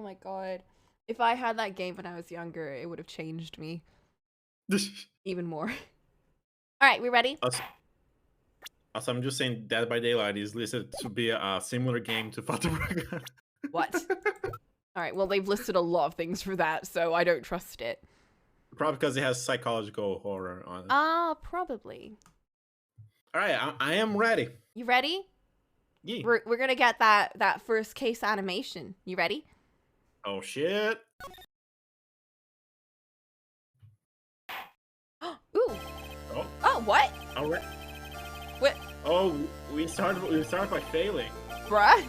Oh my god. If I had that game when I was younger, it would have changed me even more. Alright, we ready? Also, I'm just saying Dead by Daylight is listed to be a similar game to Fata Morgana. What? Alright, well, they've listed a lot of things for that, so I don't trust it. Probably because it has psychological horror on it. Ah, probably. Alright, I am ready. You ready? Yeah. We're gonna get that first case animation. You ready? Oh, shit. Ooh. Oh. Oh, what? Alright. What? Oh, we started by failing. Bruh?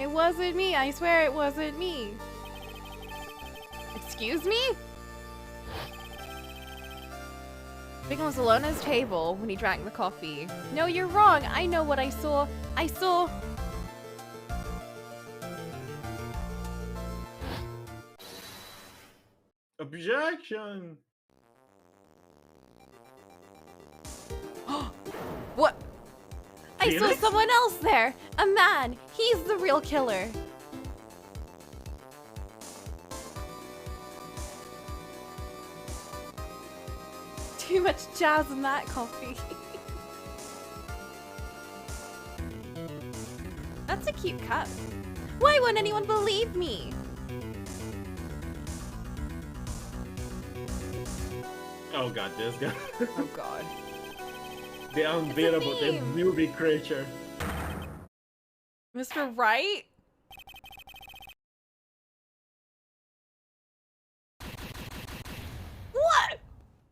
It wasn't me. I swear it wasn't me. Excuse me? Bing was alone at his table when he drank the coffee. No, you're wrong. I know what I saw. I saw... Objection! What? I saw Felix? someone else there. A man. He's the real killer. Too much jazz in that coffee. That's a cute cup. Why won't anyone believe me? Oh god, this guy. Oh god. The unbeatable, the movie creature. Mr. Right? What?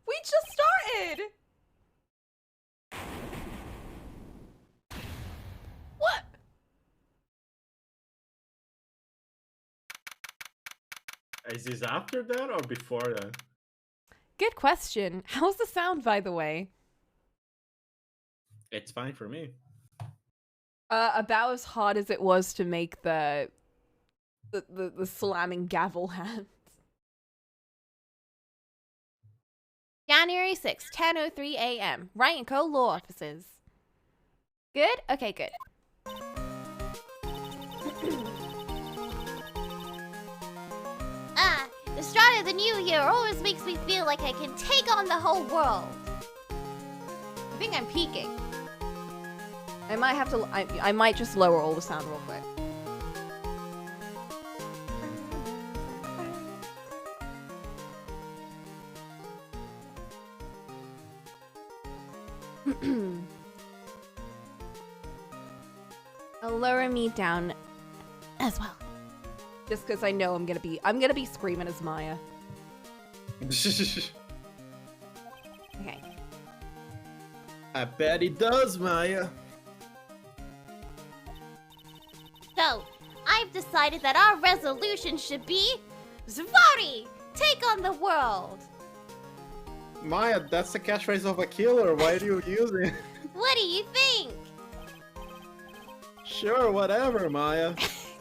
We just started! What? Is this after that or before that? Good question. How's the sound, by the way? It's fine for me. About as hard as it was to make the slamming gavel hands. January 6th, 10:03 a.m. Wright & Co. Law Offices. Good? Okay, good. The start of the new year always makes me feel like I can take on the whole world. I think I'm peaking. I might have to. I might just lower all the sound real quick. I'll lower me down as well. Just because I know I'm gonna be screaming as Maya. Okay. I bet he does, Maya. So, I've decided that our resolution should be Zvari! Take on the world! Maya, that's the catchphrase of a killer. Why are you using it? What do you think? Sure, whatever, Maya.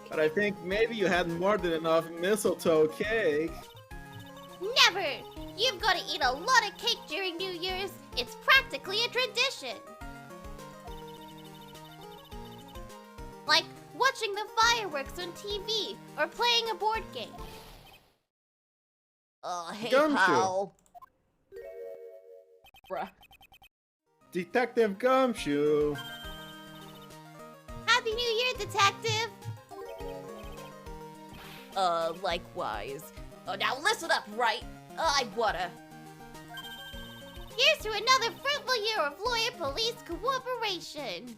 But I think maybe you had more than enough mistletoe cake. Never! You've got to eat a lot of cake during New Year's. It's practically a tradition. Like watching the fireworks on TV or playing a board game. Oh, hey, Gumshoe. pal. Bruh. Detective Gumshoe. Happy New Year, detective! Likewise. Oh, now listen up, right? I wanna. Here's to another fruitful year of lawyer police cooperation.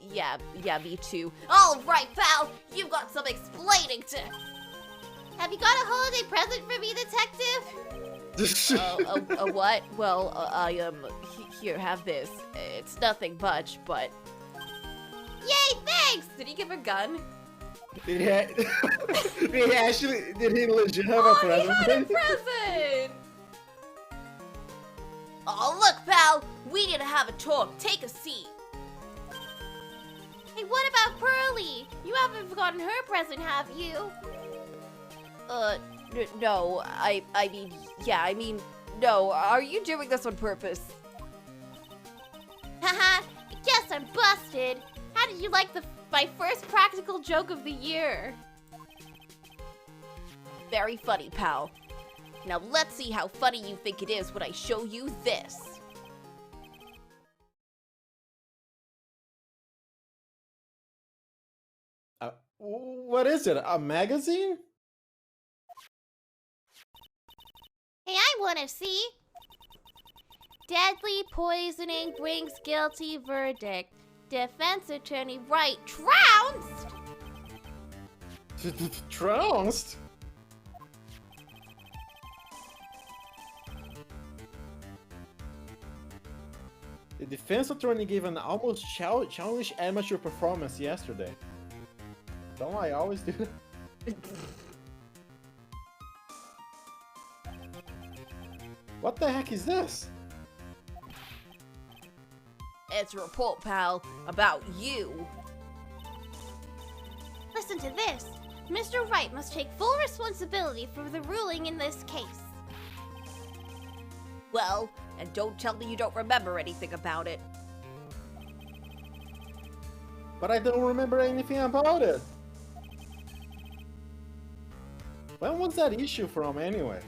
Yeah, me too. All right, pal, you've got some explaining to. Have you got a holiday present for me, detective? What? Well, here, have this. It's nothing much, but... Yay, thanks! Did he give a gun? Did he legit have a present? He had a present! Oh, look, pal, we need to have a talk. Take a seat. Hey, what about Pearly? You haven't forgotten her present, have you? No, I mean, no. Are you doing this on purpose? Haha, guess I'm busted. How how did you like my first practical joke of the year? Very funny, pal. Now let's see how funny you think it is when I show you this. What is it? A magazine? Hey, I want to see. Deadly poisoning brings guilty verdict. Defense attorney Wright trounced. Trounced? The defense attorney gave an almost childish amateur performance yesterday. Don't I always do that? What the heck is this? It's a report, pal, about you. Listen to this. Mr. Wright must take full responsibility for the ruling in this case. Well, and don't tell me you don't remember anything about it. But I don't remember anything about it. When was that issue from anyway?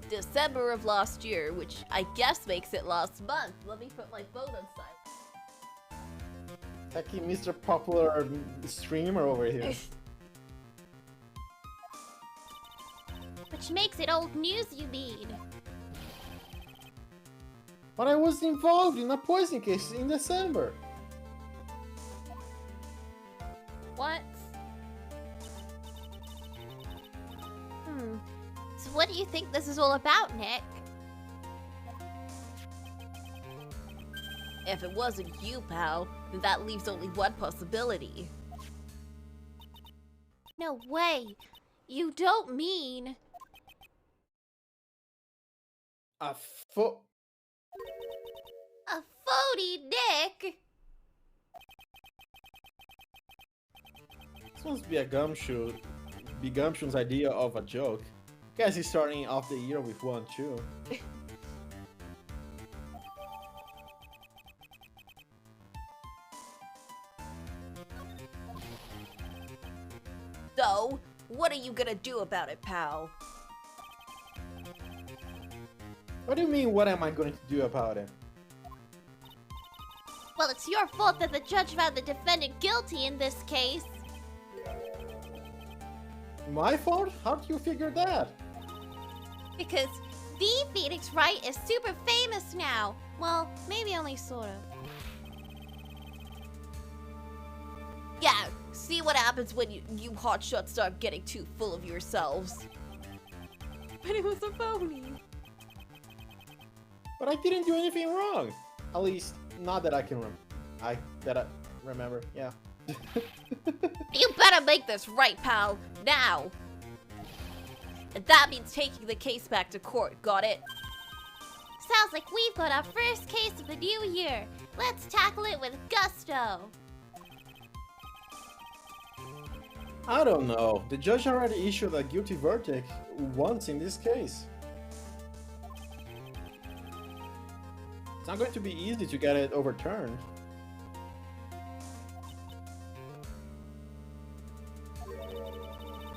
December of last year, which I guess makes it last month. Let me put my phone on silent. Hecky Mr. Popular streamer over here. Which makes it old news, you mean? But I was involved in a poisoning case in December. What? So what do you think this is all about, Nick? If it wasn't you, pal, then that leaves only one possibility. No way. You don't mean... A foot. A phony Nick? This must be a Gumshoe. Be Gumshoe's idea of a joke. Guess he's starting off the year with one too. So, what are you gonna do about it, pal? What do you mean, what am I going to do about it? Well, it's your fault that the judge found the defendant guilty in this case. My fault? How do you figure that? Because the Phoenix Wright is super famous now. Well, maybe only sort of. Yeah, see what happens when you hotshots start getting too full of yourselves. But it was a phony. But I didn't do anything wrong. At least, not that I can remember. Yeah. You better make this right, pal. Now. And that means taking the case back to court, got it? Sounds like we've got our first case of the new year. Let's tackle it with gusto. I don't know. The judge already issued a guilty verdict once in this case. It's not going to be easy to get it overturned.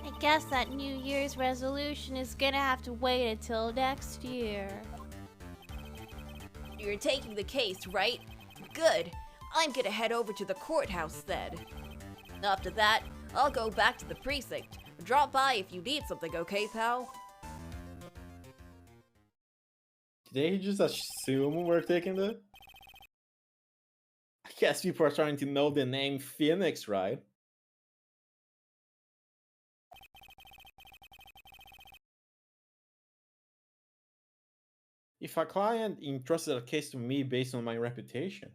I guess that New Year's resolution is gonna have to wait until next year. You're taking the case, right? Good. I'm gonna head over to the courthouse then. After that, I'll go back to the precinct. Drop by if you need something, okay, pal? Did he just assume we're taking the... I guess people are trying to know the name Phoenix, right? If a client entrusted a case to me based on my reputation,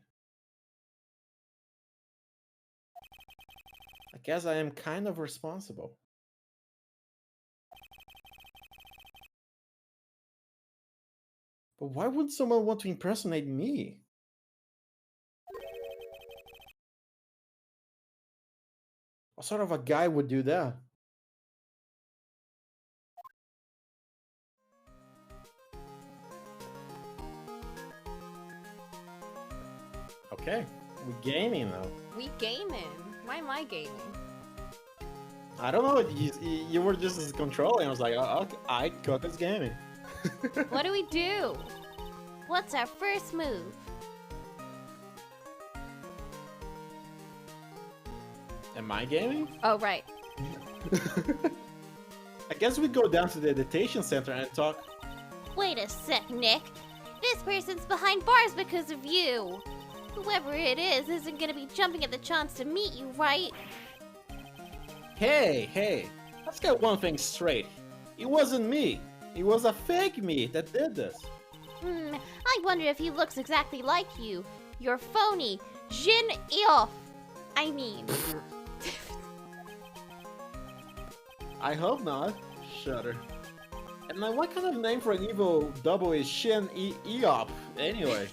I guess I am kind of responsible. But why would someone want to impersonate me? What sort of a guy would do that? Okay, we're gaming now. We gaming. Why am I gaming? I don't know. You were just controlling. I was like, okay, I got this gaming. What do we do? What's our first move? Am I gaming? Oh, right. I guess we go down to the detention center and talk. Wait a sec, Nick. This person's behind bars because of you. Whoever it is isn't gonna be jumping at the chance to meet you, right? Hey, let's get one thing straight. It wasn't me. It was a fake me that did this. I wonder if he looks exactly like you. You're phony. Jin Eof. I mean. I hope not. Shudder. And then what kind of name for an evil double is Shin Eop anyway?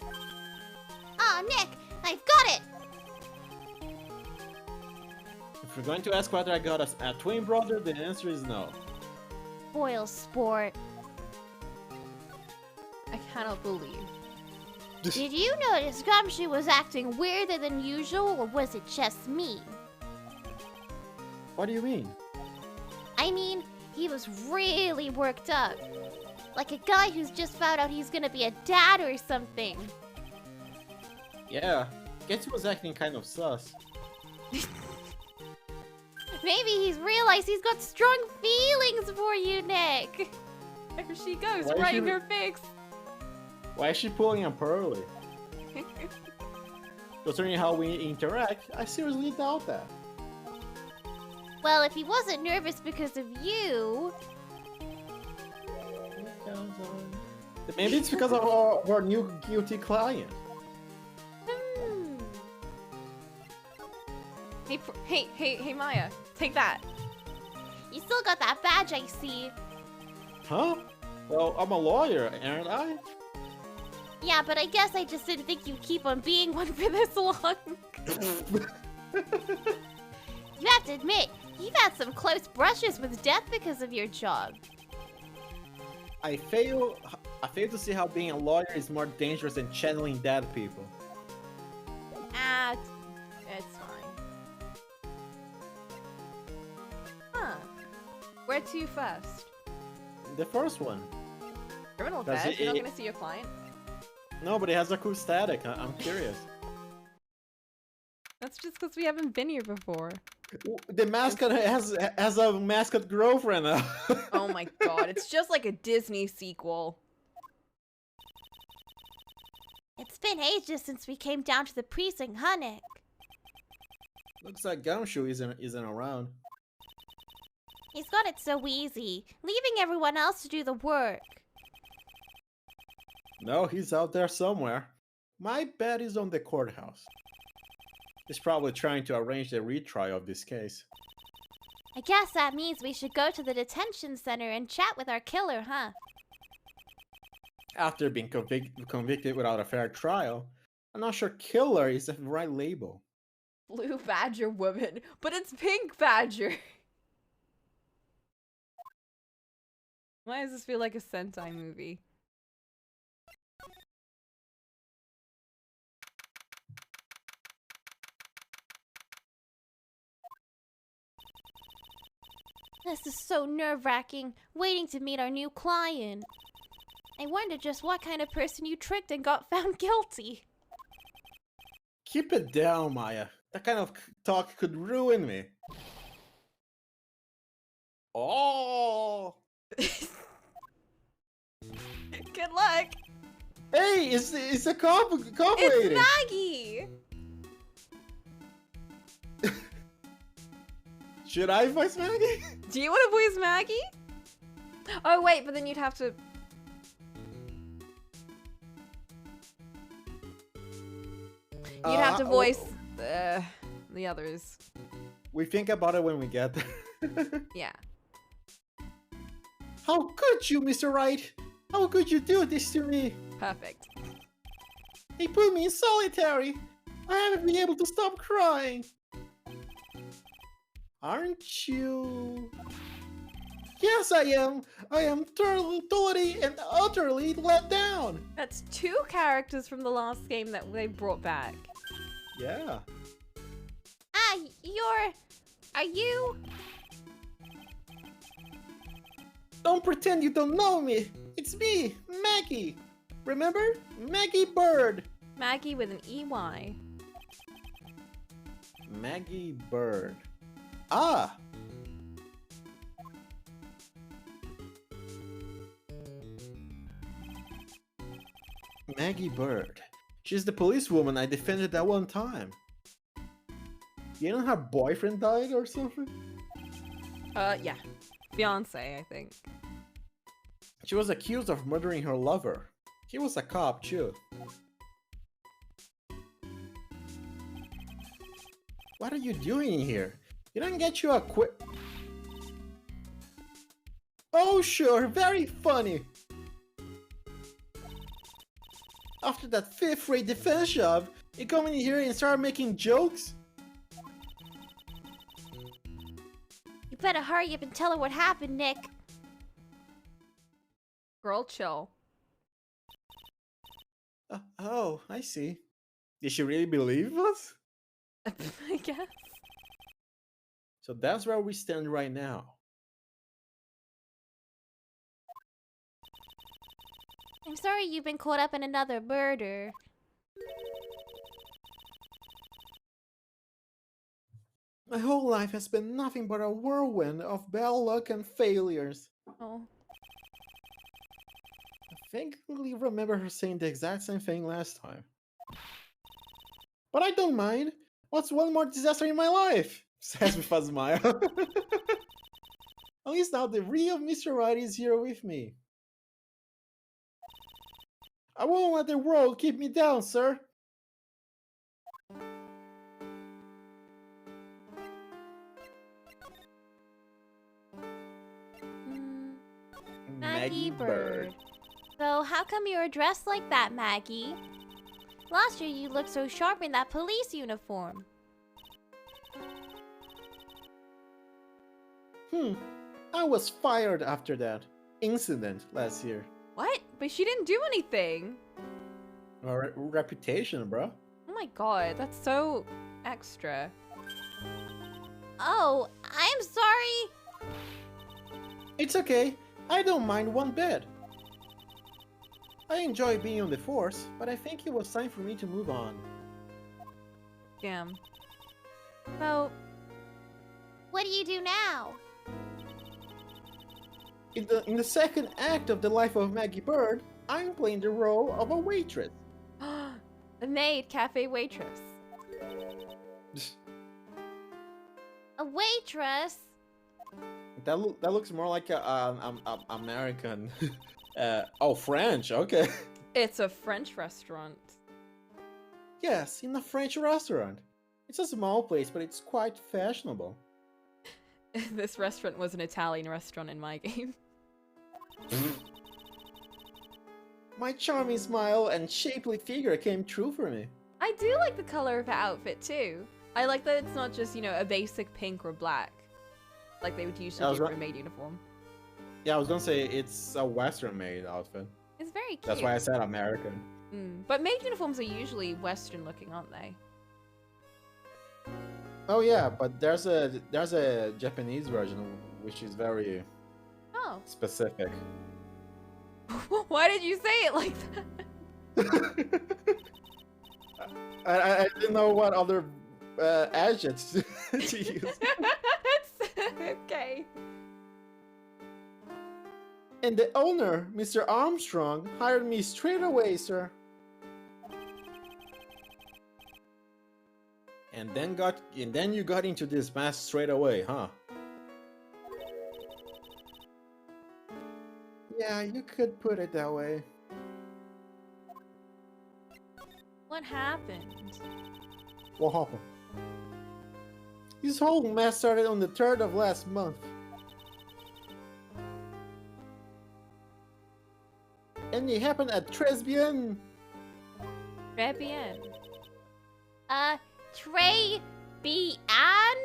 Aw, Nick, I've got it! If you're going to ask whether I got a twin brother, the answer is no. Spoil sport. I cannot believe. Did you notice Gumshoe was acting weirder than usual, or was it just me? What do you mean? I mean, he was really worked up. Like a guy who's just found out he's gonna be a dad or something. Yeah, guess he was acting kind of sus. Maybe he's realized he's got strong feelings for you, Nick. There she goes, Why is right she in her face. Why is she pulling up early? Considering how we interact, I seriously doubt that. Well, if he wasn't nervous because of you... Maybe it's because of our new guilty client. Hey, Maya, take that. You still got that badge, I see. Huh? Well, I'm a lawyer, aren't I? Yeah, but I guess I just didn't think you'd keep on being one for this long. You have to admit, you've had some close brushes with death because of your job. I fail to see how being a lawyer is more dangerous than channeling dead people. Ah, it's fine. Huh. Where to first? The first one. Criminal Does fed? You're not it- gonna see your client? No, but it has a cool static. I'm curious. That's just because we haven't been here before. The mascot has a mascot girlfriend now. Oh my god, it's just like a Disney sequel. It's been ages since we came down to the precinct, huh, Nick? Looks like Gumshoe isn't around. He's got it so easy, leaving everyone else to do the work. No, he's out there somewhere. My bet is on the courthouse. He's probably trying to arrange the retrial of this case. I guess that means we should go to the detention center and chat with our killer, huh? After being convicted without a fair trial, I'm not sure killer is the right label. Blue Badger woman, but it's Pink Badger. Why does this feel like a Sentai movie? This is so nerve-wracking, waiting to meet our new client. I wonder just what kind of person you tricked and got found guilty. Keep it down, Maya. That kind of talk could ruin me. Oh! Good luck! Hey, it's a cop It's lady. Maggie! Should I voice Maggie? Do you want to voice Maggie? Oh wait, but then you'd have to... You'd have to voice the others. We think about it when we get there. Yeah. How could you, Mr. Wright? How could you do this to me? Perfect. They put me in solitary. I haven't been able to stop crying. Aren't you? Yes, I am. I am totally and utterly let down. That's 2 characters from the last game that they brought back. Yeah. Ah, are you? Don't pretend you don't know me. It's me, Maggie. Remember? Maggie Bird. Maggie with an EY. Maggie Bird. Ah! Maggie Bird. She's the policewoman I defended that one time. You know her boyfriend died or something? Yeah. Fiance, I think. She was accused of murdering her lover. He was a cop too. What are you doing here? You don't get you a quick... Oh sure, very funny! After that fifth-rate defense job, you come in here and start making jokes? You better hurry up and tell her what happened, Nick. Girl, chill. Oh, I see. Did she really believe us? I guess. So that's where we stand right now. I'm sorry you've been caught up in another murder. My whole life has been nothing but a whirlwind of bad luck and failures. Oh. I vaguely remember her saying the exact same thing last time. But I don't mind. What's one more disaster in my life? Says with a smile. At least now the real Mr. Right is here with me. I won't let the world keep me down, sir. Maggie Bird. So how come you were dressed like that, Maggie? Last year you looked so sharp in that police uniform. I was fired after that incident last year. What? But she didn't do anything. Our reputation, bro. Oh my god, that's so extra. Oh, I'm sorry. It's okay. I don't mind one bit. I enjoy being on the force, but I think it was time for me to move on. Damn. So, what do you do now? In the second act of the life of Maggie Bird, I'm playing the role of a waitress. The maid, cafe waitress. A waitress? That looks more like a American. Oh, French. Okay. It's a French restaurant. Yes, in a French restaurant. It's a small place, but it's quite fashionable. This restaurant was an Italian restaurant in my game. My charming smile and shapely figure came true for me. I do like the color of her outfit too. I like that it's not just, you know, a basic pink or black. Like they would usually do for a maid uniform. Yeah, I was gonna say it's a Western maid outfit. It's very cute. That's why I said American. But maid uniforms are usually Western looking, aren't they? Oh yeah, but there's a Japanese version which is very specific. Why did you say it like that? I didn't know what other adjectives to use. Okay. And the owner, Mr. Armstrong, hired me straight away, sir. And then you got into this mess straight away, huh? Yeah, you could put it that way. What happened? What happened? This whole mess started on the 3rd of last month. And it happened at Tribulations. Très bien. Trey B. Ann?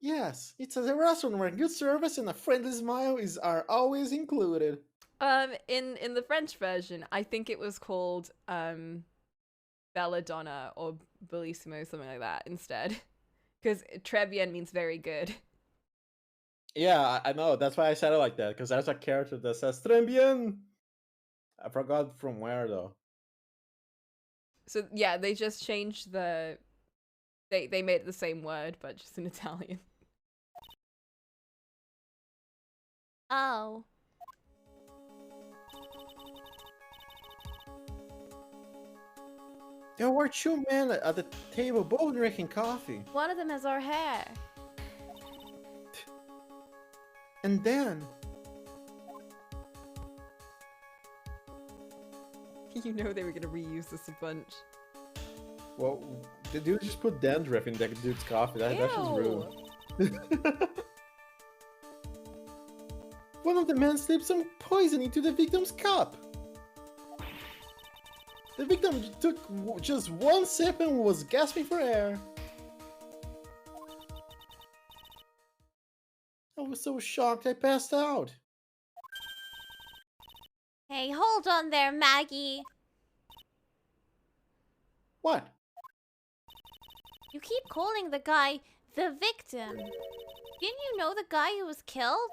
Yes, it's a restaurant where good service and a friendly smile are always included. In the French version, I think it was called Belladonna or Bellissimo, something like that instead. Because très bien means very good. Yeah, I know. That's why I said it like that. Because there's a character that says "très bien." I forgot from where though. So yeah, they just changed the. They made it the same word, but just in Italian. Oh. There were two men at the table, both drinking coffee. One of them has our hair. And then, You know they were gonna reuse this a bunch. well, the dude just put dandruff in that dude's coffee. That's just rude. One of the men slipped some poison into the victim's cup. The victim took just one sip and was gasping for air. I was so shocked I passed out. Hey, hold on there, Maggie. What? You keep calling the guy the victim. Didn't you know the guy who was killed?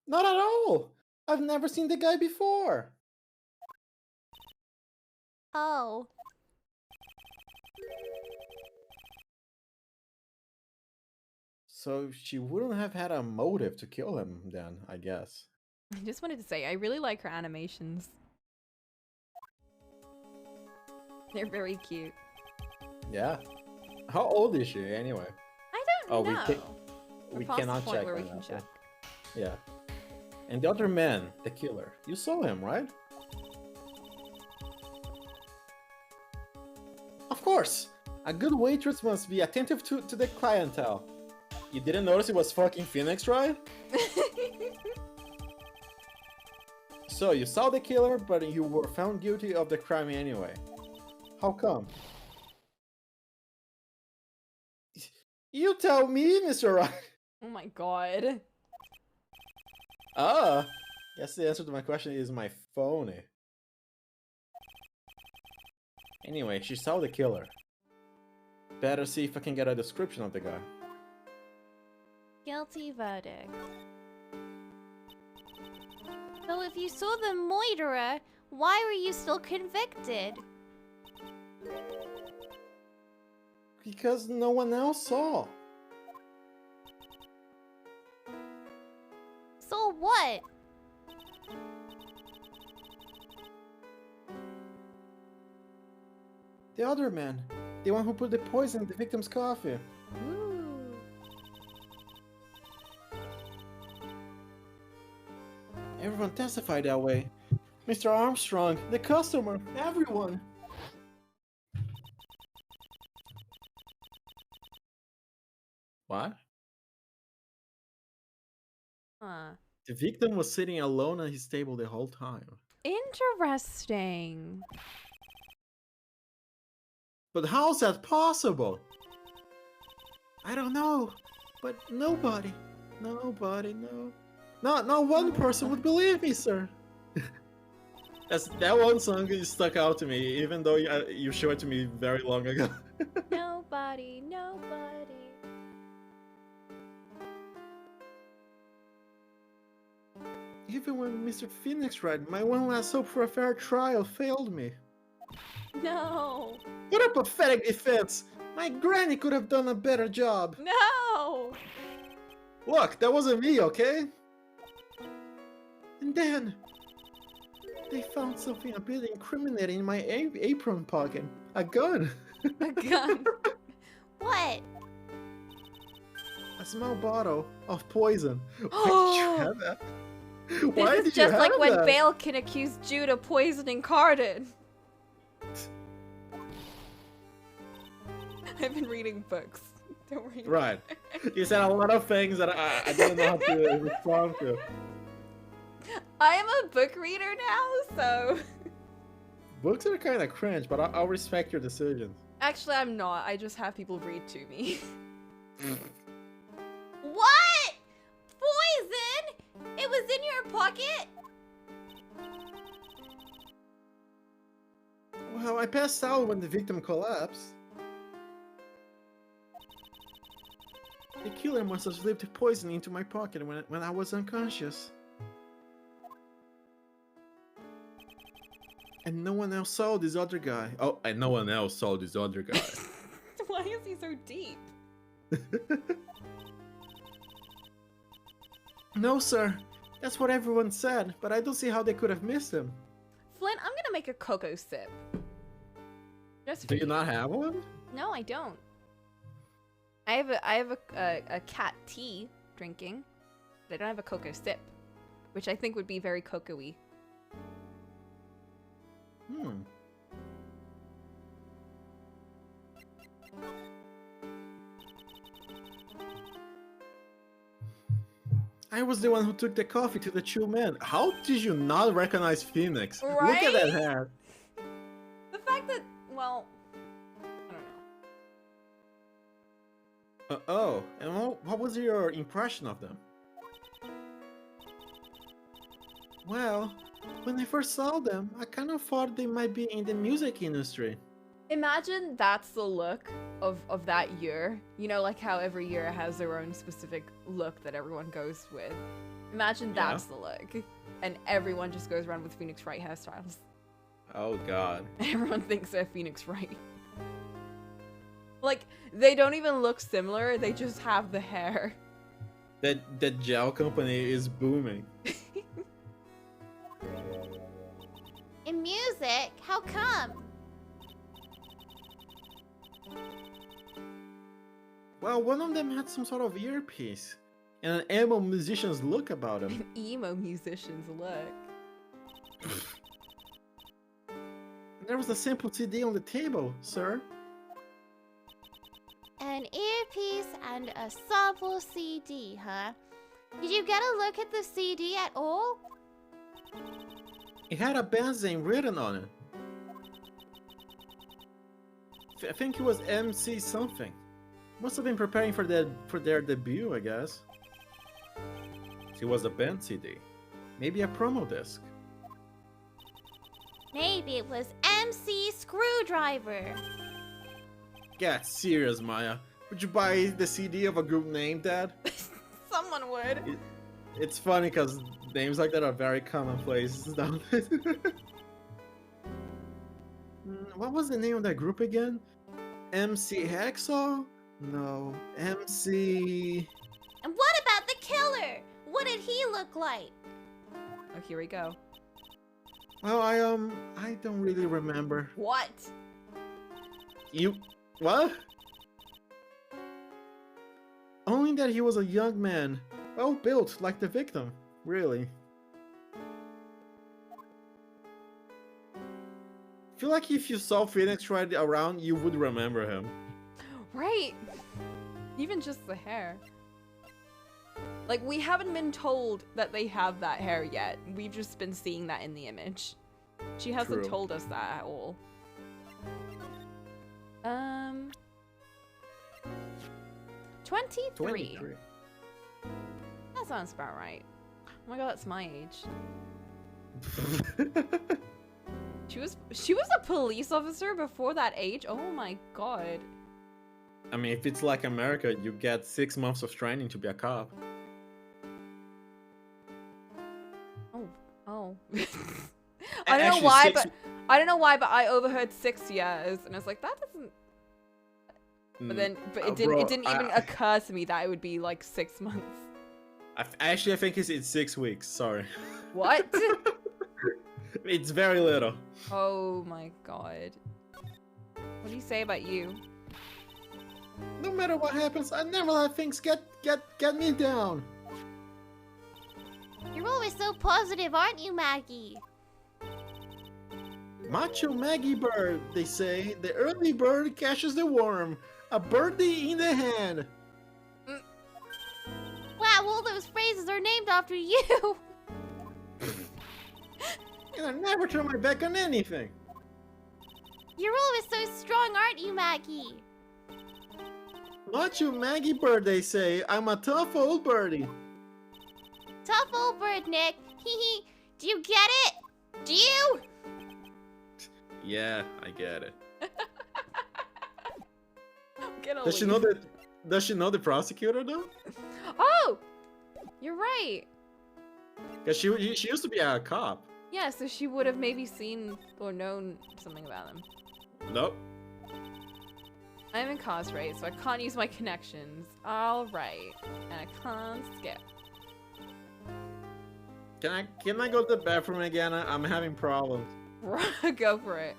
Not at all. I've never seen the guy before. Oh. So she wouldn't have had a motive to kill him then, I guess. I just wanted to say, I really like her animations. They're very cute. Yeah. How old is she anyway? I don't know. We We're past the cannot point check where we right can now, so- check. Yeah. And the other man, the killer, you saw him, right? Of course! A good waitress must be attentive to the clientele. You didn't notice it was fucking Phoenix, right? So, you saw the killer, but you were found guilty of the crime anyway. How come? You tell me, Mr. Rock. Oh my god. Ah, guess the answer to my question is my phone. Anyway, she saw the killer. Better see if I can get a description of the guy. Guilty verdict. So if you saw the murderer, why were you still convicted? Because no one else saw. So what? The other man. The one who put the poison in the victim's coffee. Ooh. Everyone testified that way. Mr. Armstrong, the customer, everyone. What? Huh. The victim was sitting alone at his table the whole time. Interesting. But how's that possible? I don't know. But nobody, no. Not one person would believe me, sir. That one song is stuck out to me, even though you showed it to me very long ago. Nobody. Even when Mr. Phoenix read, my one last hope for a fair trial failed me. No. What a pathetic defense! My granny could have done a better job. No. Look, that wasn't me, okay? And then they found something a bit incriminating in my apron pocket. A gun. A gun. What? A small bottle of poison. Why did you have that? Why This did is you just have like when that? Balkan accused Jude of poisoning Cardin. I've been reading books. Don't worry. Right. You said a lot of things that I didn't know how to respond to. I am a book reader now, so... Books are kind of cringe, but I'll respect your decisions. Actually, I'm not. I just have people read to me. What? Poison? It was in your pocket? Well, I passed out when the victim collapsed. The killer must have slipped poison into my pocket when I was unconscious. And no one else saw this other guy. Oh, and no one else saw this other guy. Why is he so deep? No, sir. That's what everyone said, but I don't see how they could have missed him. Flint, I'm gonna make a cocoa sip. Just Do for you not have one? No, I don't. I have a cat tea drinking, but I don't have a cocoa sip, which I think would be very cocoa-y. I was the one who took the coffee to the two men. How did you not recognize Phoenix? Right? Look at that hair. The fact that, well, I don't know. Oh, and what was your impression of them? Well, when I first saw them, I kind of thought they might be in the music industry. Imagine that's the look of that year. You know, like how every year has their own specific look that everyone goes with. Imagine that's the look. And everyone just goes around with Phoenix Wright hairstyles. Oh god. Everyone thinks they're Phoenix Wright. Like, they don't even look similar, they just have the hair. That gel company is booming. In music? How come? Well, one of them had some sort of earpiece. And an emo musician's look about him. Emo musicians look. There was a sample CD on the table, sir. An earpiece and a sample CD, huh? Did you get a look at the CD at all? It had a band's name written on it. I think it was MC something. Must have been preparing for their debut, I guess. It was a band CD. Maybe a promo disc. Maybe it was MC Screwdriver. Get serious, Maya. Would you buy the CD of a group named that? Someone would. It's funny because names like that are very commonplace. What was the name of that group again? MC Hacksaw? No. MC... And what about the killer? What did he look like? Oh, here we go. Well, I don't really remember. What? You... What? Only that he was a young man. Well built, like the victim. Really. I feel like if you saw Phoenix right around, you would remember him. Right. Even just the hair. Like, we haven't been told that they have that hair yet. We've just been seeing that in the image. She hasn't True. told us that at all. 23. 23. That sounds about right. Oh my god, that's my age. She was a police officer before that age? Oh my god. I mean, if it's like America, you get 6 months of training to be a cop. Oh. I don't know why, but I overheard 6 years, and I was like, that doesn't. But it didn't even occur to me that it would be like 6 months. I think it's 6 weeks. Sorry. What? It's very little. Oh my god. What do you say about you? No matter what happens, I never let things get me down. You're always so positive, aren't you, Maggie? Macho Maggie bird, they say. The early bird catches the worm. A birdie in the hand. Wow, all those phrases are named after you. And I never turn my back on anything. You're always so strong, aren't you, Maggie? Macho Maggie bird, they say. I'm a tough old birdie. Tough old bird, Nick. Hee hee. Do you get it? Do you? Yeah, I get it. Get Does she know that? Does she know the prosecutor though? Oh, you're right. Cause she used to be a cop. Yeah, so she would have maybe seen or known something about him. Nope. I'm incarcerated, so I can't use my connections. All right, and I can't skip. Can I go to the bathroom again? I'm having problems. Go for it.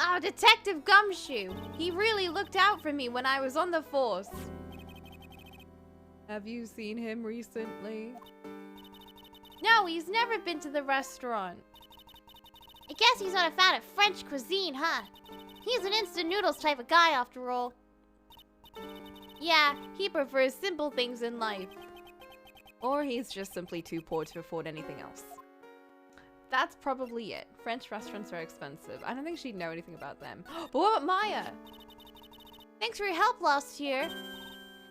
Oh, Detective Gumshoe! He really looked out for me when I was on the force. Have you seen him recently? No, he's never been to the restaurant. I guess he's not a fan of French cuisine, huh? He's an instant noodles type of guy, after all. Yeah, he prefers simple things in life. Or he's just simply too poor to afford anything else. That's probably it. French restaurants are expensive. I don't think she'd know anything about them. But what about Maya? Thanks for your help last year.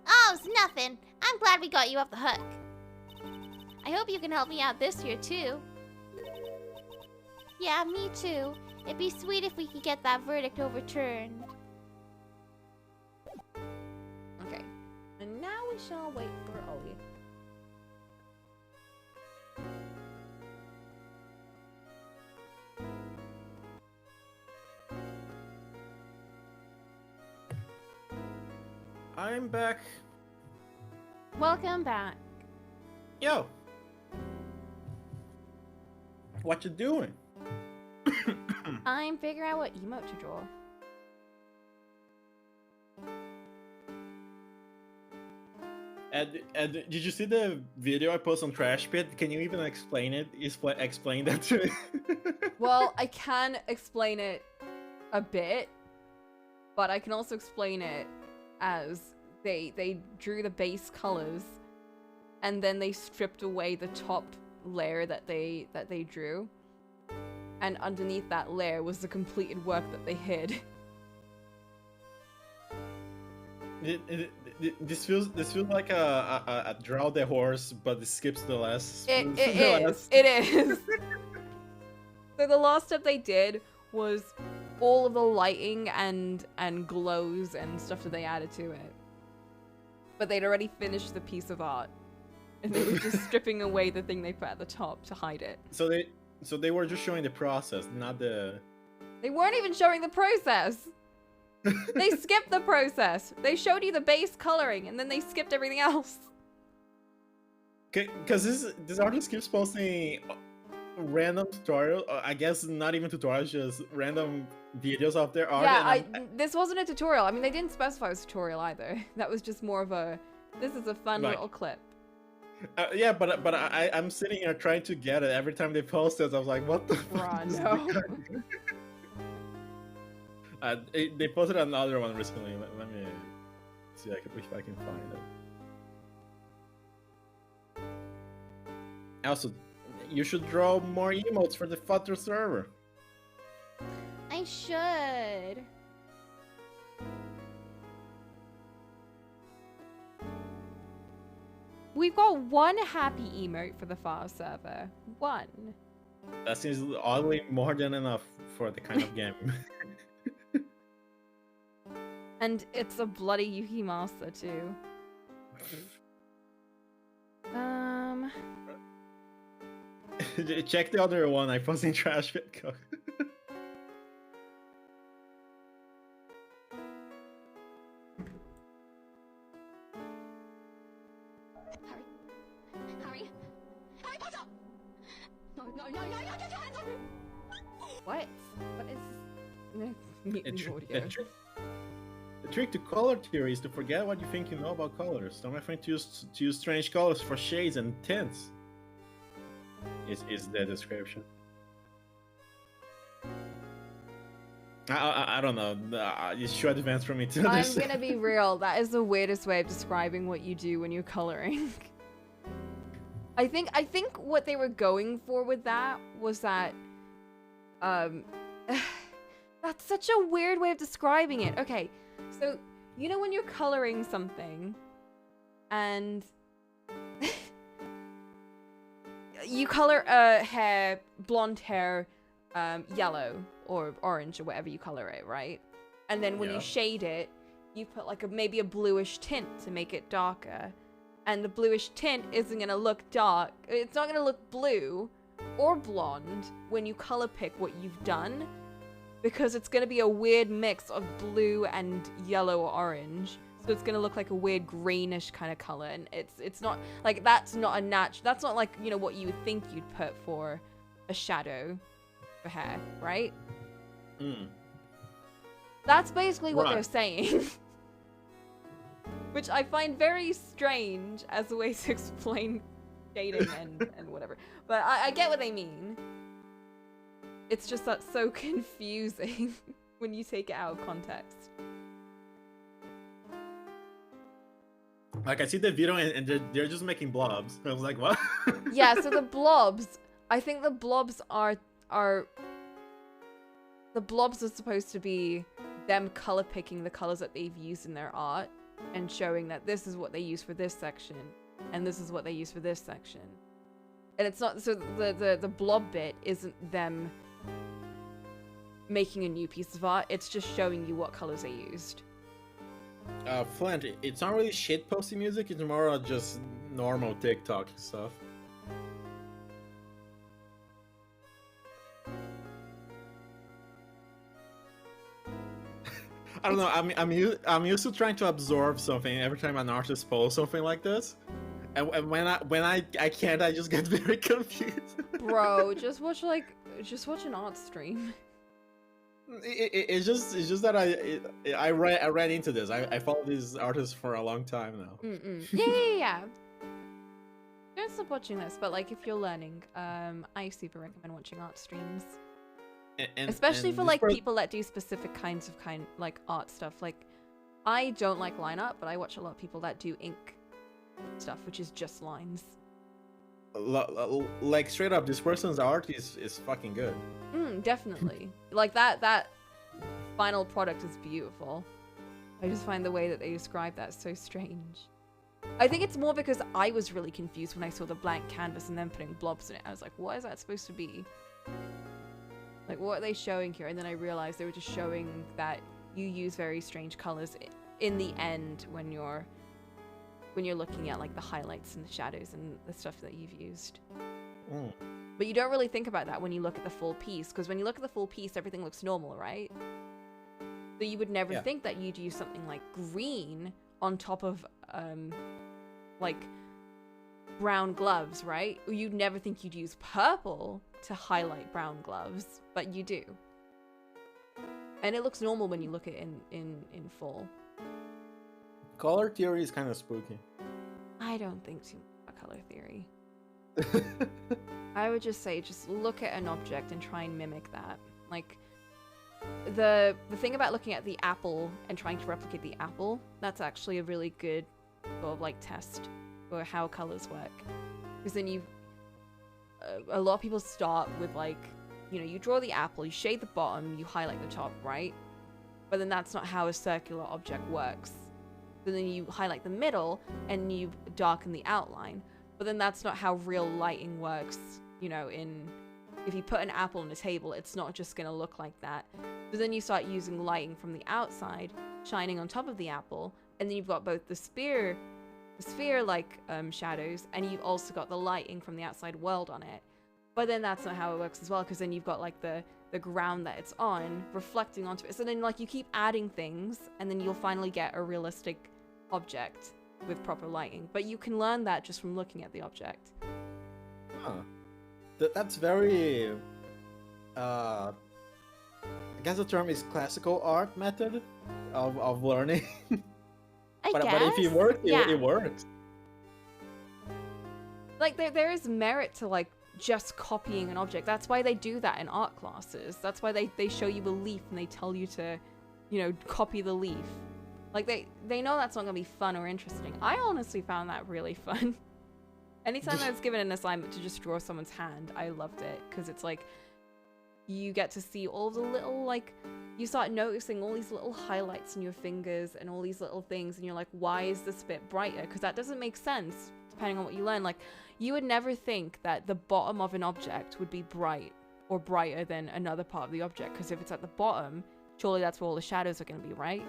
Oh, it's nothing. I'm glad we got you off the hook. I hope you can help me out this year, too. Yeah, me too. It'd be sweet if we could get that verdict overturned. Okay. And now we shall wait for Ollie. I'm back. Welcome back. Yo. What you doing? I'm figuring out what emote to draw. And did you see the video I posted on Trash Pit? Can you even explain it? Explain that to me. Well, I can explain it a bit, but I can also explain it as they drew the base colors, and then they stripped away the top layer that they drew, and underneath that layer was the completed work that they hid. This feels like a draw the horse, but it skips the last. It is. So the last step they did was all of the lighting and glows and stuff that they added to it. But they'd already finished the piece of art, and they were just stripping away the thing they put at the top to hide it. So they were just showing the process, not the. They weren't even showing the process. They skipped the process. They showed you the base coloring, and then they skipped everything else. Because this artist keeps posting random tutorial. I guess not even tutorials, just random videos of their art. Yeah, this wasn't a tutorial. I mean, they didn't specify it was a tutorial either. That was just more of a, this is a fun little clip. Yeah, but I'm sitting here trying to get it. Every time they post it, I was like, what the fuck? No. They posted another one recently. Let me see if I can find it. Also, you should draw more emotes for the Flutter server. I should. We've got one happy emote for the file server. One. That seems oddly more than enough for the kind of game. And it's a bloody Yukimasa too. Check the other one I posted in Trash Pit. Harry Potter! No, What? What is this? Mute the audio. The trick to color theory is to forget what you think you know about colors. Don't refrain to use strange colors for shades and tints. Is the description. I don't know. It's too advanced for me to understand. I'm gonna be real. That is the weirdest way of describing what you do when you're coloring. I think what they were going for with that was that, that's such a weird way of describing it. Okay, so you know when you're coloring something, and you color hair, blonde hair, yellow or orange or whatever you color it, right? And then when you shade it, you put like maybe a bluish tint to make it darker. And the bluish tint isn't gonna look dark. It's not gonna look blue or blonde when you color pick what you've done, because it's gonna be a weird mix of blue and yellow or orange. So it's gonna look like a weird greenish kind of color, and it's not like that's not like, you know, what you would think you'd put for a shadow for hair, right? That's basically what they're saying. Which I find very strange as a way to explain shading and whatever. But I get what they mean. It's just that's so confusing when you take it out of context. Like, I see the video and they're just making blobs. I was like, what? Yeah, so the blobs, I think the blobs are the blobs are supposed to be them color picking the colors that they've used in their art and showing that this is what they use for this section and this is what they use for this section. And it's not, so the blob bit isn't them making a new piece of art, it's just showing you what colors they used. Flint, it's not really shitposty music, it's more just normal TikTok stuff. I don't know, I'm used to trying to absorb something every time an artist posts something like this. And when I can't, I just get very confused. Bro, just watch an art stream. It's just that I ran into this. I follow these artists for a long time now. Yeah. Don't stop watching this, but like if you're learning, I super recommend watching art streams. Especially for like people that do specific kinds of like art stuff. Like I don't like line art, but I watch a lot of people that do ink stuff, which is just lines. Like straight up, this person's art is fucking good. Definitely. Like that final product is beautiful. I just find the way that they describe that so strange. I think it's more because I was really confused when I saw the blank canvas and then putting blobs in it. I was like, what is that supposed to be? Like, what are they showing here? And then I realized they were just showing that you use very strange colors in the end when you're looking at like the highlights and the shadows and the stuff that you've used. But you don't really think about that when you look at the full piece, because when you look at the full piece, everything looks normal, right? So you would never think that you'd use something like green on top of like brown gloves, right? Or you'd never think you'd use purple to highlight brown gloves, but you do. And it looks normal when you look at it in full. Color theory is kind of spooky. I don't think too much about color theory. I would just say, just look at an object and try and mimic that. Like, the thing about looking at the apple and trying to replicate the apple, that's actually a really good sort of like test for how colors work. Because then a lot of people start with like, you know, you draw the apple, you shade the bottom, you highlight the top, right? But then that's not how a circular object works. So then you highlight the middle and you darken the outline. But then that's not how real lighting works, you know, if you put an apple on a table, it's not just going to look like that. But then you start using lighting from the outside, shining on top of the apple, and then you've got both the sphere-like shadows, and you've also got the lighting from the outside world on it. But then that's not how it works as well, because then you've got like the ground that it's on reflecting onto it. So then like you keep adding things, and then you'll finally get a realistic object with proper lighting. But you can learn that just from looking at the object. That's very I guess the term is classical art method of learning. But if it works, it works. Like there is merit to like just copying an object. That's why they do that in art classes. That's why they show you a leaf and they tell you to, you know, copy the leaf. Like they know that's not gonna be fun or interesting. I honestly found that really fun. Anytime I was given an assignment to just draw someone's hand, I loved it, because it's like you get to see all the little, like, you start noticing all these little highlights in your fingers and all these little things, and you're like, why is this bit brighter? Because that doesn't make sense depending on what you learn. Like, you would never think that the bottom of an object would be bright or brighter than another part of the object, because if it's at the bottom, surely that's where all the shadows are going to be, right?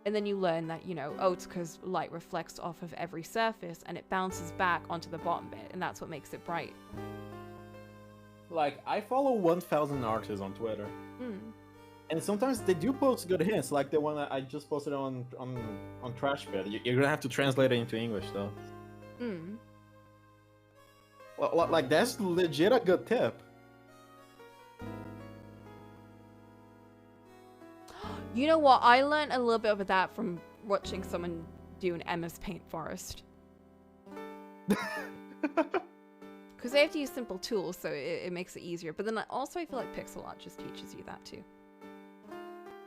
And then you learn that, you know, oh, it's because light reflects off of every surface and it bounces back onto the bottom bit, and that's what makes it bright. Like, I follow 1,000 artists on Twitter. And sometimes they do post good hints, like the one that I just posted on Trashpit. You're gonna have to translate it into English, though. Well, like, that's legit a good tip. You know what? I learned a little bit of that from watching someone do an MS Paint forest. Because they have to use simple tools, so it makes it easier. But then also I feel like pixel art just teaches you that too.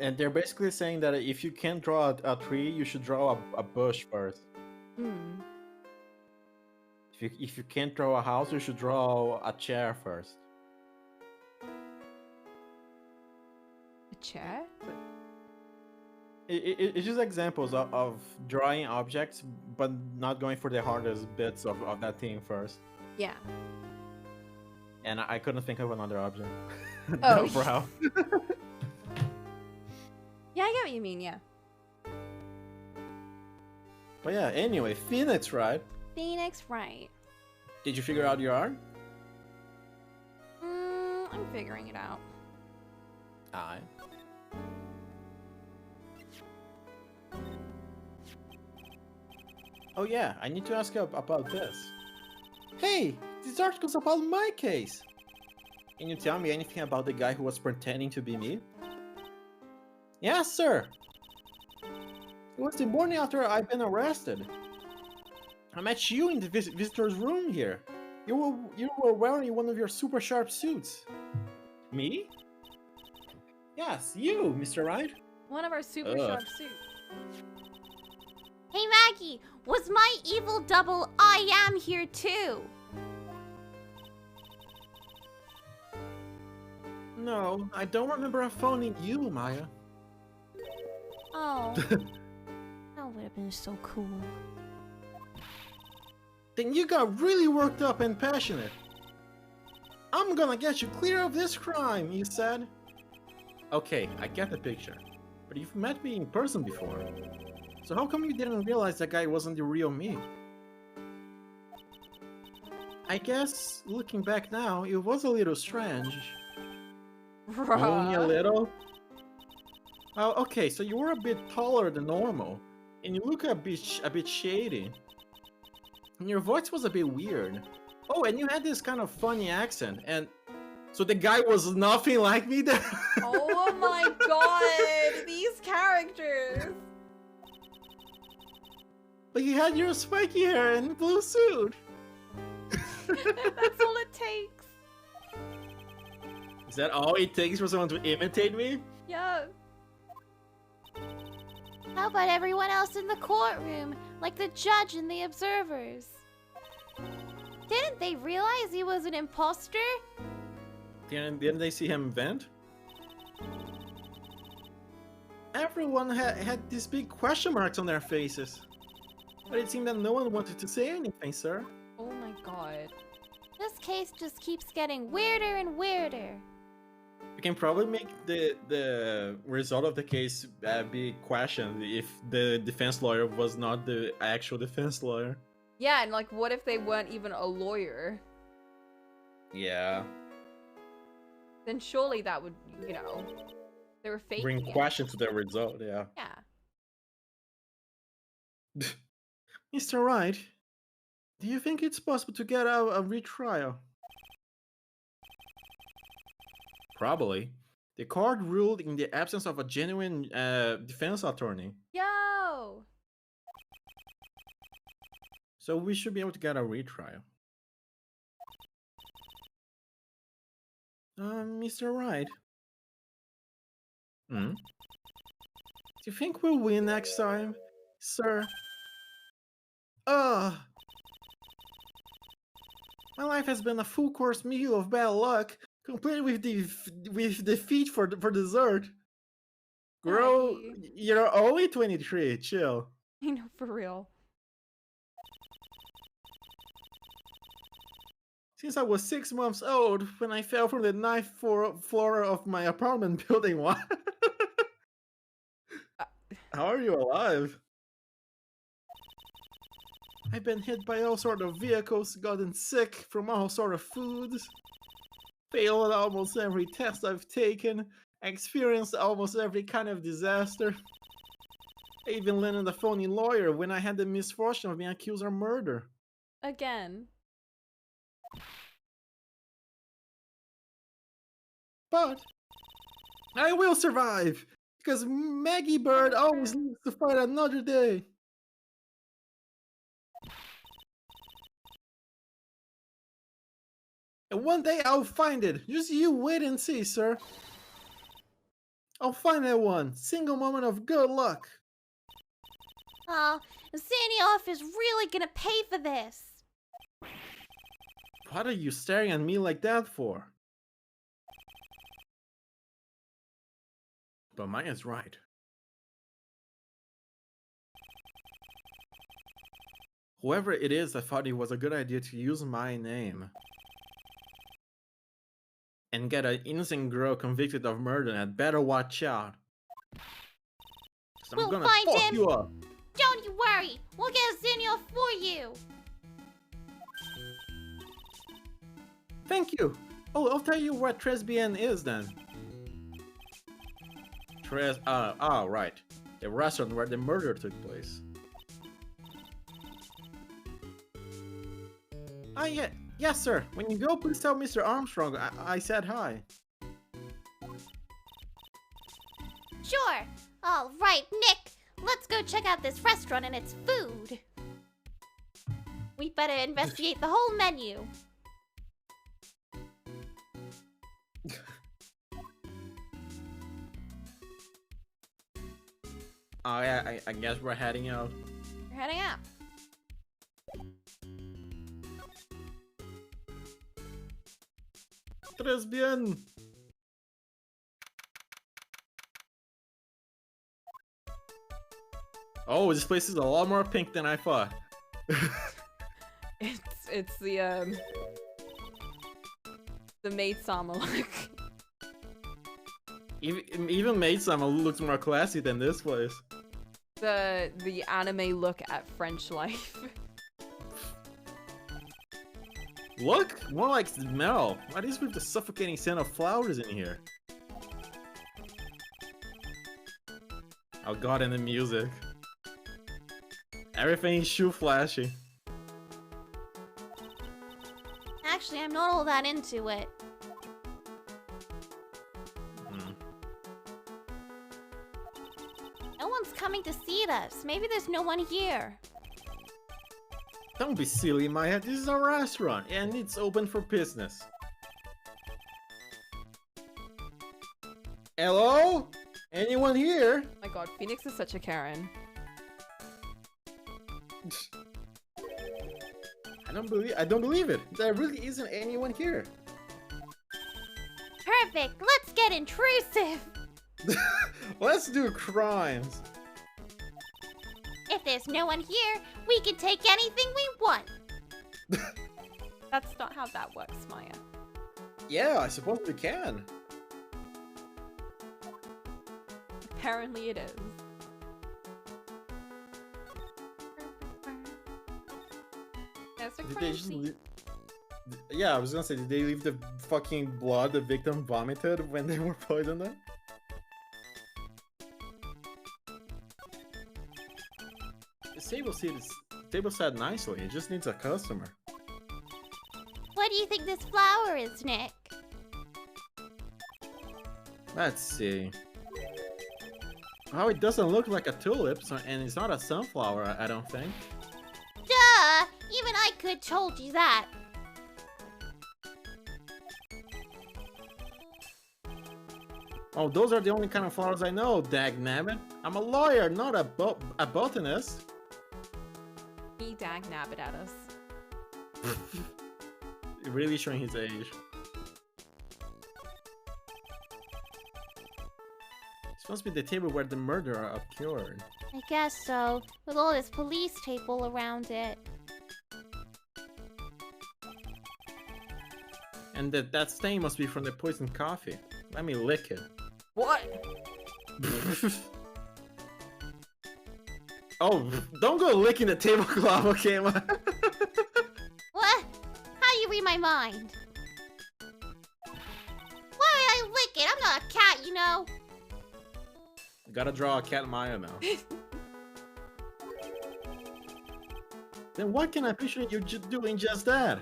And they're basically saying that if you can't draw a tree, you should draw a bush first. If you can't draw a house, you should draw a chair first. A chair? It's just examples of drawing objects, but not going for the hardest bits of that thing first. Yeah. And I couldn't think of another object. Oh. No, bro. Yeah, I get what you mean, yeah. But yeah, anyway, Phoenix, right? Phoenix, right. Did you figure out your art? I'm figuring it out. Aye. Oh yeah, I need to ask you about this. Hey, this article's about my case. Can you tell me anything about the guy who was pretending to be me? Yes, sir. It was the morning after I'd been arrested. I met you in the visitor's room here. You were wearing one of your super sharp suits. Me? Yes, you, Mr. Wright. One of our super sharp suits. Hey Maggie, was my evil double I am here too? No, I don't remember phoning you, Maya. Oh. That would have been so cool. Then you got really worked up and passionate. I'm gonna get you clear of this crime, you said. Okay, I get the picture. But you've met me in person before. So how come you didn't realize that guy wasn't the real me? I guess, looking back now, it was a little strange. Only a little? Oh, okay, so you were a bit taller than normal. And you look a bit shady. And your voice was a bit weird. Oh, and you had this kind of funny accent. And so the guy was nothing like me then? Oh my god, these characters. But you had your spiky hair and blue suit. That's all it takes. Is that all it takes for someone to imitate me? Yeah. How about everyone else in the courtroom? Like the judge and the observers? Didn't they realize he was an imposter? Didn't they see him vent? Everyone had these big question marks on their faces. But it seemed that no one wanted to say anything, sir. Oh my god. This case just keeps getting weirder and weirder. We can probably make the result of the case be questioned if the defense lawyer was not the actual defense lawyer. Yeah, and like, what if they weren't even a lawyer? Yeah. Then surely that would, you know, they were faking Bring it. question to the result, yeah. Yeah. Mr. Wright, do you think it's possible to get a retrial? Probably. The court ruled in the absence of a genuine defense attorney. Yo! So we should be able to get a retrial. Mr. Wright. Do you think we'll win next time, sir? My life has been a full course meal of bad luck, complete with the feet for dessert. Girl, Maggie. you're only 23. Chill. I know, for real. Since I was 6 months old when I fell from the ninth floor of my apartment building. What? How are you alive? I've been hit by all sort of vehicles, gotten sick from all sort of foods, failed at almost every test I've taken, experienced almost every kind of disaster. I even landed a phony lawyer when I had the misfortune of being accused of murder. Again. But I will survive, because Maggie Bird always lives to fight another day. And one day I'll find it. Just you wait and see, sir. I'll find that one. Single moment of good luck. Oh, Xenioff is really gonna pay for this. What are you staring at me like that for? But Maya's right. Whoever it is, I thought it was a good idea to use my name. And get an innocent girl convicted of murder, and I'd better watch out. 'Cause I'm We'll gonna find fuck him. you up. Don't you worry. We'll get Xenioff for you. Thank you. Oh, I'll tell you what Tribulations is then. Right. The restaurant where the murder took place. Yeah. Yes, sir. When you go, please tell Mr. Armstrong I said hi. Sure. All right, Nick. Let's go check out this restaurant and its food. We better investigate the whole menu. I guess we're heading out. We're heading out. Tres bien. Oh, this place is a lot more pink than I thought. It's the maid Sama look. Even Maid Sama looks more classy than this place. The anime look at French life. Look, more like smell. What is with the suffocating scent of flowers in here? Oh god, and the music. Everything is shoe flashy. Actually, I'm not all that into it. No one's coming to see us. Maybe there's no one here. Don't be silly, Maya. This is a restaurant, and it's open for business. Hello? Anyone here? Oh my god, Phoenix is such a Karen. I don't believe it. There really isn't anyone here. Perfect. Let's get intrusive. Let's do crimes. If there's no one here, we can take anything we want. That's not how that works, Maya. Yeah, I suppose we can. Apparently it is. There's a Did they crime just scene. Yeah, I was gonna say, did they leave the fucking blood the victim vomited when they were poisoned then? The table said nicely, it just needs a customer. What do you think this flower is, Nick? Let's see. Oh, it doesn't look like a tulip, and it's not a sunflower, I don't think. Duh! Even I could told you that. Oh, those are the only kind of flowers I know, dagnabbit. I'm a lawyer, not a botanist. He dag nabbit at us. Really showing his age. This must be the table where the murder occurred. I guess so, with all this police tape all around it. And that stain must be from the poisoned coffee. Let me lick it. What? Oh, don't go licking the tablecloth, okay, man? What? How do you read my mind? Why would I lick it? I'm not a cat, you know. Gotta draw a cat Maya now. Then why can I picture you doing just that?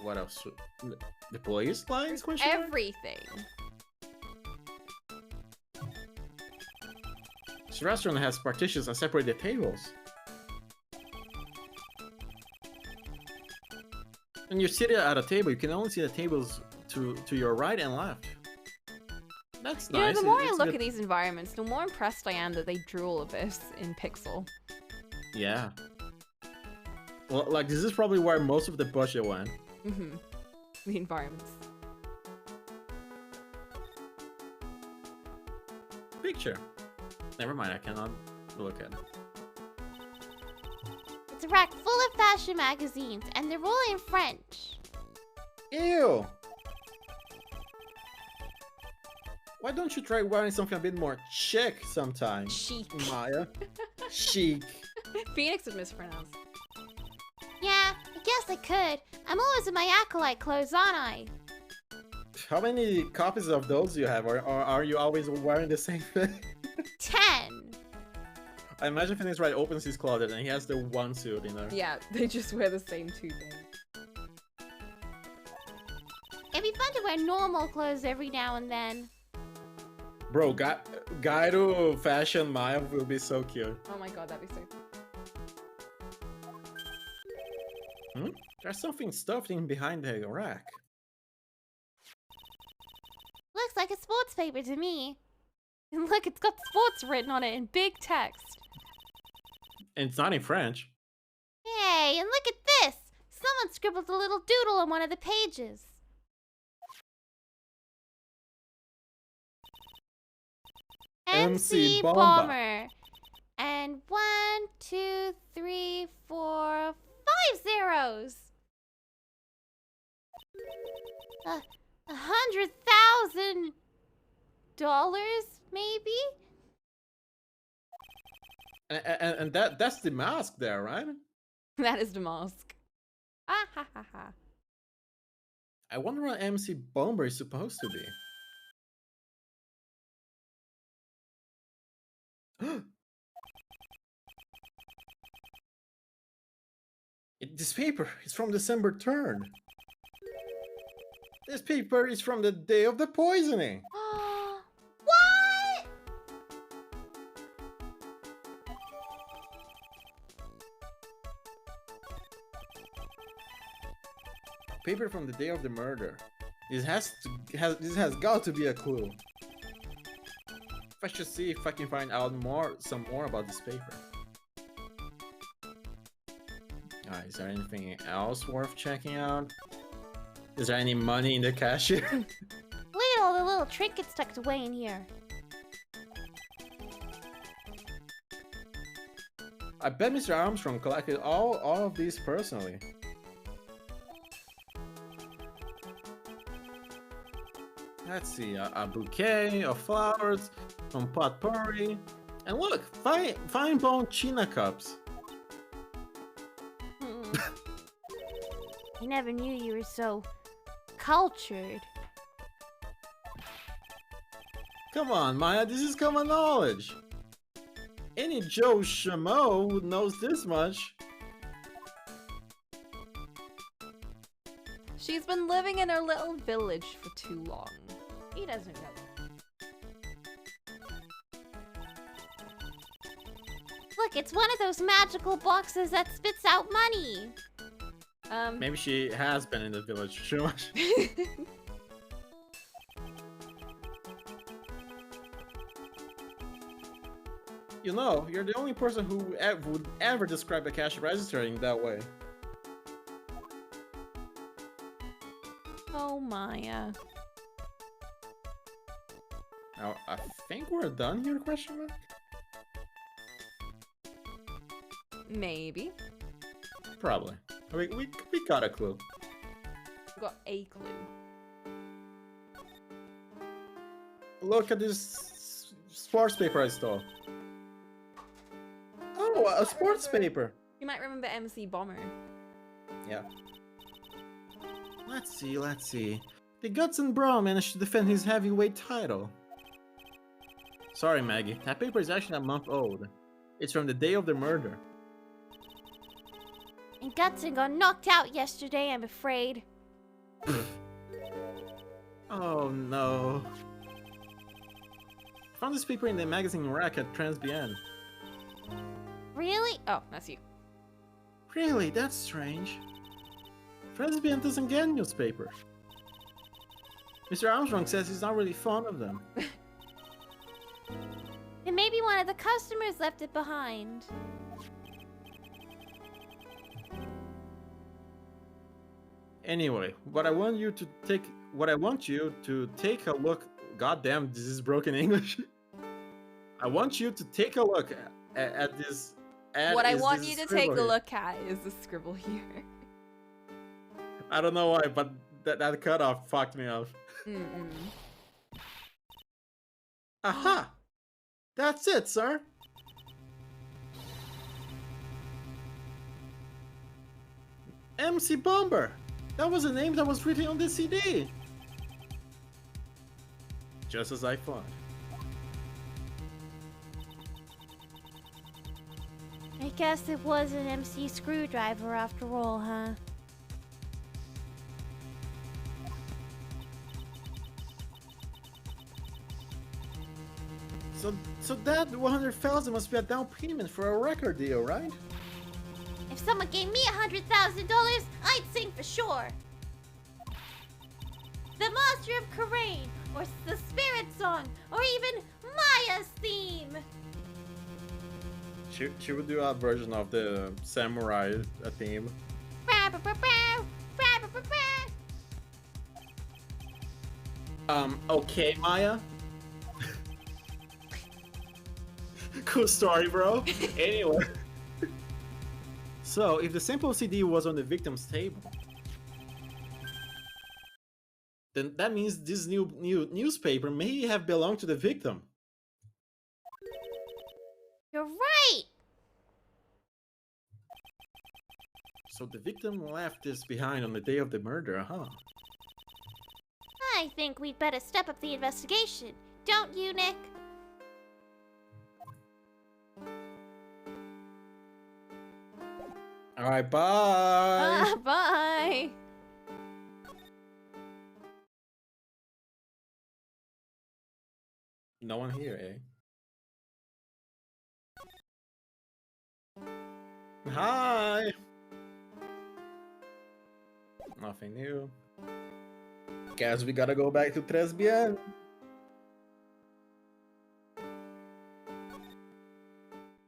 What else? The police lines? Question mark? Everything. This restaurant has partitions that separate the tables. When you sit at a table, you can only see the tables to your right and left. That's You nice. know, the more I It's look good. at these environments, the more impressed I am that they drew all of this in pixel. Yeah. Well, like, this is probably where most of the budget went. Mm-hmm. The environments. Picture. Never mind, I cannot look at it. It's a rack full of fashion magazines, and they're all in French. Ew! Why don't you try wearing something a bit more chic sometime, Chic. Maya? Chic. Phoenix is mispronounced. Yeah, I guess I could. I'm always in my acolyte clothes, aren't I? How many copies of those do you have, or are you always wearing the same thing? 10. I imagine Phoenix Wright opens his closet and he has the one suit in there. Yeah, they just wear the same two things. It'd be fun to wear normal clothes every now and then. Bro, guy to fashion Maya will be so cute. Oh my god, that'd be so cool. There's something stuffed in behind the rack. Looks like a sports paper to me. And look, it's got sports written on it in big text. And it's not in French. Hey, and look at this! Someone scribbled a little doodle on one of the pages. MC Bomba. Bomber. And 1, 2, 3, 4, 5 zeros. $100,000, maybe? And that's the mask there, right? That is Damask. Ah ha ha ha. I wonder what MC Bomber is supposed to be. This paper is from December 3rd. This paper is from the day of the poisoning. What? Paper from the day of the murder. This has got to be a clue. I should see if I can find out some more about this paper. Is there anything else worth checking out? Is there any money in the cashier? Look at all the little trinkets tucked away in here. I bet Mr. Armstrong collected all of these personally. Let's see, a bouquet of flowers, some potpourri, and look, fine bone china cups. I never knew you were so cultured. Come on, Maya, this is common knowledge. Any Joe Schmo knows this much. She's been living in her little village for too long. He doesn't know. Look, it's one of those magical boxes that spits out money. Maybe she has been in the village too much. You know, you're the only person who would ever describe a cash register in that way. Oh, Maya. Now, I think we're done here, question mark? Maybe. Probably. We got a clue. Got a clue. Look at this sports paper I stole. Oh, a sports paper. You might remember MC Bomber. Yeah. Let's see. The Gutson Bro managed to defend his heavyweight title. Sorry, Maggie. That paper is actually a month old. It's from the day of the murder. And Gutson got knocked out yesterday, I'm afraid. Oh no. Found this paper in the magazine rack at Transbien. Really? Oh, that's you. Really? That's strange. Transbien doesn't get newspapers. Mr. Armstrong says he's not really fond of them. And maybe one of the customers left it behind. Anyway, what I want you to take a look. Goddamn, this is broken English. I want you to take a look at this. What I want you to take a here. look at is the scribble here. I don't know why, but that cutoff fucked me up. Aha! That's it, sir. MC Bomber. That was a name that was written on the CD. Just as I thought. I guess it was an MC Screwdriver after all, huh? So that 100,000 must be a down payment for a record deal, right? If someone gave me $100,000, I'd sing for sure. The Monster of Karain, or the Spirit Song, or even Maya's theme. She would do a version of the samurai theme. Okay, Maya. Cool story, bro. Anyway. So, if the sample CD was on the victim's table, then that means this new newspaper may have belonged to the victim. You're right. So the victim left this behind on the day of the murder, huh? I think we'd better step up the investigation. Don't you, Nick? Alright, bye! Bye! No one here, eh? Hi! Nothing new. Guess we gotta go back to Tresbien.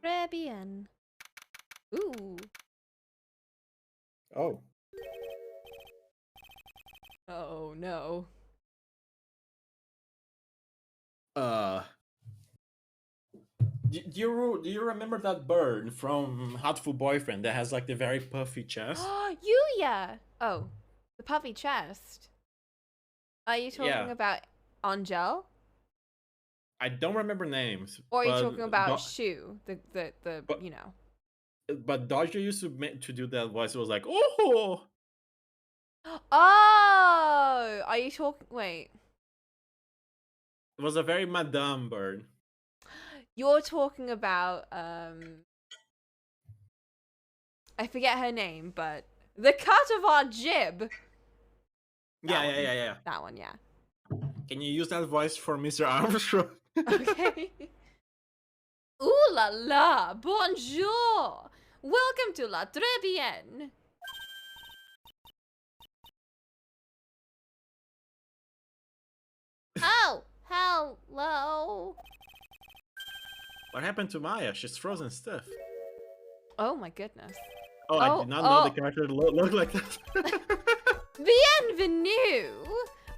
Très bien. Ooh. Oh. Oh no. Do you remember that bird from Hatful Boyfriend that has like the very puffy chest? Yuya! Oh, the puffy chest. Are you talking about Angel? I don't remember names. Or are you talking about Shu? The you know. But Dodger used to do that voice. It was like, oh! Oh! Are you talking... Wait. It was a very Madame bird. You're talking about, I forget her name, but... The cut of our jib! Yeah. That one, yeah. Can you use that voice for Mr. Armstrong? Okay. Ooh la la! Bonjour! Welcome to La Très Bien! Oh, hello. What happened to Maya? She's frozen stiff. Oh my goodness. Oh, I did not know the character looked like that. Bienvenue!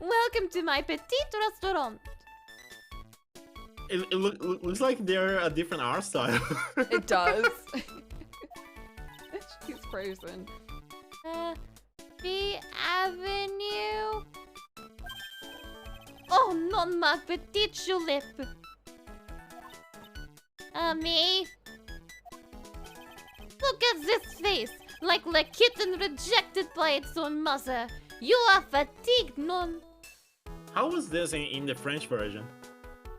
Welcome to my petit restaurant. It looks like they're a different art style. It does. She's frozen. Bienvenue. Oh, non ma petite julep. Me? Look at this face, like a kitten rejected by its own mother. You are fatigued, non? How was this in the French version?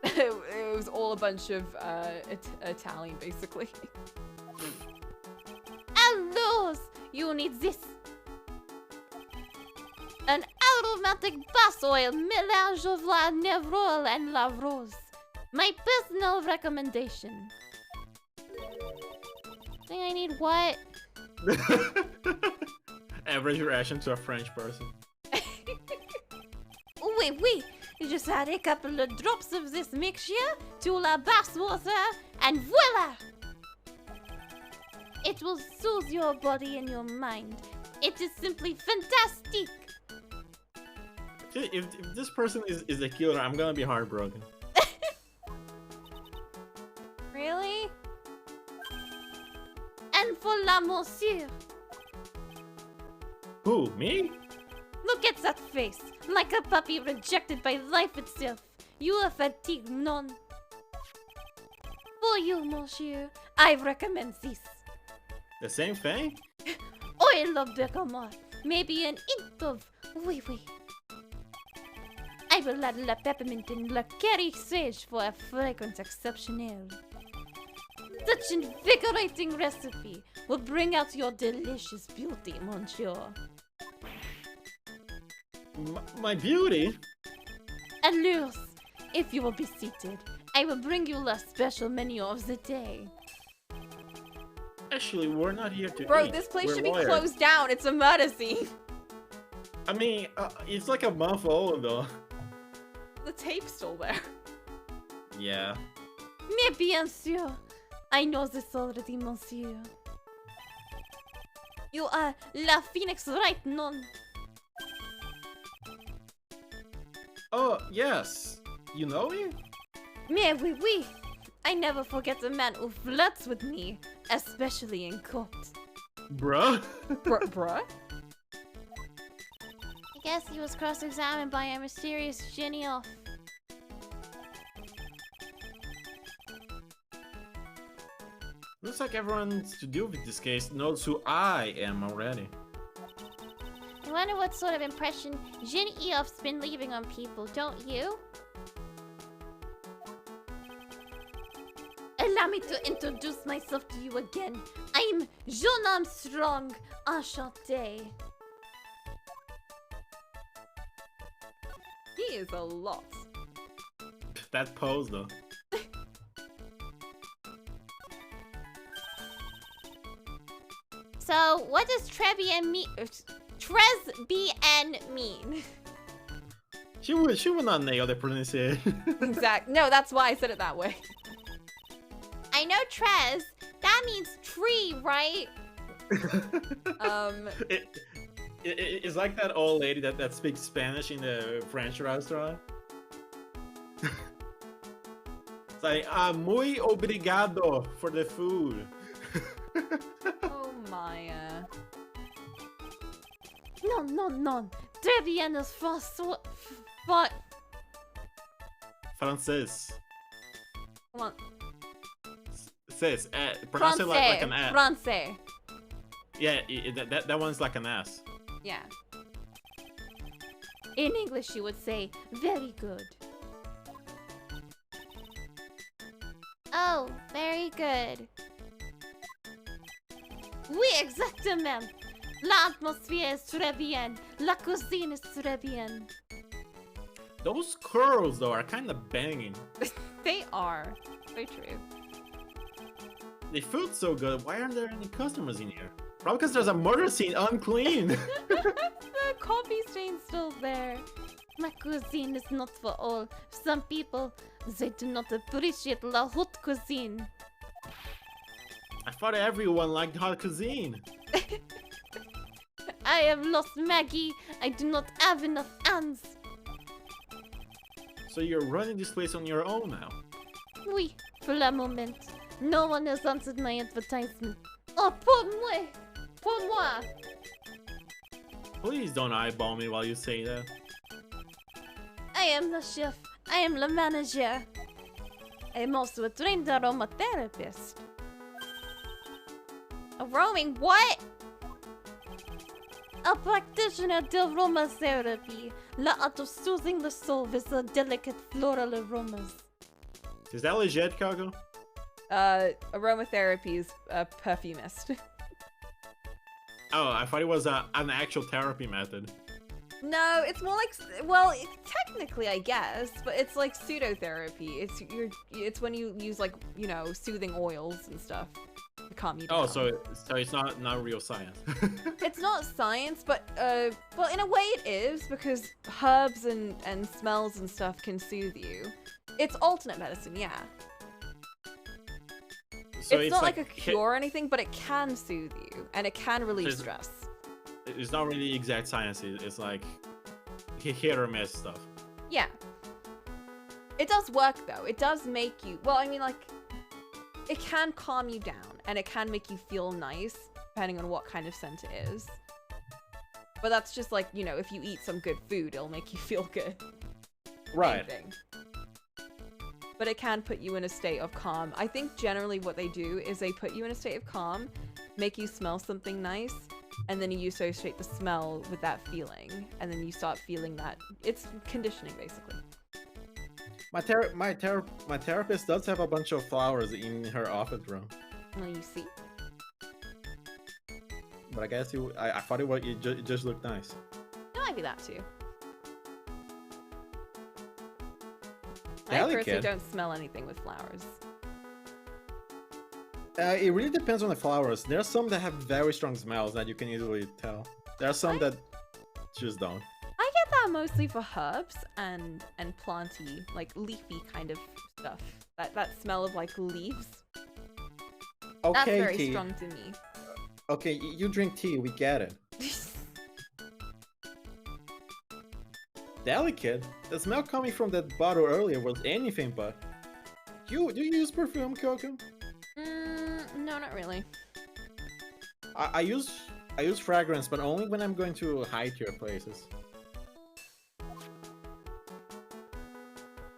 It was all a bunch of Italian, basically. Allos, you need this. An aromatic bath oil mélange of la Nevrol and la Rose. My personal recommendation. Think I need what? Average reaction to a French person. Oui. You just add a couple of drops of this mixture to la bath water and voila! It will soothe your body and your mind. It is simply fantastic. If this person is a killer, I'm gonna be heartbroken. Really? And for la monsieur. Who, me? Look at that face, like a puppy rejected by life itself. You are fatigued, non? For you, monsieur, I recommend this. The same thing? Oil of bergamot, maybe an hint of oui. I will add la peppermint and la curry sage for a fragrance exceptionnel. Such invigorating recipe will bring out your delicious beauty, monsieur. My beauty? Allures, if you will be seated, I will bring you the special menu of the day. Actually, we're not here to Bro, eat. this place We're should be lawyers. closed down. It's a murder scene. I mean, it's like a month old though. The tape's still there. Yeah. Mais bien sûr, I know this already, monsieur. You are La Phoenix, right, non? Oh, yes. You know me? Mais oui. I never forget a man who flirts with me, especially in court. Bruh? Bruh? I guess he was cross-examined by a mysterious genie off. Looks like everyone to deal with this case knows who I am already. I wonder what sort of impression Jin Eof's been leaving on people, don't you? Allow me to introduce myself to you again. I'm Jean Armstrong, enchanté. He is a lot. That pose though. So, what does Trebien mean? Tresbien mean? She would not nail the pronunciation. Exact. No, that's why I said it that way. I know Tres. That means tree, right? It's like that old lady that speaks Spanish in the French restaurant. It's like, muy obrigado for the food. Oh, Maya. No. Trebien is Frances. Come on. Says, pronounce it like an S. Francais. Yeah, that one's like an S. Yeah. In English, you would say, very good. Oh, very good. Oui, exactement. L'atmosphère est très bien. La cuisine est très bien. Those curls though are kind of banging. They are. Very true. They food so good. Why aren't there any customers in here? Probably because there's a murder scene unclean. The coffee stain's still there. My cuisine is not for all. Some people, they do not appreciate la haute cuisine. I thought everyone liked hot cuisine. I have lost Maggie. I do not have enough hands. So you're running this place on your own now? Oui, for la moment. No one has answered my advertisement. Oh, pour moi! Pour moi! Please don't eyeball me while you say that. I am the chef. I am the manager. I am also a trained aromatherapist. A roaming what? A practitioner of aromatherapy. The art of soothing the soul with the delicate floral aromas. Is that legit, Coco? Aromatherapy is a perfumist. Oh, I thought it was an actual therapy method. No, it's more like, well, technically I guess, but it's like pseudotherapy. It's when you use like, you know, soothing oils and stuff to calm you down. Oh, so it's not real science. It's not science, but well, in a way it is, because herbs and smells and stuff can soothe you. It's alternate medicine, yeah. So it's not like a cure or anything, but it can soothe you and it can relieve stress. It's not really exact science. It's like hit or miss stuff. Yeah. It does work though. It does make you, well, I mean, like, it can calm you down and it can make you feel nice depending on what kind of scent it is. But that's just like, you know, if you eat some good food, it'll make you feel good. Right. Same thing. But it can put you in a state of calm. I think generally what they do is they put you in a state of calm, make you smell something nice, and then you associate the smell with that feeling, and then you start feeling that. It's conditioning, basically. My therapist does have a bunch of flowers in her office room. Well, you see. But I guess I thought it just looked nice. It might be that too. Delicate. I personally don't smell anything with flowers. It really depends on the flowers. There are some that have very strong smells that you can easily tell. There are some that just don't. I get that mostly for herbs and planty, like leafy kind of stuff. That smell of like leaves. Okay, that's very tea. strong to me. Okay, you drink tea, we get it. Delicate? The smell coming from that bottle earlier was anything but. Do you use perfume, Coco? No, not really. I use fragrance, but only when I'm going to high-tier places.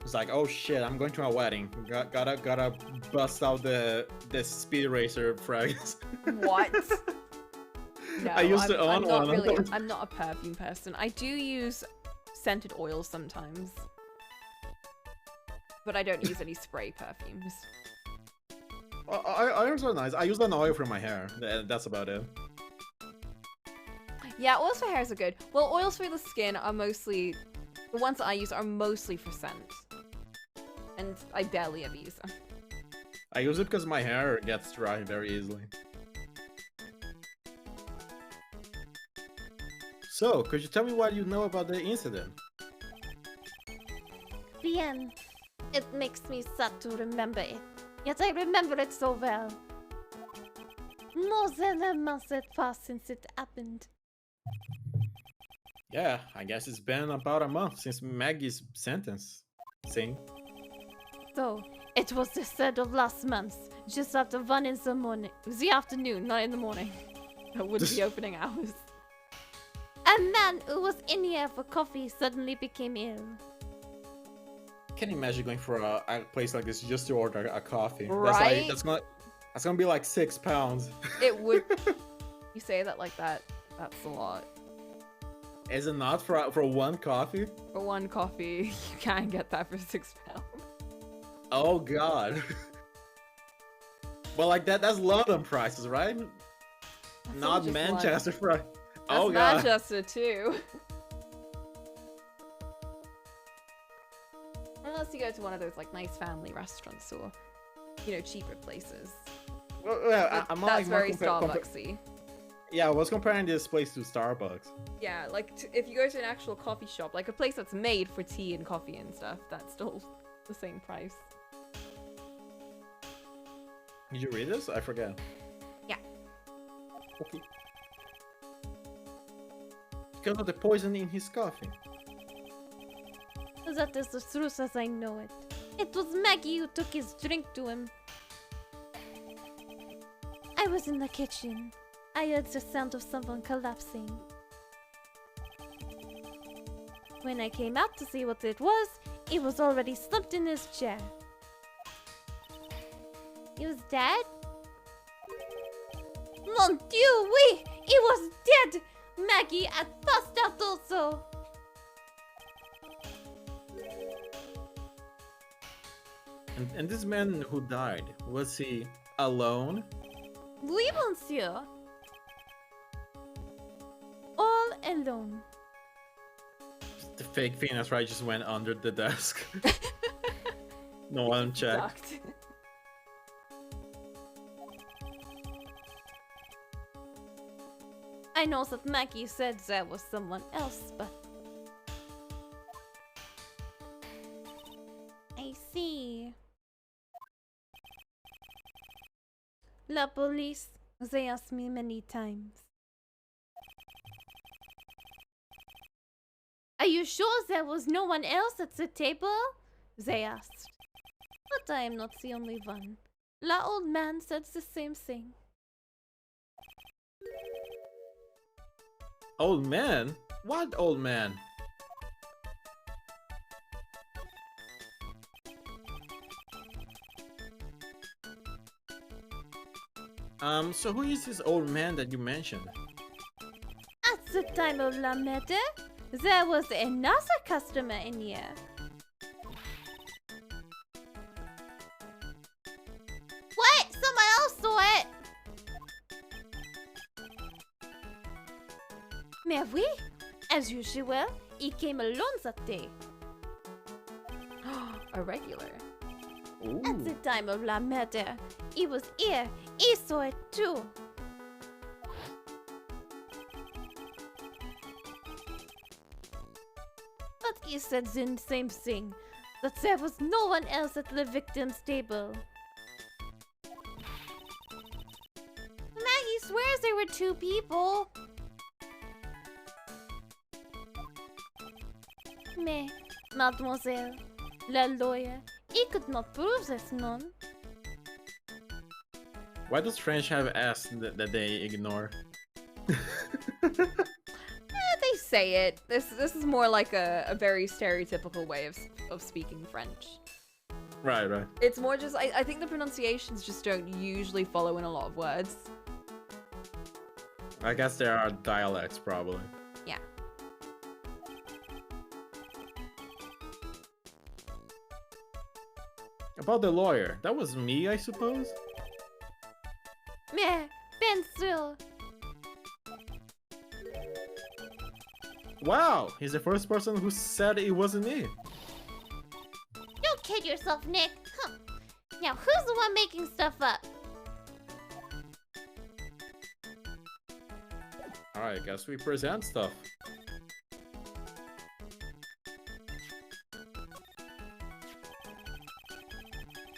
It's like, oh shit, I'm going to a wedding. Gotta bust out the Speed Racer fragrance. What? No, I used to own one. I'm not a perfume person. I do use scented oils sometimes, but I don't use any spray perfumes. Oils are nice. I use an oil for my hair. That's about it. Yeah, oils for hairs are good. Well, oils for the skin are mostly, the ones that I use are mostly for scent. And I barely ever use them. I use it because my hair gets dry very easily. So, could you tell me what you know about the incident? Bien. It makes me sad to remember it. Yet I remember it so well. More than a month had passed since it happened. Yeah, I guess it's been about a month since Maggie's sentence. Same. So, it was the 3rd of last month, just after 1 in the morning. The afternoon, not in the morning. That would be opening hours. A man who was in here for coffee suddenly became ill. Can't imagine going for a place like this just to order a coffee. Right? That's gonna be like £6. It would. You say that like that. That's a lot. Is it not for one coffee? For one coffee, you can't get that for £6. Oh god. Well, like that's London prices, right? That's not just Manchester price. That's Oh god. Manchester too. Unless you go to one of those like nice family restaurants or, you know, cheaper places. Well, I'm not That's like very Starbucksy. Yeah, I was comparing this place to Starbucks. Yeah, like if you go to an actual coffee shop, like a place that's made for tea and coffee and stuff, that's still the same price. Did you read this? I forget. Yeah. Okay. Because of the poison in his coffee. That is the truth as I know it. It was Maggie who took his drink to him. I was in the kitchen. I heard the sound of someone collapsing. When I came out to see what it was already slumped in his chair. He was dead? Mon Dieu, oui! He was dead! Maggie had passed out also! And this man who died, was he alone? Oui, monsieur. All alone. The fake Venus right just went under the desk. No one checked. Ducked. I know that Maggie said there was someone else, but... I see. La police, they asked me many times. Are you sure there was no one else at the table? They asked. But I am not the only one. La old man said the same thing. Old man? What old man? So who is this old man that you mentioned? At the time of la murder, there was another customer in here. What? Someone else saw it! Mais oui, as usual, he came alone that day. A regular. Ooh. At the time of la murder, he was here. He saw it too. But he said the same thing, that there was no one else at the victim's table. Maggie swears there were two people. Mais, mademoiselle, la lawyer, he could not prove this none. Why does French have S that they ignore? They say it. This is more like a very stereotypical way of speaking French. Right. It's more just I think the pronunciations just don't usually follow in a lot of words. I guess there are dialects probably. Yeah. About the lawyer, that was me, I suppose? Mais, bien sûr. Wow, he's the first person who said it wasn't me. Don't kid yourself, Nick. Huh. Now, who's the one making stuff up? Alright, guess we present stuff.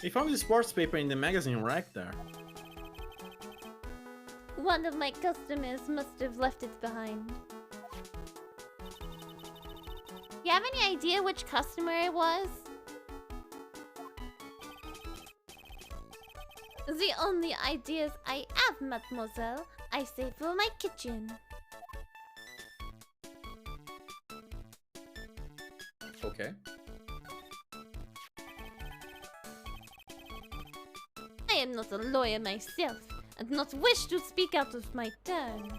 We found the sports paper in the magazine rack there. One of my customers must have left it behind. You have any idea which customer it was? The only ideas I have, mademoiselle, I save for my kitchen. Okay. I am not a lawyer myself, and not wish to speak out of my turn.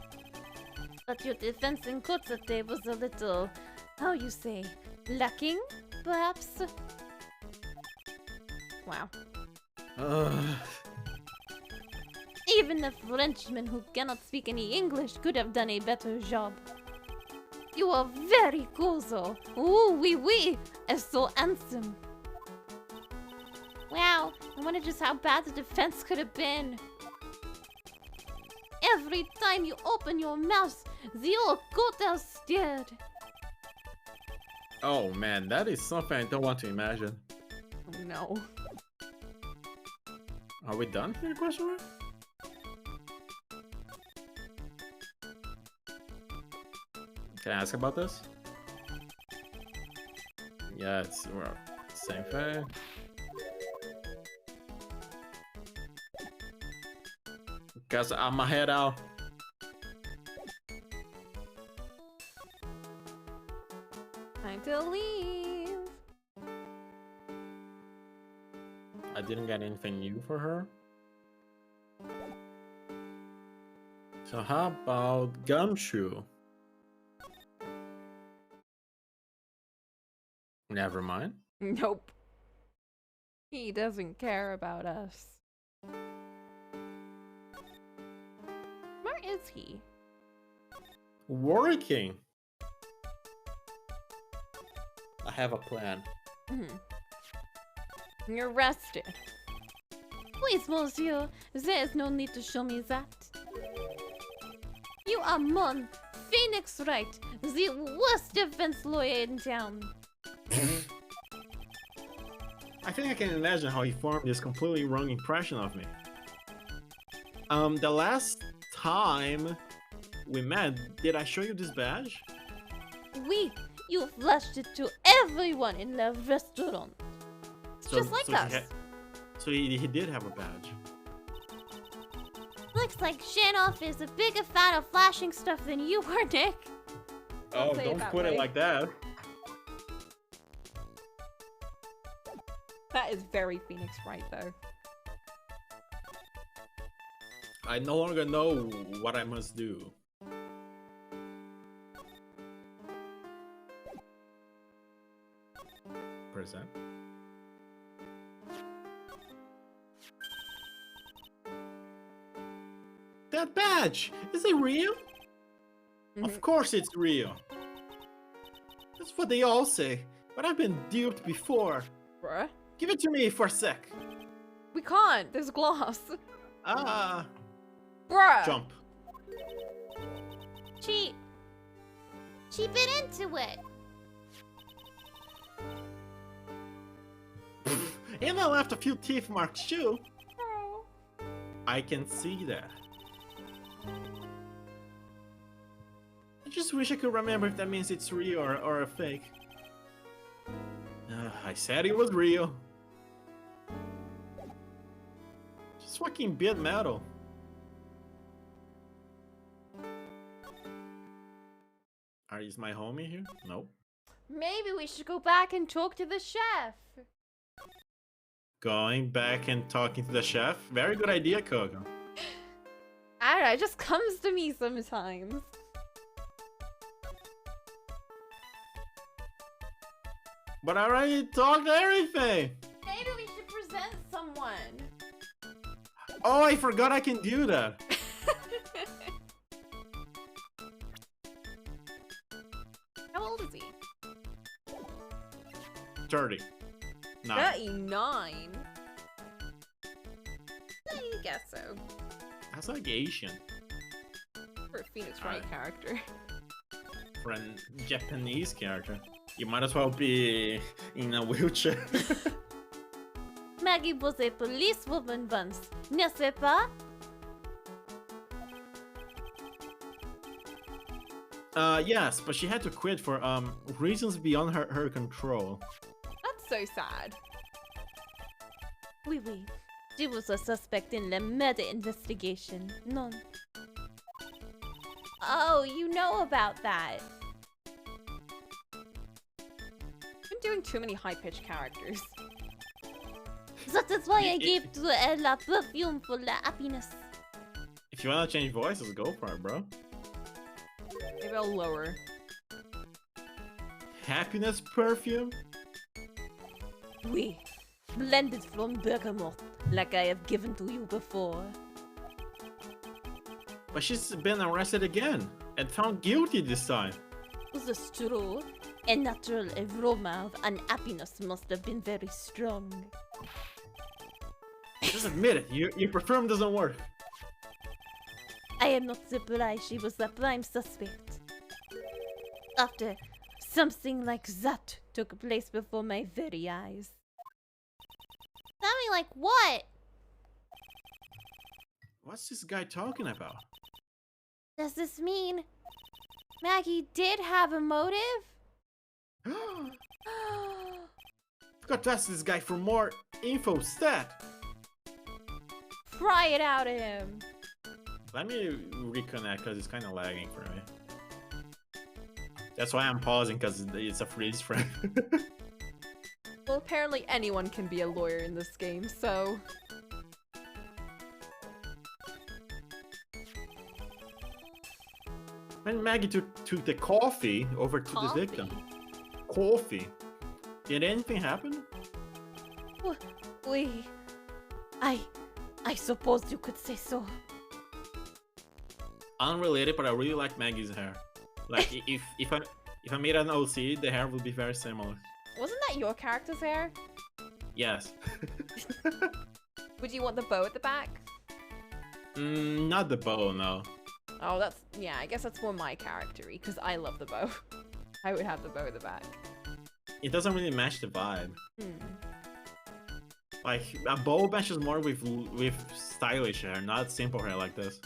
But your defense in court that day was a little, how you say, lacking, perhaps? Wow. Even a Frenchman who cannot speak any English could have done a better job. You are very cool though. Ooh, oui, oui, and so handsome. Wow, I wonder just how bad the defense could have been. Every time you open your mouth, the old goat are scared. Oh man, that is something I don't want to imagine. Oh, no. Are we done here, question mark? Can I ask about this? Yeah, it's well, same thing. Guess I'ma head out. Time to leave. I didn't get anything new for her. So how about Gumshoe? Never mind. Nope. He doesn't care about us. Where is he? Working. I have a plan. You're rested. Please, monsieur, there is no need to show me that. You are Mon, Phoenix Wright, the worst defense lawyer in town. I think I can imagine how he formed this completely wrong impression of me. The last time we met, did I show you this badge? Oui, you flashed it to everyone in the restaurant. Just like us. So he did have a badge. Looks like Shanoff is a bigger fan of flashing stuff than you are, Nick. Oh, say it don't that put way. it like that. That is very Phoenix Wright, though. I no longer know what I must do. Present. That badge! Is it real? Of course it's real. That's what they all say, but I've been duped before. Bruh. Give it to me for a sec. We can't. There's glass. Ah, Bruh. jump. She bit into it. And I left a few teeth marks too. Oh. I can see that. I just wish I could remember if that means it's real or a fake. I said it was real. Just fucking bit metal. Is my homie here? Nope. Maybe we should go back and talk to the chef. Going back and talking to the chef? Very good idea, Coco. I don't know, it just comes to me sometimes. But I already talked everything! Maybe we should present someone. Oh, I forgot I can do that. How old is he? 30. 39. I guess so. That's like Asian. For a Phoenix Wright character. For a Japanese character. You might as well be in a wheelchair. Maggie was a policewoman once, n'est-ce pas? Yes, but she had to quit for reasons beyond her control. That's so sad. Oui, oui. She was a suspect in the murder investigation. Non. Oh, you know about that. I'm doing too many high-pitched characters. That is why I gave to her la perfume for la happiness. If you wanna change voices, go for it, bro. Maybe I'll lower. Happiness perfume? Oui. Blended from bergamot, like I have given to you before. But she's been arrested again and found guilty this time. The straw, a natural aroma of unhappiness must have been very strong. Just admit it, your perfume doesn't work. I am not surprised she was the prime suspect. After something like that took place before my very eyes. Tell me, like, what? What's this guy talking about? Does this mean Maggie did have a motive? Got to ask this guy for more info stat. Pry it out of him. Let me reconnect because it's kind of lagging for me. That's why I'm pausing because it's a freeze frame. Well, apparently anyone can be a lawyer in this game, so... When Maggie took the coffee over to the victim. Coffee. Did anything happen? I suppose you could say so. Unrelated, but I really like Maggie's hair. Like if I made an OC, the hair would be very similar. Wasn't that your character's hair? Yes. Would you want the bow at the back? Not the bow, no. Oh, that's... yeah, I guess that's more my character-y, because I love the bow. I would have the bow at the back. It doesn't really match the vibe. Like, a bow matches more with stylish hair, not simple hair like this.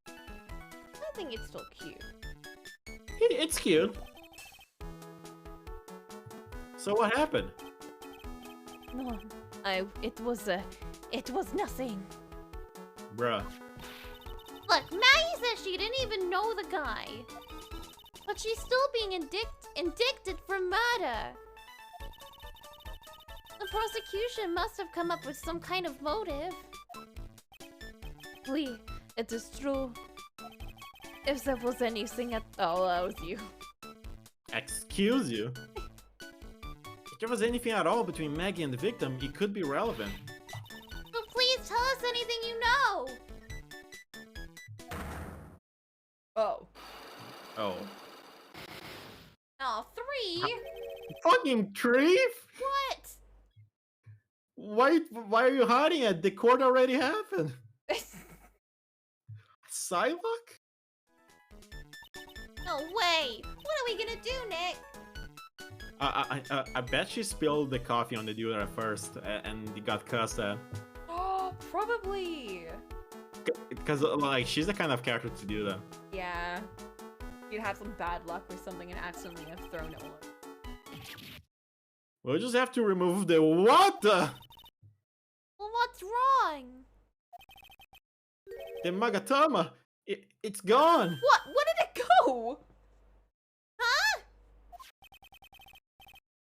I think it's still cute. It's cute. So what happened? No, it was nothing. Bruh. Look, Maggie says she didn't even know the guy. But she's still being indicted for murder. The prosecution must have come up with some kind of motive. It is true. If there was anything at... Oh, that was you. Excuse you? If there was anything at all between Maggie and the victim, it could be relevant. So please tell us anything you know. Oh. Oh. Oh, 3? Fucking Treef? What? Why are you hiding it? The court already happened. Psylocke? No way. What are we gonna do, Nick? I bet she spilled the coffee on the dude at first and he got cussed at. Oh, probably. Because, like, she's the kind of character to do that. Yeah. You'd have some bad luck or something and accidentally have thrown it all. We'll just have to remove the what the? Well, what's wrong? The Magatama. It's gone. What? Where did it go? Huh?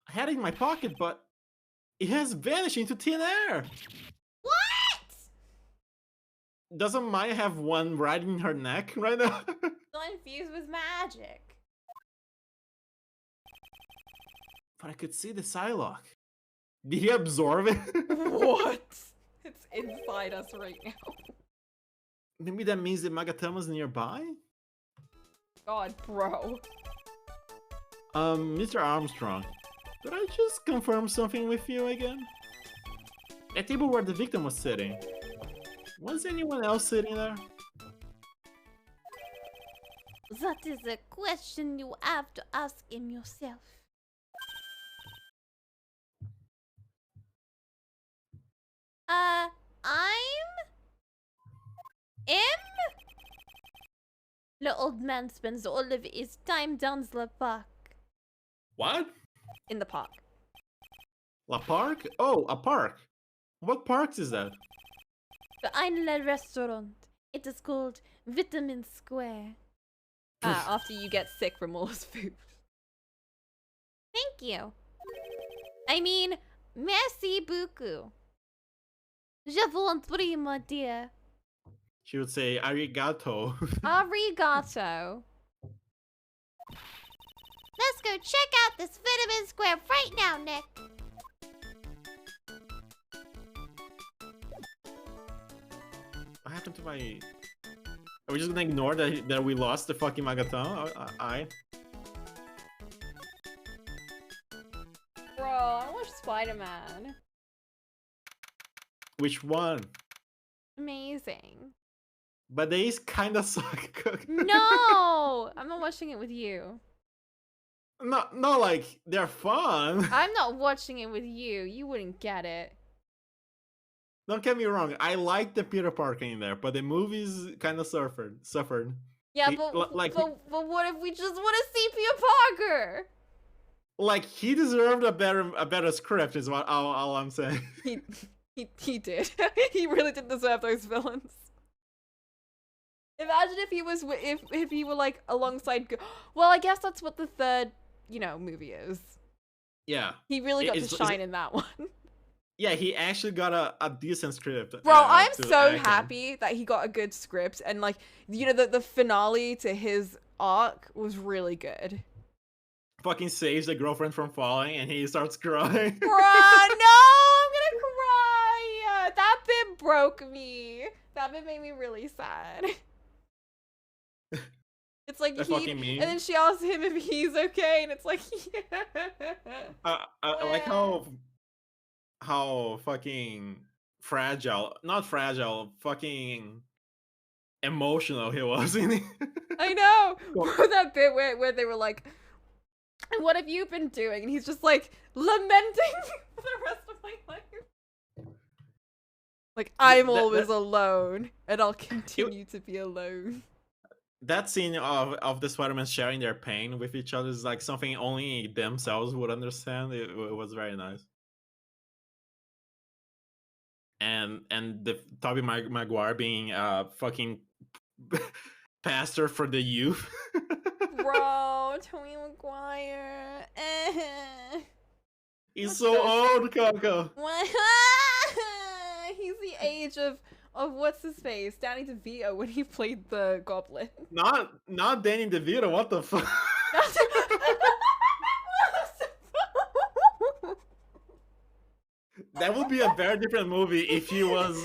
I had it in my pocket, but it has vanished into thin air. What? Doesn't Maya have one right in her neck right now? Still infused with magic. But I could see the Psylocke. Did he absorb it? What? It's inside us right now. Maybe that means the Magatama's nearby? God, bro. Mr. Armstrong, could I just confirm something with you again? That table where the victim was sitting. Was anyone else sitting there? That is a question you have to ask him yourself. The old man spends all of his time down the park. What? In the park. La Park? Oh, a park. What parks is that? Behind the restaurant. It is called Vitamin Square. After you get sick from all this food. Thank you. I mean, merci beaucoup. Je vous en prie, my dear. She would say arigato. Arigato. Let's go check out this Vitamin Square right now, Nick. What happened to my... Are we just gonna ignore that we lost the fucking Magatama? Bro, I watched Spider-Man. Which one? Amazing. but they kind of suck. No, I'm not watching it with you. No, like they're fun. I'm not watching it with you. You wouldn't get it. Don't get me wrong. I like the Peter Parker in there, but the movies kind of suffered. Yeah, He- but like but what if we just want to see Peter Parker? like he deserved a better script. Is what all I'm saying. He did. He really did deserve those villains. Imagine if he was if he were like alongside. Well, I guess that's what the third movie is. Yeah. He really got to It's- shine in that one. Yeah, he actually got a decent script. Bro, I'm to so act in. happy that he got a good script, and like the finale to his arc was really good. Fucking saves the girlfriend from falling, and he starts crying. Bruh, no, I'm gonna cry. That bit broke me. That bit made me really sad. It's like That he, fucking meme. and then she asks him if he's okay, and it's like, I like how fucking not fragile, fucking emotional he was in it. I know. Well- Or that bit where they were like, "And what have you been doing?" And he's just like lamenting for the rest of my life. Like, I'm always alone, and I'll continue to be alone. That scene of the Spider-Man sharing their pain with each other is like something only themselves would understand. It was very nice. And the Tobey Maguire being fucking pastor for the youth. Bro, Tobey Maguire. He's so old, Coco. What? He's the age of what's his face, Danny DeVito, when he played the Goblin. Not Danny DeVito. What the fuck? That would be a very different movie if he was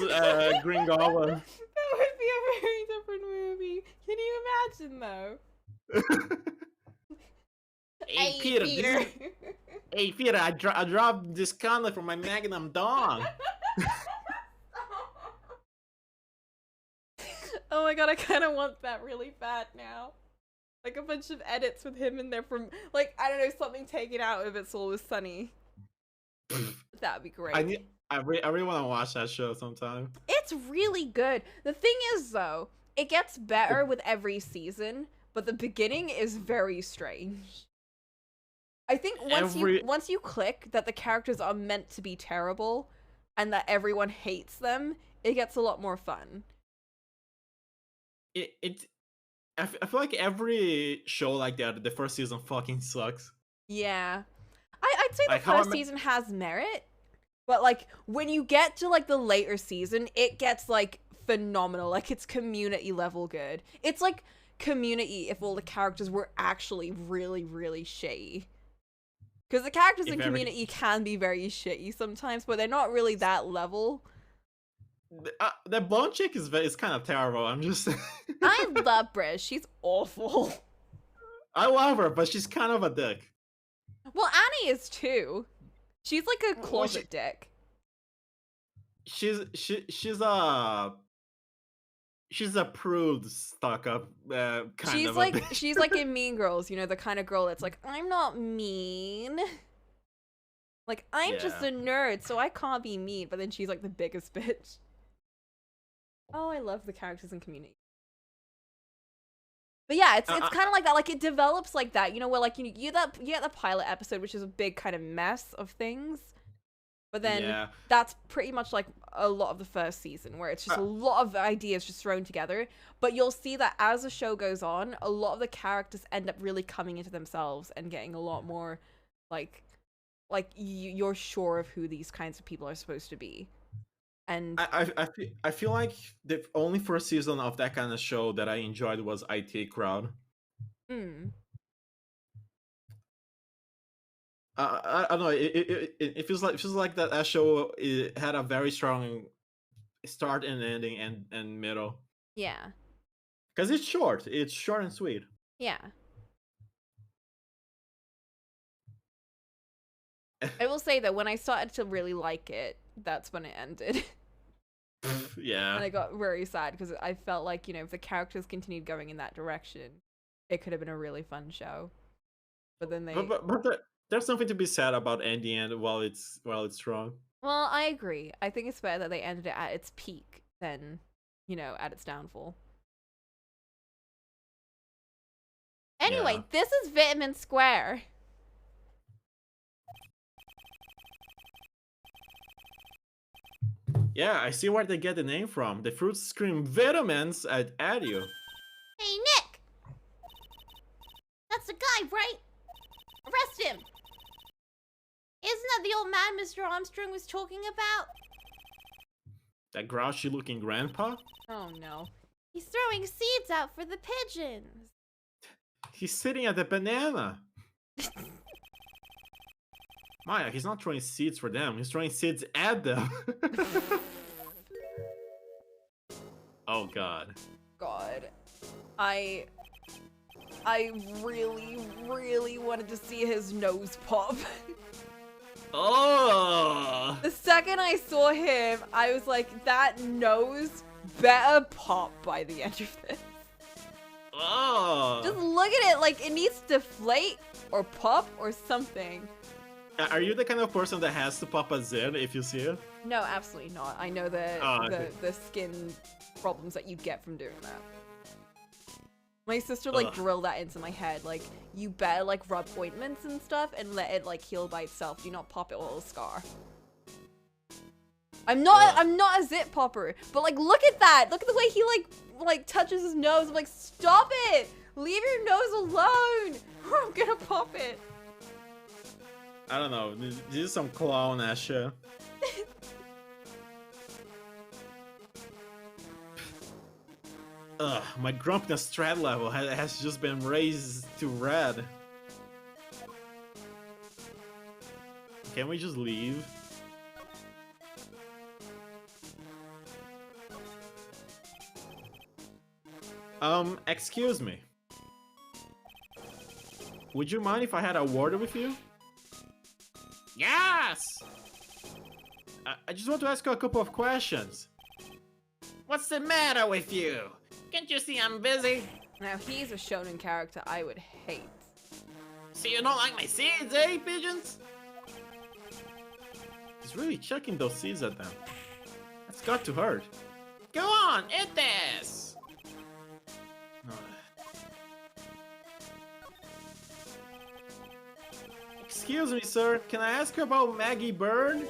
Green Goblin. That would be a very different movie. Can you imagine, though? Hey, Peter. Hey, Peter, I dropped this condom from my Magnum dong. Oh my god, I kind of want that really bad now. Like a bunch of edits with him in there from, like, I don't know, something taken out of It's Always Sunny. That'd be great. I really want to watch that show sometime. It's really good. The thing is, though, it gets better with every season, but the beginning is very strange. I think once you click that the characters are meant to be terrible and that everyone hates them, it gets a lot more fun. I feel like every show like that, the first season fucking sucks. Yeah. I'd say the Like, how first season has merit, but like when you get to like the later season, it gets like phenomenal. Like it's Community level good. It's like Community if all the characters were actually really, really shitty. Because the characters in Community can be very shitty sometimes, but they're not really that level. The blonde chick is kind of terrible. I'm just saying. I love Brish. She's awful. I love her, but she's kind of a dick. Well, Annie is too. She's like a closet dick. She's a prude, stuck up kind of. She's like in Mean Girls, you know, the kind of girl that's like, I'm not mean. Like, I'm just a nerd, so I can't be mean. But then she's like the biggest bitch. Oh, I love the characters in Community. But yeah, it's kind of like that. Like, it develops like that, you know, where like you get the pilot episode, which is a big kind of mess of things. But then that's pretty much like a lot of the first season, where it's just a lot of ideas just thrown together. But you'll see that as the show goes on, a lot of the characters end up really coming into themselves and getting a lot more like you're sure of who these kinds of people are supposed to be. And I feel like the only first season of that kind of show that I enjoyed was IT Crowd. I don't know. It feels like that show had a very strong start and ending and middle. Yeah. Because it's short. It's short and sweet. Yeah. I will say that when I started to really like it, that's when it ended. Yeah. And I got very sad because I felt like, you know, if the characters continued going in that direction, it could have been a really fun show. But then they... But there's something to be said about ending it while it's strong. Well, I agree. I think it's better that they ended it at its peak than, you know, at its downfall. Anyway, Yeah. this is Vitamin Square. Yeah, I see where they get the name from. The fruits scream vitamins at you. Hey, Nick! That's the guy, right? Arrest him! Isn't that the old man Mr. Armstrong was talking about? That grouchy looking grandpa? Oh no. He's throwing seeds out for the pigeons. He's sitting at the banana. Maya, he's not throwing seeds for them. He's throwing seeds at them. Oh god. God. I really, really wanted to see his nose pop. Oh! The second I saw him, I was like, that nose better pop by the end of this. Oh! Just look at it, like it needs to deflate or pop or something. Are you the kind of person that has to pop a Zen if you see it? No, absolutely not. I know the skin problems that you get from doing that. My sister like drilled that into my head. Like, you better like rub ointments and stuff and let it like heal by itself. Do not pop it or it'll scar. I'm not a zit popper, but like look at that. Look at the way he like touches his nose. I'm like, stop it! Leave your nose alone, or I'm gonna pop it. I don't know. This is some clown ass shit. Ugh, my grumpiness strat level has just been raised to red. Can we just leave? Excuse me. Would you mind if I had a word with you? Yes! I just want to ask you a couple of questions. What's the matter with you? Can't you see I'm busy? Now he's a shonen character I would hate. So you don't like my seeds, eh, pigeons? He's really chucking those seeds at them. That's got to hurt. Go on, eat this! Excuse me, sir. Can I ask you about Maggie Bird?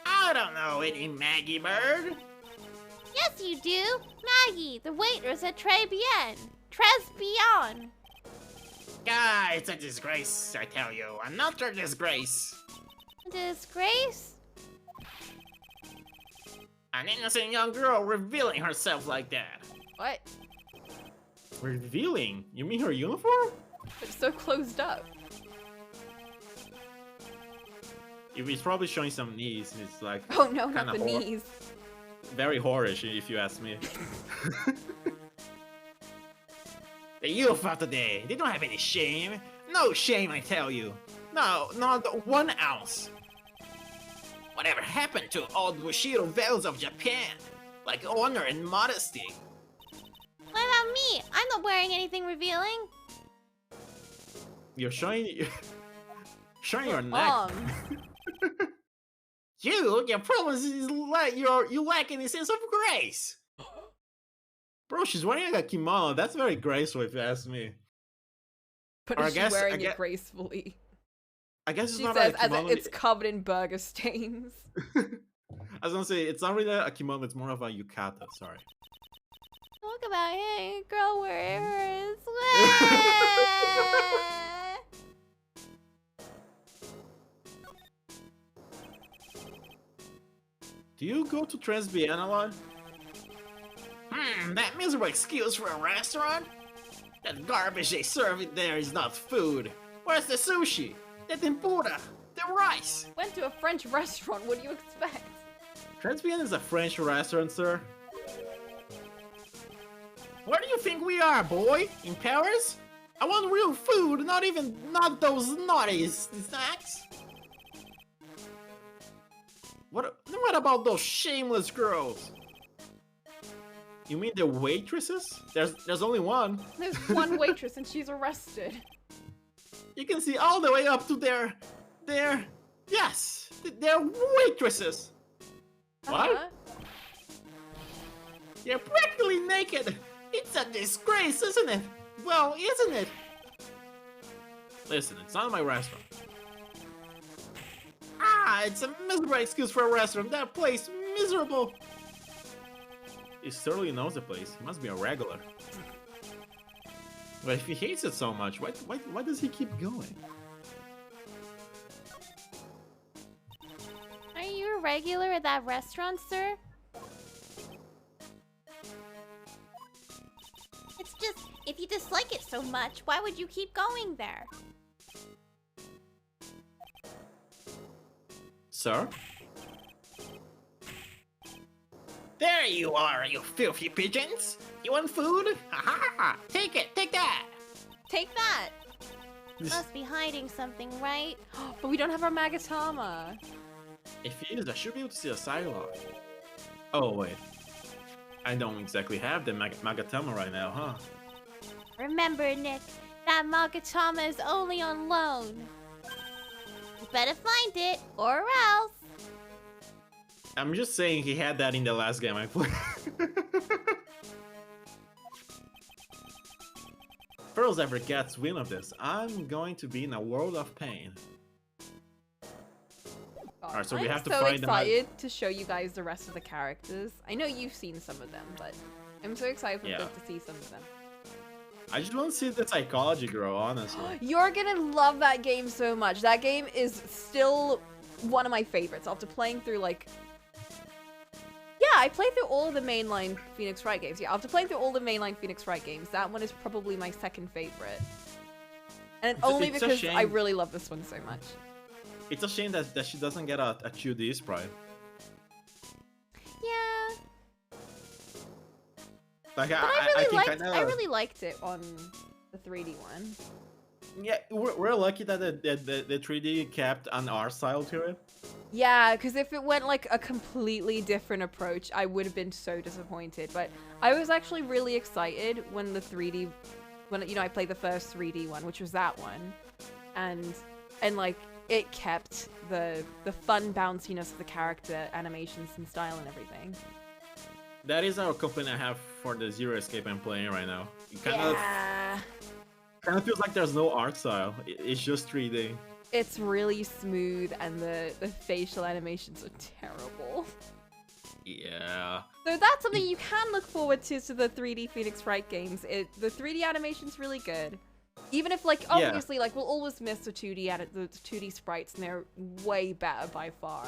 I don't know any Maggie Bird. Yes, you do. Maggie, the waitress at Tribulations. Ah, it's a disgrace, I tell you. Another disgrace. Disgrace? An innocent young girl revealing herself like that. What? Revealing? You mean her uniform? It's so closed up. He's probably showing some knees. It's like, Oh no, not kinda the knees. very whorish, if you ask me. The youth of today, they don't have any shame. No shame, I tell you. No, not 1 ounce. Whatever happened to old Bushido values of Japan? Like honor and modesty. What about me? I'm not wearing anything revealing. You're showing your neck. Your problem is you lack any sense of grace. Bro, she's wearing a kimono. That's very graceful, if you ask me. But Or I is she guess- wearing I it guess- gracefully? I guess it's She not says a as kimono. it's covered in burger stains. I was gonna say it's not really a kimono. It's more of a yukata. Sorry. Talk about, hey, girl, where is Do you go to Transbian a lot? That miserable excuse for a restaurant? That garbage they serve in there is not food. Where's the sushi? The tempura? The rice? Went to a French restaurant. What do you expect? Transbian is a French restaurant, sir. Where do you think we are, boy? In Paris? I want real food, not those naughty snacks. What about those shameless girls? You mean the waitresses? There's only one. There's one waitress and she's arrested. You can see all the way up to their yes, they're waitresses. What? They're practically naked. It's a disgrace, isn't it? Well, isn't it? Listen, it's not my restaurant. Ah, it's a miserable excuse for a restaurant. That place, miserable. He certainly knows the place. He must be a regular. But if he hates it so much, why does he keep going? Are you a regular at that restaurant, sir? It's just, if you dislike it so much, why would you keep going there? Sir? There you are, you filthy pigeons! You want food? Ha ha ha! Take it! Take that! Take that! Must be hiding something, right? But we don't have our Magatama. If he is, I should be able to see a sidewalk. Oh, wait. I don't exactly have the Magatama right now, huh? Remember, Nick, that Magatama is only on loan. You better find it, or else. I'm just saying he had that in the last game I played. Pearls ever gets wind of this, I'm going to be in a world of pain. Alright, so we have to find them. I'm so excited to show you guys the rest of the characters. I know you've seen some of them, but I'm so excited for you to see some of them. I just want to see the psychology grow, honestly. You're gonna love that game so much. That game is still one of my favorites after playing through, like... Yeah, I played through all of the mainline Phoenix Wright games. Yeah, after playing through all the mainline Phoenix Wright games, that one is probably my second favorite. And only because I really love this one so much. It's a shame that she doesn't get a 2D sprite. Yeah. Like, I really liked it on the 3D one. Yeah, we're lucky that the 3D kept an art style to it. Yeah, because if it went like a completely different approach, I would have been so disappointed. But I was actually really excited when the 3D, when I played the first 3D one, which was that one, and like it kept the fun bounciness of the character animations and style and everything. That is our complaint I have for the Zero Escape I'm playing right now. It kind of feels like there's no art style. It's just 3D. It's really smooth and the facial animations are terrible. Yeah. So that's something you can look forward to the 3D Phoenix Wright games. The 3D animation's really good. Even if, like, obviously, like, we'll always miss the 2D sprites, and they're way better by far.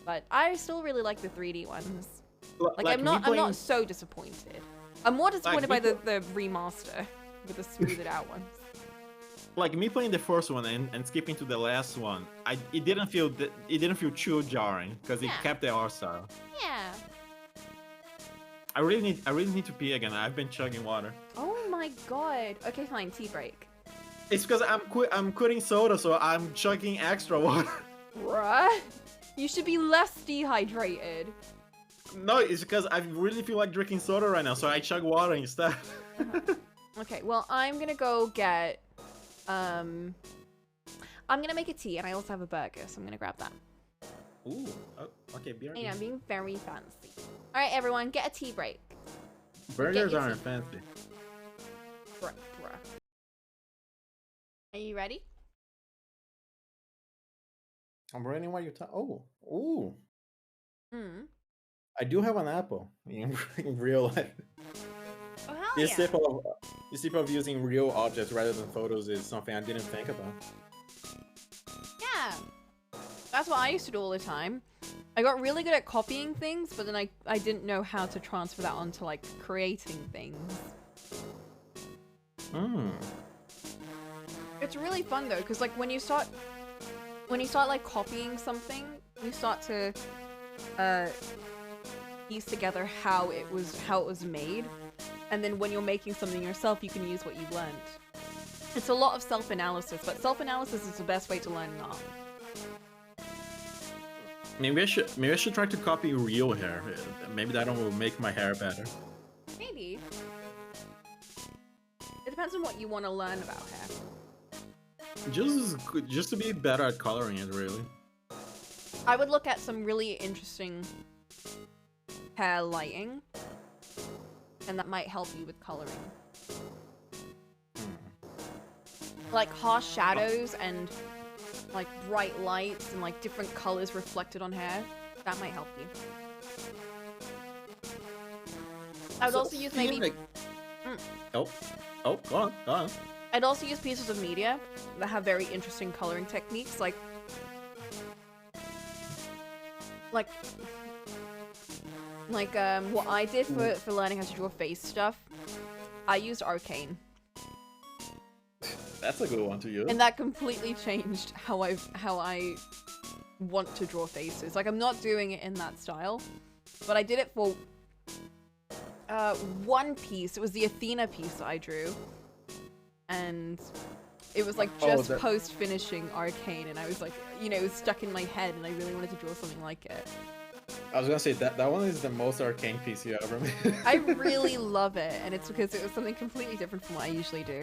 But I still really like the 3D ones. Like I'm not so disappointed. I'm more disappointed by the remaster with the smoothed out ones. Like me playing the first one and skipping to the last one, it didn't feel too jarring because it kept the art style. Yeah. I really need to pee again. I've been chugging water. Oh my god. Okay, fine. Tea break. It's because I'm quitting soda, so I'm chugging extra water. Bruh. You should be less dehydrated. No, it's because I really feel like drinking soda right now, so I chug water instead. Okay, well, I'm gonna go get... I'm gonna make a tea, and I also have a burger, so I'm gonna grab that. Ooh, okay, beer. Yeah, I'm being very fancy. Alright, everyone, get a tea break. Burgers aren't fancy. Bruh. Are you ready? I'm ready while you're talking. Ooh. I do have an apple in real life. Oh, hell This tip of using real objects rather than photos is something I didn't think about. Yeah. That's what I used to do all the time. I got really good at copying things, but then I didn't know how to transfer that onto, like, creating things. It's really fun, though, because, like, when you start, like, copying something, you start to, piece together how it was made. And then when you're making something yourself, you can use what you've learned. It's a lot of self-analysis, but self-analysis is the best way to learn an art. Maybe I should try to copy real hair. Maybe that will make my hair better. Maybe. It depends on what you want to learn about hair. Just to be better at coloring it, really. I would look at some really interesting hair lighting, and that might help you with coloring. Like harsh shadows and like bright lights and like different colors reflected on hair. That might help you. I would also use maybe... Oh, go on. I'd also use pieces of media that have very interesting coloring techniques, like what I did for learning how to draw face stuff. I used Arcane. That's a good one to use. And that completely changed how I want to draw faces. Like, I'm not doing it in that style, but I did it for one piece. It was the Athena piece that I drew, and it was like just post-finishing Arcane, and I was like, you know, it was stuck in my head, and I really wanted to draw something like it. I was gonna say that one is the most Arcane piece you ever made. I really love it, and it's because it was something completely different from what I usually do.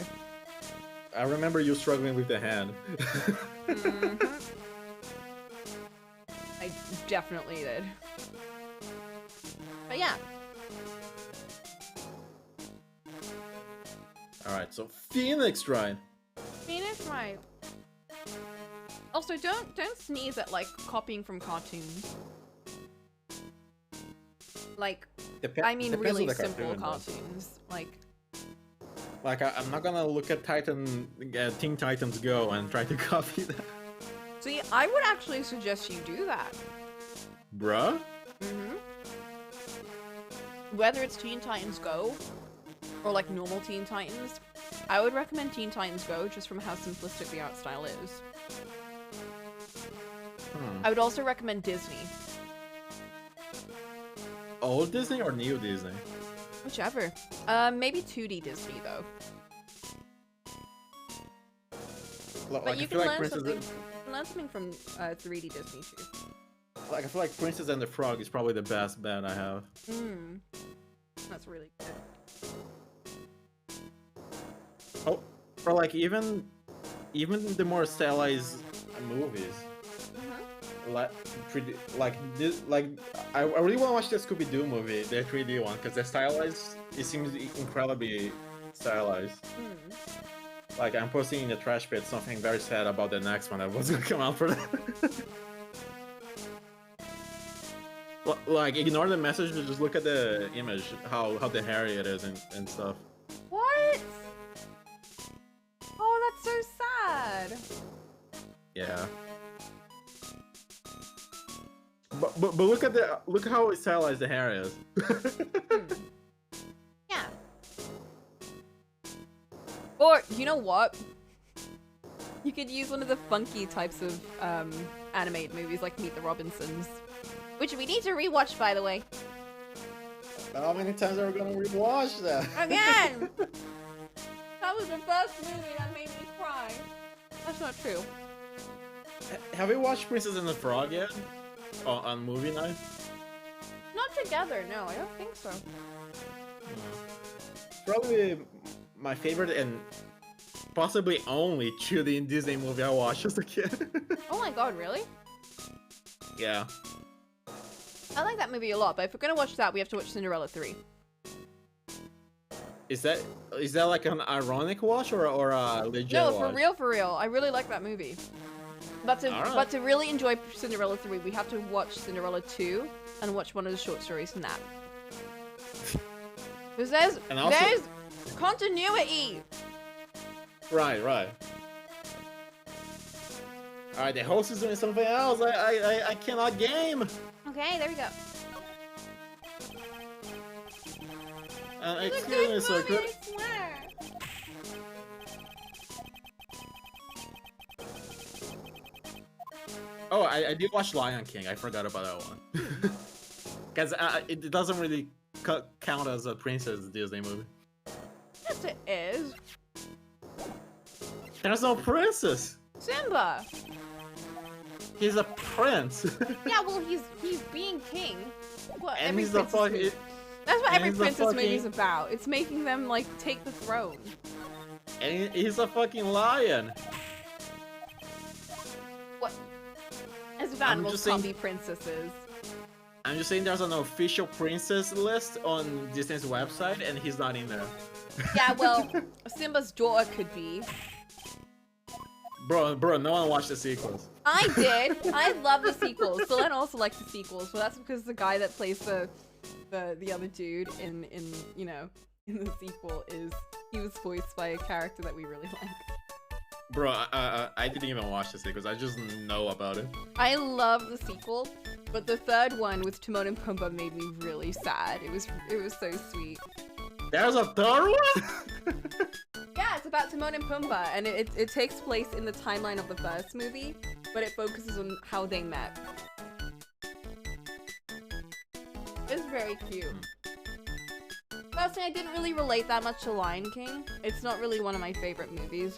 I remember you struggling with the hand. I definitely did. But yeah. Alright, so Phoenix Ride. Phoenix Ride. Also, don't sneeze at like copying from cartoons. Like, I mean really simple cartoons. Like I'm not gonna look at Teen Titans Go and try to copy that. See, I would actually suggest you do that. Bruh? Whether it's Teen Titans Go or like normal Teen Titans, I would recommend Teen Titans Go just from how simplistic the art style is. I would also recommend Disney. Old Disney or new Disney? Whichever. Maybe 2D Disney though. But you can learn something from 3D Disney too. Like, I feel like Princess and the Frog is probably the best bet I have. That's really good. Oh, or like even the more stylized movies. Like 3D, I really want to watch the Scooby-Doo movie, the 3D one, because it seems incredibly stylized. Like, I'm posting in the trash pit something very sad about the next one that was gonna come out for that. Like, ignore the message, just look at the image, how the hairy it is and stuff. What? Oh, that's so sad. Yeah. But look how stylized the hair is. Yeah. Or you know what? You could use one of the funky types of animated movies like Meet the Robinsons, which we need to rewatch, by the way. How many times are we gonna rewatch that? Again. That was the first movie that made me cry. That's not true. Have you watched Princess and the Frog yet? On movie night? Not together, no, I don't think so. Probably my favorite and possibly only 2D Disney movie I watched as a kid. Oh my god, really? Yeah. I like that movie a lot, but if we're gonna watch that, we have to watch Cinderella 3. Is that like an ironic watch or a legit No, watch? for real. I really like that movie. But to really enjoy Cinderella 3, we have to watch Cinderella 2 and watch one of the short stories from that. Because there's continuity! Right. Alright, the host is doing something else. I cannot game! Okay, there we go. Excuse me, sir. I swear. Oh, I did watch Lion King. I forgot about that one. Because it doesn't really count as a Princess Disney movie. Yes, it is. There's no princess! Simba! He's a prince. Yeah, well, he's being king. Well, And every he's the princess movie- That's what and every he's the princess movie is fucking- about. It's making them like take the throne. And he's a fucking lion. What? As if I'm animals just can't saying- be princesses. I'm just saying there's an official princess list on Disney's website, and he's not in there. Yeah, well, Simba's daughter could be. Bro, no one watched the sequels. I did. I love the sequels. Solen also likes the sequels, but that's because the guy that plays the other dude in you know in the sequel he was voiced by a character that we really like. Bro, I didn't even watch the sequels. I just know about it. I love the sequel, but the third one with Timon and Pumbaa made me really sad. It was so sweet. There's a third one? Yeah, it's about Timon and Pumbaa, and it takes place in the timeline of the first movie, but it focuses on how they met. It's very cute. Personally, I didn't really relate that much to Lion King. It's not really one of my favorite movies.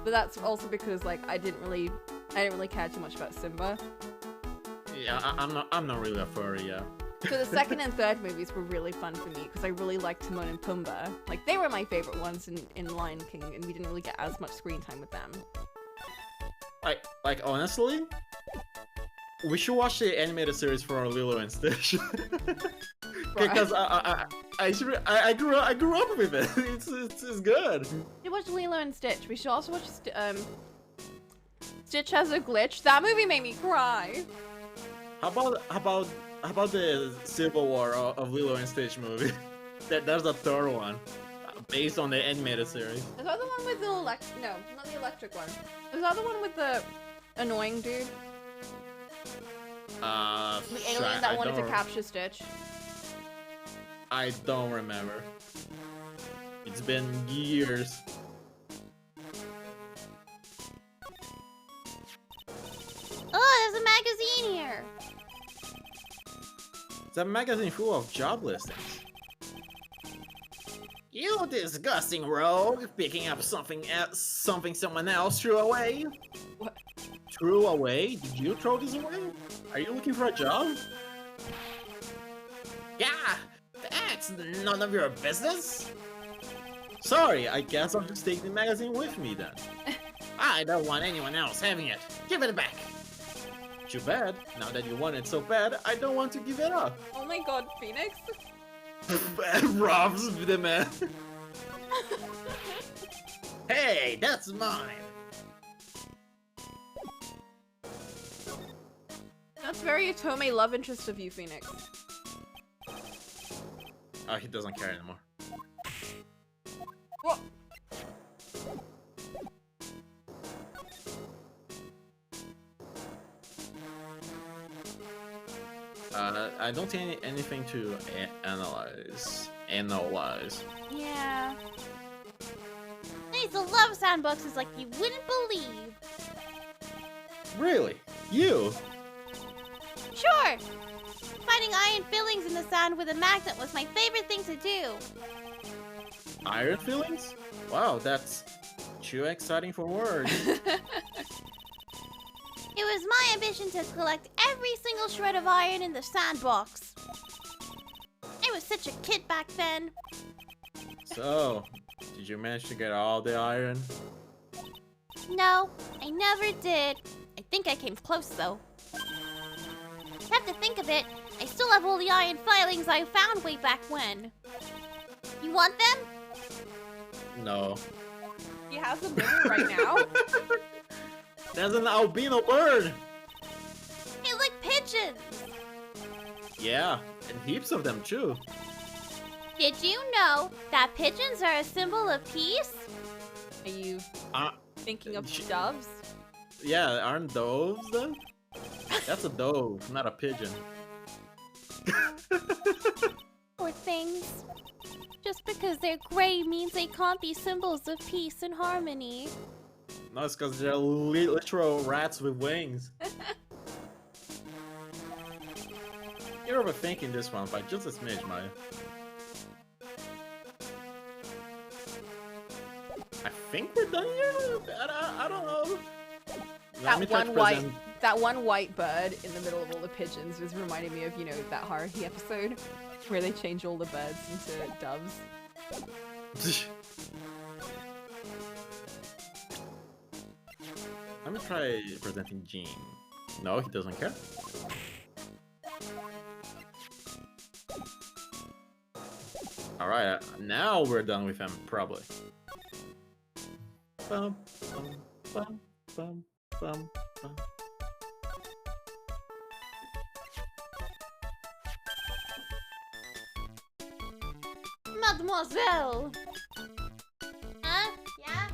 But that's also because like I didn't really care too much about Simba. Yeah, I'm not really a furry, yeah. So the second and third movies were really fun for me because I really liked Timon and Pumbaa. Like they were my favorite ones in Lion King, and we didn't really get as much screen time with them. Like honestly, we should watch the animated series for Lilo and Stitch. Because I grew up with it. It's good. You watch Lilo and Stitch. We should also watch Stitch Has a Glitch. That movie made me cry. How about the Civil War of Lilo and Stitch movie? There's a third one, based on the animated series. Is that the one with the no, not the electric one. Is that the one with the annoying dude? The alien that wanted to capture Stitch. I don't remember. It's been years. Oh, there's a magazine here. It's a magazine full of job listings. You disgusting rogue, picking up something someone else threw away. What? Threw away? Did you throw this away? Are you looking for a job? Yeah, that's none of your business. Sorry, I guess I'll just take the magazine with me then. I don't want anyone else having it. Give it back. Too bad. Now that you want it so bad, I don't want to give it up. Oh my god, Phoenix. Robs the man. Hey, that's mine. That's very Otome love interest of you, Phoenix. Oh, he doesn't care anymore. What? I don't see anything to analyze. Yeah. I used to love sandboxes like you wouldn't believe. Really? You? Sure. Finding iron fillings in the sand with a magnet was my favorite thing to do. Iron fillings? Wow, that's too exciting for words. It was my ambition to collect every single shred of iron in the sandbox. I was such a kid back then. So, did you manage to get all the iron? No, I never did. I think I came close though. Have to think of it, I still have all the iron filings I found way back when. You want them? No. He has them with him right now. There's an albino bird! Hey, look, pigeons! Yeah, and heaps of them too. Did you know that pigeons are a symbol of peace? Are you thinking of sh- doves? Yeah, aren't doves then? That's a dove, not a pigeon. Poor things. Just because they're gray means they can't be symbols of peace and harmony. No, it's because they're literal rats with wings. You're overthinking this one by just a smidge, Maya. I think we're done here? I don't know. Let me try to present... That one white bird in the middle of all the pigeons was reminding me of, you know, that Haruhi episode where they change all the birds into doves. Let me try presenting Gene. No, he doesn't care. Alright, now we're done with him, probably. Bum, bum, bum, bum, bum, bum. Mademoiselle! Huh? Yeah?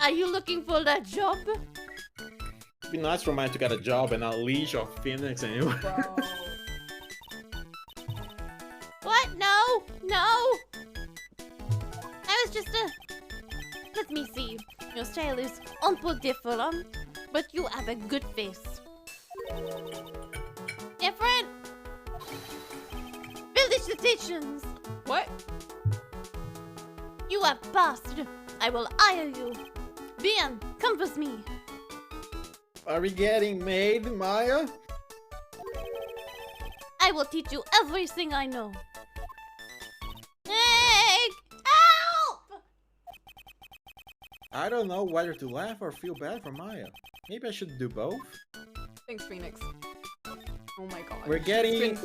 Are you looking for that job? It'd be nice for mine to get a job and not leash or Phoenix anyway. What? No! No! I was just Let me see. Your style is un peu different, but you have a good face. Different? Felicitations! What? You have passed. I will hire you. Bien, come with me. Are we getting made, Maya? I will teach you everything I know. Egg! Help! I don't know whether to laugh or feel bad for Maya. Maybe I should do both. Thanks, Phoenix. Oh my god. We're getting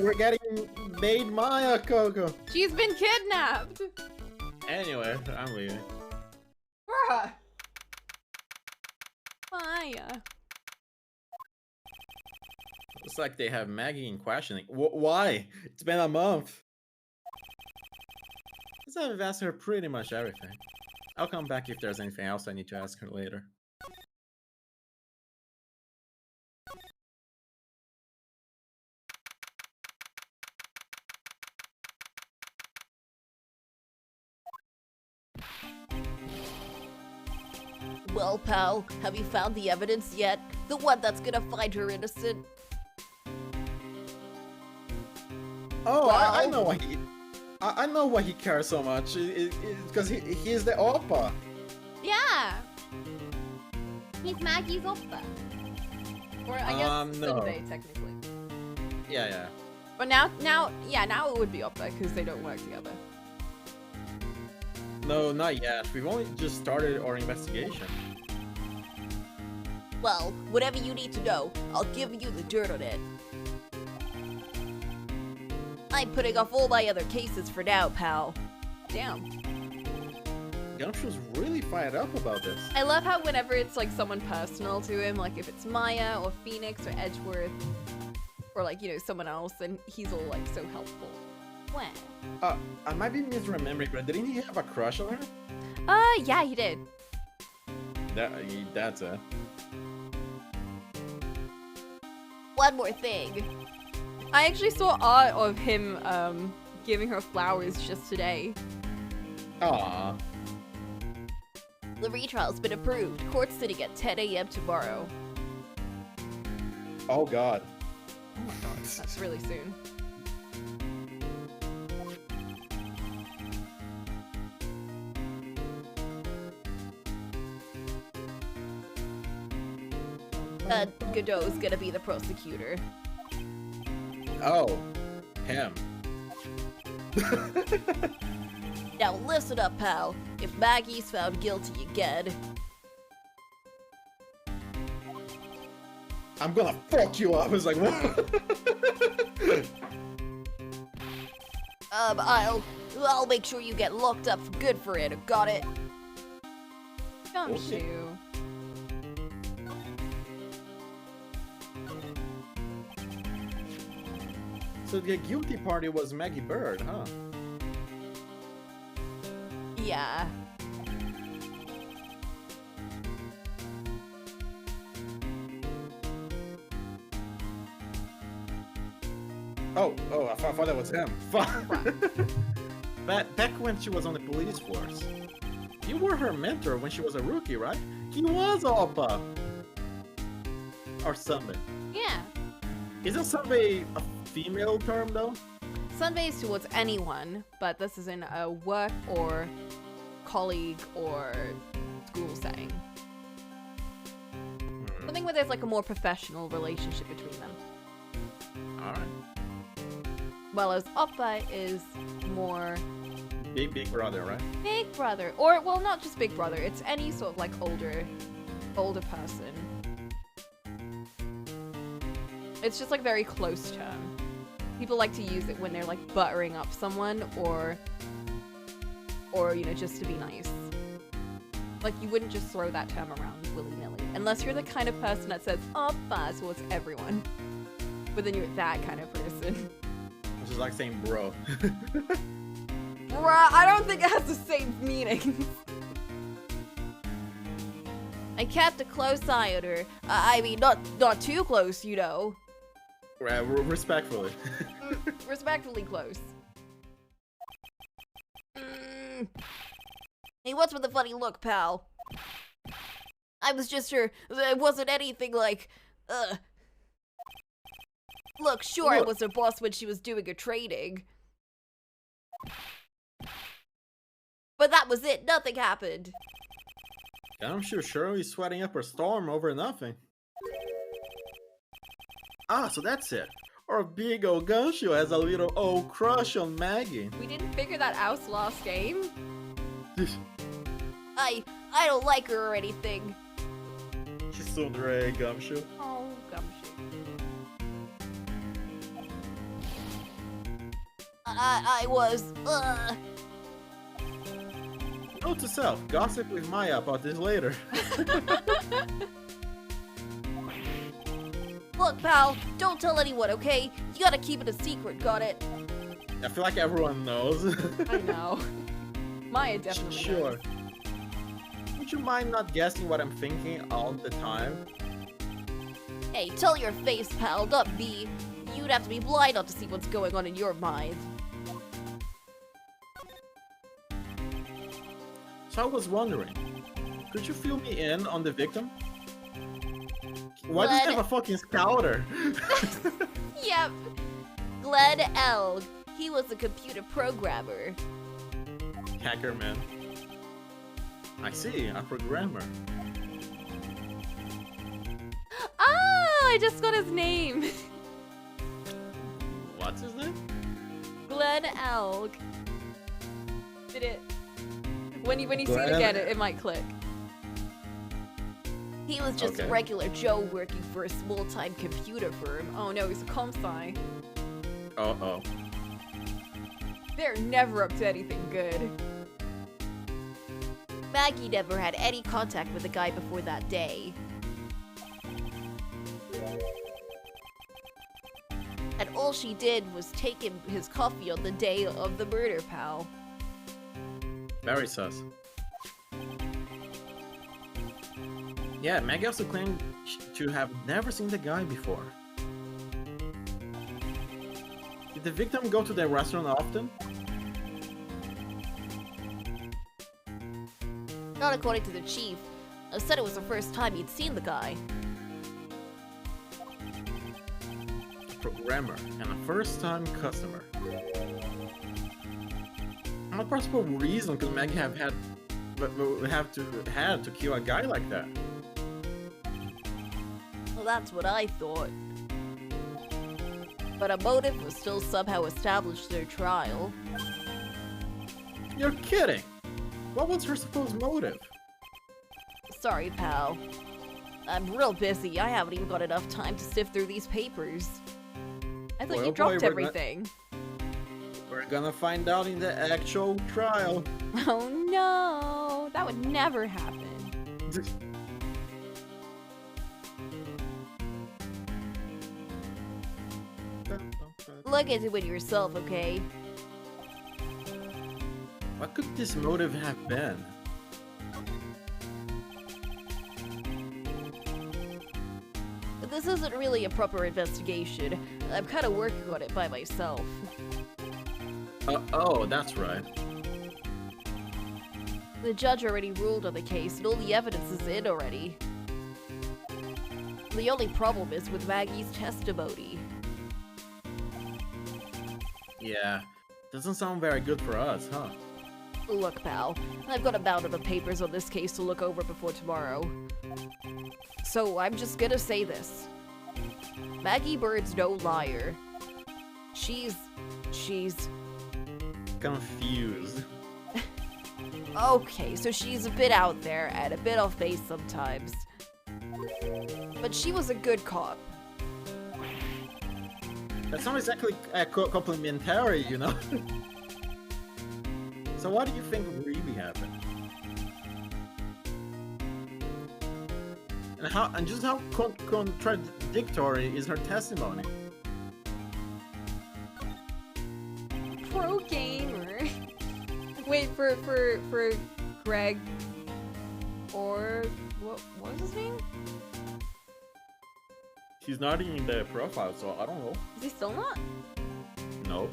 made Maya, Coco. She's been kidnapped! Anyway, I'm leaving. Bruh! Maya. It's like they have Maggie in questioning. Why? It's been a month. I've asked her pretty much everything. I'll come back if there's anything else I need to ask her later. Well, pal, have you found the evidence yet? The one that's gonna find her innocent? Oh, Well, I know why he... I know why he cares so much. Because he's the Oppa. Yeah! He's Maggie's oppa. Or I guess no. Sunday, technically. Yeah. But now it would be Oppa, because they don't work together. No, not yet. We've only just started our investigation. Well, whatever you need to know, I'll give you the dirt on it. I'm putting off all my other cases for now, pal. Damn. Gumshoe's really fired up about this. I love how whenever it's like someone personal to him, like if it's Maya or Phoenix or Edgeworth, or like, you know, someone else, and he's all like so helpful. When? I might be misremembering, but didn't he have a crush on her? Yeah, he did. That's it. One more thing. I actually saw art of him giving her flowers just today. Aww. The retrial's been approved. Court's sitting at 10 a.m. tomorrow. Oh god. Oh my god, that's really soon. Godot's gonna be the prosecutor. Oh. Him. Now listen up, pal. If Maggie's found guilty again... I'm gonna fuck you up. I was like, what? I'll make sure you get locked up for good for it. Got it? Gumshoe. So the guilty party was Maggie Bird, huh? Yeah. Oh, I thought that was him. Fuck. Back when she was on the police force. You were her mentor when she was a rookie, right? He was Oppa. Or Sunday. Yeah. Isn't Sunday a female term, though? Sunday is towards anyone, but this is in a work or colleague or school setting. there's like a more professional relationship between them. Alright. Whereas Oppa is more Big brother, right? big brother. Or, well, not just big brother. It's any sort of like older person. It's just like a very close term. People like to use it when they're like buttering up someone or you know, just to be nice. Like, you wouldn't just throw that term around willy-nilly. Unless you're the kind of person that says, Oppa, so it's everyone. But then you're that kind of person. Which is like saying bro. Bruh, I don't think it has the same meaning. I kept a close eye on her. I mean, not too close, you know. Respectfully. Respectfully close. Hey, what's with the funny look, pal? I was just sure it wasn't anything like, Look, sure, I was her boss when she was doing her training. But that was it, nothing happened. I'm sure Shirley's sweating up her storm over nothing. Ah, so that's it. Our big old Gumshoe has a little old crush on Maggie. We didn't figure that out last game. I don't like her or anything. She's so dry, Gumshoe. Oh, Gumshoe. I was, Note to self, gossip with Maya about this later. Look, pal, don't tell anyone, okay? You gotta keep it a secret, got it? I feel like everyone knows. I know. Maya definitely Sure. knows. Would you mind not guessing what I'm thinking all the time? Hey, tell your face, pal, not me. You'd have to be blind not to see what's going on in your mind. So I was wondering, could you fill me in on the victim? Why does he have a fucking scouter? Yep. Glenn Elg. He was a computer programmer. Hacker man. I see, a programmer. Ah, I just got his name. What's his name? Glenn Elg. Did it? When you see it Glenn? again, it might click. He was just a Okay. regular Joe working for a small-time computer firm. Oh no, he's a comp sci. Uh-oh. They're never up to anything good. Maggie never had any contact with the guy before that day. And all she did was take him his coffee on the day of the murder, pal. Very sus. Yeah, Maggie also claimed to have never seen the guy before. Did the victim go to the restaurant often? Not according to the chief. Said it was the first time he'd seen the guy. Programmer and a first-time customer. What possible reason could Maggie have to kill a guy like that? Well, that's what I thought. But a motive was still somehow established through trial. You're kidding! What was her supposed motive? Sorry, pal. I'm real busy. I haven't even got enough time to sift through these papers. I thought Well, you boy, dropped we're everything. We're gonna find out in the actual trial. Oh no! That would never happen. Look into it yourself, okay? What could this motive have been? This isn't really a proper investigation. I'm kind of working on it by myself. Oh, that's right. The judge already ruled on the case, and all the evidence is in already. The only problem is with Maggie's testimony. Yeah, doesn't sound very good for us, huh? Look, pal, I've got a bout of the papers on this case to look over before tomorrow. So I'm just gonna say this. Maggie Bird's no liar. She's Confused. okay, so she's a bit out there and a bit off base sometimes. But she was a good cop. That's not exactly complimentary, you know? So what do you think really happened? And just how contradictory is her testimony? Pro gamer. Wait, for Greg or what was his name? He's not in the profile, so I don't know. Is he still not? No.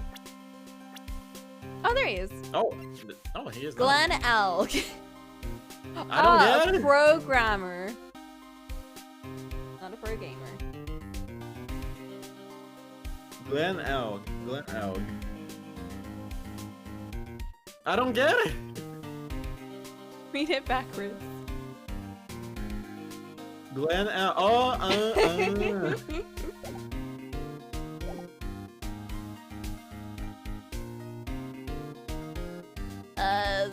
Oh, there he is. Oh, he is. Glenn Elk. I don't get a it. programmer. Not a pro gamer. Glenn Elg. I don't get it. Read it backwards. Glenn Elg.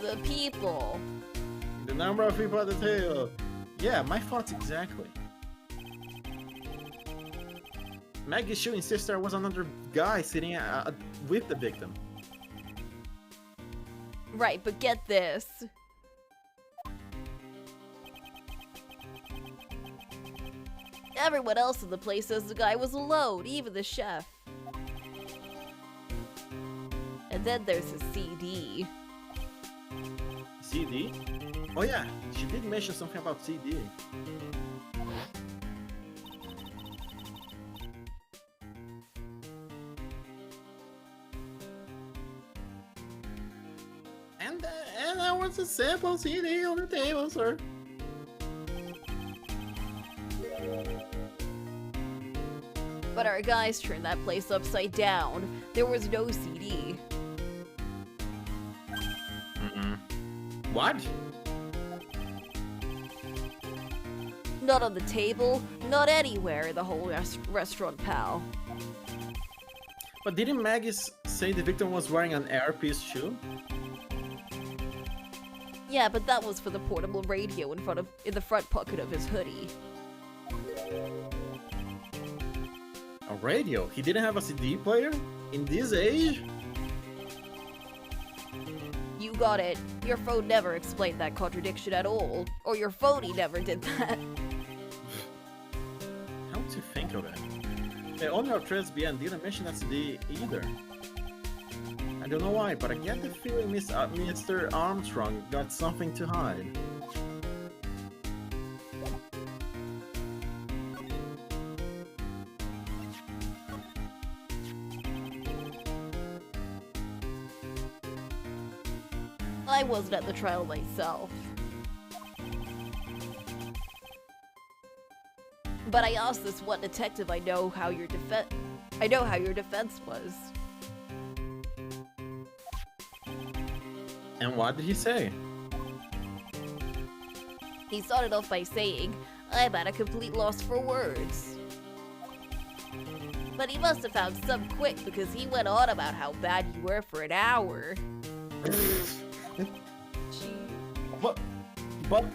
The people. The number of people at the table. Yeah, my thoughts exactly. Maggie's shooting sister was another guy sitting with the victim. Right, but get this. Everyone else in the place says the guy was alone, even the chef. And then there's his CD. CD? Oh yeah, she did mention something about CD. And I want a sample CD on the table, sir. But our guys turned that place upside down. There was no CD. What? Not on the table, not anywhere in the whole restaurant, pal. But didn't Maggie say the victim was wearing an earpiece shoe? Yeah, but that was for the portable radio in the front pocket of his hoodie. A radio? He didn't have a CD player? In this age? You got it. Your phone never explained that contradiction at all. Or your phony never did that. How to think of it? The owner of Tribulations didn't mention that CD either. I don't know why, but I get the feeling Mr. Armstrong got something to hide. I wasn't at the trial myself. But I asked this one detective I know how your defense was. And what did he say? He started off by saying, I'm at a complete loss for words. But he must have found some quick because he went on about how bad you were for an hour. But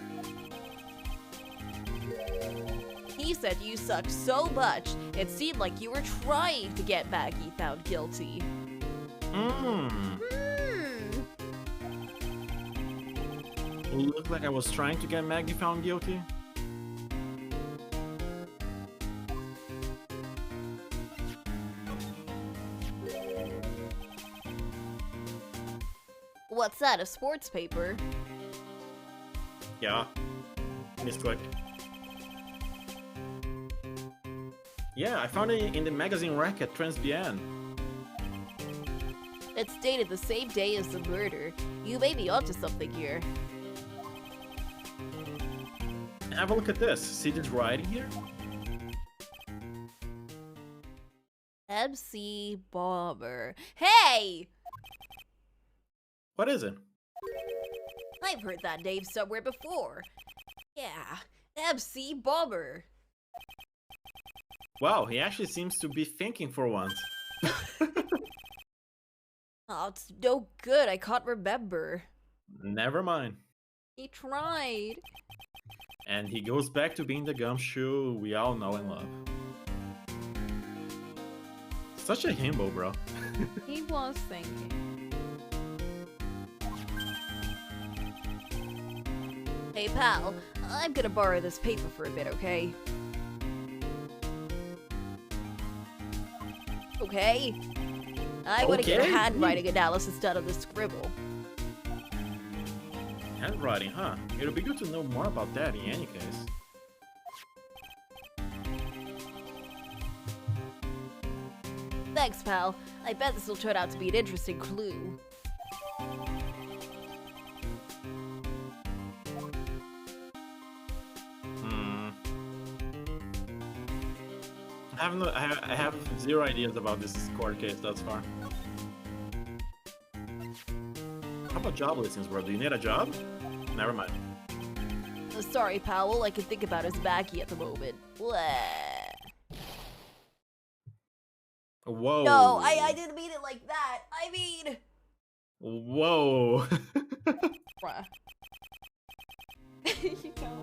He said you sucked so much, it seemed like you were trying to get Maggie found guilty. Looked like I was trying to get Maggie found guilty. What's that, a sports paper? Yeah. Misclick. Yeah, I found it in the magazine rack at Tribulations. It's dated the same day as the murder. You may be onto something here. Have a look at this. See this writing here? MC Bomber. Hey! What is it? I've heard that name somewhere before. Yeah, MC Bomber. Wow, he actually seems to be thinking for once. Oh, it's no good. I can't remember. Never mind. He tried. And he goes back to being the gumshoe we all know and love. Such a himbo, bro. He was thinking. Hey, pal. I'm gonna borrow this paper for a bit, okay? Okay? I want to get a Okay. handwriting analysis done on this scribble. Handwriting, huh? It'll be good to know more about that in any case. Thanks, pal. I bet this will turn out to be an interesting clue. I have zero ideas about this court case thus far. How about job listings, bro? Do you need a job? Never mind. Sorry, pal. All I can think about is Maggie at the moment. Bleh. Whoa. No, I didn't mean it like that. I mean... Whoa. Bruh. You know.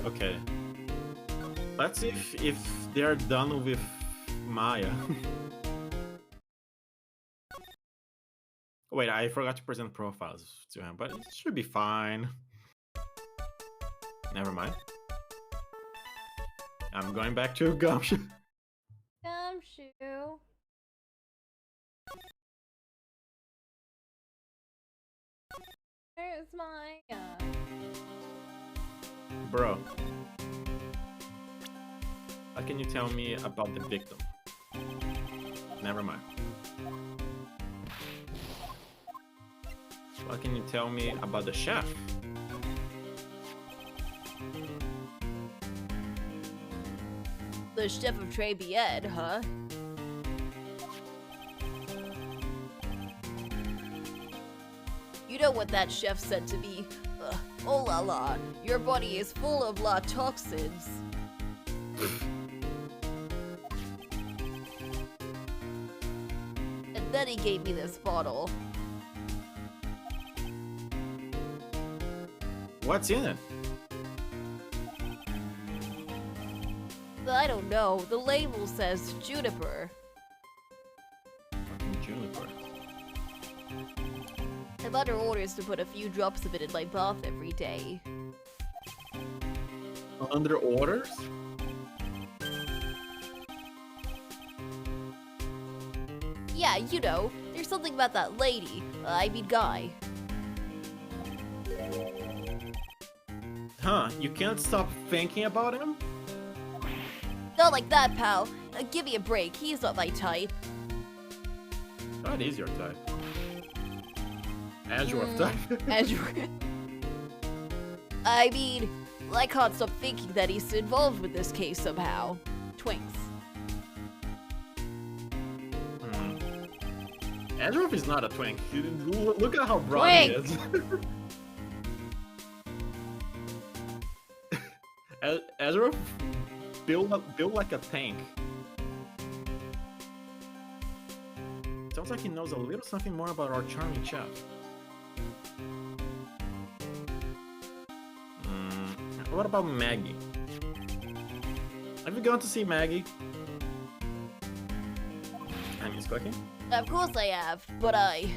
Okay. Let's see if they're done with Maya. Wait, I forgot to present profiles to him, but it should be fine. Never mind. I'm going back to Gumshoe. Gumshoe. Where's my Bro. What can you tell me about the victim? Never mind. What can you tell me about the chef? The chef of Tribulations, huh? You know what that chef said to me? Oh la la, your body is full of toxins. And then he gave me this bottle. What's in it? I don't know, the label says juniper. Fucking juniper. I'm under orders to put a few drops of it in my bath every day. Under orders? Yeah, you know, there's something about that lady. I mean guy. Huh, you can't stop thinking about him? Not like that, pal. Give me a break, he's not my type. That is your type. Azure type. Azure. I mean, I can't stop thinking that he's involved with this case somehow. Twinks. Azure is not a twink. Look at how broad he is. Azure built like a tank. Sounds like he knows a little something more about our charming chef. What about Maggie? Have you gone to see Maggie? And he's cooking? Of course I have, but I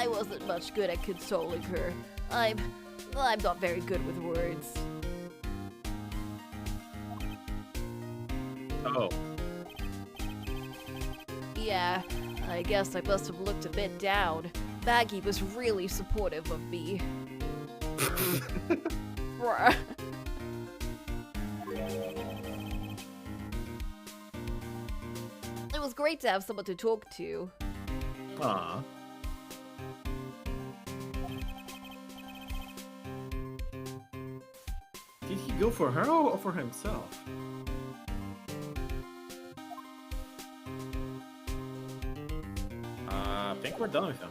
wasn't much good at consoling her. I'm not very good with words. Oh. Yeah, I guess I must have looked a bit down. Maggie was really supportive of me. Bruh. It was great to have someone to talk to. Aww. Did he go for her or for himself? think we're done with him.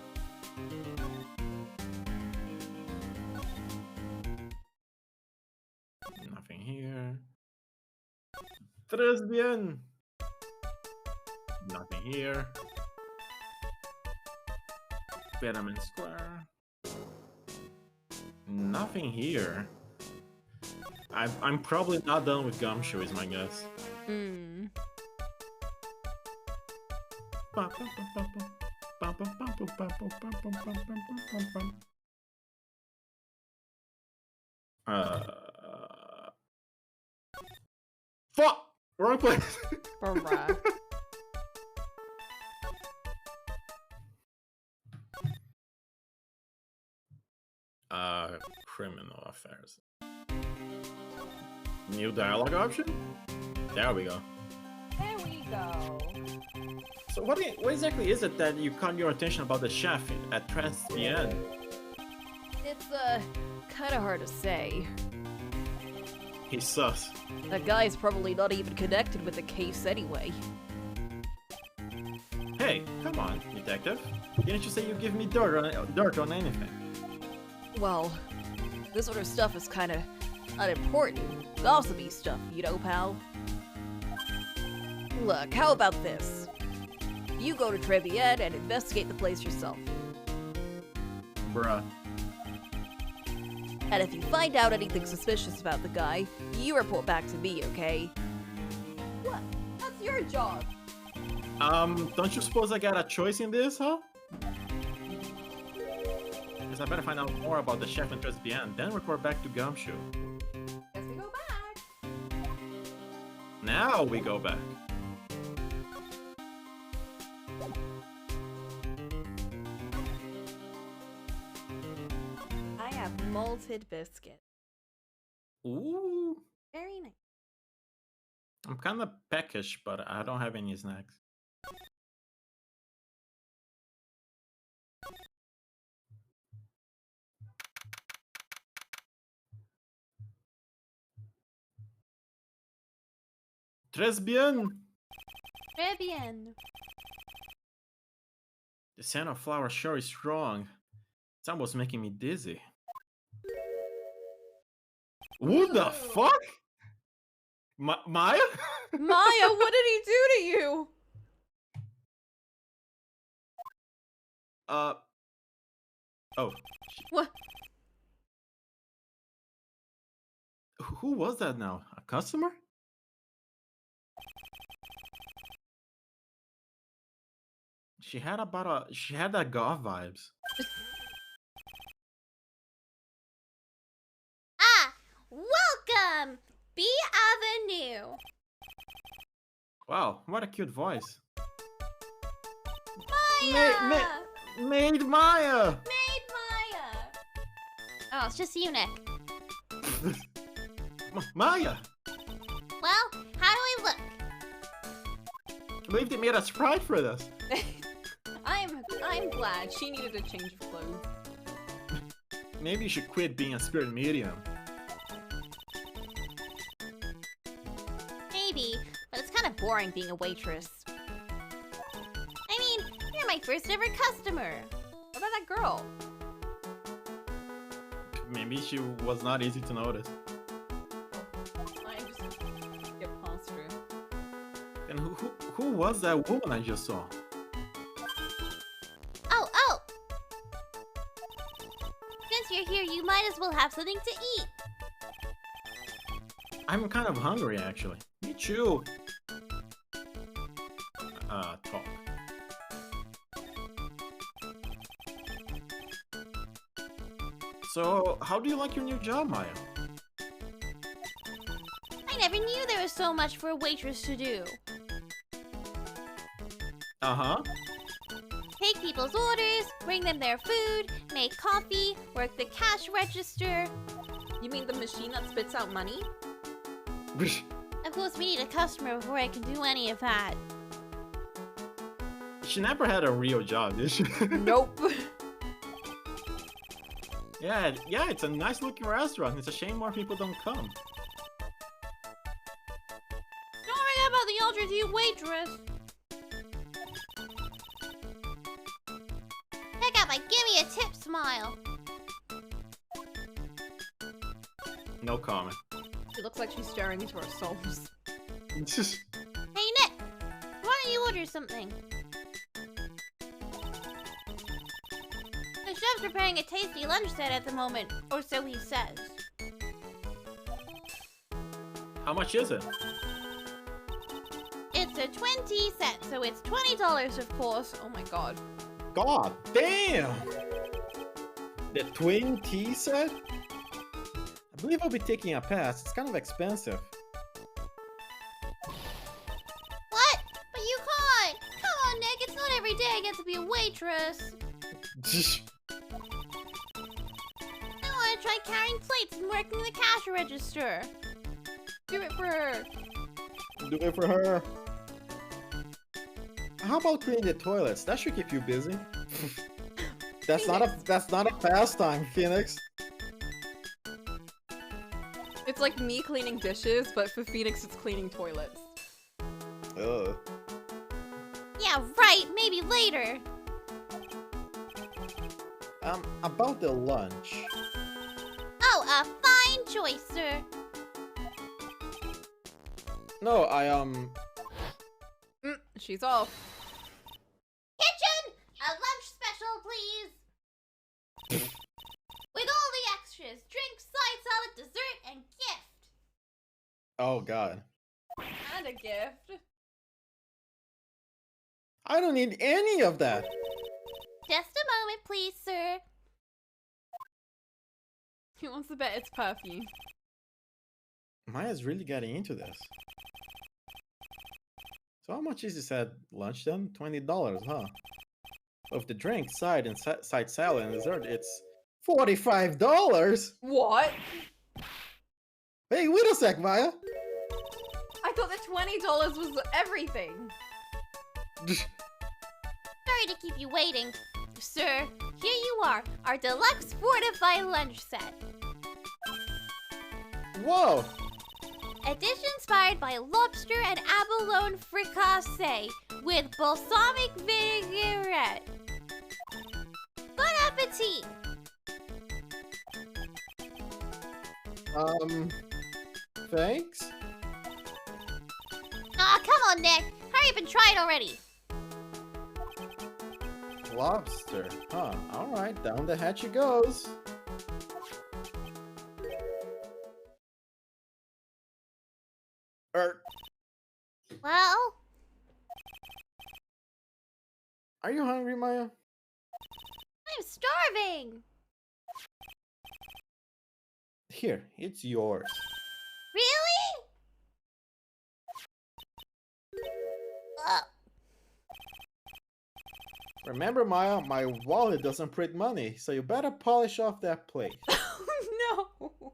Nothing here. Tres bien. Nothing here. Pyramid Square. Nothing here. I'm probably not done with Gumshoe, is my guess. Hmm. Fuck! Wrong place! Bruh. Criminal affairs. New dialogue option? There we go. There we go. So what exactly is it that you caught your attention about the chef at Tres Bien? It's kind of hard to say. He's sus. That guy's probably not even connected with the case anyway. Hey, come on, detective. Didn't you say you give me dirt on anything? Well, this sort of stuff is kind of unimportant, gossipy stuff, you know, pal. Look, how about this? You go to Tribulations and investigate the place yourself. Bruh. And if you find out anything suspicious about the guy, you report back to me, okay? What? That's your job. Don't you suppose I got a choice in this, huh? Guess I better find out more about the chef and Tres Bien, then report back to Gumshoe. Guess we go back. Now we go back. I have malted biscuit. Ooh. Very nice. I'm kind of peckish, but I don't have any snacks. Tres bien! Très bien. The scent of flour sure is strong. It's almost making me dizzy. What the fuck? Maya? Maya, what did he do to you? Oh. What? Who was that now? A customer? She had that goth vibes. Ah, welcome! B Avenue. Wow, what a cute voice. Maya! Maid Maya! Maid Maya! Oh, it's just you, Nick. Maya! Well, how do I look? I believe they made a sprite for this. I'm glad she needed a change of clothes. Maybe you should quit being a spirit medium. Maybe, but it's kind of boring being a waitress. I mean, you're my first ever customer. What about that girl? Maybe she was not easy to notice. I just get past her. And who was that woman I just saw? Oh! Since you're here, you might as well have something to eat. I'm kind of hungry, actually. Me too. Talk. So, how do you like your new job, Maya? I never knew there was so much for a waitress to do. Uh-huh. Take people's orders, bring them their food, make coffee, work the cash register. You mean the machine that spits out money? Of course, we need a customer before I can do any of that. She never had a real job, did she? Nope. Yeah, it's a nice looking restaurant. It's a shame more people don't come. Don't forget about the ultra-cute waitress. like give me a tip smile. No comment. She looks like she's staring into our souls. Hey Nick, why don't you order something? The chef's preparing a tasty lunch set at the moment, or so he says. How much is it? It's a 20 cent, so it's $20 of course. Oh my god. God damn! The twin tea set? I believe I'll be taking a pass. It's kind of expensive. What? But you can't! Come on Nick, it's not every day I get to be a waitress. I want to try carrying plates and working the cash register. Do it for her. Do it for her. How about cleaning the toilets? That should keep you busy. That's not a pastime, Phoenix. It's like me cleaning dishes, but for Phoenix it's cleaning toilets. Ugh. Yeah, right, maybe later. About the lunch. Oh, a fine choice, sir. No, She's off. Kitchen! A lunch special, please! With all the extras, drink, side salad, dessert, and gift. Oh god. And a gift. I don't need any of that. Just a moment, please, sir. He wants to bet it's perfume. Maya's really getting into this. So how much is this at lunch then? $20, huh? Of the drink, side and side salad and dessert, it's $45. What? Hey, wait a sec, Maya. I thought the $20 was everything. Sorry to keep you waiting. Sir, here you are, our deluxe fortified lunch set. Whoa! A dish inspired by lobster and abalone fricassee with balsamic vinaigrette. Bon appetit! Thanks? Aw, come on, Nick. Hurry up and try it already. Lobster, huh? Alright, down the hatch it goes. Well, Are you hungry, Maya? I'm starving. Here, it's yours. Really? Remember, Maya, my wallet doesn't print money, so you better polish off that plate. Oh no.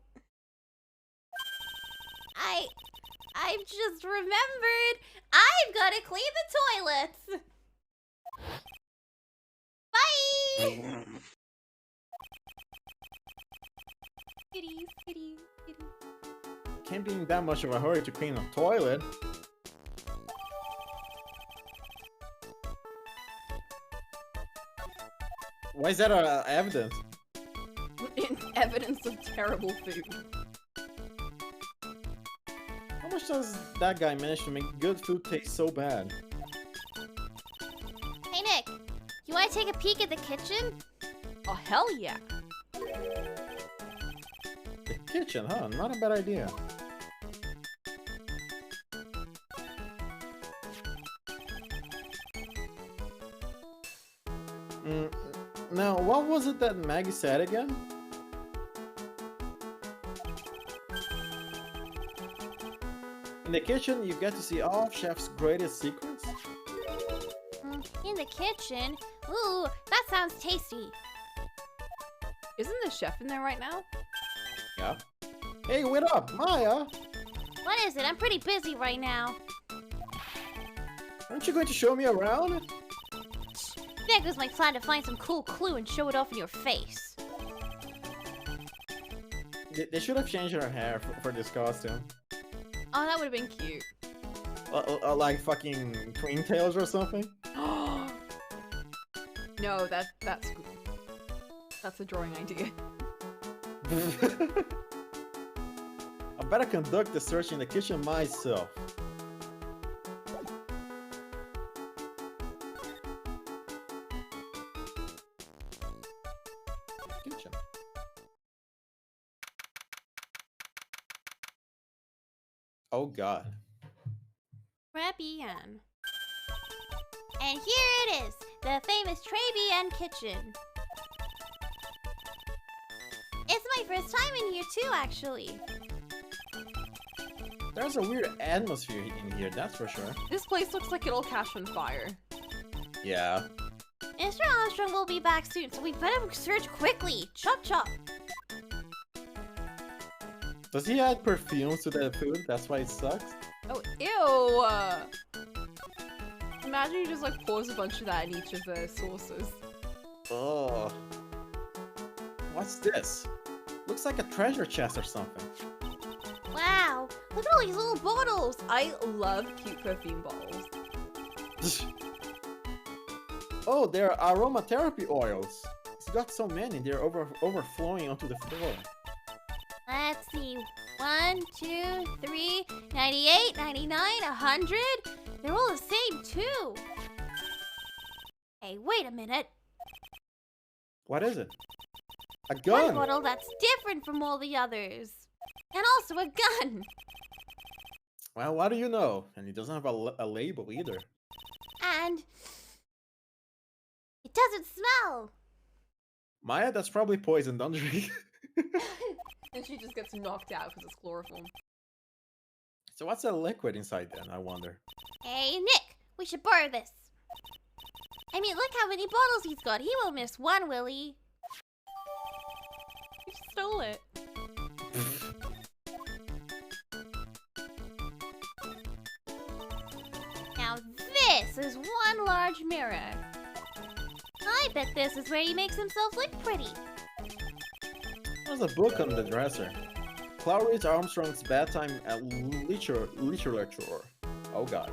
I've just remembered. I've got to clean the toilets. Bye. Kitties, kitties, kitties. Can't be in that much of a hurry to clean a toilet. Why is that evidence? Evidence of terrible food. How much does that guy manage to make good food taste so bad? Hey, Nick. You want to take a peek at the kitchen? Oh hell yeah. The kitchen, huh? Not a bad idea. Now, what was it that Maggie said again? In the kitchen, you get to see all of Chef's greatest secrets? In the kitchen? Ooh, that sounds tasty. Isn't the chef in there right now? Yeah. Hey, wait up, Maya! What is it? I'm pretty busy right now. Aren't you going to show me around? There goes my plan to find some cool clue and show it off in your face. They should have changed her hair for this costume. Oh, that would have been cute. Like fucking twin tails or something? No, that's cool. That's a drawing idea. I better conduct the search in the kitchen myself. Kitchen. Oh god. Tribulations. And here it is, the famous Tribulations kitchen. It's my first time in here too, actually. There's a weird atmosphere in here, that's for sure. This place looks like it'll catch on fire. Yeah. Mr. Armstrong will be back soon, so we better search quickly. Chop chop. Does he add perfumes to the food? That's why it sucks? Oh, ew! Imagine you just like pours a bunch of that in each of the sauces. Oh. What's this? Looks like a treasure chest or something. Wow, look at all these little bottles. I love cute perfume bottles. Oh, they're aromatherapy oils. It's got so many, they're overflowing onto the floor. Let's see. 1, 2, 3, 98, 99, 100. They're all the same too. Hey, wait a minute. What is it? A One gun! bottle that's different from all the others. And also a gun. Well, what do you know? And it doesn't have a label either. And it doesn't smell. Maya, that's probably poison, don't drink. And she just gets knocked out because it's chloroform. So what's the liquid inside then, I wonder? Hey, Nick, we should borrow this. I mean, look how many bottles he's got. He won't miss one, will he? You stole it. Now this is one large mirror. I bet this is where he makes himself look pretty. There's a book on the dresser. Clarice Armstrong's Bedtime Literature. Oh god.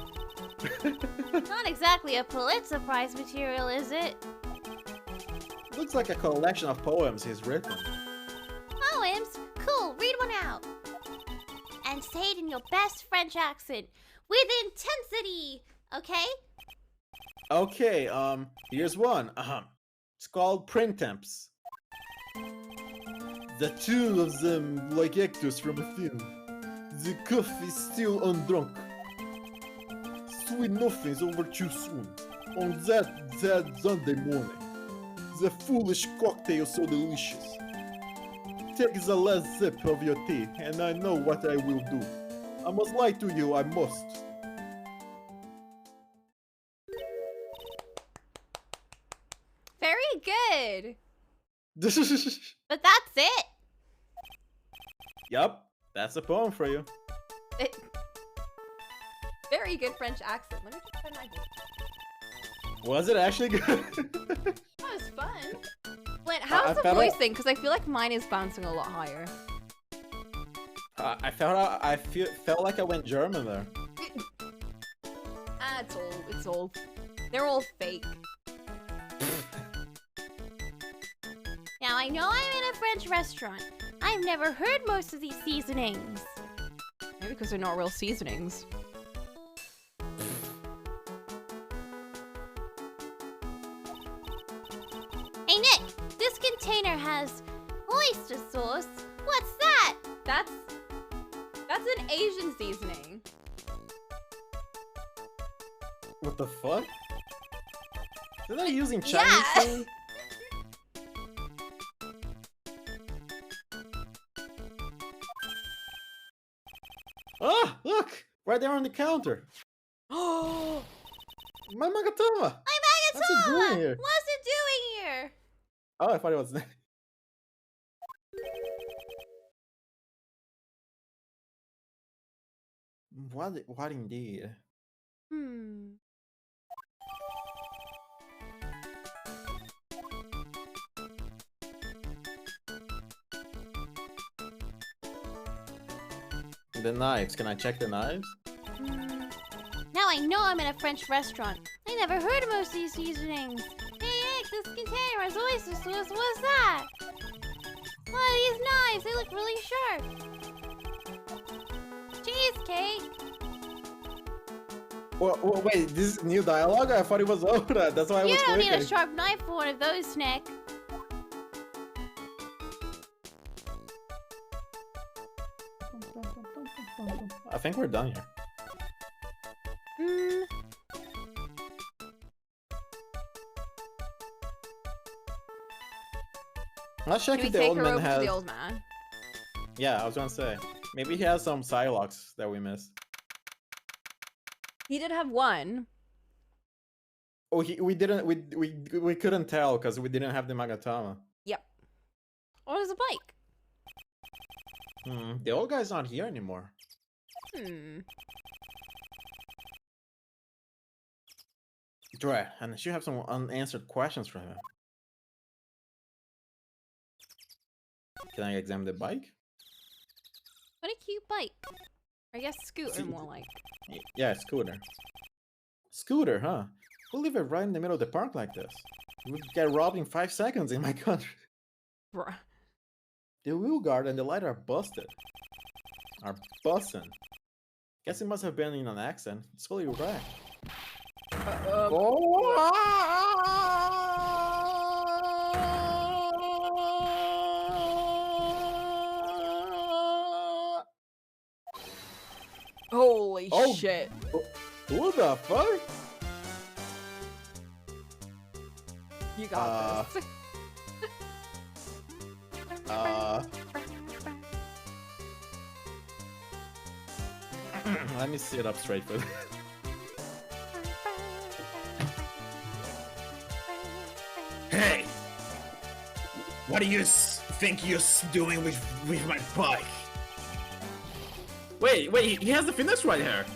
Not exactly a Pulitzer Prize material, is it? Looks like a collection of poems he's written. Poems? Cool, read one out. And say it in your best French accent. With intensity, okay? Okay, here's one. It's called Printemps. The two of them like actors from a film. The coffee is still undrunk. Sweet nothings over too soon. On that Sunday morning. The foolish cocktail so delicious. Take the last sip of your tea, and I know what I will do. I must lie to you, I must. Very good. But that's it. Yup, that's a poem for you. Very good French accent. Let me just try my voice. Was it actually good? That was fun. Flint, how's the voice thing? Because I feel like mine is bouncing a lot higher. I felt like I went German there. It's old. It's old. They're all fake. Now I know I'm in a French restaurant. I've never heard most of these seasonings. Maybe because they're not real seasonings. Hey Nick, this container has oyster sauce. What's that? That's an Asian seasoning. What the fuck? Are they using Chinese Yeah. food? Ah, look! Right there on the counter. Oh, My Magatama! My What's it doing here? What's it doing here? Oh, I thought it was. What indeed? The knives. Can I check the knives? Now I know I'm in a French restaurant. I never heard of most of these seasonings. Hey, Nick, this container has oyster sauce. What's that? Oh, these knives, they look really sharp. Cheesecake. Well, wait, this is new dialogue? I thought it was Oda. That's why I was You don't need a clicking. sharp knife for one of those, Nick. I think we're done here. Hmm. Let's check Can we if the take old her man over has. to the old man? Yeah, I was gonna say. Maybe he has some Psylocks that we missed. He did have one. Oh, we didn't. We couldn't tell because we didn't have the Magatama. Yep. Oh, there's a bike. The old guy's not here anymore. Dre, and she have some unanswered questions for him. Can I examine the bike? What a cute bike. I guess scooter more like. Yeah, scooter. Scooter, huh? Who live right in the middle of the park like this? You would get robbed in 5 seconds in my country. Bruh. The wheel guard and the light are busted. Are busting. Guess it must have been in an accident. It's fully wrecked. Holy Oh. shit. Who the fuck? You got this. Let me sit up straight for this. Hey! What do you think you're doing with my bike? Wait, he has the finish right here.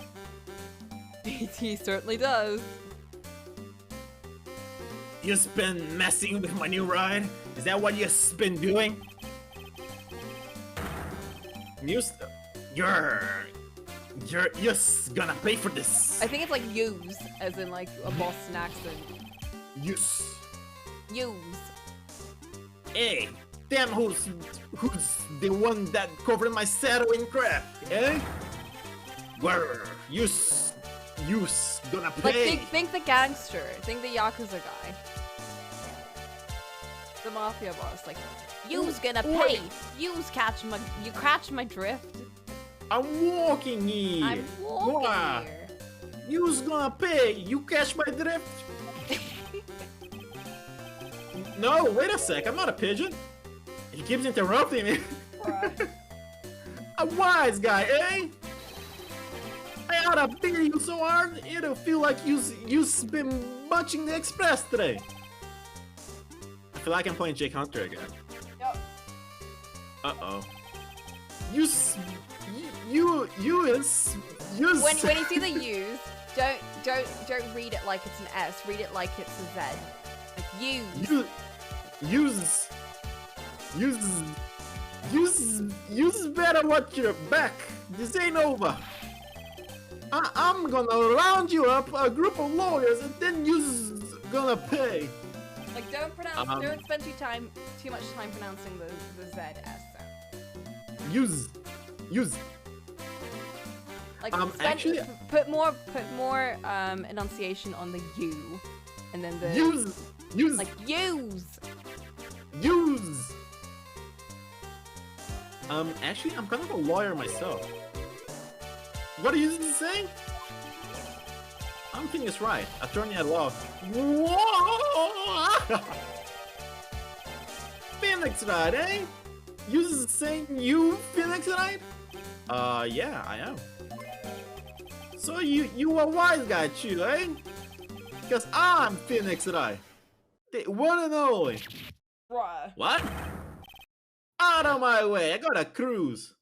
He certainly does. You've been messing with my new ride? Is that what you've been doing? You're gonna pay for this. I think it's like use, as in like a Boston accent. Use. Use. Hey, damn, who's the one that covered my saddle in crap, eh? Where you's gonna pay. Like think the gangster, think the Yakuza guy. The mafia boss, like, you's gonna pay. You catch my drift. I'm walking here. I'm walking Wah. here. You's gonna pay. You catch my drift. No, wait a sec. I'm not a pigeon. He keeps interrupting me. A wise guy, eh? I oughta beat you so hard it'll feel like you've been munching the express today. I feel like I'm playing Jake Hunter again. Yep. Uh-oh. When you see the U's, don't read it like it's an S. Read it like it's a Z. Like Use better watch your back. This ain't over. I'm gonna round you up a group of lawyers and then you's gonna pay. Like don't spend too much time pronouncing the Z S sound. Use. Like actually, put more enunciation on the U, and then the use. like use. Actually, I'm kind of a lawyer myself. What are you saying? I'm thinking it's right. Attorney at law. Whoa! Phoenix Ride, eh? You saying you Phoenix Ride? Yeah, I am. So you a wise guy too, eh? Because I'm Phoenix Ride. The one and only. Bruh. What? Out of my way, I got a cruise.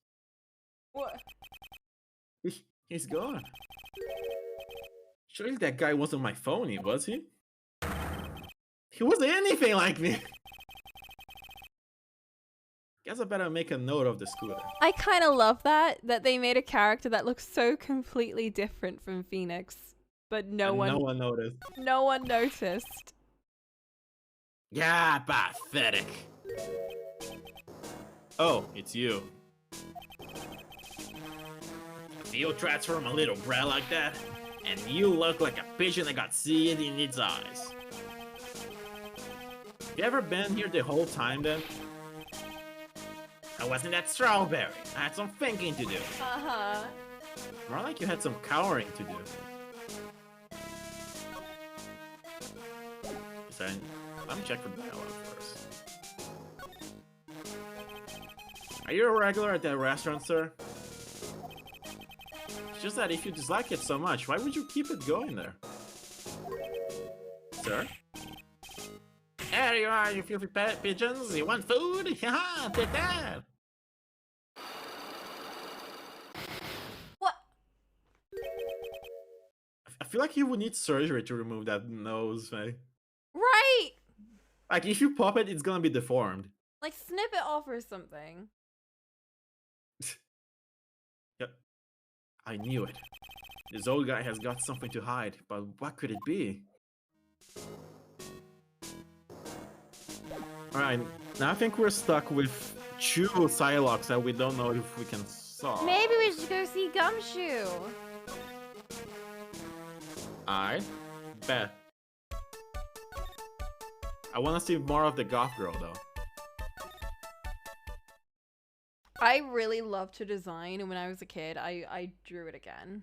What? He's gone. Surely that guy wasn't my phony, was he? He wasn't anything like me. Guess I better make a note of the scooter. I kind of love that they made a character that looks so completely different from Phoenix, but no one noticed. No one noticed. Yeah, pathetic. Oh, it's you. You transform a little brat like that, and you look like a pigeon that got seed in its eyes. You ever been here the whole time then? I wasn't that strawberry. I had some thinking to do. Uh-huh. More like you had some cowering to do. Let me check for dialogue first. Are you a regular at that restaurant, sir? It's just that if you dislike it so much, why would you keep it going there? Sir? There you are, you filthy pigeons. You want food? Haha, take that! What? I feel like you would need surgery to remove that nose, Faye. Right! Like, if you pop it, it's gonna be deformed. Like, snip it off or something. Yep. I knew it. This old guy has got something to hide, but what could it be? Alright, now I think we're stuck with two Psylocks that we don't know if we can solve. Maybe we should go see Gumshoe. Alright, bet. I want to see more of the goth girl, though. I really loved to design, and when I was a kid, I drew it again.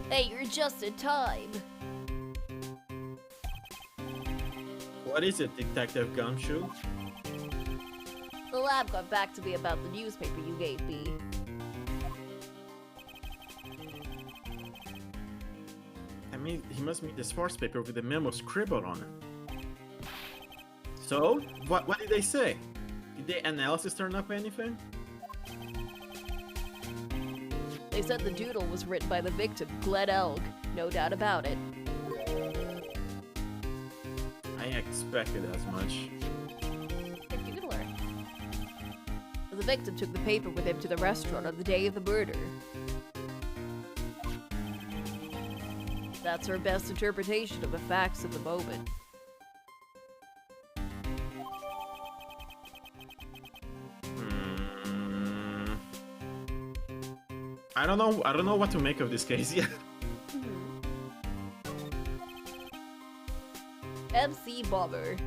Hey, you're just in time. What is it, Detective Gumshoe? The lab got back to me about the newspaper you gave me. I mean, he must mean the sports paper with the memo scribbled on it. So, what did they say? Did the analysis turn up anything? They said the doodle was written by the victim, Glenn Elk. No doubt about it. I expected as much. The doodler. The victim took the paper with him to the restaurant on the day of the murder. That's her best interpretation of the facts of the moment. I don't know what to make of this case yet. MC Bomber.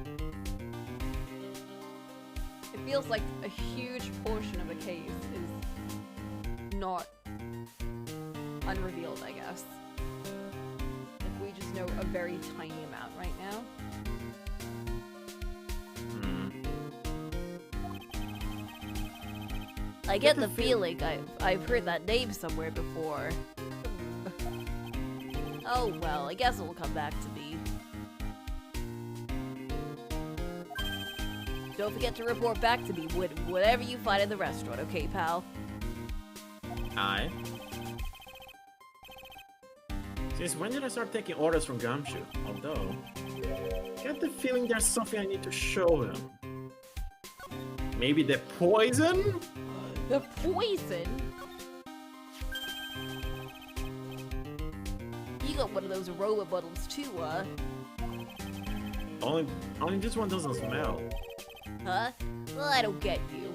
It feels like a huge portion of the case is not unrevealed, I guess. Like, we just know a very tiny amount right now. I get the feeling I've heard that name somewhere before. Oh well, I guess it'll come back to me. Don't forget to report back to me with whatever you find in the restaurant, okay, pal? Aye. Since when did I start taking orders from Gumshoe? Although, I get the feeling there's something I need to show him. Maybe the poison? The poison? You got one of those aroma bottles too, Only this one doesn't smell. Huh? Well, I don't get you.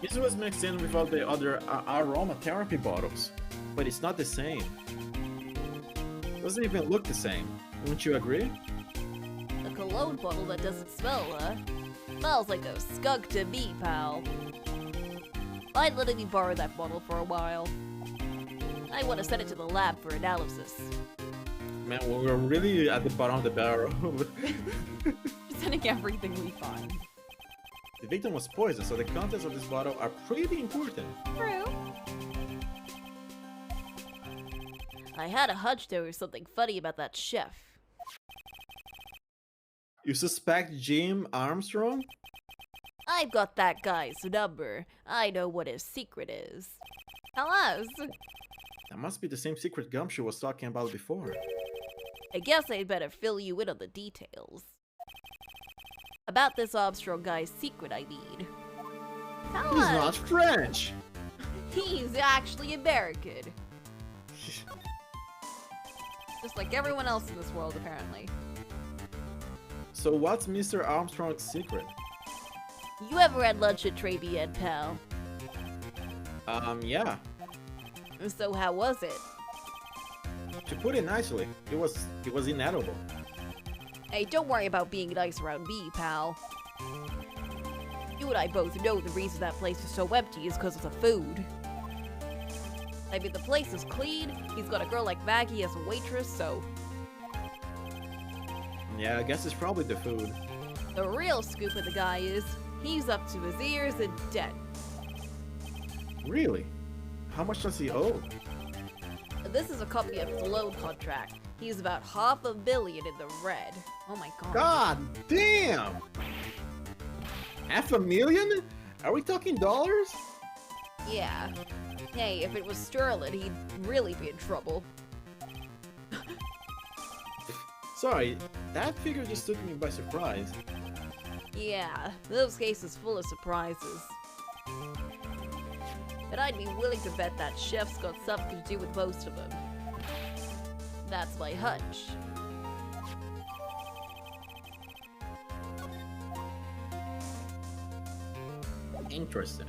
This was mixed in with all the other aromatherapy bottles, but it's not the same. Doesn't even look the same. Wouldn't you agree? A cologne bottle that doesn't smell, huh? Smells like a skunk to me, pal. I'd let me borrow that bottle for a while. I want to send it to the lab for analysis. Man, we're really at the bottom of the barrel. Sending everything we find. The victim was poisoned, so the contents of this bottle are pretty important. True. I had a hunch there was something funny about that chef. You suspect Jim Armstrong? I've got that guy's number. I know what his secret is. Tell us. That must be the same secret Gumshoe was talking about before. I guess I'd better fill you in on the details. About this Armstrong guy's secret, I mean. Tell He's us. not French. He's actually American. Just like everyone else in this world, apparently. So what's Mr. Armstrong's secret? You ever had lunch at Traby yet, pal? Yeah. So how was it? To put it nicely, it was inedible. Hey, don't worry about being nice around me, pal. You and I both know the reason that place is so empty is because of the food. I mean, the place is clean, he's got a girl like Maggie as a waitress, so... Yeah, I guess it's probably the food. The real scoop of the guy is, he's up to his ears in debt. Really? How much does he owe? This is a copy of his loan contract. He's about $500 million in the red. Oh my god. God damn! $500,000? Are we talking dollars? Yeah. Hey, if it was sterling, he'd really be in trouble. Sorry, that figure just took me by surprise. Yeah, those cases full of surprises. But I'd be willing to bet that chef's got something to do with most of them. That's my hunch. Interesting.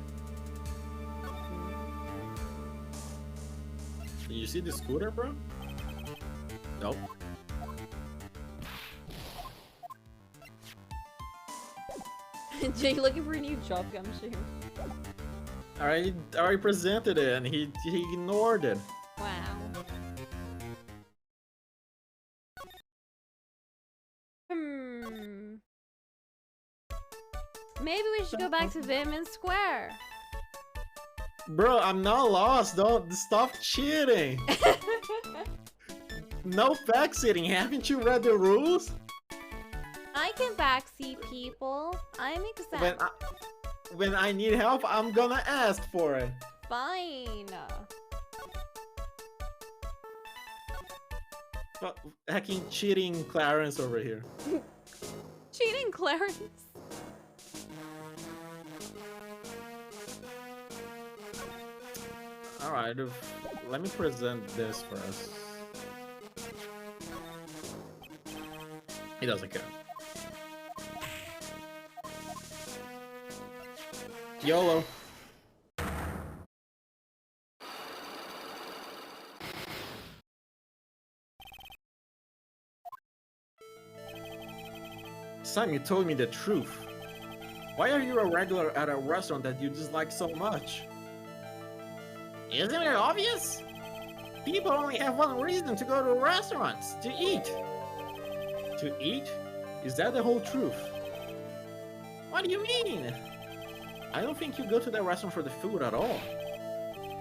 Did you see the scooter, bro? Nope. Jay looking for a new job, Gumshoe. I already presented it and he ignored it. Wow. Maybe we should go back to Vitamin Square. Bro, I'm not lost. Don't stop cheating. No backseating. Haven't you read the rules? I can backseat people. I'm exempt. When I need help, I'm gonna ask for it. Fine. Hacking, cheating Clarence over here. Cheating Clarence. Alright, let me present this first. He doesn't care. YOLO. Sam, you told me the truth. Why are you a regular at a restaurant that you dislike so much? Isn't it obvious? People only have one reason to go to restaurants, to eat. To eat? Is that the whole truth? What do you mean? I don't think you go to the restaurant for the food at all.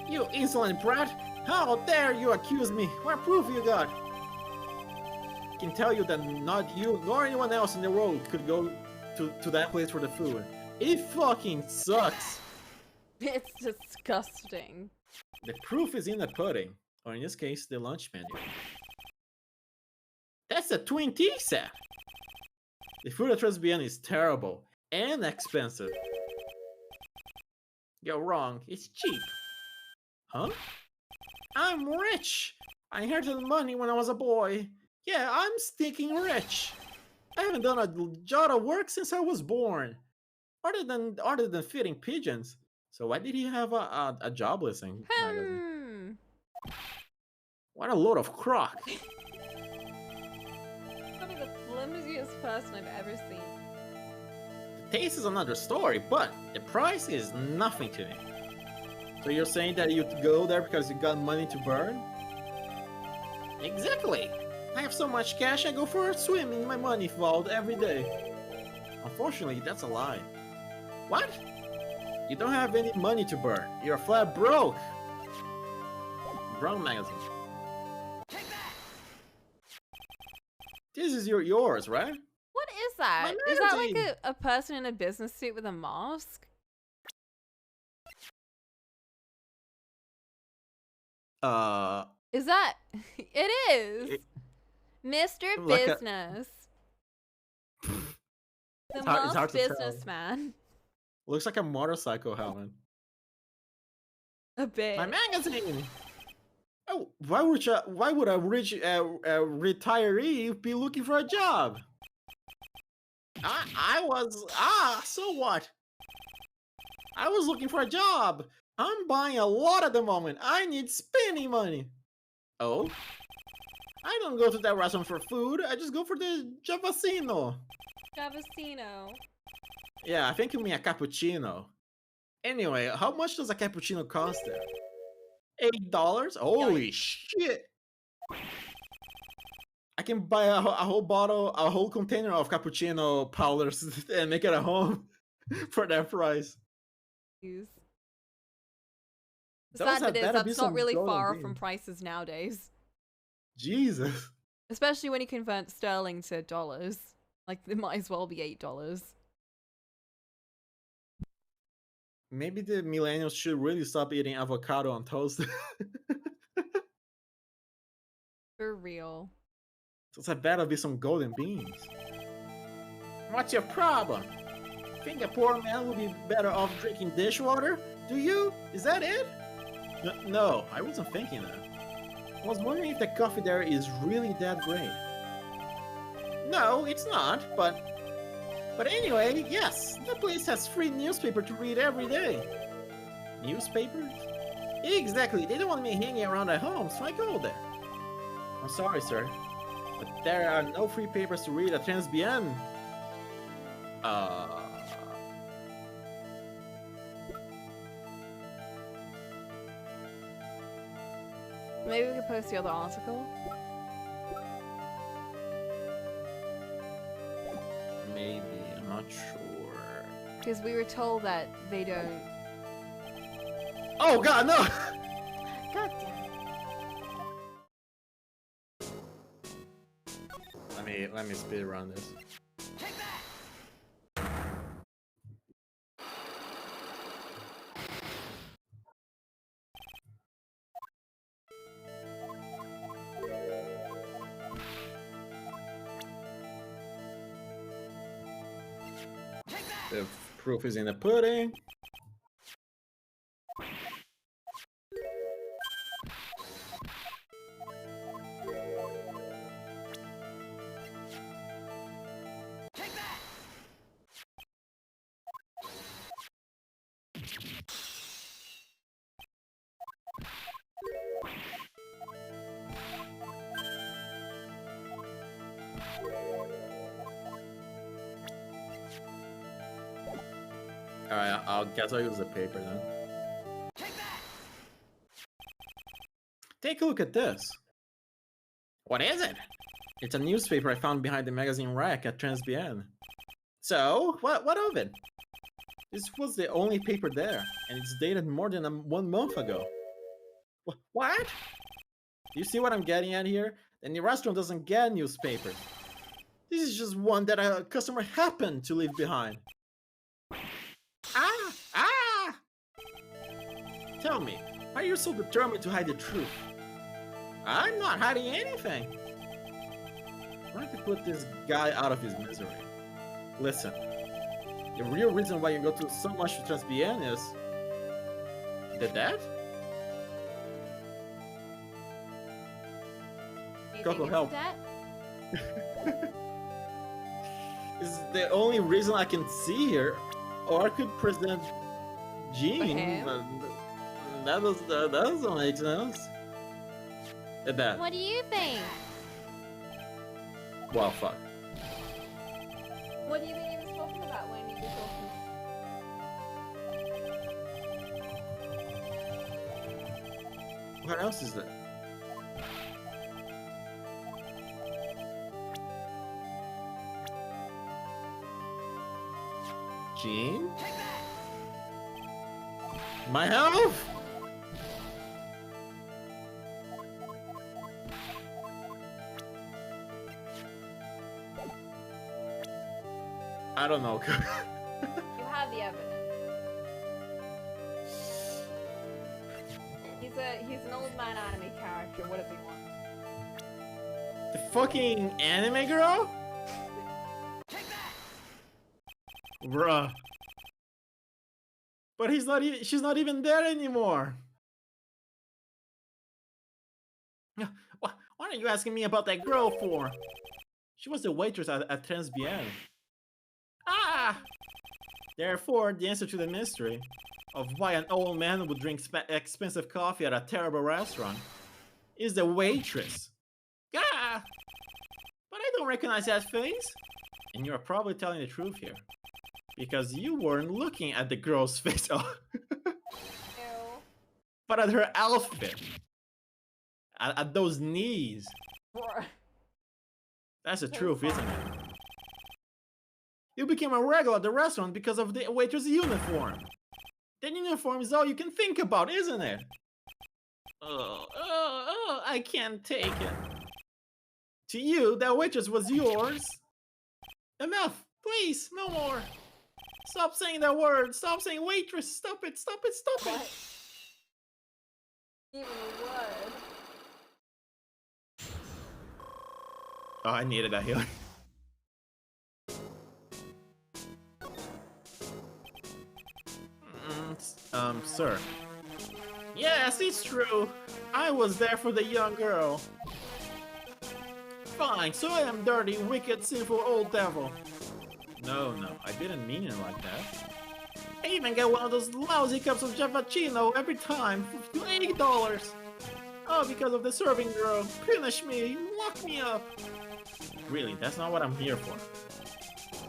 You insolent brat! How dare you accuse me? What proof you got? I can tell you that not you nor anyone else in the world could go to that place for the food. It fucking sucks! It's disgusting. The proof is in the pudding, or in this case, the lunch menu. That's a twin tea set! The food at Tribulations is terrible and expensive. You're wrong, it's cheap. Huh? I'm rich! I inherited money when I was a boy. Yeah, I'm stinking rich. I haven't done a jot of work since I was born. Other than feeding pigeons. So why did he have a job listing magazine? What a load of crock. Probably the flimsiest person I've ever seen. The taste is another story, but the price is nothing to me. So you're saying that you go there because you got money to burn? Exactly. I have so much cash I go for a swim in my money vault every day. Unfortunately, that's a lie. What? You don't have any money to burn. You're flat broke. Brown magazine. This is yours, right? What is that? My Is that magazine. like a person in a business suit with a mask? Is that? It is! Mr. Like a- Business. The It's hard masked to tell. businessman. Looks like a motorcycle helmet. A bit. My magazine! Oh, why would a rich retiree be looking for a job? So what? I was looking for a job. I'm buying a lot at the moment. I need spending money. Oh? I don't go to that restaurant for food. I just go for the Javasino. Javasino. Yeah, I think you mean a cappuccino. Anyway, how much does a cappuccino cost there? $8? Holy shit! I can buy a whole bottle, a whole container of cappuccino powders and make it at home for that price. The That sad bit is that'd be that's not some really golden far bean. from prices nowadays. Jesus. Especially when you convert sterling to dollars. Like, it might as well be $8. Maybe the millennials should really stop eating avocado on toast. For real. So I better be some golden beans. What's your problem? Think a poor man will be better off drinking dishwater? Do you? Is that it? No, I wasn't thinking that. I was wondering if the coffee there is really that great. No, it's not, but anyway, yes, the place has free newspaper to read every day. Newspapers? Exactly, they don't want me hanging around at home, so I go there. I'm sorry, sir, but there are no free papers to read at Transbien. Maybe we could post the other article? Maybe, I'm not sure. Because we were told that they don't... Oh god, no! God damn it. Let me speed around this. The proof is in the pudding. Alright, I'll guess I'll use the paper then. Take a look at this. What is it? It's a newspaper I found behind the magazine rack at Transbien. So, what of it? This was the only paper there, and it's dated more than 1 month ago. What? Do you see what I'm getting at here? The new restaurant doesn't get newspapers. This is just one that a customer happened to leave behind. Tell me, why are you so determined to hide the truth? I'm not hiding anything. I'm trying to put this guy out of his misery. Listen, the real reason why you go through so much to Transbien is... The debt? Do you Coco, think help. it's that? This is the only reason I can see here. Or I could present Jean, but that doesn't make sense. That. What do you think? Well, fuck. What do you think he was talking about when he was talking? What else is there? Jean? My health? I don't know. You have the evidence. He's an old man anime character. What does he want? The fucking anime girl? Bruh. But he's not even. She's not even there anymore. What are you asking me about that girl for? She was the waitress at Tribulations. Ah! Therefore, the answer to the mystery of why an old man would drink expensive coffee at a terrible restaurant is the waitress. Ah! But I don't recognize that face. And you're probably telling the truth here. Because you weren't looking at the girl's face, but at her outfit. At those knees. That's the truth, isn't it? You became a regular at the restaurant because of the waitress' uniform. That uniform is all you can think about, isn't it? I can't take it. To you, that waitress was yours. Enough, please, no more. Stop saying that word. Stop saying waitress. Stop it, stop it, stop it. Even a word. Oh, I needed that healing. Sir. Yes, it's true. I was there for the young girl. Fine, so I am dirty, wicked, sinful old devil. No, I didn't mean it like that. I even get one of those lousy cups of Javachino every time for $80. Oh, because of the serving girl. Punish me, lock me up. Really, that's not what I'm here for.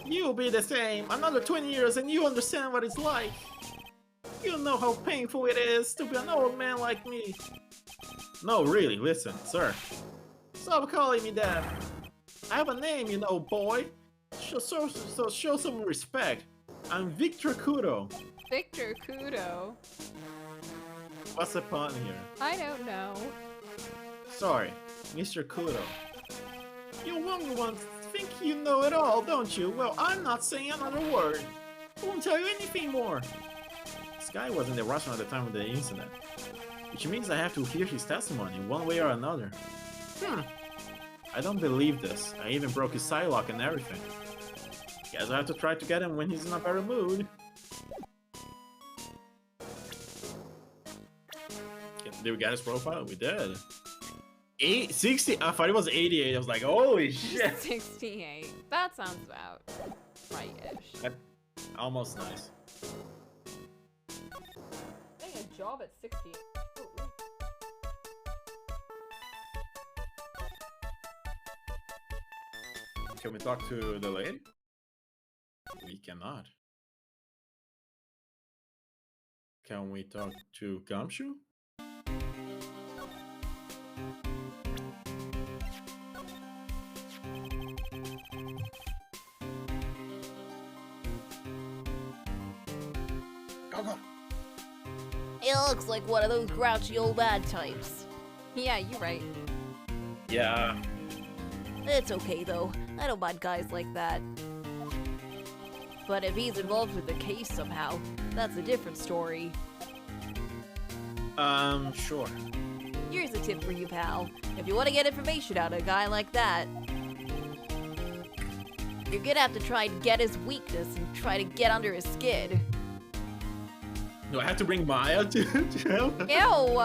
You'll be the same. Another 20 years and you understand what it's like. You know how painful it is to be an old man like me. No, really, listen, sir. Stop calling me that. I have a name, you know, boy. So show some respect. I'm Victor Kudo. Victor Kudo. What's the pun here? I don't know. Sorry, Mr. Kudo. You wonder ones think you know it all, don't you? Well, I'm not saying another word. I won't tell you anything more. This guy was in the restaurant at the time of the incident, which means I have to hear his testimony one way or another. I don't believe this. I even broke his sidelock and everything. Guess I have to try to get him when he's in a better mood. Did we get his profile? We did. 60? I thought it was 88. I was like, holy shit. 68. That sounds about right-ish. Almost nice. Getting a job at 68. Ooh. Can we talk to the lady? We cannot. Can we talk to Gumshoe? Go. It looks like one of those grouchy old man types. Yeah, you're right. Yeah. It's okay though. I don't mind guys like that. But if he's involved with the case somehow, that's a different story. Sure. Here's a tip for you, pal. If you want to get information out of a guy like that, you're gonna have to try and get his weakness and try to get under his skin. Do I have to bring Maya to help? Ew!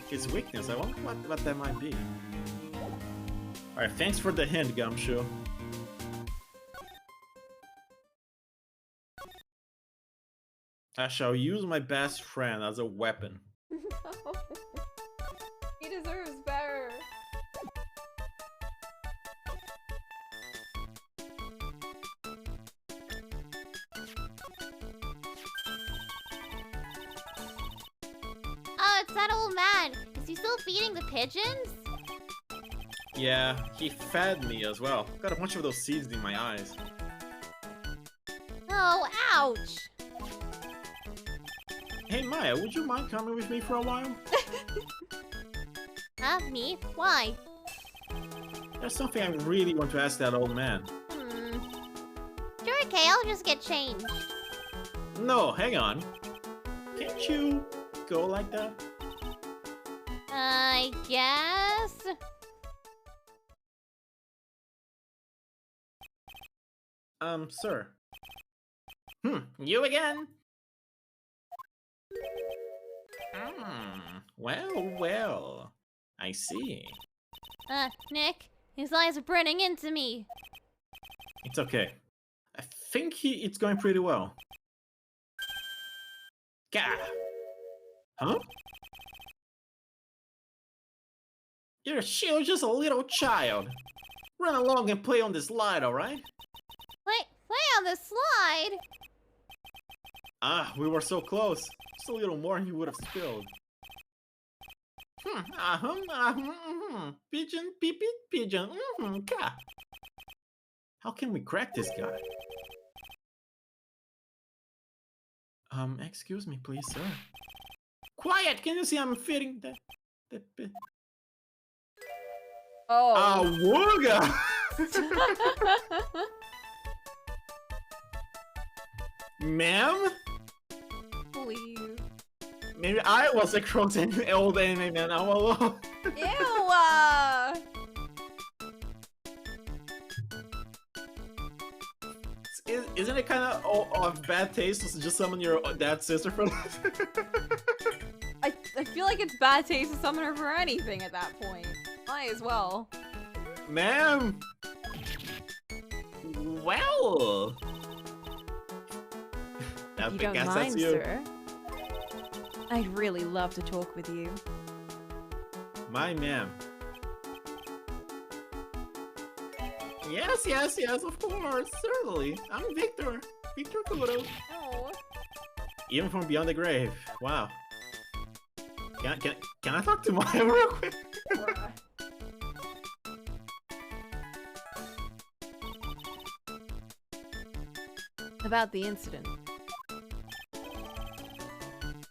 His weakness, I wonder what that might be. Alright, thanks for the hint, Gumshoe. I shall use my best friend as a weapon. No. He deserves better. Oh, it's that old man. Is he still feeding the pigeons? Yeah, he fed me as well. Got a bunch of those seeds in my eyes. Oh, ouch. Hey Maya, would you mind coming with me for a while? Huh? Me? Why? There's something I really want to ask that old man. Sure, okay, I'll just get changed. No, hang on. Can't you go like that? I guess? Sir. You again? Well. I see. Nick, his eyes are burning into me. It's okay. I think it's going pretty well. Gah! Huh? You're just a little child. Run along and play on the slide, alright? Play on the slide? Ah, we were so close. Just a little more and you would have spilled. Pigeon, peep, pigeon, ka. How can we crack this guy? Excuse me, please, sir. Quiet! Can you see I'm fitting the bit? Oh. Awooga! Ma'am? Please. Maybe I was a cross old anime man all along. Ew! Isn't it kind of bad taste to just summon your dad's sister for this? I feel like it's bad taste to summon her for anything at that point. Might as well. Ma'am! Well! If you don't mind, sir. I'd really love to talk with you. My ma'am. Yes, of course, certainly. I'm Victor. Victor Kudo. Oh. Even from beyond the grave. Wow. Can I talk to Maya real quick? About the incident.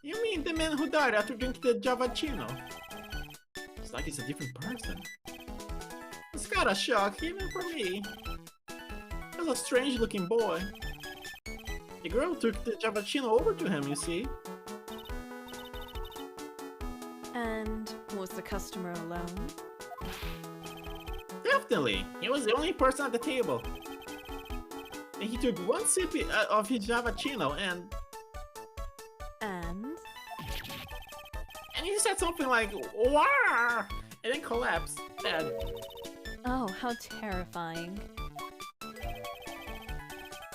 You mean the man who died after drinking the Javachino? It's like he's a different person. It's got a shock, even for me. He was a strange looking boy. The girl took the Javachino over to him, you see. And was the customer alone? Definitely. He was the only person at the table. And he took one sip of his Javachino and he said something like, "Wah!" and then collapsed, dead. Oh, how terrifying.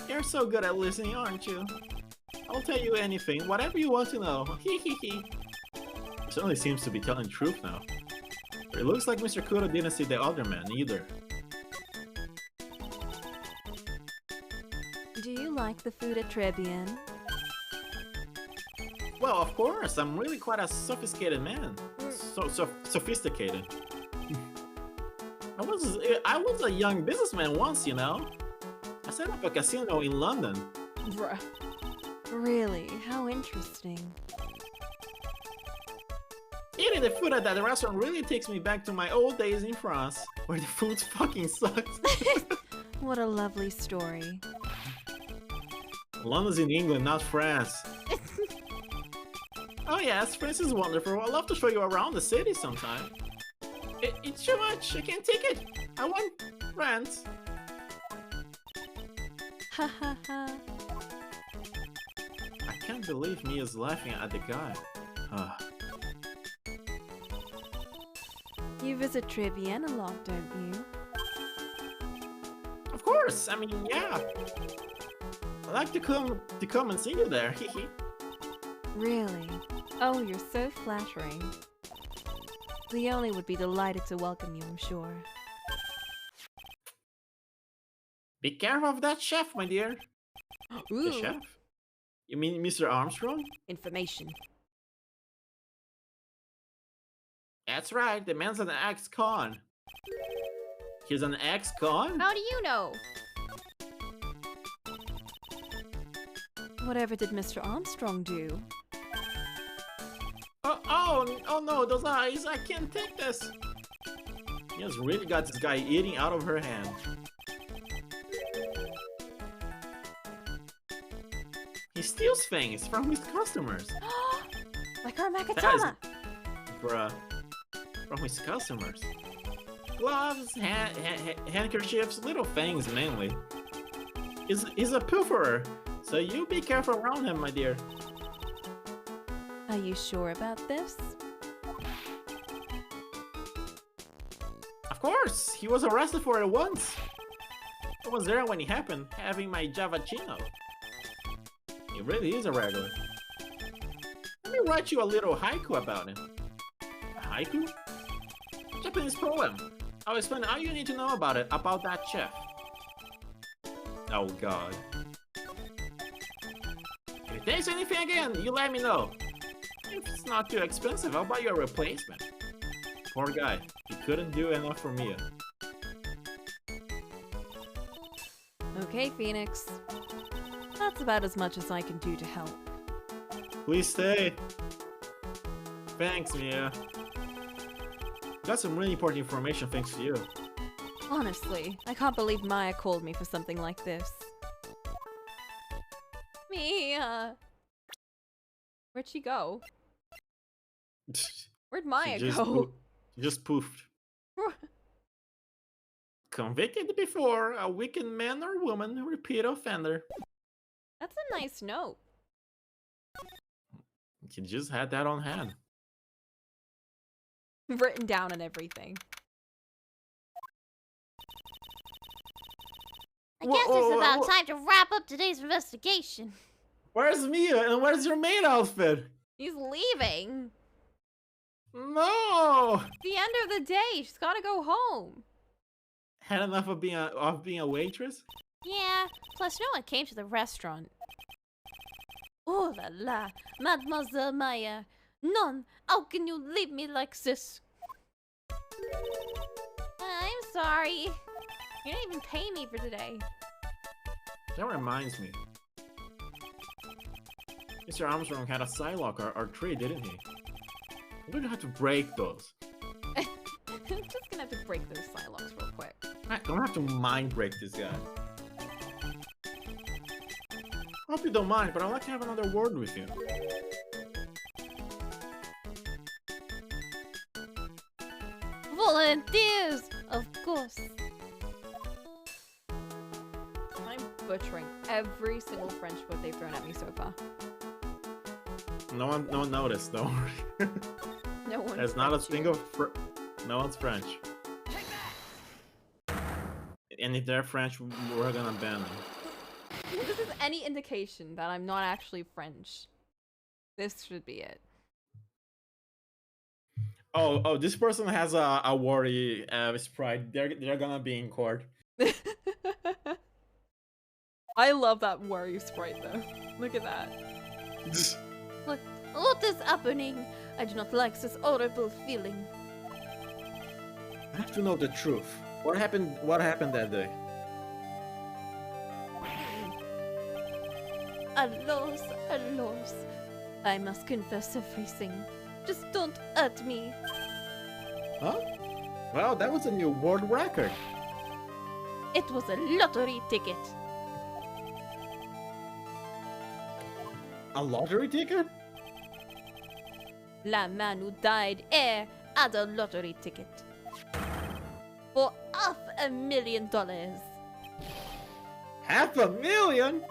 You're so good at listening, aren't you? I'll tell you anything, whatever you want to know. He certainly seems to be telling the truth now. But it looks like Mr. Kudo didn't see the other man either. Do you like the food at Tribulations? Well, of course, I'm really quite a sophisticated man. So sophisticated. I was a young businessman once, you know. I set up a casino in London. Bruh. Really? How interesting. Eating the food at that restaurant really takes me back to my old days in France, where the food fucking sucks. What a lovely story. London's in England, not France. Oh yes, France is wonderful. I'd love to show you around the city sometime. It's too much. I can't take it. I want France. Ha ha ha. I can't believe Mia's laughing at the guy. You visit Tribulations a lot, don't you? Of course. I mean, yeah. I like to come and see you there. Really? Oh, you're so flattering. Leone would be delighted to welcome you, I'm sure. Be careful of that chef, my dear. Ooh. The chef? You mean Mr. Armstrong? Information. That's right, the man's an ex-con. He's an ex-con? How do you know? Whatever did Mr. Armstrong do? Oh no, those eyes, I can't take this. He has really got this guy eating out of her hand. He steals things from his customers. Like our Makatama! Bruh. From his customers. Gloves, handkerchiefs, little things mainly. He's a pilferer, so you be careful around him, my dear. Are you sure about this? Of course, he was arrested for it once. I was there when it happened, having my Javachino. He really is a regular. Let me write you a little haiku about it. A haiku? Japanese poem. I'll explain all you need to know about it, about that chef. Oh god. If it takes anything again, you let me know. If it's not too expensive, I'll buy you a replacement. Poor guy, he couldn't do enough for me. Okay, Phoenix. That's about as much as I can do to help. Please stay. Thanks, Mia. Got some really important information thanks to you. Honestly, I can't believe Maya called me for something like this. Mia! Where'd she go? Where'd Maya go? She just poofed. Convicted before, a wicked man or woman, repeat offender. That's a nice note. You just had that on hand. Written down and everything. I guess it's about time to wrap up today's investigation. Where's Mia and where's your maid outfit? He's leaving. No! The end of the day. She's gotta go home. Had enough of being a waitress? Yeah, plus no one came to the restaurant. Oh la la, Mademoiselle Maya. Non, how can you leave me like this? I'm sorry. You didn't even pay me for today. That reminds me. Mr. Armstrong had a Psylocke or tree, didn't he? We're gonna have to break those. I'm just gonna have to break those Psylocks real quick. I don't have to mind break this guy. Hope you don't mind, but I'd like to have another word with you. Volunteers, of course. I'm butchering every single French word they've thrown at me so far. No one noticed, don't worry. No one. There's not a single no one's French. And if they're French, we're gonna ban them. If this is any indication that I'm not actually French, this should be it. Oh, this person has a worry sprite. They're gonna be in court. I love that worry sprite though. Look at that. What is happening? I do not like this horrible feeling. I have to know the truth. What happened that day? Alos, alos. I must confess everything. Just don't hurt me. Huh? Well, that was a new world record. It was a lottery ticket. A lottery ticket? La man who died here had a lottery ticket. For $500,000. $500,000?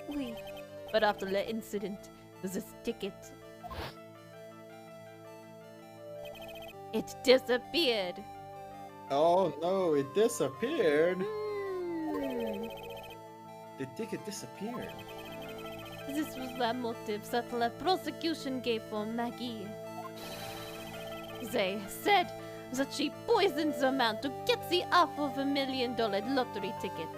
Oui. But after the incident, this ticket, it disappeared. Oh no, it disappeared. Hmm. The ticket disappeared. This was the motive that the prosecution gave for Maggie. They said that she poisoned the man to get the $500,000 lottery ticket.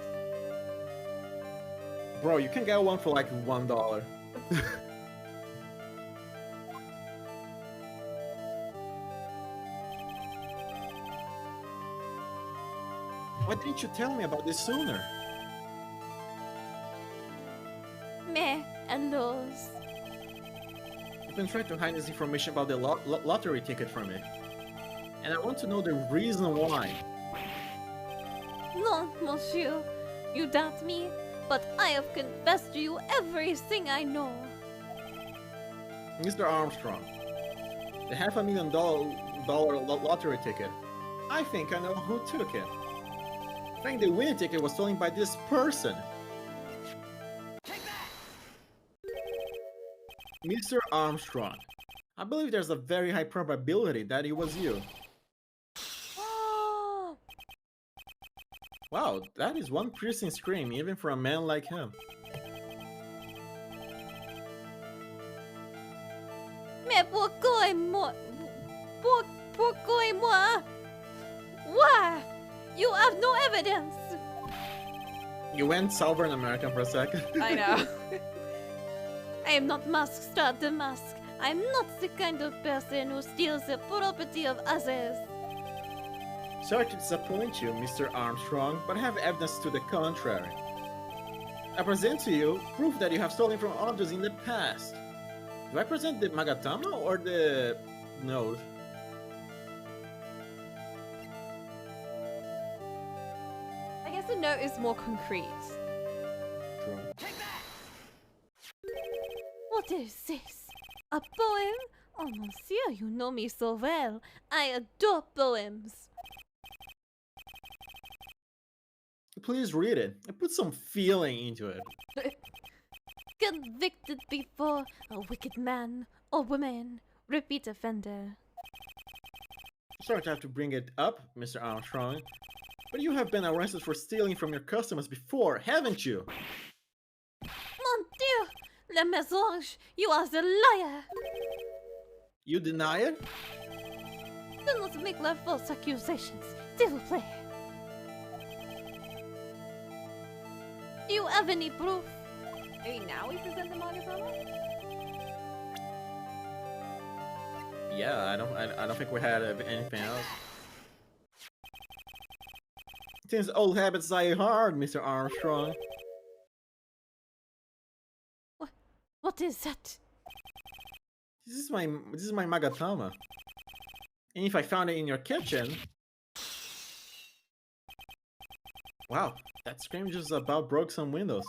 Bro, you can get one for like $1. Why didn't you tell me about this sooner? Meh, and those. You've been trying to hide this information about the lottery ticket from me. And I want to know the reason why. No, monsieur. You doubt me, but I have confessed to you everything I know. Mr. Armstrong, the $500,000 lottery ticket. I think I know who took it. I think the winning ticket was stolen by this person. Mr. Armstrong, I believe there's a very high probability that it was you. Wow, that is one piercing scream, even for a man like him. Mais pourquoi moi? Pourquoi moi? Why? You have no evidence. You went Southern American for a second. I know. I am not Mask Star the Mask. I am not the kind of person who steals the property of others. Sorry to disappoint you, Mr. Armstrong, but I have evidence to the contrary. I present to you proof that you have stolen from others in the past. Do I present the Magatama or the node? I guess the note is more concrete. True. What is this? A poem? Oh, monsieur, you know me so well. I adore poems. Please read it and put some feeling into it. Convicted before a wicked man or woman, repeat offender. Sorry to have to bring it up, Mr. Armstrong, but you have been arrested for stealing from your customers before, haven't you? Mon Dieu! Le mensonge! You are the liar! You deny it? Do not make la false accusations, s'il vous plaît. Do you have any proof? Maybe now we present the Magatama? Yeah, I don't think we had anything else. Since old habits die hard, Mr. Armstrong. What is that? This is my Magatama. And if I found it in your kitchen... Wow, that scream just about broke some windows.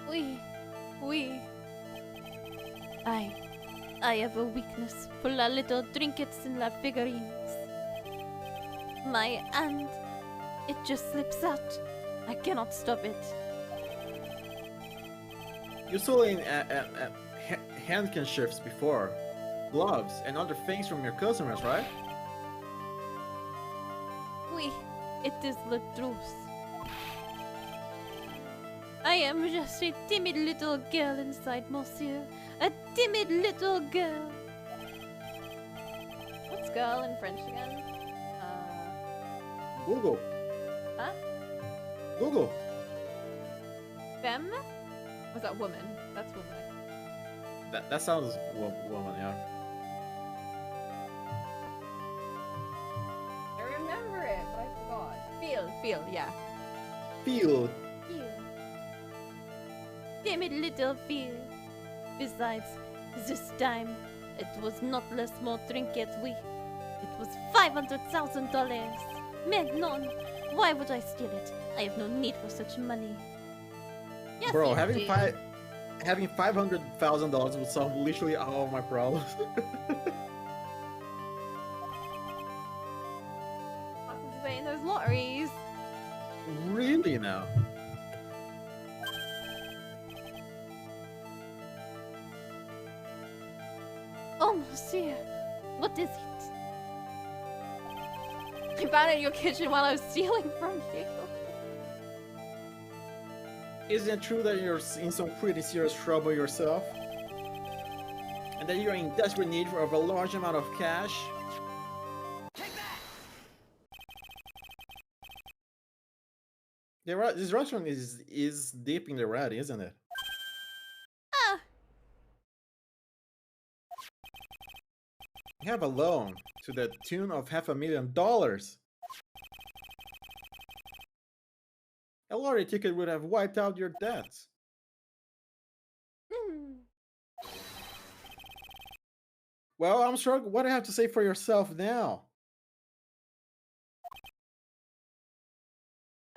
We... I have a weakness for la little trinkets and la figurines. My hand, it just slips out. I cannot stop it. You stole in handkerchiefs before, gloves, and other things from your customers, right? Oui, it is the truth. I am just a timid little girl inside, monsieur. A timid little girl. What's girl in French again? Google. Huh? Google. Femme? Was that woman? That's woman. That sounds woman, yeah. I remember it, but I forgot. Feel, yeah. Feel. Timid little feel. Besides, this time, it was not le small trinket, oui. It was $500,000. Mais non, why would I steal it? I have no need for such money. Yes, Bro, you having do. $500,000 would solve literally all of my problems. Participate in those lotteries. Really now? Oh, monsieur, what is it? I found it in your kitchen while I was stealing from you. Isn't it true that you're in some pretty serious trouble yourself? And that you're in desperate need of a large amount of cash? This restaurant is deep in the red, isn't it? Ah, You have a loan to the tune of $500,000. A lottery ticket would have wiped out your debts. Well, Armstrong, what do you have to say for yourself now?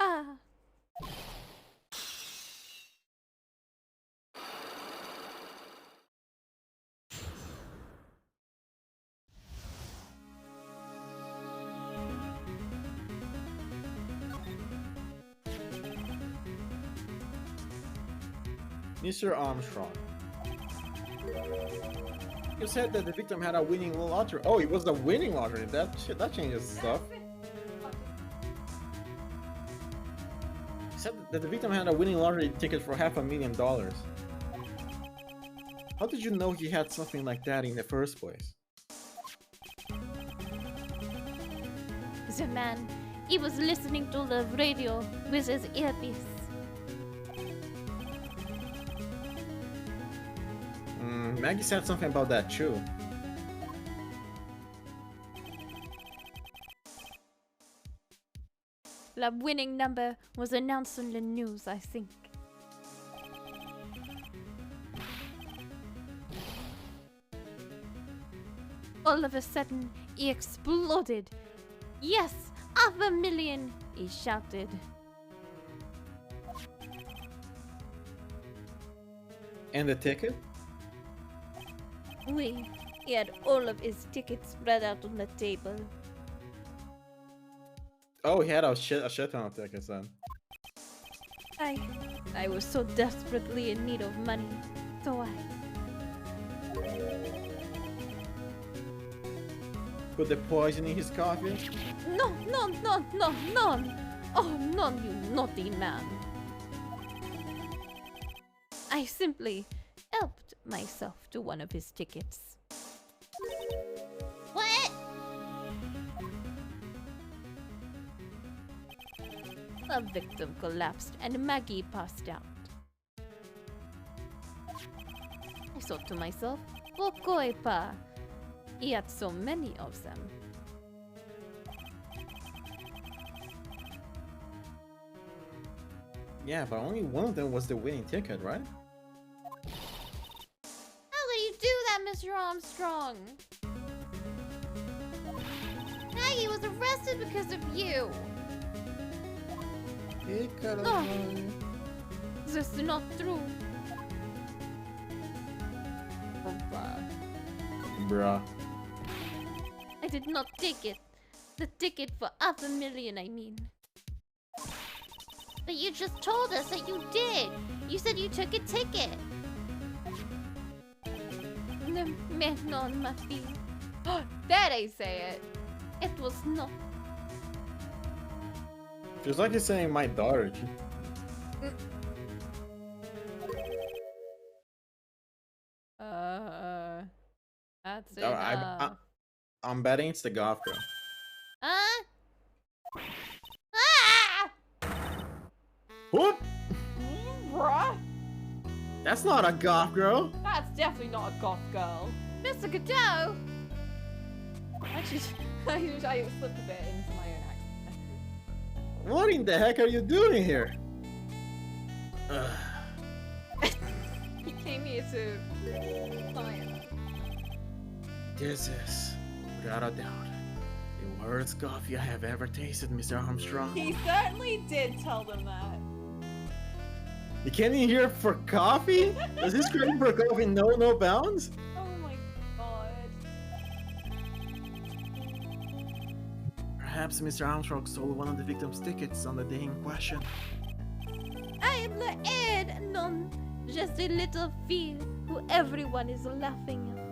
ah. Mr. Armstrong. You said that the victim had a winning lottery. Oh, it was the winning lottery. That changes stuff. You said that the victim had a winning lottery ticket for $500,000. How did you know he had something like that in the first place? The man, he was listening to the radio with his earpiece. Maggie said something about that too. The winning number was announced on the news, I think. All of a sudden, he exploded. Yes, $500,000, he shouted. And the ticket? He had all of his tickets spread out on the table. Oh, he had a shit ton of tickets then. I was so desperately in need of money, so Put the poison in his coffee? No! Oh, no, you naughty man. I simply helped myself to one of his tickets. What? The victim collapsed and Maggie passed out. I thought to myself, Pokoi pa. He had so many of them. Yeah, but only one of them was the winning ticket, right? How could you do that, Mr. Armstrong? Maggie was arrested because of you. No. This is not true. Bruh. I did not take it. The ticket for $500,000, I mean. But you just told us that you did. You said you took a ticket. No, Mati. There they say it. It was not. Feels like he's saying my daughter. That's it. I'm betting it's the goth girl. Huh? Ah! Whoop! Bruh. That's not a goth girl. That's definitely not a goth girl. Mr. Godot! Actually, I slipped a bit into my own accent. What in the heck are you doing here? He came here to science. This is, without a doubt, the worst coffee I have ever tasted, Mr. Armstrong. He certainly did tell them that. You came in here for coffee? Does this craving for coffee know no bounds? Oh my god. Perhaps Mr. Armstrong stole one of the victim's tickets on the day in question. I am the head, none, just a little feel who everyone is laughing at.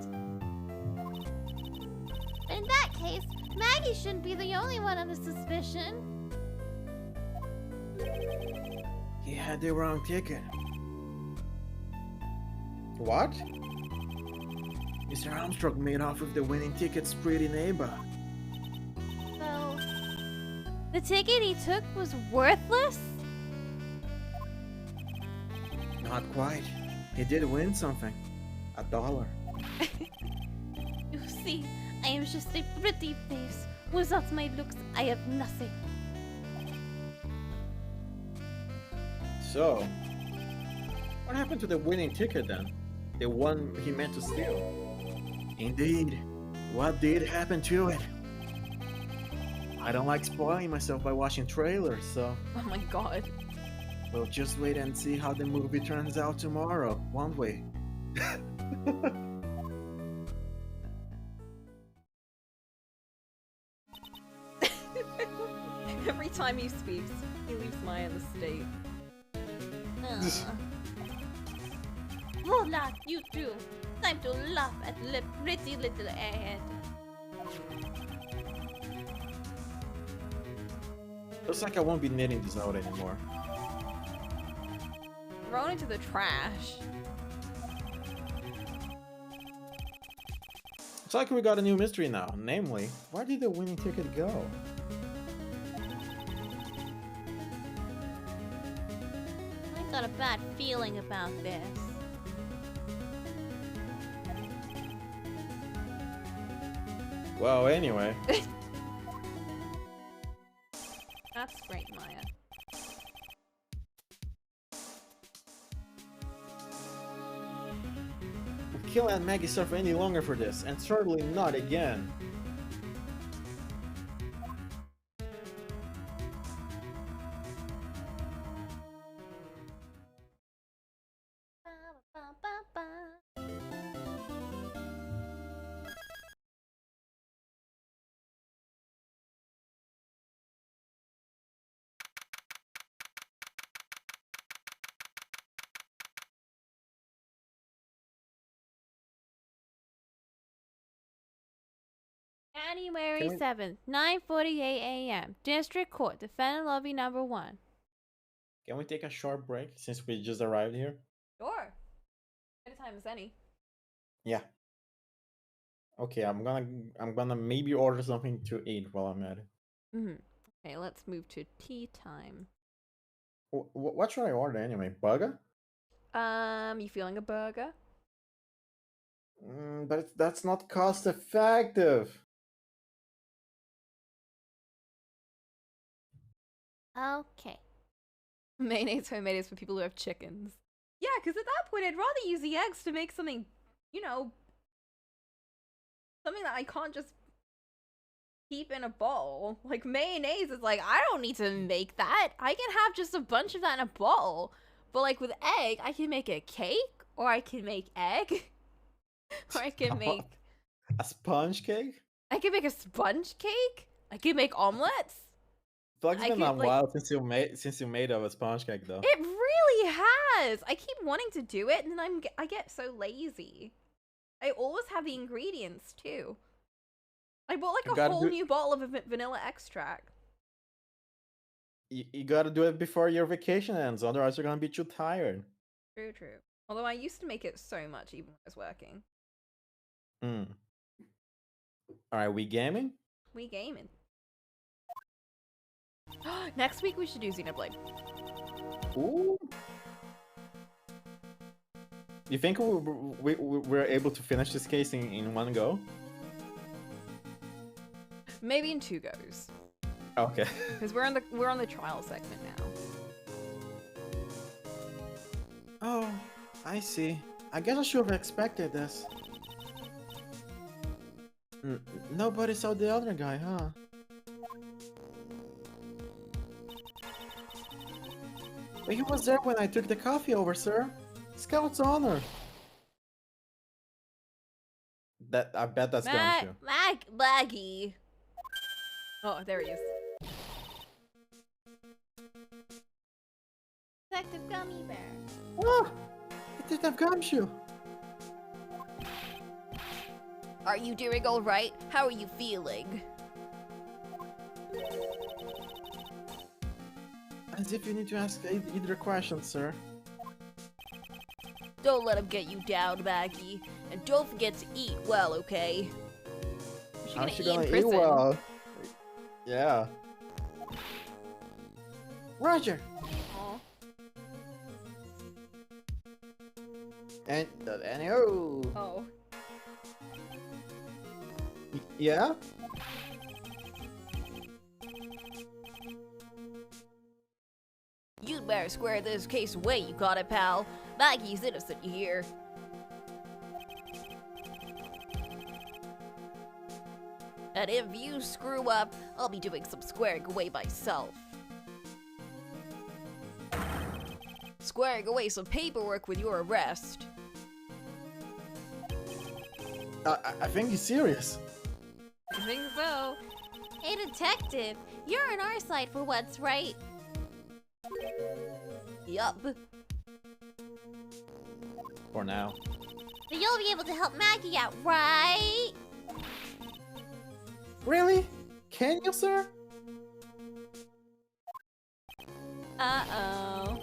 In that case, Maggie shouldn't be the only one under suspicion. He had the wrong ticket. What? Mr. Armstrong made off with the winning ticket's pretty neighbor. So, the ticket he took was worthless? Not quite. He did win something. $1. You see, I am just a pretty face. Without my looks, I have nothing. So, what happened to the winning ticket then? The one he meant to steal? Indeed, what did happen to it? I don't like spoiling myself by watching trailers, so Oh my god. we'll just wait and see how the movie turns out tomorrow, won't we? Every time he speaks, he leaves Maya in the state. laugh, you too. Time to laugh at the pretty little airhead. Looks like I won't be knitting this note anymore. Thrown into the trash. It's like we got a new mystery now, namely, where did the winning ticket go? I got a bad feeling about this. Well, anyway. That's great, Maya. We can't let Maggie suffer any longer for this, and certainly not again. January Can we- 7th, 9:48 a.m. District Court, defendant lobby number 1. Can we take a short break since we just arrived here? Sure. Anytime as any. Yeah. Okay, I'm gonna maybe order something to eat while I'm at it. Okay, let's move to tea time. What should I order anyway? Burger? You feeling a burger? But that's not cost effective. Okay. Mayonnaise homemade for people who have chickens. Yeah, because at that point, I'd rather use the eggs to make something, you know, something that I can't just keep in a bowl. Like, mayonnaise is like, I don't need to make that. I can have just a bunch of that in a bowl. But, like, with egg, I can make a cake, or I can make egg, or I can make... A sponge cake? I can make a sponge cake? I can make omelets? It's I been could, a like- while since you made a sponge cake though. It really has. I keep wanting to do it, and then I get so lazy. I always have the ingredients too. I bought You like a gotta whole do- new bottle of vanilla extract. You gotta do it before your vacation ends, otherwise you're gonna be too tired. True, true. Although I used to make it so much even when I was working. Alright, we gaming? We gaming. Next week we should do Xenoblade. Ooh. You think we're able to finish this case in one go? Maybe in 2 goes. Okay. Because we're on the trial segment now. Oh, I see. I guess I should have expected this. Nobody saw the other guy, huh? But he was there when I took the coffee over, sir. Scout's honor. I bet that's Gumshoe. Maggie. Oh, there he is. Detective Gummy Bear. Oh, it did have Gumshoe. Are you doing all right? How are you feeling? As if you need to ask either question, sir. Don't let him get you down, Maggie. And don't forget to eat well, okay? How's she gonna eat well? Yeah. Roger. Aw. And oh. Oh. Yeah? You'd better square this case away, you got it, pal. Maggie's innocent here. And if you screw up, I'll be doing some squaring away myself. Squaring away some paperwork with your arrest. I think he's serious. I think so. Hey, detective, you're on our side for what's right. Yup. For now. But you'll be able to help Maggie out, right? Really? Can you, sir? Uh-oh.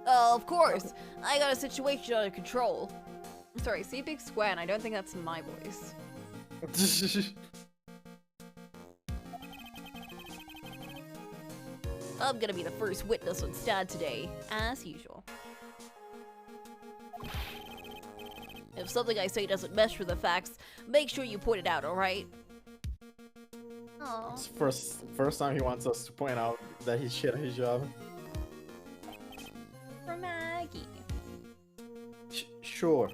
Oh, of course. I got a situation under control. I'm sorry, see Big Square, and I don't think that's my voice. I'm gonna be the first witness on stand today, as usual. If something I say doesn't mesh with the facts, make sure you point it out, alright? Oh. It's first time he wants us to point out that he's shit at his job. For Maggie. Sure.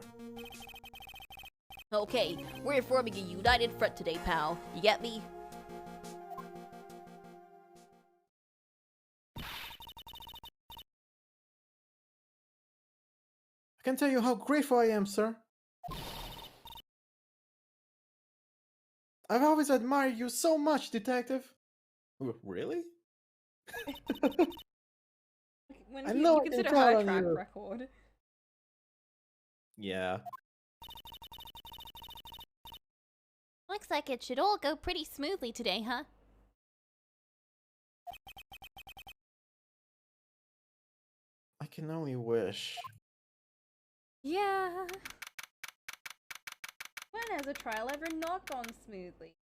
Okay, we're forming a united front today, pal. You get me? I can tell you how grateful I am, sir. I've always admired you so much, detective. Really? When I you know I can consider count her on track you. record. Yeah. Looks like it should all go pretty smoothly today, huh? I can only wish. Yeah. When has a trial ever not gone smoothly?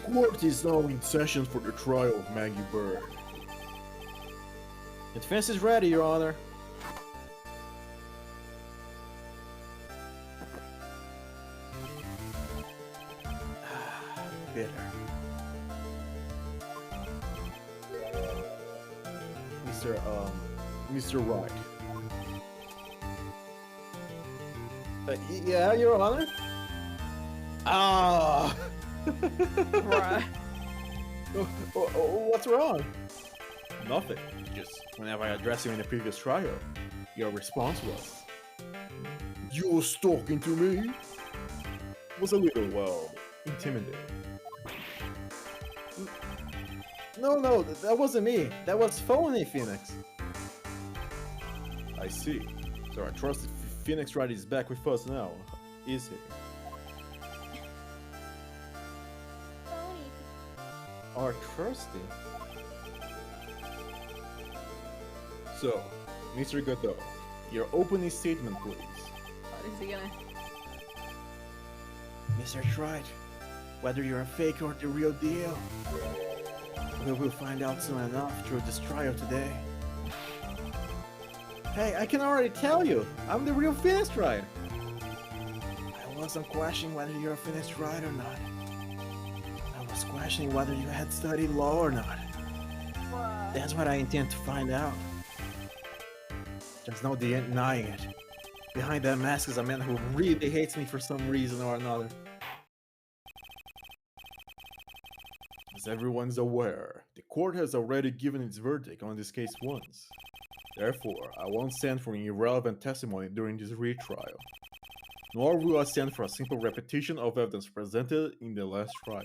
Court is now in session for the trial of Maggie Bird. The defense is ready, Your Honor. Bitter. Mr. Wright. Yeah, Your Honor? Ah! Bruh. What's wrong? Nothing. Just whenever I addressed you in the previous trial, your response was, "You was talking to me?" Was a little, well, intimidating. No, that wasn't me. That was phony, Phoenix. I see. So I trust that Phoenix Wright is back with us now. Is he? Or trusty. So, Mr. Godot, your opening statement, please. What is he gonna... Mr. Wright, whether you're a fake or the real deal, we will find out soon enough through this trial today. Hey, I can already tell you, I'm the real Phoenix Wright. I wasn't questioning whether you're a Phoenix Wright or not. I was questioning whether you had studied law or not. That's what I intend to find out. There's no denying it. Behind that mask is a man who really hates me for some reason or another. As everyone's aware, the court has already given its verdict on this case once. Therefore, I won't stand for any irrelevant testimony during this retrial. Nor will I stand for a simple repetition of evidence presented in the last trial.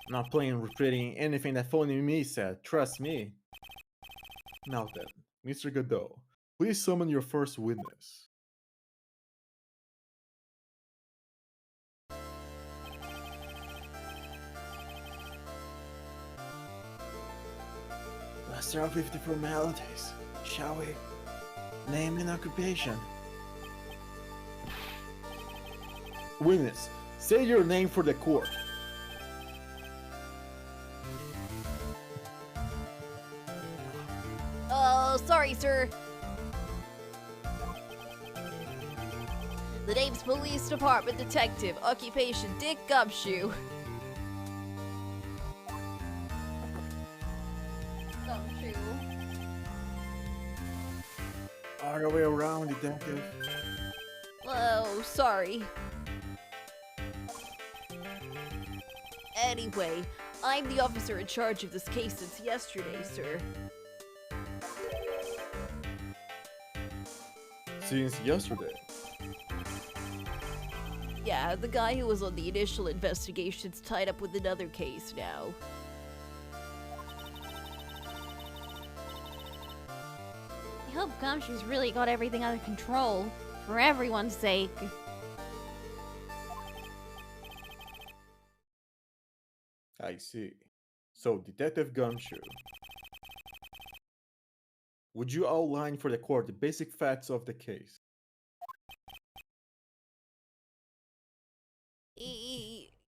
I'm not planning on repeating anything that phony me said, trust me. Now then, Mr. Godot, please summon your first witness. Let's start with the formalities, shall we? Name and occupation. Witness, say your name for the court. Oh, sorry, sir. The name's Police Department Detective, occupation Dick Gumshoe. Gumshoe. All the way around, detective. Oh, sorry. Anyway, I'm the officer in charge of this case since yesterday, sir. Since yesterday. Yeah, the guy who was on the initial investigation's tied up with another case now. I hope Gumshoe's really got everything under control, for everyone's sake. I see. So, Detective Gumshoe, would you outline for the court the basic facts of the case?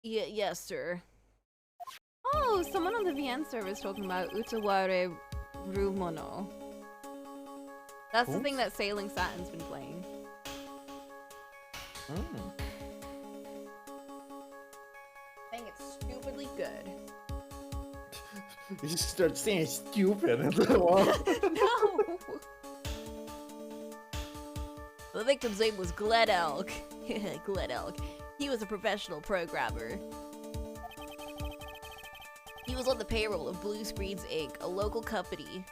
Yes, sir. Oh, someone on the VN service talking about Utaware Rumono. That's the thing that Sailing Saturn's been playing. I think it's stupidly good. You just start saying stupid at the wall. No! The victim's name was Glenn Elk. Glenn Elk. He was a professional programmer. He was on the payroll of Blue Screens Inc., a local company.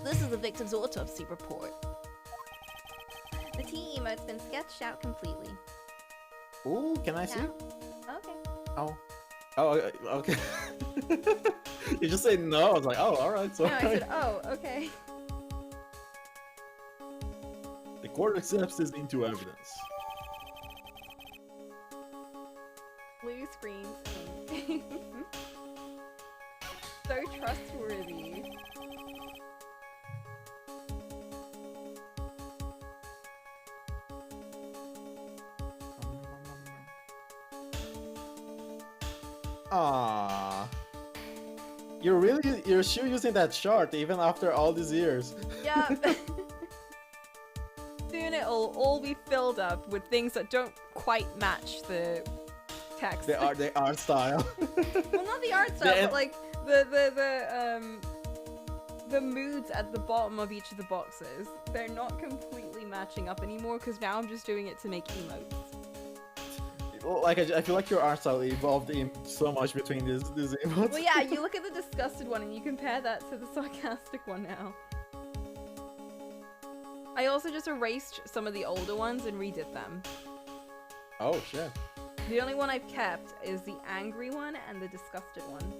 This is the victim's autopsy report. The T emote's been sketched out completely. Ooh, can I see? Okay. Oh. Oh, okay. You just say no. I was like, oh, alright, No, sorry. I said, oh, okay. The court accepts this into evidence. Blue screens. So trustworthy. Ah, you're still using that chart even after all these years. Yeah. Soon it'll all be filled up with things that don't quite match the text. The art style. Well, not the art style, but like the moods at the bottom of each of the boxes. They're not completely matching up anymore because now I'm just doing it to make emotes. Like I feel like your art style evolved in so much between these emotes. Well, yeah, you look at the disgusted one and you compare that to the sarcastic one now. I also just erased some of the older ones and redid them. Oh shit. The only one I've kept is the angry one and the disgusted one.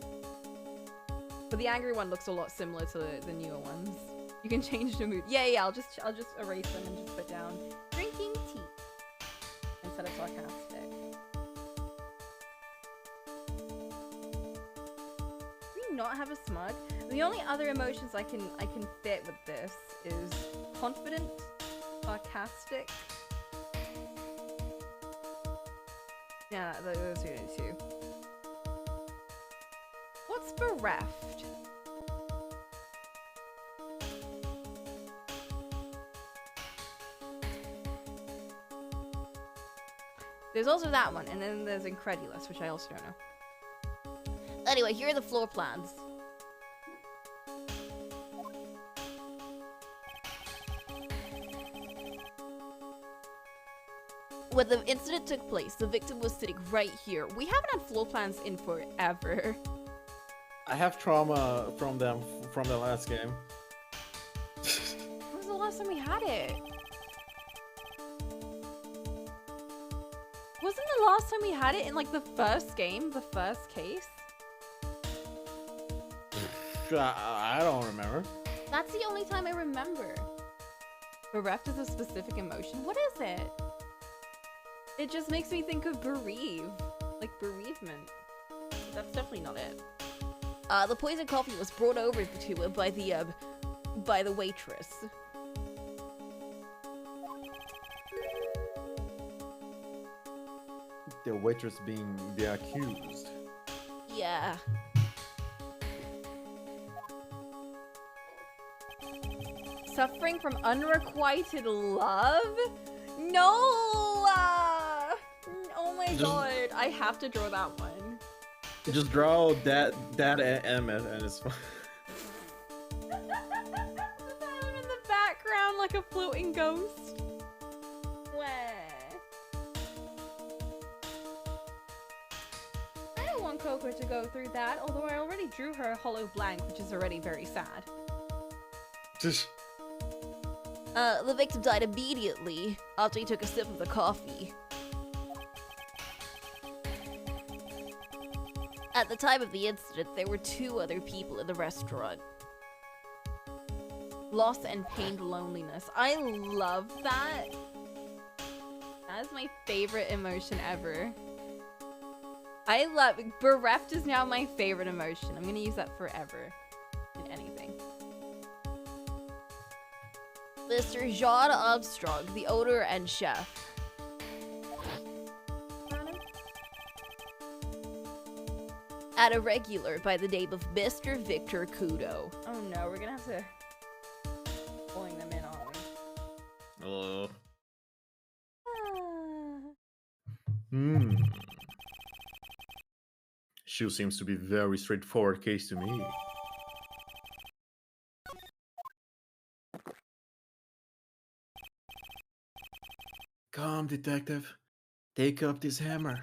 But the angry one looks a lot similar to the newer ones. You can change the mood. Yeah, I'll just erase them and just put down drinking tea instead of sarcastic. Do we not have a smug? The only other emotions I can fit with this is confident, sarcastic. Yeah, those are the two. What's bereft? There's also that one, and then there's incredulous, which I also don't know. Anyway, here are the floor plans. When the incident took place, the victim was sitting right here. We haven't had floor plans in forever. I have trauma from them from the last game. When was the last time we had it? Wasn't the last time we had it in like the first game, the first case? I don't remember. That's the only time I remember. Bereft is a specific emotion. What is it? It just makes me think of bereave. Like bereavement. That's definitely not it. The poison coffee was brought over to her by the waitress. The waitress being the accused. Yeah. Suffering from unrequited love? No! Oh my god, I have to draw that one. Just draw that Emmett and it's fine. Put that one in the background like a floating ghost. Where? I don't want Coco to go through that, although I already drew her a hollow blank, which is already very sad. The victim died immediately after he took a sip of the coffee. At the time of the incident, there were 2 other people in the restaurant. Loss and pained loneliness. I love that. That is my favorite emotion ever. I love bereft is now my favorite emotion. I'm gonna use that forever in anything. Mr. Jean Armstrong, the owner and chef. At a regular by the name of Mr. Victor Kudo. Oh no, we're gonna have to pulling them in, aren't we? Hello. Ah. Shu seems to be very straightforward case to me. Come, detective. Take up this hammer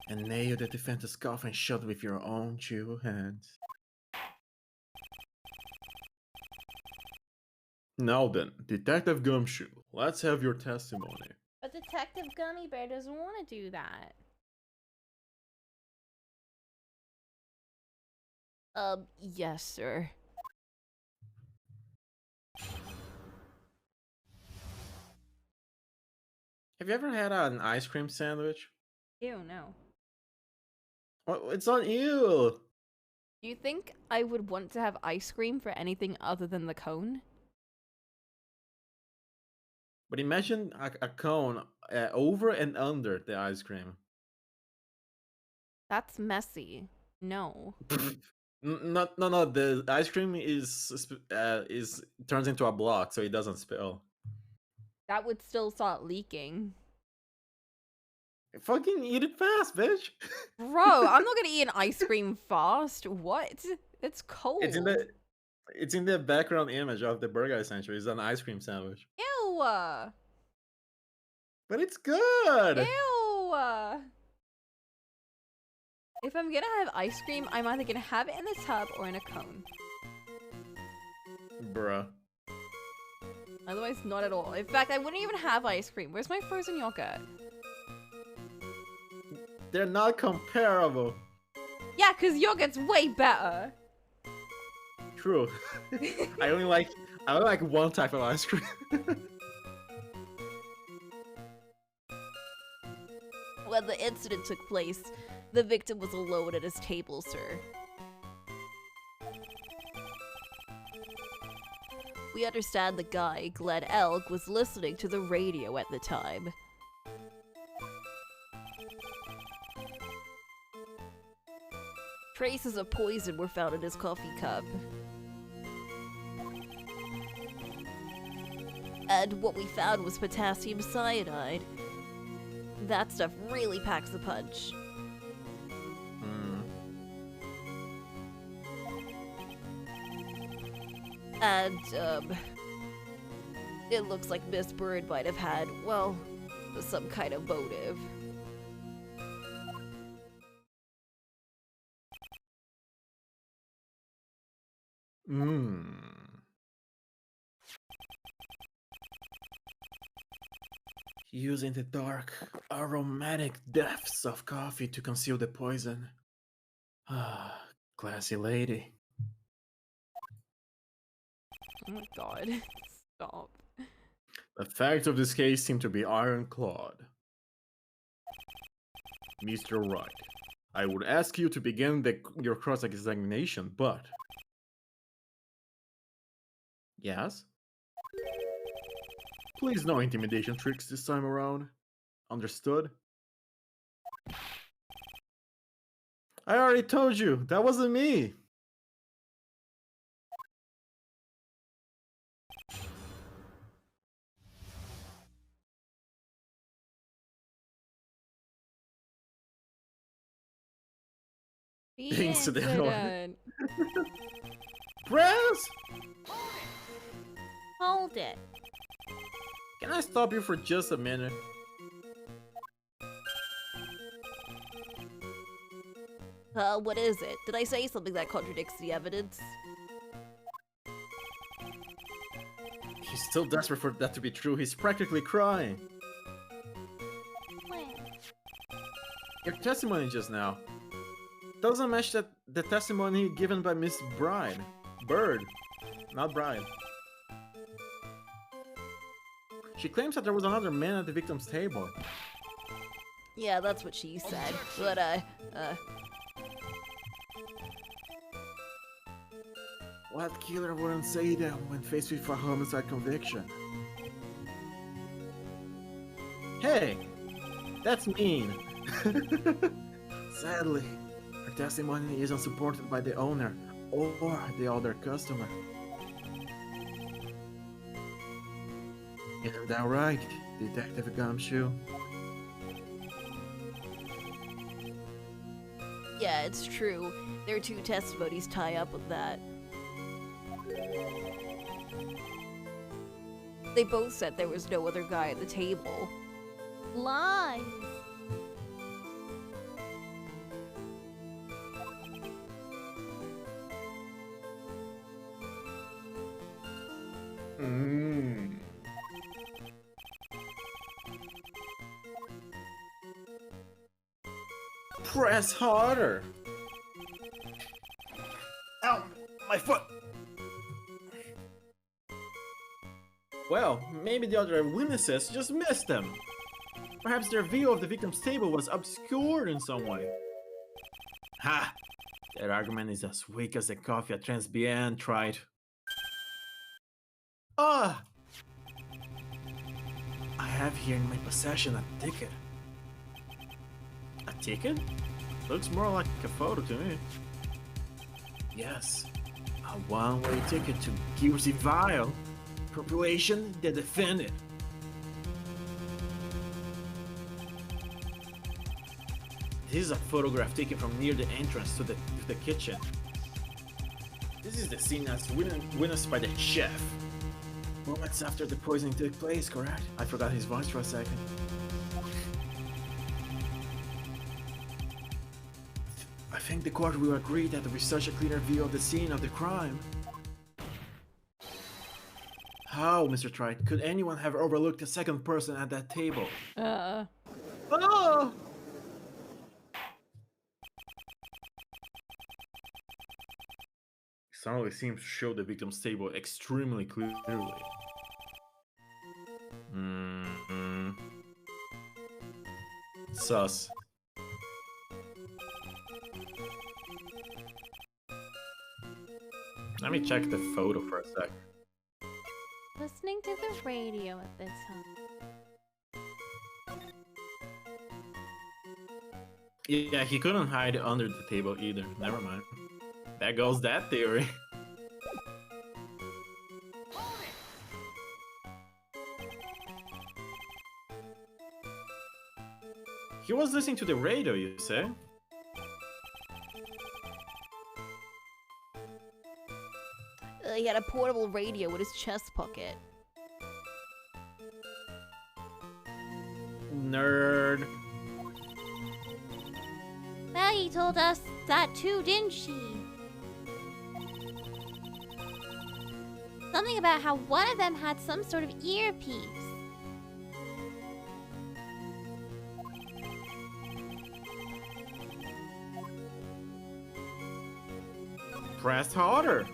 and nail the defendant's coffin shut with your own 2 hands. Now then, Detective Gumshoe, let's have your testimony. But Detective Gummy Bear doesn't want to do that. Yes, sir. Have you ever had an ice cream sandwich? Ew, no. Well, it's on you! Do you think I would want to have ice cream for anything other than the cone? But imagine a cone over and under the ice cream. That's messy. No. No. The ice cream is turns into a block, so it doesn't spill. That would still start leaking. Fucking eat it fast, bitch. Bro, I'm not gonna eat an ice cream fast. What? It's cold. It's in the background image of the burger I sent you. It's an ice cream sandwich. Ew. But it's good. Ew. If I'm gonna have ice cream, I'm either gonna have it in the tub or in a cone. Bruh. Otherwise, not at all. In fact, I wouldn't even have ice cream. Where's my frozen yogurt? They're not comparable. Yeah, because yogurt's way better. True. I only like one type of ice cream. When the incident took place, the victim was alone at his table, sir. We understand the guy, Glenn Elk, was listening to the radio at the time. Traces of poison were found in his coffee cup. And what we found was potassium cyanide. That stuff really packs a punch. And, it looks like Miss Bird might have had, well, some kind of motive. Using the dark, aromatic depths of coffee to conceal the poison. Ah, classy lady. Oh my god. Stop. The facts of this case seem to be ironclad. Mr. Wright, I would ask you to begin your cross-examination, but... Yes? Please no intimidation tricks this time around. Understood? I already told you, that wasn't me. The Incident. Press! Hold it. Can I stop you for just a minute? What is it? Did I say something that contradicts the evidence? He's still desperate for that to be true. He's practically crying. Well, Your testimony just now doesn't match the testimony given by Miss Bird, not Bride. She claims that there was another man at the victim's table. Yeah, that's what she said. But, What killer wouldn't say that when faced with a homicide conviction? Hey, that's mean. Sadly, her testimony isn't supported by the owner or the other customer. Isn't that right, Detective Gumshoe? yeah, it's true. Their two testimonies tie up with that. They both said there was no other guy at the table. Lies. Press harder! Ow! My foot! Well, maybe the other witnesses just missed them. Perhaps their view of the victim's table was obscured in some way. Ha! That argument is as weak as the coffee at Transbien tried. Ah! I have here in my possession a ticket. A ticket? Looks more like a photo to me. Yes, a one-way ticket to Guilty Vile. Population, the defendant. This is a photograph taken from near the entrance to the kitchen. This is the scene as witnessed by the chef. Moments after the poisoning took place, correct? I forgot his voice for a second. I think the court will agree that we such a clearer view of the scene of the crime. How, Mr. Trite, could anyone have overlooked a second person at that table? Oh! Suddenly seems to show the victim's table extremely clearly. Sus. Let me check the photo for a sec. Listening to the radio at this time. Yeah, he couldn't hide under the table either. Never mind. There goes that theory. He was listening to the radio, you say? He had a portable radio in his chest pocket. Nerd. Maggie told us that too, didn't she? Something about how one of them had some sort of earpiece. Press harder.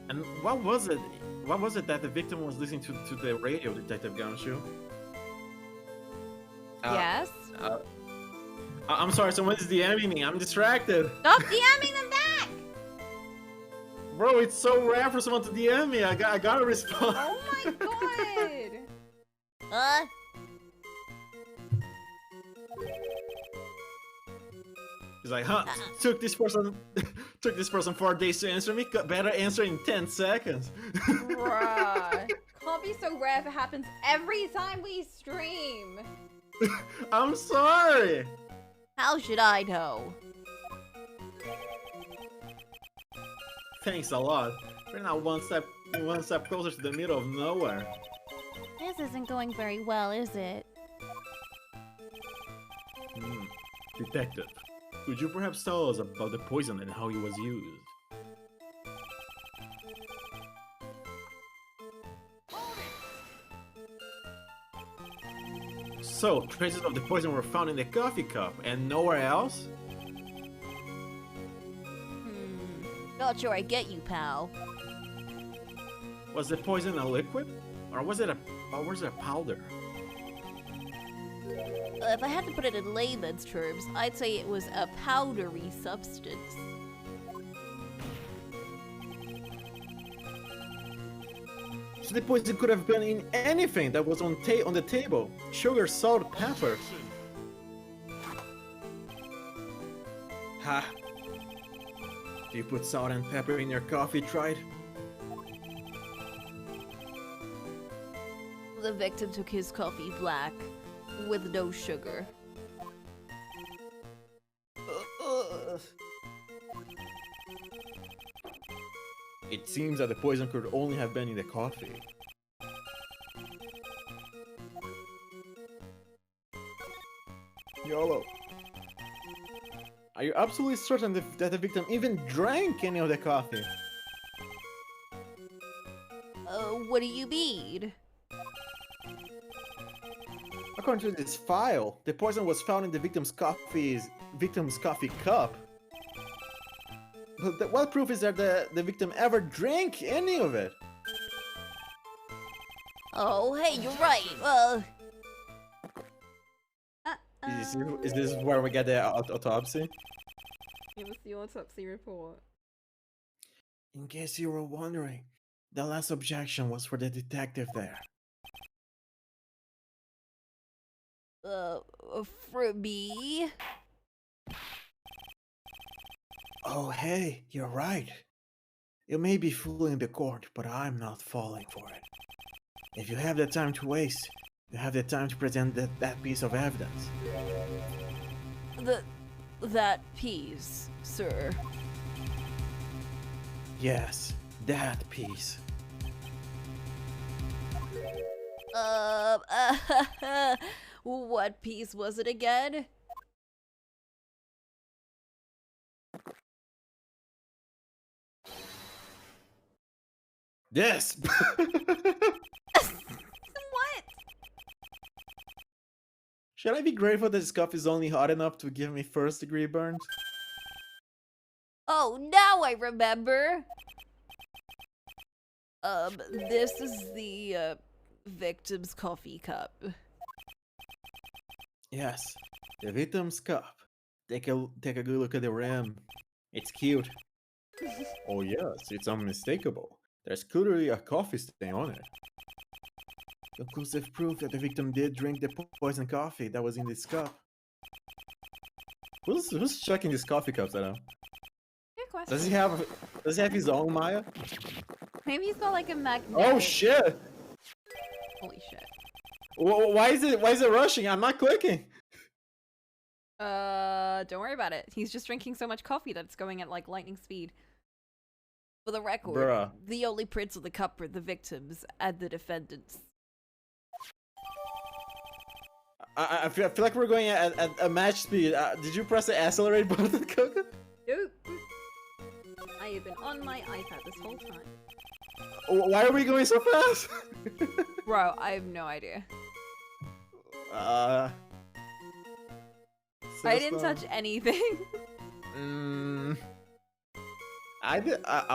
And what was it? What was it that the victim was listening to the radio, Detective Gumshoe? Yes? I'm sorry, someone is DMing me. I'm distracted. Stop DMing them back! Bro, it's so rare for someone to DM me. I gotta respond. Oh my god! He's like, huh? Took this person 4 days to answer me. Got better answer in 10 seconds. Bruh. Can't be so rare if it happens every time we stream. I'm sorry. How should I know? Thanks a lot. We're now one step closer to the middle of nowhere. This isn't going very well, is it? Detective, Could you perhaps tell us about the poison and how it was used? So, traces of the poison were found in the coffee cup and nowhere else? Not sure I get you, pal. Was the poison a liquid? Or was it a powder? If I had to put it in layman's terms, I'd say it was a powdery substance. So the poison could have been in anything that was on the table. Sugar, salt, pepper. Ha! Do you put salt and pepper in your coffee, Tried? The victim took his coffee black, with no sugar. It seems that the poison could only have been in the coffee. YOLO. Are you absolutely certain that the victim even drank any of the coffee? What do you mean? According to this file, the poison was found in the victim's coffee cup. But what proof is there that the victim ever drank any of it? Oh, hey, you're right. Is this where we get the autopsy? It was the autopsy report. In case you were wondering, the last objection was for the detective there. For me? Oh, hey, you're right. You may be fooling the court, but I'm not falling for it. If you have the time to waste, you have the time to present that piece of evidence. That piece, sir. Yes, that piece. What piece was it again? Yes! What? Should I be grateful that this cup is only hot enough to give me first-degree burns? Oh, now I remember! This is the, victim's coffee cup. Yes, the victim's cup. Take a good look at the rim. It's cute. Oh yes, it's unmistakable. There's clearly a coffee stain on it. Conclusive proof that the victim did drink the poison coffee that was in this cup. Who's checking these coffee cups, I know? Good question. Does he have his own Maya? Maybe he's got like a magnetic. Oh shit! Holy shit. Why is it rushing? I'm not clicking. Don't worry about it. He's just drinking so much coffee that it's going at like lightning speed. For the record, Bruh. the only prints on the cup are the victims and the defendants. I feel like we're going at a match speed. Did you press the accelerate button, Coco? Nope. I have been on my iPad this whole time. Why are we going so fast? Bro, I have no idea. I didn't touch anything. I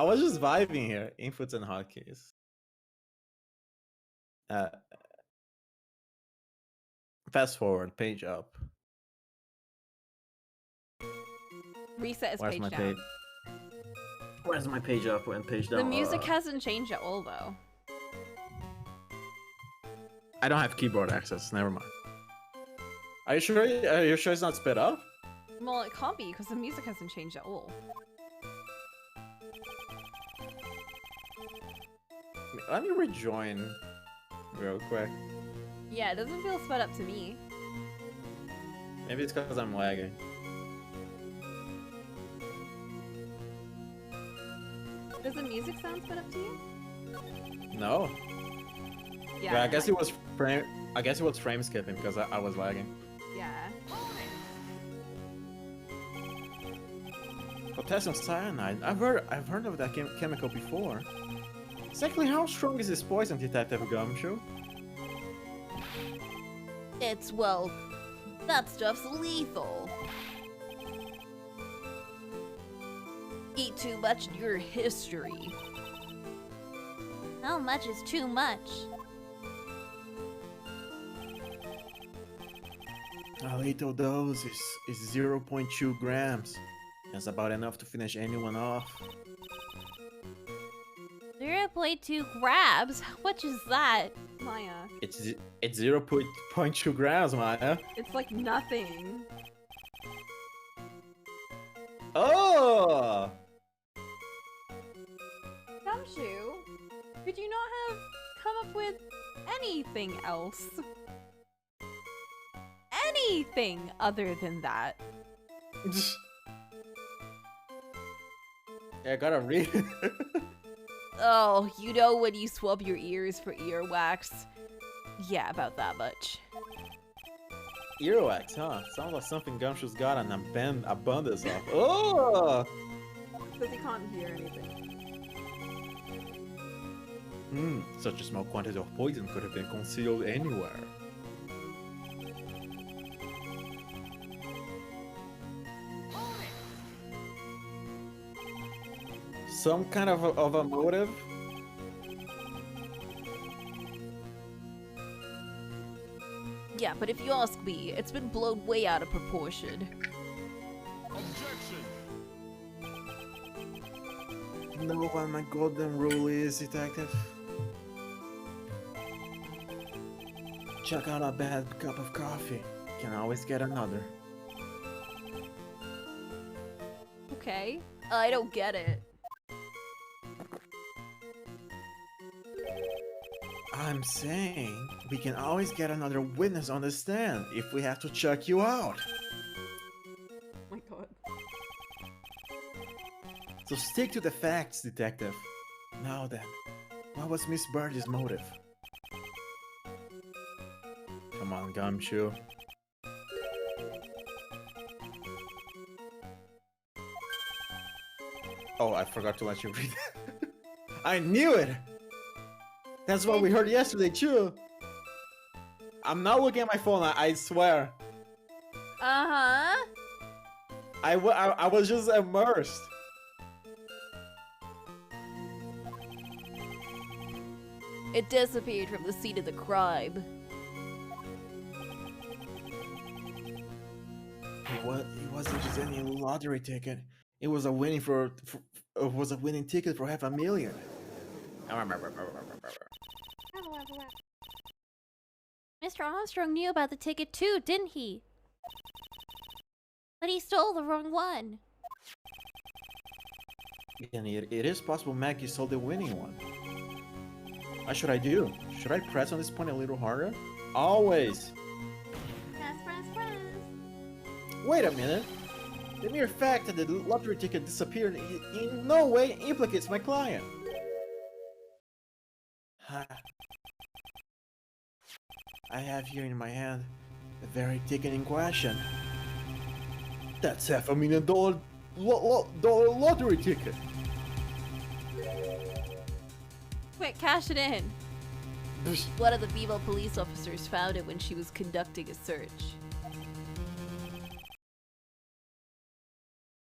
was just vibing here. Inputs and hotkeys. Fast forward, page up. Reset is Where's page my down. page? Where's my page up and page down? The music hasn't changed at all though. I don't have keyboard access. Never mind. Are you sure? Are you sure it's not sped up? Well, it can't be because the music hasn't changed at all. Let me rejoin real quick. Yeah, it doesn't feel sped up to me. Maybe it's because I'm lagging. Does the music sound sped up to you? No. Yeah. Yeah, I guess it was frame. I guess it was frame skipping because I was lagging. Yeah. Potassium cyanide. I've heard of that chemical before. Exactly how strong is this poison, Detective Gumshoe? It's, well, that stuff's lethal. Eat too much in your history. How much is too much? A lethal dose is 0.2 grams. That's about enough to finish anyone off. 0.2 grabs? What is that? Maya, It's 0.2 grams, Maya. it's like nothing. Oh! Gumshoe, could you not have come up with anything else? Anything other than that. Yeah, I gotta read it. Oh, you know when you swab your ears for earwax? Yeah, about that much. Earwax, huh? Sounds like something Gumshoe's got an abundance of. Oh! Because he can't hear anything. Such a small quantity of poison could have been concealed anywhere. Some kind of a motive? Yeah, but if you ask me, it's been blown way out of proportion. You know what my golden rule is, Detective? Check out a bad cup of coffee. Can always get another. Okay. I don't get it. I'm saying we can always get another witness on the stand if we have to check you out. Oh my god. So stick to the facts, Detective. Now then, what was Miss Birdie's motive? Come on, Gumshoe. Oh, I forgot to let you read it. I knew it! That's what we heard yesterday, too! I'm not looking at my phone, I swear. Uh-huh. I was just immersed. It disappeared from the scene of the crime. It wasn't just any lottery ticket. It was a winning ticket for $500,000. Mr. Armstrong knew about the ticket too, didn't he? But he stole the wrong one. And it is possible Maggie sold the winning one. What should I do? Should I press on this point a little harder? Always! Press. Wait a minute! The mere fact that the lottery ticket disappeared in no way implicates my client. I have here in my hand the very ticket in question. That's $500,000 lottery ticket. Quick, cash it in. One of the female police officers found it when she was conducting a search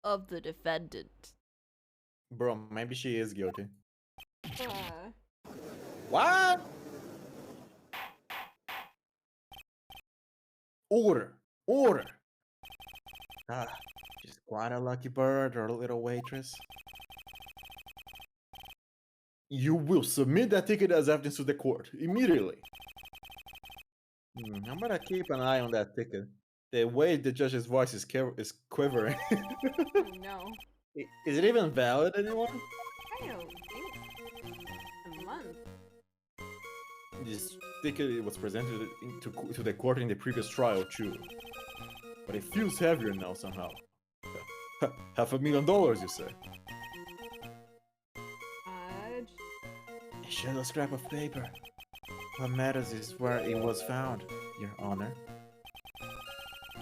of the defendant. Bro, maybe she is guilty. Uh, What? Order! Order! She's quite a lucky bird or a little waitress. You will submit that ticket as evidence to the court, immediately. I'm gonna keep an eye on that ticket. The way the judge's voice is quivering. oh no. Is it even valid anymore? I don't think a month. This ticket was presented to the court in the previous trial too. But it feels heavier now somehow. $500,000, you say? It's just a scrap of paper. What matters is where it was found, Your Honor.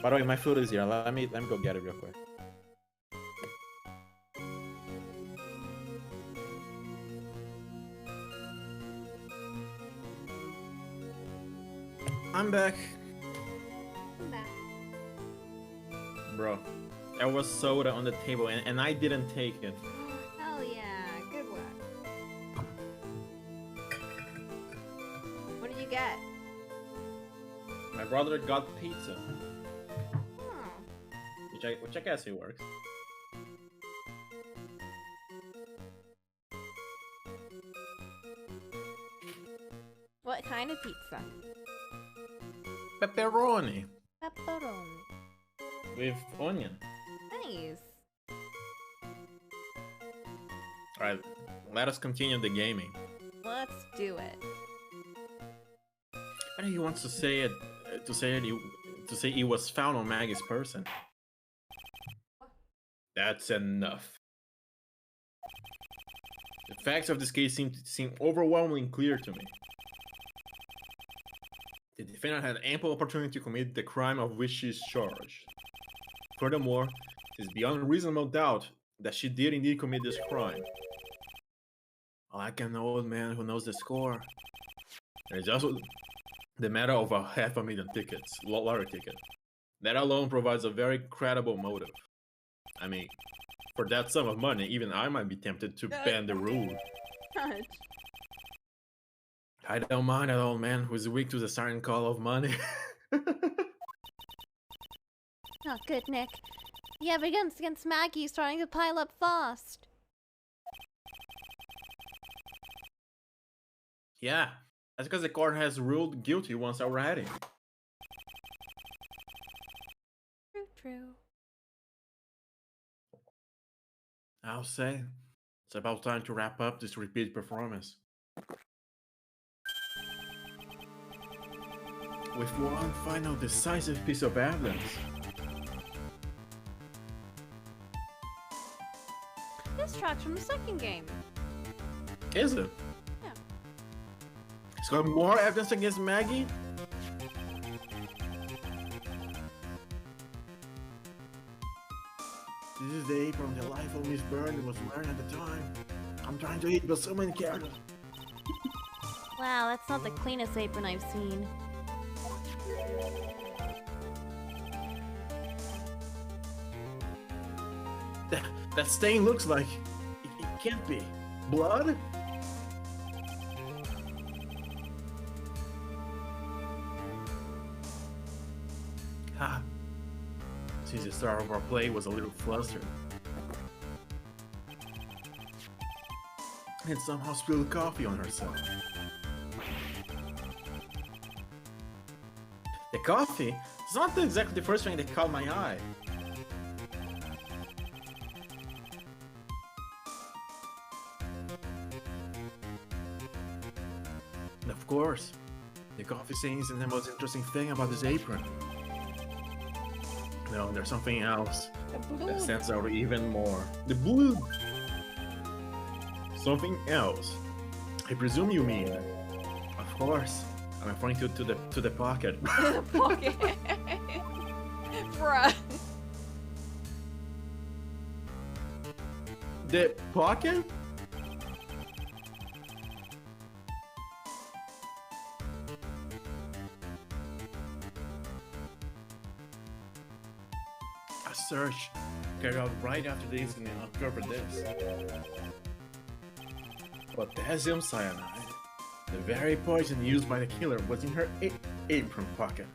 By the way, my food is here. Let me go get it real quick. I'm back. I'm back. Bro, there was soda on the table and I didn't take it. Hell yeah, good one. What did you get? My brother got pizza, Oh. which I guess it works. What kind of pizza? Pepperoni Pepperoni. with onion. Nice. Alright, let us continue the gaming. Let's do it. I think he wants to say it, to say it was found on Maggie's person. That's enough. The facts of this case seem overwhelmingly clear to me. The defendant had ample opportunity to commit the crime of which she is charged. Furthermore, it is beyond reasonable doubt that she did indeed commit this crime. Like an old man who knows the score. There is also the matter of a $500,000 tickets, lottery ticket. That alone provides a very credible motive. I mean, for that sum of money, even I might be tempted to bend the rule. Touch. I don't mind an old man who is weak to the siren call of money. Not good, Nick. The evidence against Maggie is starting to pile up fast. Yeah, that's because the court has ruled guilty once already. True. I'll say, it's about time to wrap up this repeat performance. With one final decisive piece of evidence. This track's from the second game. Is it? Yeah. It's got more evidence against Maggie? This is the apron the life of Miss Byrne was wearing at the time. I'm trying to eat, but so many characters. Wow, that's not the cleanest apron I've seen. That stain looks like... It can't be. Blood? Ha. Since the start of our play was a little flustered. And somehow spilled coffee on herself. The coffee? It's not exactly the first thing that caught my eye. And of course, the coffee stain isn't the most interesting thing about this apron. No, there's something else that stands out even more. The blood! Something else. I presume you mean... Of course. I'm referring to the pocket. The pocket. Bruh. The pocket? A search carried out right after the incident uncovered this. Potassium cyanide, the very poison used by the killer, was in her apron pocket.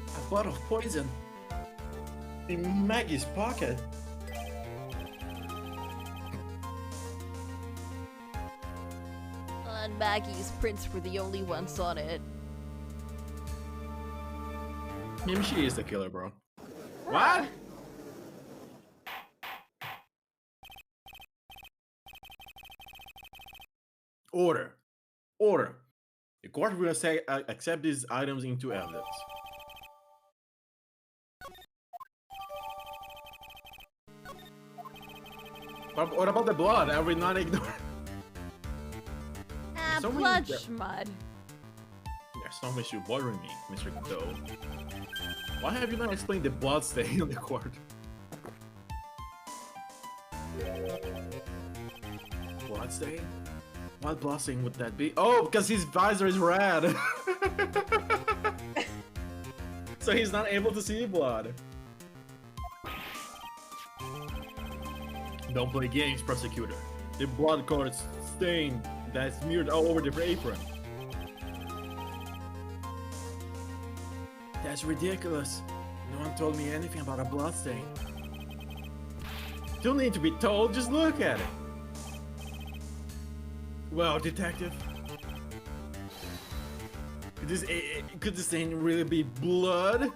A bottle of poison in Maggie's pocket. And Maggie's prints were the only ones on it. Maybe she is the killer, bro. What? Order. Order. The court will accept these items into evidence. What about the blood? I will not ignore. Ah, So many- blood schmud. There's some issue bothering me, Mr. Doe. Why have you not explained the blood stain on the court? Blood stain? What blessing would that be? Oh, because his visor is red. So he's not able to see blood. Don't play games, prosecutor. The blood-colored stain that's smeared all over the apron. That's ridiculous. No one told me anything about a blood stain. Don't need to be told, just look at it. Well, detective. Could this stain really be blood?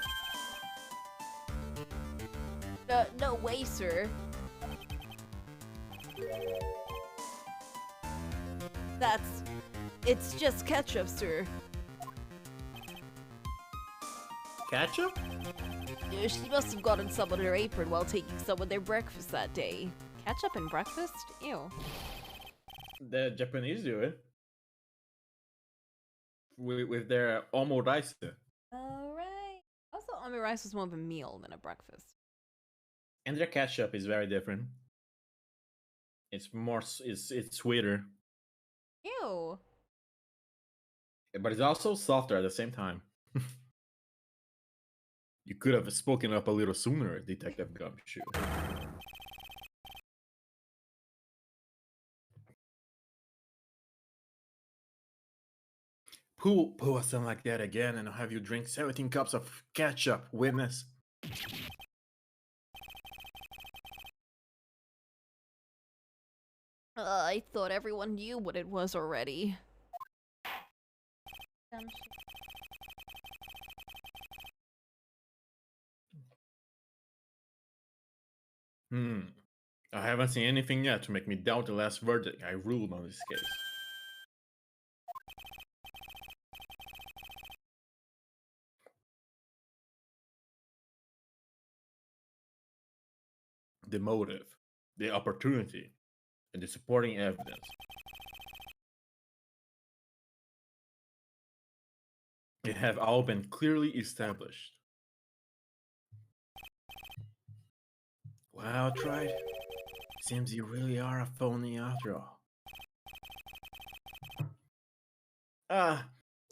No way, sir. It's just ketchup, sir. Ketchup? She must have gotten some on her apron while taking some of their breakfast that day. Ketchup and breakfast? Ew. The Japanese do it. With their omurice. Alright. Also, omurice was more of a meal than a breakfast. And their ketchup is very different. It's more, it's sweeter. Ew. But it's also softer at the same time. You could have spoken up a little sooner, Detective Gumshoe. Pull a something like that again and I'll have you drink 17 cups of ketchup, witness. I thought everyone knew what it was already. I haven't seen anything yet to make me doubt the last verdict I ruled on this case. The motive, the opportunity, and the supporting evidence. They have all been clearly established. Well tried. Seems you really are a phony after all. I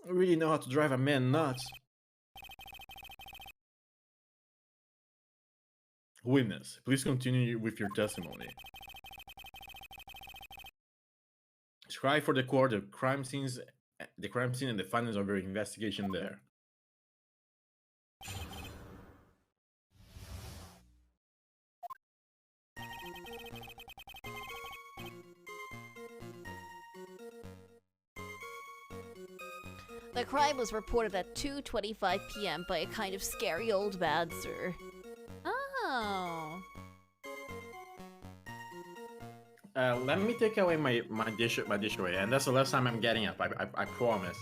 really know how to drive a man nuts. Witness, please continue with your testimony. Describe for the court the crime scene and the findings of your investigation there. The crime was reported at 2:25 p.m. by a kind of scary old man, sir. Oh. Let me take away my dish away, and that's the last time I'm getting up. I promise.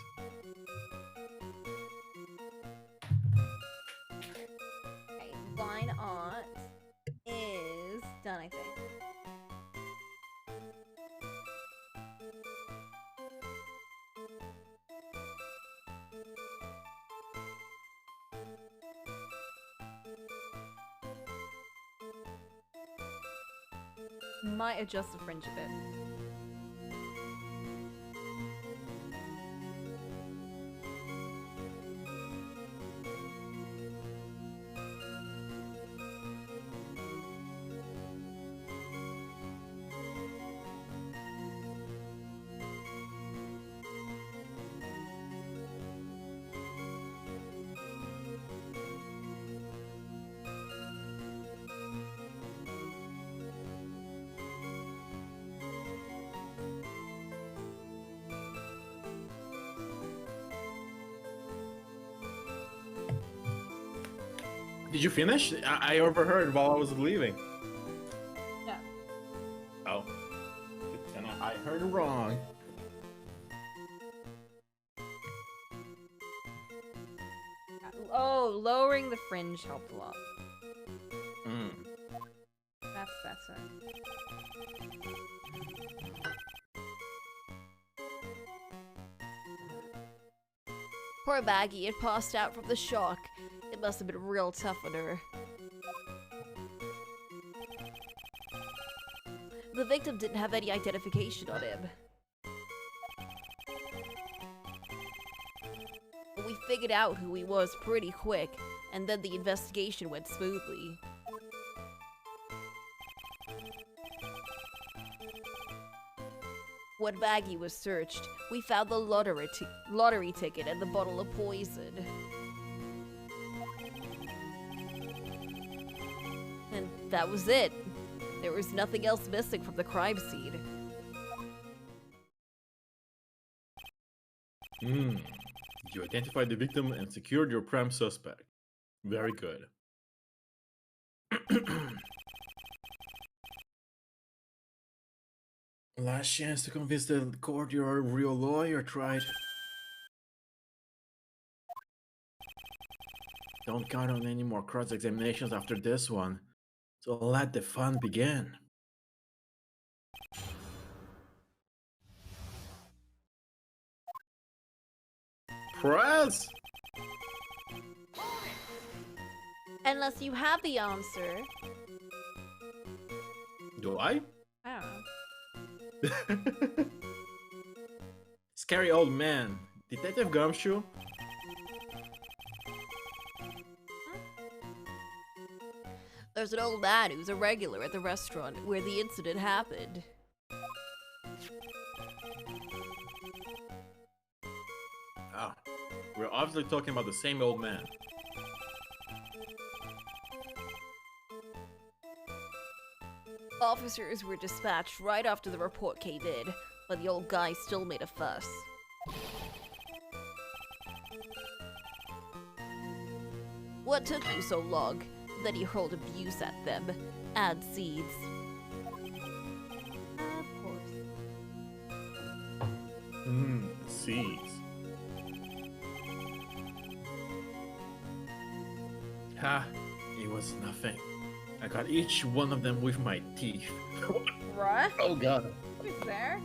Okay, line art is done, I think. Might adjust the fringe a bit. Did you finish? I overheard while I was leaving. Yeah. Oh. I heard wrong. Oh, lowering the fringe helped a lot. Mm. That's better. Poor Maggie had passed out from the shock. It must have been real tough on her. The victim didn't have any identification on him. we figured out who he was pretty quick, and then the investigation went smoothly. When Baggy was searched, we found the lottery ticket and the bottle of poison. And that was it. There was nothing else missing from the crime scene. You identified the victim and secured your prime suspect. Very good. Last chance to convince the court you're a real lawyer, tried. Don't count on any more cross-examinations after this one, so let the fun begin. Press! Unless you have the answer. Do I? I don't know. Scary old man. Detective Gumshoe? There's an old man who's a regular at the restaurant where the incident happened. Oh, we're obviously talking about the same old man. Officers were dispatched right after the report came in, but the old guy still made a fuss. What took you so long? Then he hurled abuse at them. Add seeds. Of course. Seeds. Ha, it was nothing. I got each one of them with my teeth. Right? Oh god. What is there?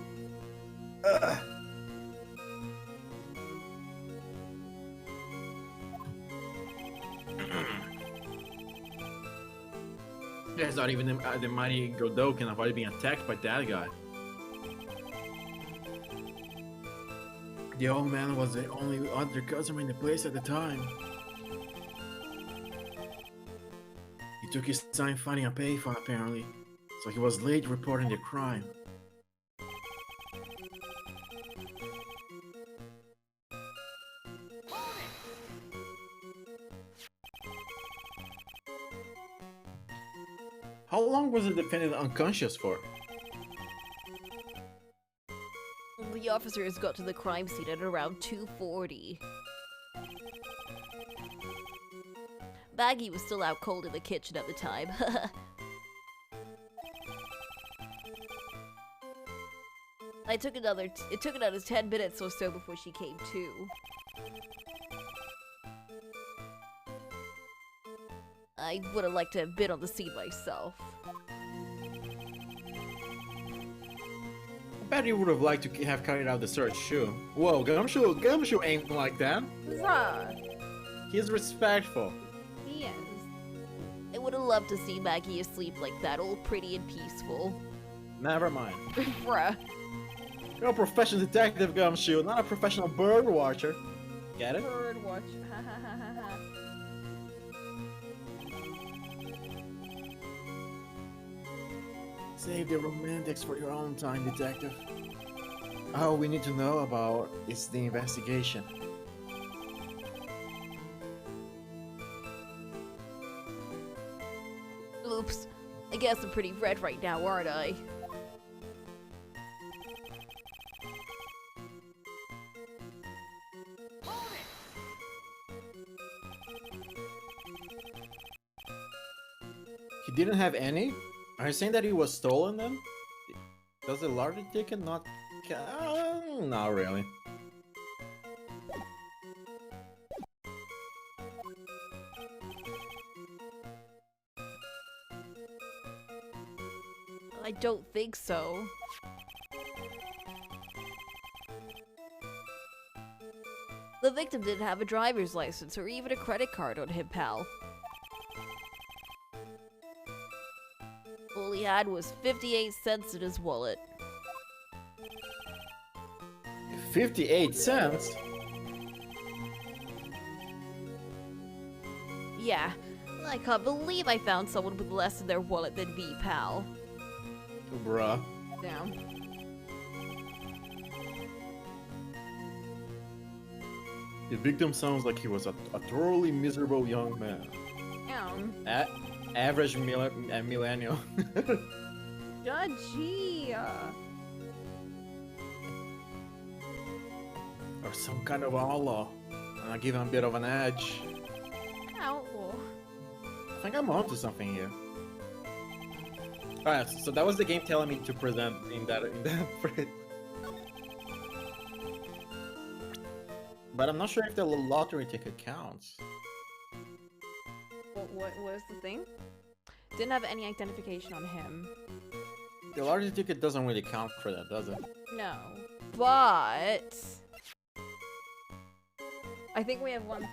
There's not even the mighty Godot can avoid being attacked by that guy. The old man was the only other customer in the place at the time. He took his time finding a payphone apparently, so he was late reporting the crime. How long was the defendant unconscious for? The officers got to the crime scene at around 2:40. Baggy was still out cold in the kitchen at the time. It took another 10 minutes or so before she came to. I would have liked to have been on the scene myself. I bet he would have liked to have carried out the search too. Whoa, Gumshoe ain't like that. Bruh. He's respectful. He is. I would have loved to see Maggie asleep like that, all pretty and peaceful. Never mind. Bruh. You're a professional detective, Gumshoe, not a professional bird watcher. Get it? Bird watch. Ha ha ha ha ha. Save the romantics for your own time, detective. All we need to know about is the investigation. Oops. I guess I'm pretty red right now, aren't I? He didn't have any? Are you saying that he was stolen then? Does the lottery ticket not count? Not really. I don't think so. The victim didn't have a driver's license or even a credit card on him, pal. All he had was 58 cents in his wallet. 58 cents? Yeah. I can't believe I found someone with less in their wallet than me, pal. Bruh. Damn. The victim sounds like he was a thoroughly miserable young man. Damn. Average millennial. Judgy. Or some kind of outlaw. And I give him a bit of an edge. Outlaw. I think I'm onto something here. Alright, so that was the game telling me to present in that phrase. But I'm not sure if the lottery ticket counts. What was the thing? Didn't have any identification on him. The lottery ticket doesn't really count for that, does it? No. But... I think we have one thing.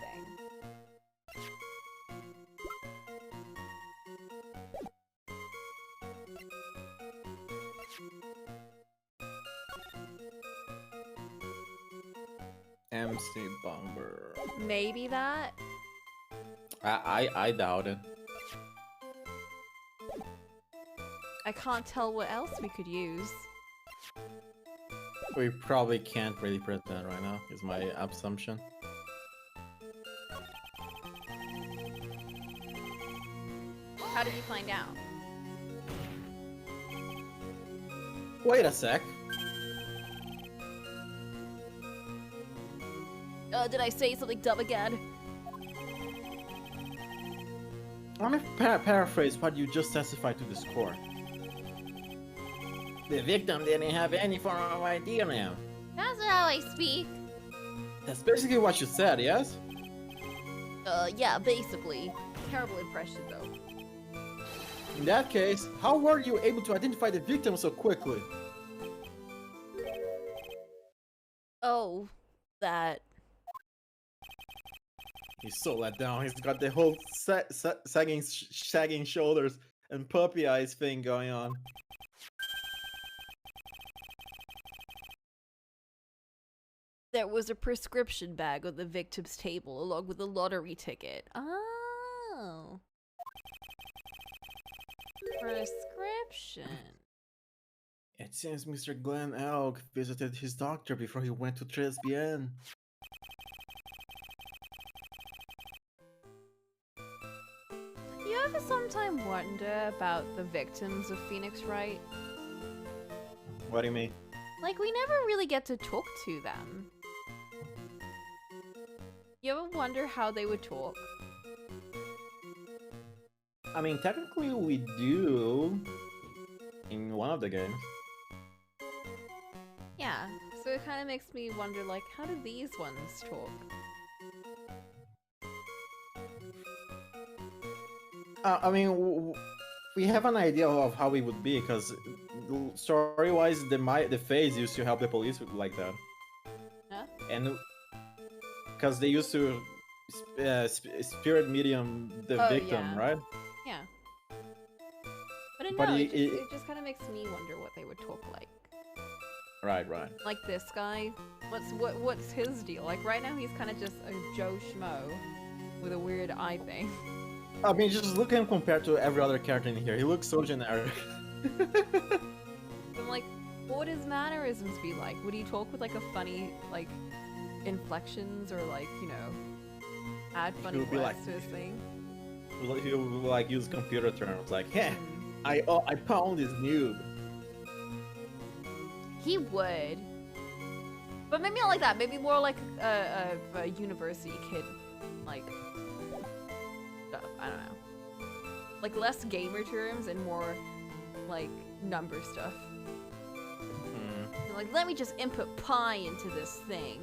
MC Bomber. Maybe that? I doubt it. I can't tell what else we could use. We probably can't really press that right now, is my assumption. How did you find out? Wait a sec. Did I say something dumb again? Let me paraphrase what you just testified to this court. The victim didn't have any form of ID on him. That's how I speak. That's basically what you said, yes? Yeah, basically. Terrible impression, though. In that case, how were you able to identify the victim so quickly? Oh, that. He's so let down. He's got the whole sagging shoulders and puppy eyes thing going on. There was a prescription bag on the victim's table along with a lottery ticket. Oh. Prescription. It seems Mr. Glenn Elk visited his doctor before he went to Tribulations. You ever sometime wonder about the victims of Phoenix Wright? What do you mean? Like, we never really get to talk to them. You ever wonder how they would talk? I mean, technically we do in one of the games. Yeah, so it kind of makes me wonder, like, how do these ones talk? I mean, we have an idea of how it would be, because story-wise, the Fays used to help the police like that. Huh? And because they used to spirit medium the victim, yeah. right? Yeah. But, But no, it- it just kind of makes me wonder what they would talk like. Right. Like this guy, what's his deal? Like right now he's kind of just a Joe Schmo with a weird eye thing. I mean, just look at him compared to every other character in here. He looks so generic. I'm like, what would his mannerisms be like? Would he talk with like a funny, like, inflections or like, you know, add funny would be words like- to his thing? He would like use computer terms like, "Hey, I found this noob." He would. But maybe not like that. Maybe more like a university kid, like, stuff. I don't know. Like less gamer terms and more like number stuff. Like, let me just input pi into this thing.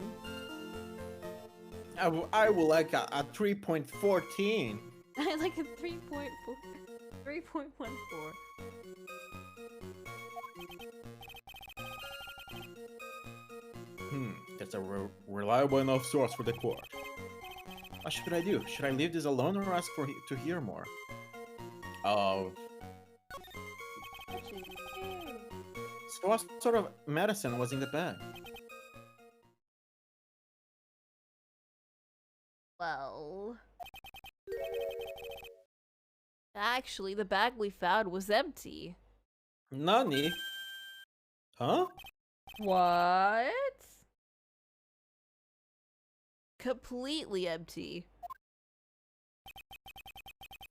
I would like a 3.14. I like a 3.4, 3.14. That's a reliable enough source for the court. What should I do? Should I leave this alone or ask to hear more? Oh. So what sort of medicine was in the bag? Well, Actually, the bag we found was empty. Nani? Huh? What? Completely empty.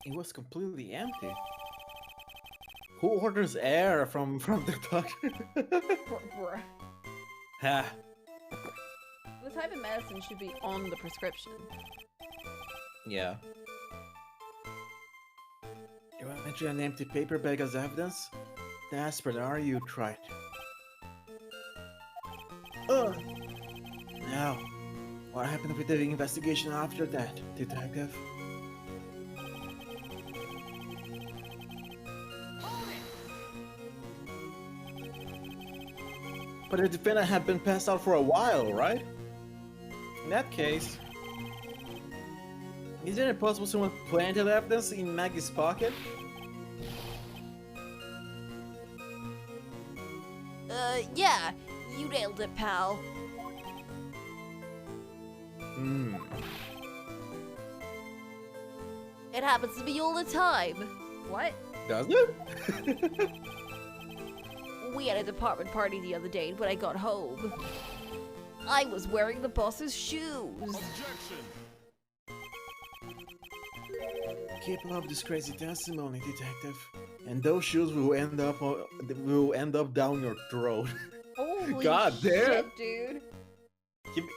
It was completely empty. Who orders air from the doctor? Bruh. Ha. The type of medicine should be on the prescription. Yeah. You want an empty paper bag as evidence? Desperate are you, tried. Ugh. Now, what happened with the investigation after that, detective? But the defendant had been passed out for a while, right? In that case, isn't it possible someone planted evidence in Maggie's pocket? Yeah, you nailed it, pal. Hmm. It happens to me all the time. What? Does it? We had a department party the other day when I got home. I was wearing the boss's shoes. Objection! Keep up this crazy testimony, detective, and those shoes will end up down your throat. Holy God damn. shit, dude.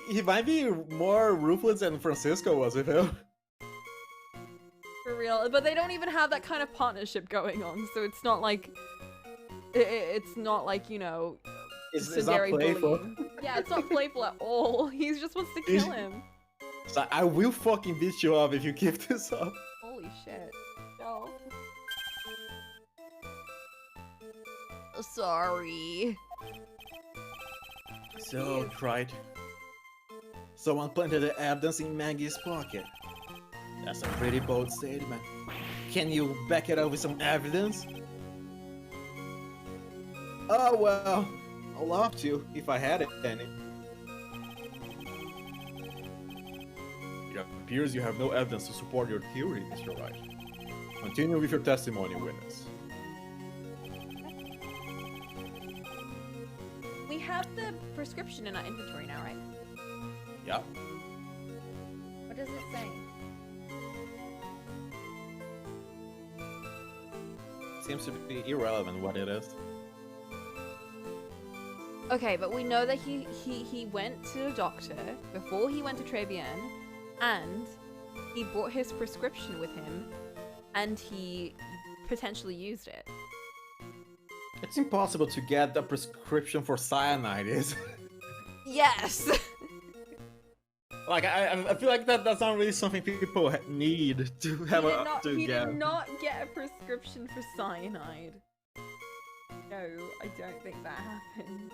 He might be more ruthless than Francisco was with him. For real. But they don't even have that kind of partnership going on, so it's not like... It's not like, you know... It's not playful. bullying. Yeah, it's not playful at all. He just wants to kill him. It's like, I will fucking beat you up if you keep this up. Holy shit. No. Sorry. So, tried. Someone planted the evidence in Maggie's pocket. That's a pretty bold statement. Can you back it up with some evidence? Oh well, I'd love to if I had any. It appears you have no evidence to support your theory, Mr. Wright. Continue with your testimony, witness. We have the prescription in our inventory now, right? Yeah. What does it say? Seems to be irrelevant what it is. Okay, but we know that he went to a doctor before he went to Tribulations, and he brought his prescription with him, and he potentially used it. It's impossible to get a prescription for cyanide, is it? Yes! Like, I feel like that's not really something people need to have He get. did not get a prescription for cyanide. No, I don't think that happened.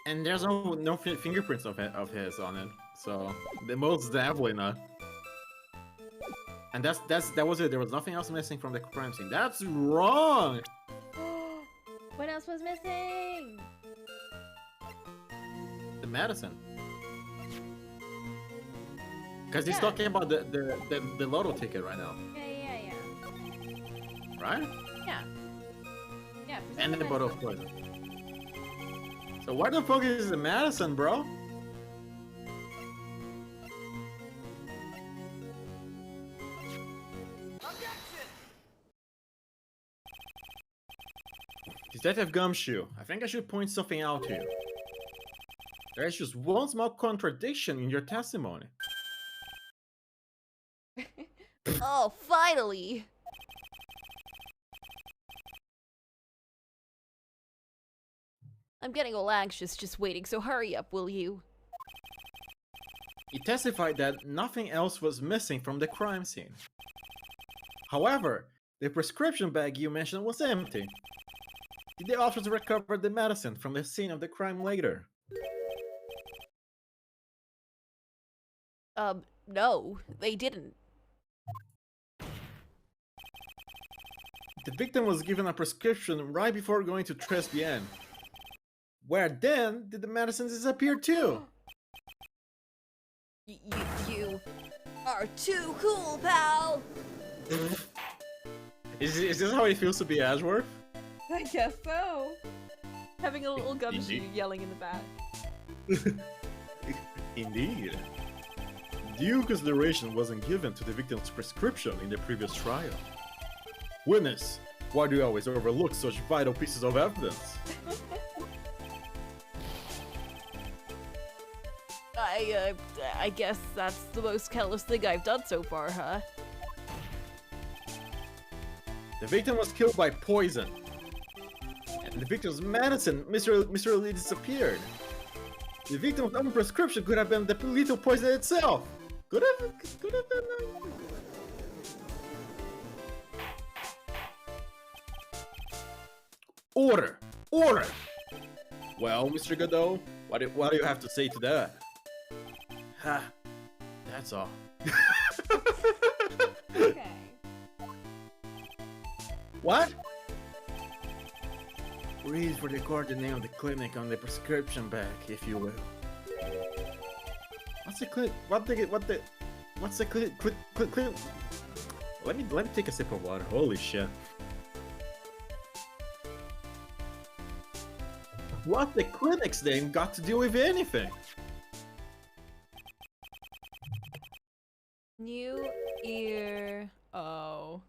And there's no fingerprints of his on it, so most definitely not. And that was it. There was nothing else missing from the crime scene. That's wrong. What else was missing? The medicine. Because he's Yeah. talking about the lotto ticket right now, Yeah. right? Yeah. And the bottle of poison. So where the fuck is the medicine, bro? Detective Gumshoe, I think I should point something out to you. There is just one small contradiction in your testimony. Oh, finally! I'm getting all anxious just waiting, so hurry up, will you? You testified that nothing else was missing from the crime scene. However, the prescription bag you mentioned was empty. Did the officers recover the medicine from the scene of the crime later? No, they didn't. The victim was given a prescription right before going to Tribulations. Where then did the medicine disappear too? You are too cool, pal! Is this how it feels to be Ashworth? I guess so. Having a little gumshoe yelling in the back. Indeed. Due consideration wasn't given to the victim's prescription in the previous trial. Witness, why do you always overlook such vital pieces of evidence? I guess that's the most careless thing I've done so far, huh? The victim was killed by poison. And the victim's medicine, Mr. Lee disappeared. The victim's own prescription could have been the lethal poison itself. Could have been. Order! Order! Well, Mr. Godot, what do you have to say to that? Ha, that's all. Okay. What? Read for the court the name of the clinic on the prescription bag, if you will. What's the clinic? What's the clinic? Let me take a sip of water. Holy shit! What the clinic's name got to do with anything? New ear. Oh.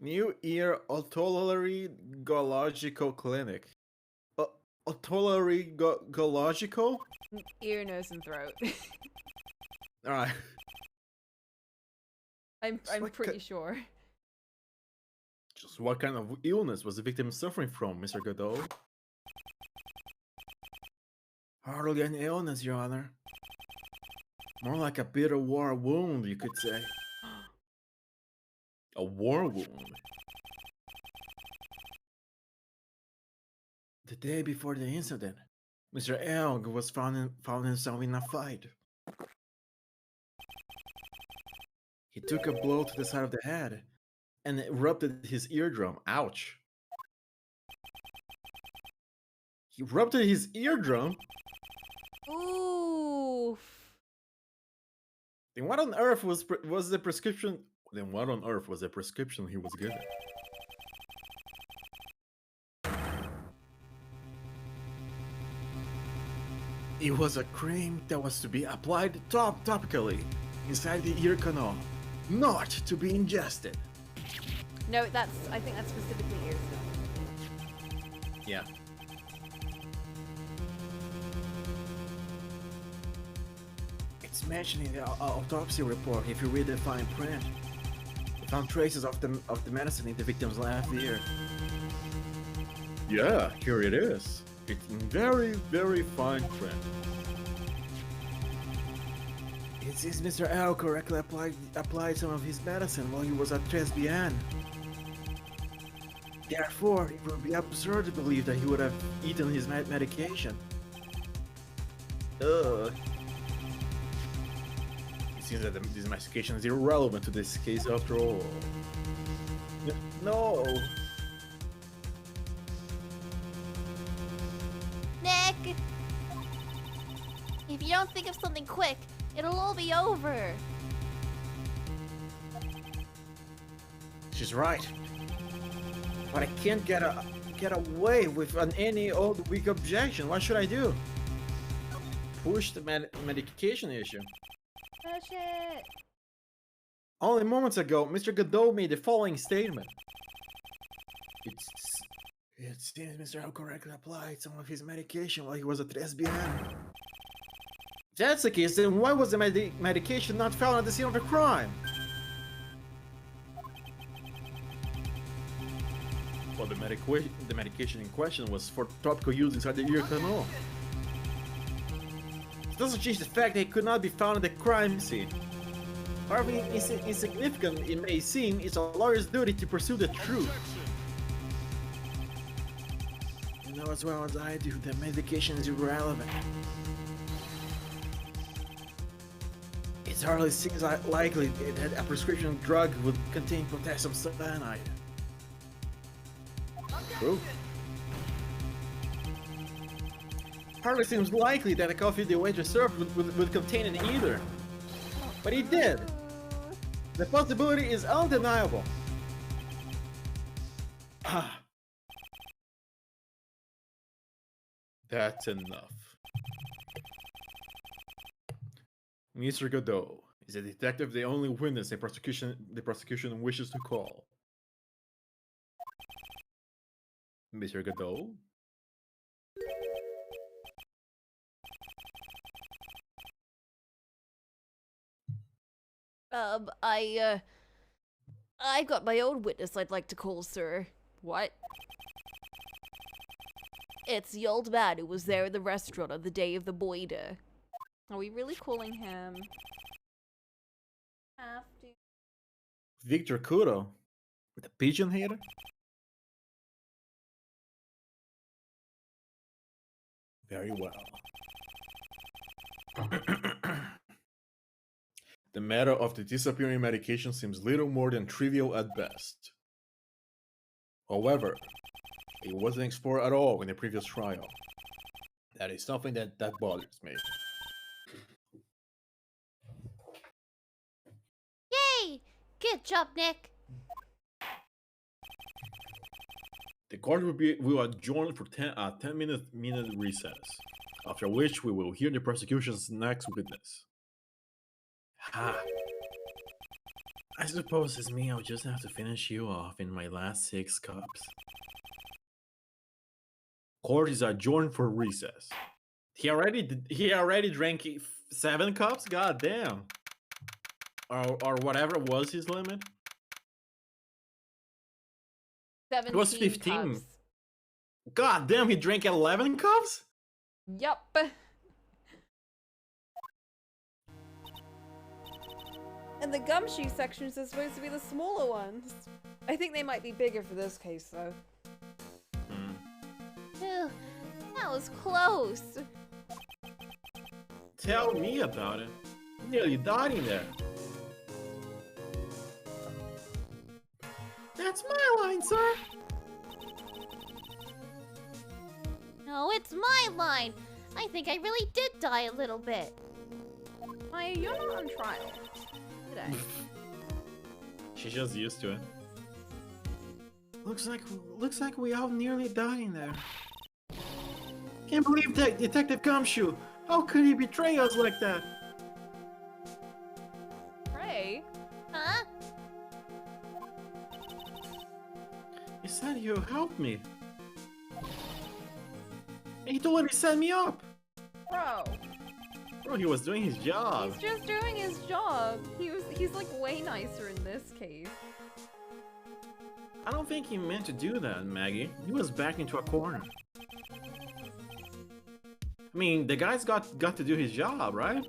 New Ear Otolaryngological Clinic. Otolaryngological? Ear, nose, and throat. Alright. I'm pretty sure. Just what kind of illness was the victim suffering from, Mr. Godot? Hardly an illness, Your Honor. More like a bitter war wound, you could say. A war wound? The day before the incident, Mr. Elg was found himself in a fight. He took a blow to the side of the head and it ruptured his eardrum. Ouch. He ruptured his eardrum? Ooh. Then what on earth was the prescription? Then what on earth was the prescription he was given? It was a cream that was to be applied topically inside the ear canal, not to be ingested. No, I think that's specifically ear stuff. Yeah. It's mentioned in the autopsy report if you read the fine print. They found traces of the medicine in the victim's left ear. Yeah, here it is. It's in very, very fine print. It says Mr. L correctly applied some of his medicine while he was at Tribulations. Therefore, it would be absurd to believe that he would have eaten his medication. Ugh. It seems that this medication is irrelevant to this case after all. No! Nick! If you don't think of something quick, it'll all be over. She's right. But I can't get away with any old weak objection. What should I do? Push the medication issue. Push it. Only moments ago, Mr. Godot made the following statement. It seems Mr. L correctly applied some of his medication while he was at Tribulations. If that's the case, then why was the medication not found at the scene of the crime? Well, the medication in question was for topical use inside the ear canal. It doesn't change the fact that it could not be found at the crime scene. However insignificant it may seem, it's a lawyer's duty to pursue the truth. You know as well as I do that medication is irrelevant. It hardly seems likely that a prescription drug would contain potassium cyanide. True. Hardly seems likely that the coffee the waitress served would contain it either. But it did. The possibility is undeniable. Ah. That's enough. Mr. Godot, is a detective the only witness the prosecution wishes to call? Mr. Godot? I've got my own witness I'd like to call, sir. What? It's the old man who was there in the restaurant on the day of the murder. Are we really calling him? Have to. Victor Kudo? With a pigeon hater? Very well. The matter of the disappearing medication seems little more than trivial at best. However, it wasn't explored at all in the previous trial. That is something that bothers me. Yay! Good job, Nick. The court will adjourn for 10-minute recess, after which we will hear the prosecution's next witness. Ha! I suppose it's me. I'll just have to finish you off in my last 6 cups. Court is adjourned for recess. He already drank 7 cups? God damn. Or whatever was his limit. 17 It was 15. cups. God damn, he drank 11 cups? Yup. And the gumshoe sections are supposed to be the smaller ones. I think they might be bigger for this case, though. Ew, that was close. Tell me about it. You nearly died in there. That's my line, sir. No, it's my line. I think I really did die a little bit. Maya, you're not on trial today. She's just used to it. Looks like we all nearly died in there. Can't believe that Detective Gumshoe. How could he betray us like that? Pray? Huh? He said he'll help me. And he totally set me up. Bro, he was doing his job. He's just doing his job. He's like way nicer in this case. I don't think he meant to do that, Maggie. He was backed into a corner. I mean, the guy's got to do his job, right?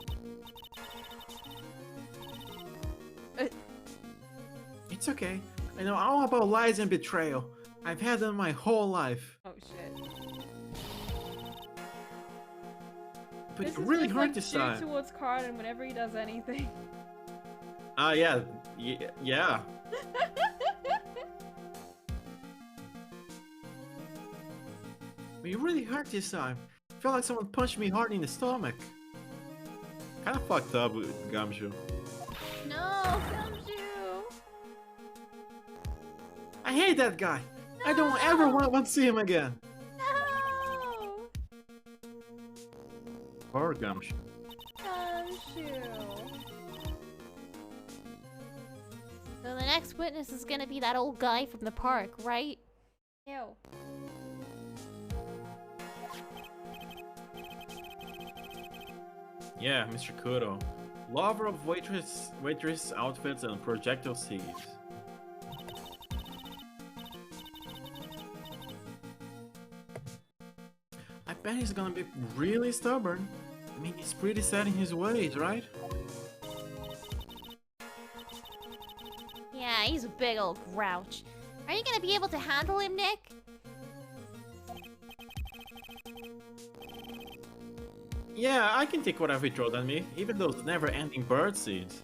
It's okay. I know all about lies and betrayal. I've had them my whole life. Oh shit. But This it's is really just, hard like, to shoot decide. towards Cardin whenever he does anything. Yeah. Yeah. But it really hurt this time. Felt like someone punched me hard in the stomach. Kinda fucked up with Gumshoe. No, Gumshoe. I hate that guy. No. I don't ever want to see him again. No. Poor Gumshoe. Gumshoe. So the next witness is gonna be that old guy from the park, right? Ew. Yeah, Mr. Kudo. Lover of waitress outfits and projectile seeds. I bet he's gonna be really stubborn. I mean, he's pretty set in his ways, right? Yeah, he's a big old grouch. Are you gonna be able to handle him, Nick? Yeah, I can take whatever he throws at me, even those never-ending bird seeds.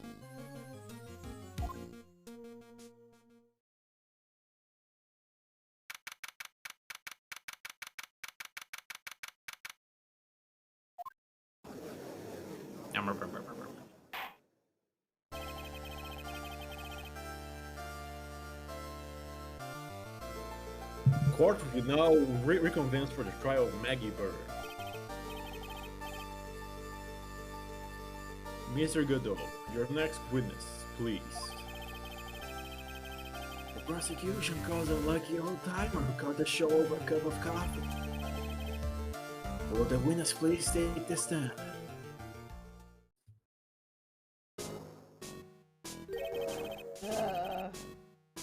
court will now reconvene for the trial of Maggie Bird. Mr. Godot, your next witness, please. The prosecution calls a lucky old-timer who caught the show over a cup of coffee. Will the witness please take the stand?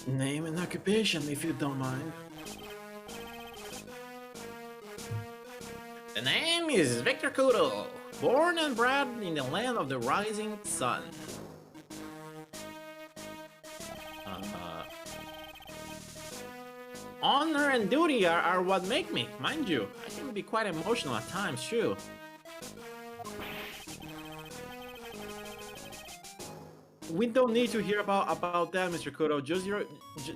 Name and occupation, if you don't mind. The name is Victor Kudo, born and bred in the land of the rising sun. Honor and duty are what make me, mind you. I can be quite emotional at times, too. We don't need to hear about that, Mr. Kudo.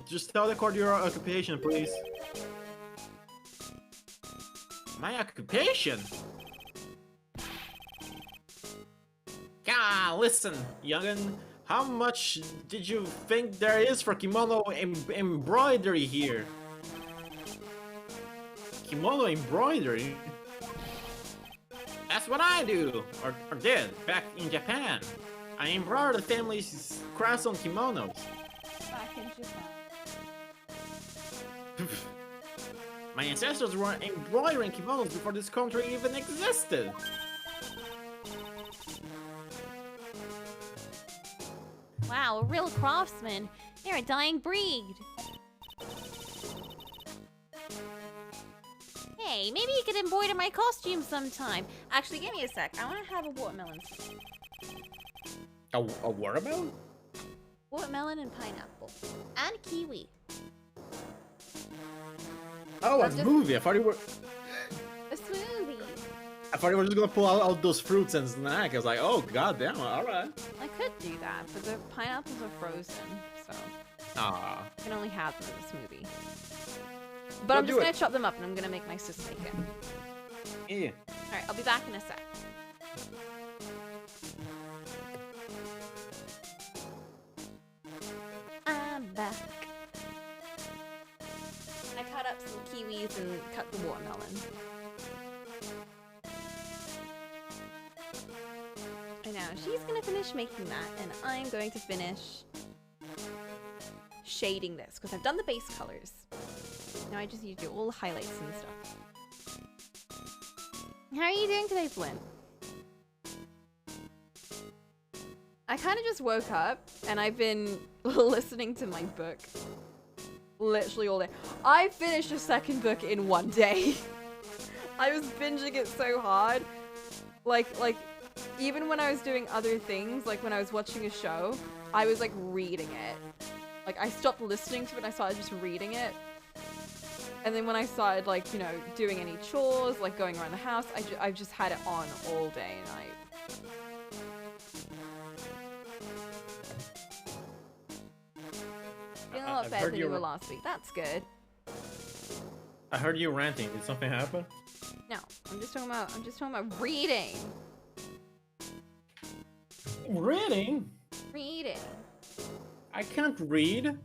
Just tell the court your occupation, please. My occupation? Ah, listen, young'un. How much did you think there is for kimono embroidery here? Kimono embroidery? That's what I do, or did, back in Japan. I embroidered the family's crafts on kimonos. Back in Japan. My ancestors were embroidering kimonos before this country even existed. Wow, a real craftsman. They're a dying breed. Hey, maybe you could embroider my costume sometime. Actually, give me a sec. I want to have a watermelon. A watermelon? Watermelon and pineapple. And kiwi. Oh, a smoothie. I thought you were. A smoothie. I thought you were just gonna pull out all those fruits and snack. I was like, oh goddamn, alright. I could do that, but the pineapples are frozen, so Ah. I can only have them in a smoothie. But I'm just gonna chop them up and I'm gonna make my sis make it. Yeah. Alright, I'll be back in a sec. I'm back. I cut up some kiwis and cut the watermelon. I know, she's gonna finish making that, and I'm going to finish shading this, because I've done the base colors. Now I just need to do all the highlights and stuff. How are you doing today, Flynn? I kind of just woke up, and I've been listening to my book literally all day. I finished a second book in one day. I was binging it so hard. Like, even when I was doing other things, like when I was watching a show, I was like reading it. Like I stopped listening to it and I started just reading it. And then when I started like, you know, doing any chores, like going around the house, I just had it on all day and night. Feeling a lot better than you were last week. That's good. I heard you ranting. Did something happen? No, I'm just talking about reading. Reading? Reading. I can't read.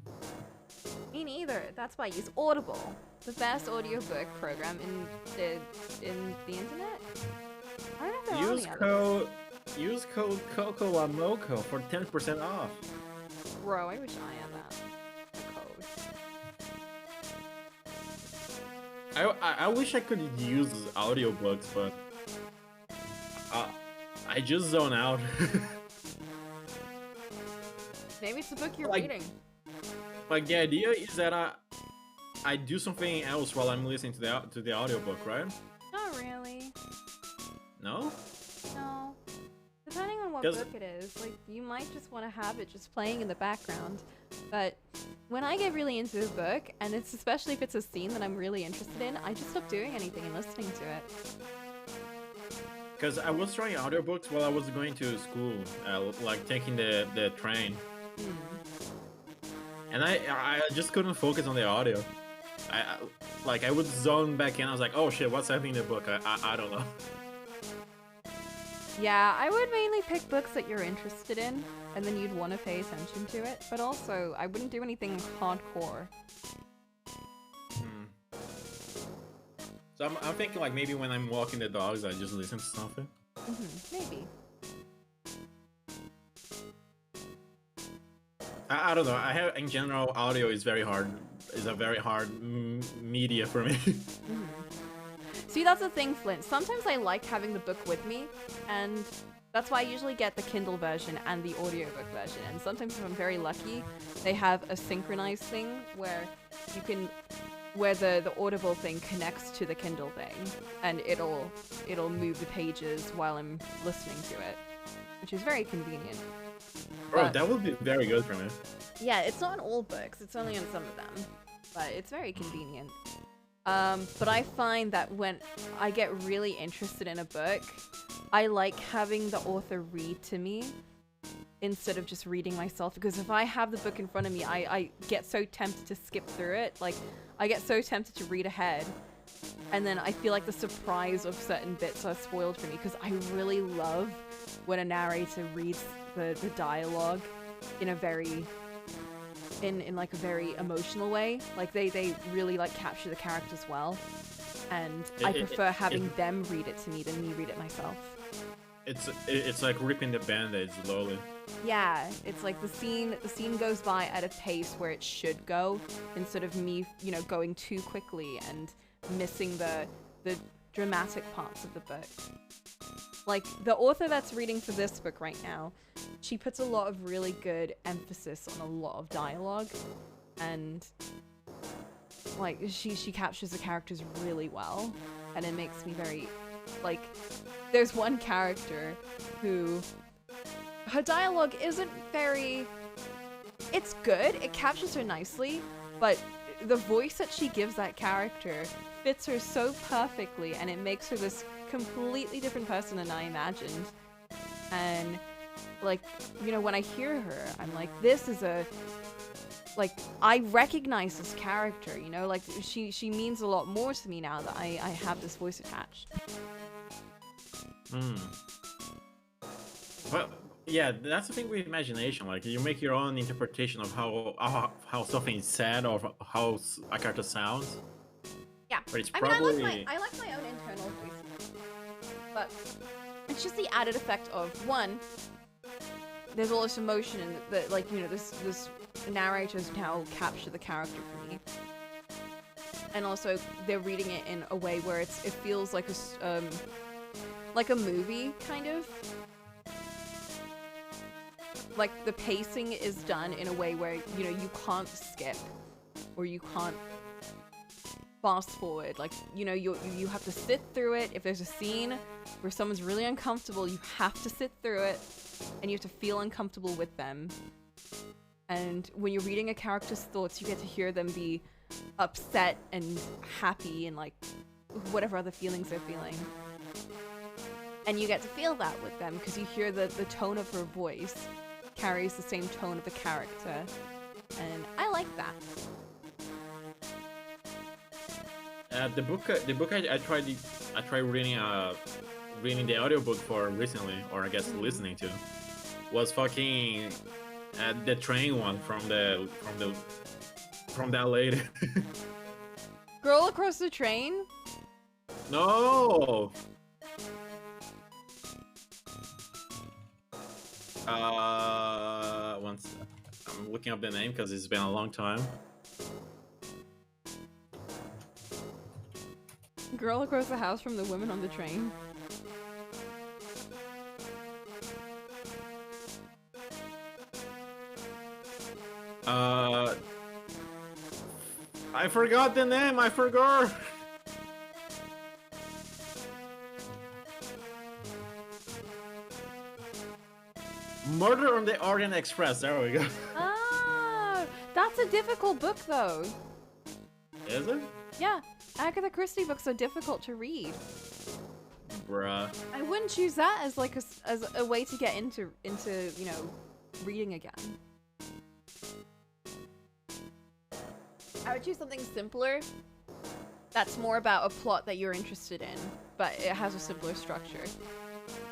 Me neither. That's why I use Audible, the best audiobook program in the internet. I don't know if there are any others. Use code Cocolamoco for 10% off. Bro, I wish I had that. The code. I wish I could use audiobooks, but I just zone out. Maybe it's the book you're Like- reading. Like the idea is that I do something else while I'm listening to the audiobook, right? Not really. No? No. Depending on what 'Cause- book it is, like you might just want to have it just playing in the background. But when I get really into a book, and it's especially if it's a scene that I'm really interested in, I just stop doing anything and listening to it. Because I was trying audiobooks while I was going to school, like taking the train. And I just couldn't focus on the audio. I would zone back in. I was like, oh shit, what's happening in the book? I don't know. Yeah, I would mainly pick books that you're interested in, and then you'd want to pay attention to it. But also, I wouldn't do anything hardcore. So I'm thinking like maybe when I'm walking the dogs, I just listen to something. Maybe. I don't know. I have in general audio is very hard. Is a very hard media for me. See, that's the thing, Flint. Sometimes I like having the book with me, and that's why I usually get the Kindle version and the audiobook version. And sometimes if I'm very lucky, they have a synchronized thing where you can, where the Audible thing connects to the Kindle thing, and it'll move the pages while I'm listening to it, which is very convenient. Bro, that would be very good for me. Yeah, it's not on all books, it's only on some of them, but it's very convenient. But I find that when I get really interested in a book, I like having the author read to me instead of just reading myself, because if I have the book in front of me, I get so tempted to skip through it. Like, I get so tempted to read ahead, and then I feel like the surprise of certain bits are spoiled for me, because I really love when a narrator reads the dialogue in a very in like a very emotional way. Like they really like capture the characters well, and I prefer having them read it to me than me read it myself. It's like ripping the band-aid slowly. Yeah, it's like the scene goes by at a pace where it should go, instead of me, you know, going too quickly and missing the dramatic parts of the book. Like, the author that's reading for this book right now, she puts a lot of really good emphasis on a lot of dialogue, and like she captures the characters really well, and it makes me very, like, there's one character who, her dialogue isn't very, it's good, it captures her nicely, but the voice that she gives that character fits her so perfectly, and it makes her this completely different person than I imagined. And like, you know, when I hear her, I'm like, this is like, I recognize this character, you know, like she means a lot more to me now that I have this voice attached. But yeah, that's the thing with imagination. Like, you make your own interpretation of how something is said or how a character sounds. Yeah, but it's I probably... mean, I like my own internal voice, but it's just the added effect of, one, there's all this emotion and that, like, you know, this narrators now capture the character for me, and also they're reading it in a way where it feels like a movie kind of. Like, the pacing is done in a way where, you know, you can't skip or you can't fast forward. Like, you know, you have to sit through it. If there's a scene where someone's really uncomfortable, you have to sit through it, and you have to feel uncomfortable with them. And when you're reading a character's thoughts, you get to hear them be upset and happy and, like, whatever other feelings they're feeling. And you get to feel that with them because you hear the tone of her voice carries the same tone of the character, and I like that. The book I tried reading the audiobook for recently, or I guess listening to, was fucking the train one from that lady. Girl Across the Train? No. Once I'm looking up the name because it's been a long time. Girl Across the House from the Women on the Train. I forgot the name. I forgot. Murder on the Orient Express. There we go. Ah, that's a difficult book, though. Is it? Yeah, Agatha Christie books are difficult to read. Bruh. I wouldn't choose that as like as a way to get into you know, reading again. I would choose something simpler. That's more about a plot that you're interested in, but it has a simpler structure.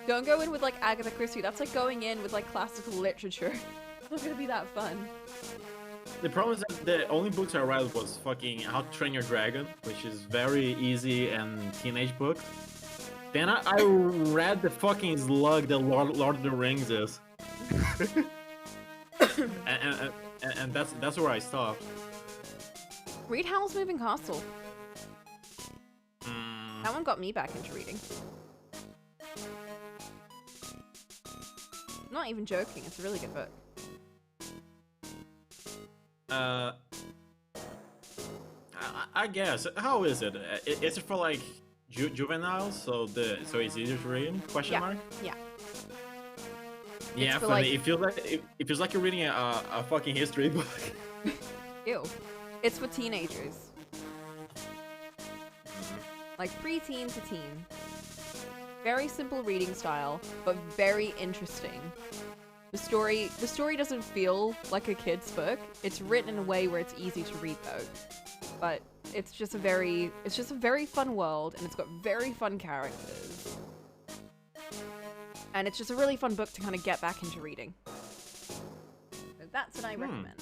Don't go in with like Agatha Christie. That's like going in with like classical literature. It's not gonna be that fun. the problem is that the only books I read was fucking How to Train Your Dragon, which is very easy and teenage book. Then I read the fucking slug that Lord of the Rings is. and that's where I stopped. Read Howl's Moving Castle. Mm, That one got me back into reading. I'm not even joking, it's a really good book. I guess. How is it? Is it for like juveniles? So it's easier to read? Question mark. Yeah. Yeah, for, funny. like- It feels like you're reading a fucking history book. Ew. It's for teenagers. Like preteen to teen. Very simple reading style, but very interesting. The story doesn't feel like a kid's book. It's written in a way where it's easy to read though. But it's just a very fun world, and it's got very fun characters. And it's just a really fun book to kind of get back into reading. So that's what I recommend.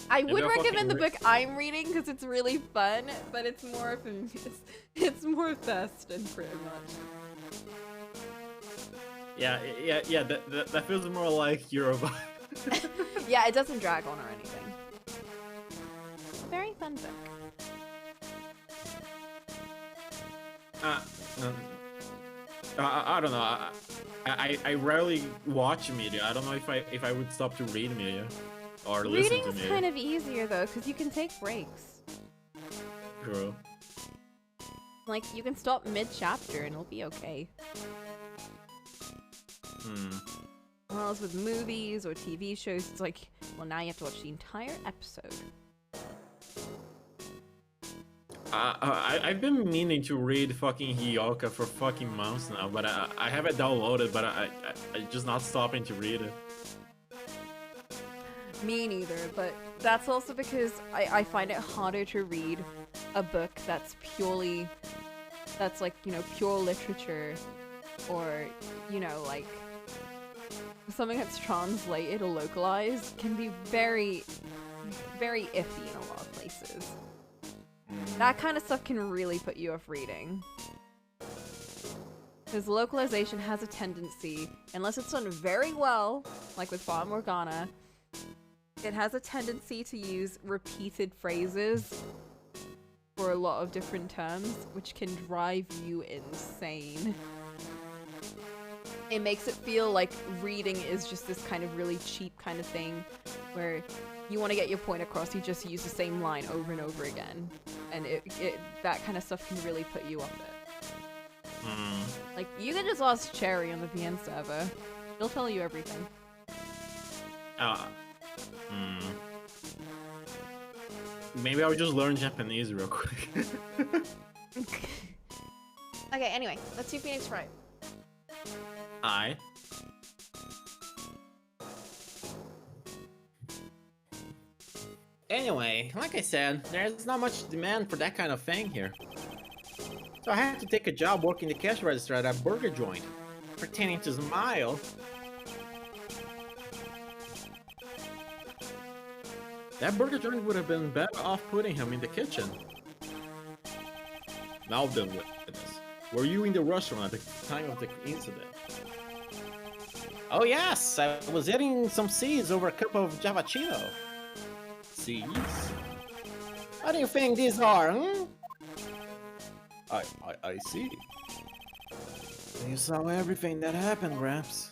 I would recommend the book I'm reading because it's really fun, but it's more of it's more Thurston pretty much. Yeah. That feels more like your vibe. Yeah, it doesn't drag on or anything. Very fun book. I don't know. I rarely watch media. I don't know if I would stop to read media or listen to Reading's media. kind of easier though, because you can take breaks. True. Like you can stop mid-chapter and it'll be okay. Whereas with movies or TV shows, it's like, well, now you have to watch the entire episode. I've been meaning to read fucking Hioka for fucking months now, but I have it downloaded, but I just not stopping to read it. Me neither, but that's also because I find it harder to read a book that's like, you know, pure literature, or, you know, like, something that's translated or localized can be very, very iffy in a lot of places. That kind of stuff can really put you off reading. Because localization has a tendency, unless it's done very well, like with Fata Morgana, it has a tendency to use repeated phrases for a lot of different terms, which can drive you insane. It makes it feel like reading is just this kind of really cheap kind of thing, where you want to get your point across, you just use the same line over and over again. And that kind of stuff can really put you off it. Like, you can just ask Cherry on the VN server. She'll tell you everything. Maybe I'll just learn Japanese real quick. Okay, anyway, let's see Phoenix Wright. Anyway, like I said, there's not much demand for that kind of thing here. So I had to take a job working the cash register at a burger joint, pretending to smile. That burger joint would have been better off putting him in the kitchen. Now then, witness, were you in the restaurant at the time of the incident? Oh yes, I was eating some seeds over a cup of Javachino. Seeds? What do you think these are, I see. You saw everything that happened, Gramps.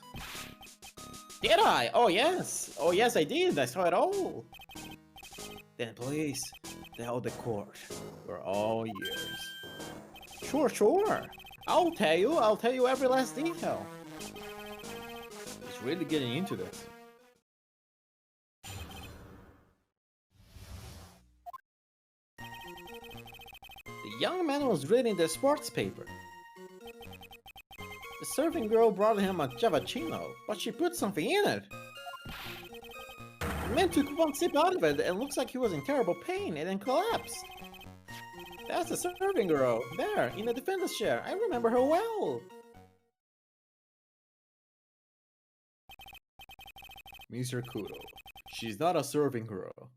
Did I? Oh yes, I did. I saw it all. Then please, tell the court. We're all ears. Sure. I'll tell you every last detail. He's really getting into this. The young man was reading the sports paper. The serving girl brought him a Javachino, but she put something in it. The man took one sip out of it and looks like he was in terrible pain and then collapsed. That's the serving girl, there, in the defender's chair. I remember her well. Mr. Kudo, She's not a serving girl.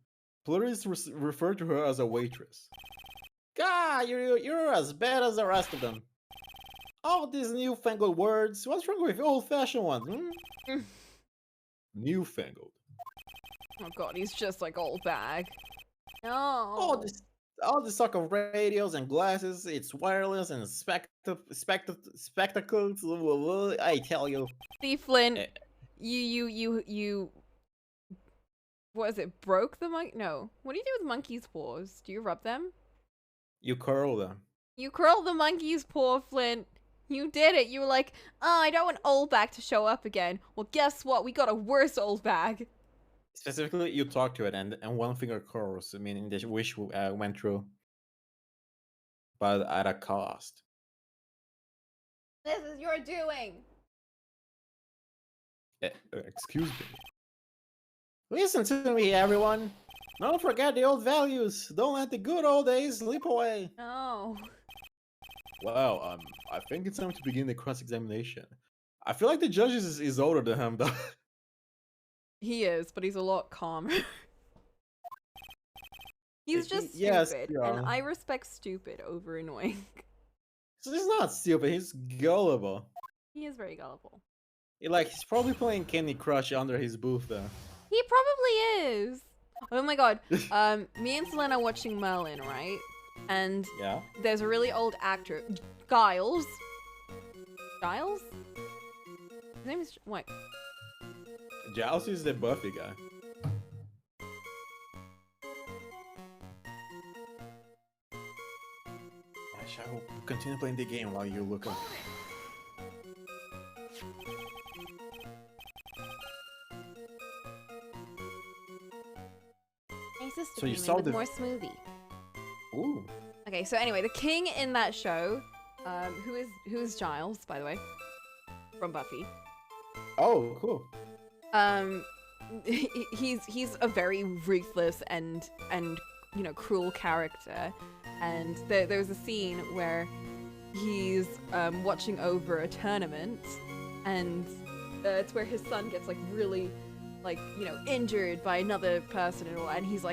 Please refer to her as a waitress. God, you're as bad as the rest of them. All these newfangled words. What's wrong with old-fashioned ones? Hmm? Newfangled. Oh god, he's just like old bag. No. All this talk of radios and glasses, it's wireless and spectacles. I tell you. See, Flynn, you. What is it? Broke the monkey? No. What do you do with monkey's paws? Do you rub them? You curl them. You curl the monkey's paw, Flint. You did it. You were like, oh, I don't want old bag to show up again. Well, guess what? We got a worse old bag. Specifically, you talk to it, and one finger curls, meaning the wish went through, but at a cost. This is your doing. Excuse me. Listen to me, everyone. Don't forget the old values. Don't let the good old days slip away. No. Well, I think it's time to begin the cross-examination. I feel like the judge is older than him, though. He is, but he's a lot calmer. He's just stupid, yes, yeah. and I respect stupid over annoying. So he's not stupid, he's gullible. He is very gullible. He's probably playing Candy Crush under his booth, though. He probably is. Oh my god. Me and Selena are watching Merlin, right? And yeah, there's a really old actor, Giles. Giles? His name is what? Giles is the Buffy guy. I shall continue playing the game while you look up. So you saw the more smoothie. Ooh. Okay, so anyway, the king in that show, who is Giles, by the way, from Buffy. Oh, cool. He's a very ruthless and cruel character, and there's a scene where he's watching over a tournament, and it's where his son gets really injured by another person and he's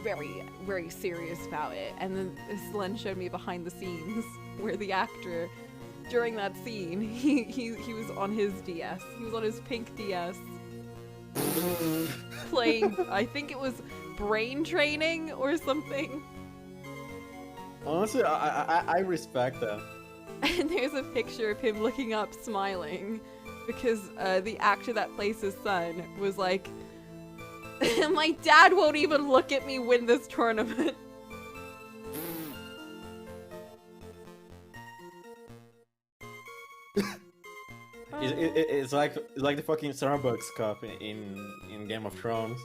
very, very serious about it. And then Len showed me behind the scenes where the actor, during that scene, he was on his DS. He was on his pink DS playing, I think it was Brain Training or something. Honestly, I respect that. And there's a picture of him looking up smiling because the actor that plays his son was like, my dad won't even look at me win this tournament. It's like the fucking Starbucks cup in Game of Thrones.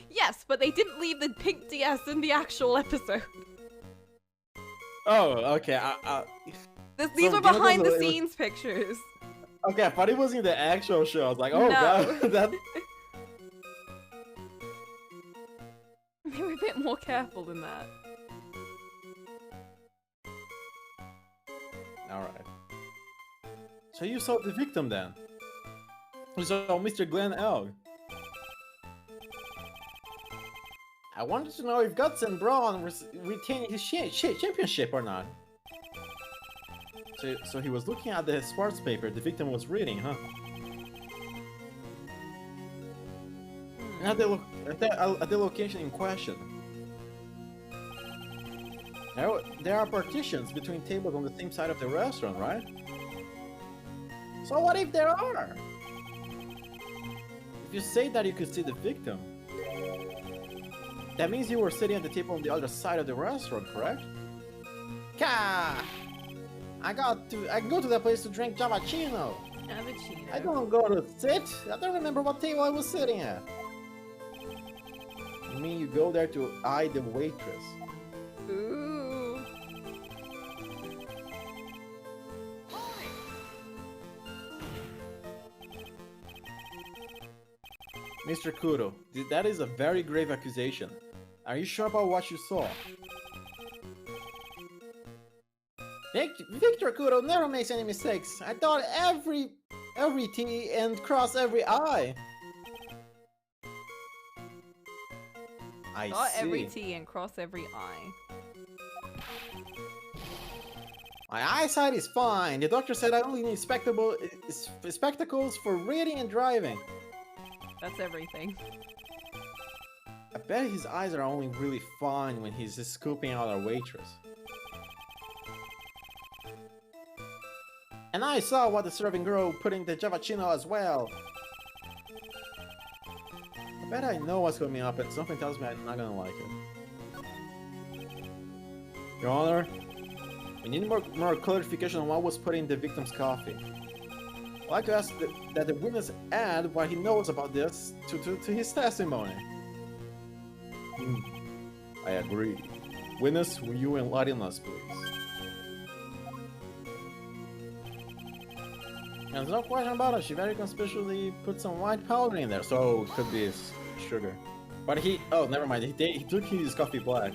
Yes, but they didn't leave the pink DS in the actual episode. Oh, okay. These were behind the scenes pictures. Okay, I thought it was in the actual show. I was like, oh, no. that. They were a bit more careful than that. Alright. So you saw the victim then? You saw Mr. Glenn Elg. I wanted to know if Guts and Braun retained his championship or not. So he was looking at the sports paper the victim was reading, huh? At the location in question. There are partitions between tables on the same side of the restaurant, right? So what if there are? If you say that you could see the victim, that means you were sitting at the table on the other side of the restaurant, correct? Ka! I can go to that place to drink Javachino. Javachino. I don't go to sit. I don't remember what table I was sitting at. I mean, you go there to eye the waitress. Ooh. Mr. Kudo, that is a very grave accusation. Are you sure about what you saw? Victor Kudo never makes any mistakes. I thought every T and cross every I. I Dot see. every T and cross every I. My eyesight is fine. The doctor said I only need spectacles for reading and driving. That's everything. I bet his eyes are only really fine when he's just scooping out our waitress. And I saw what the serving girl put in the Javachino as well. I bet I know what's coming up and something tells me I'm not gonna like it. Your Honor, we need more clarification on what was put in the victim's coffee. I'd like to ask that the witness add what he knows about this to his testimony. I agree. Witness, will you enlighten us, please? And there's no question about it, she very conspicuously put some white powder in there, so it could be sugar. But oh, never mind, he took his coffee black.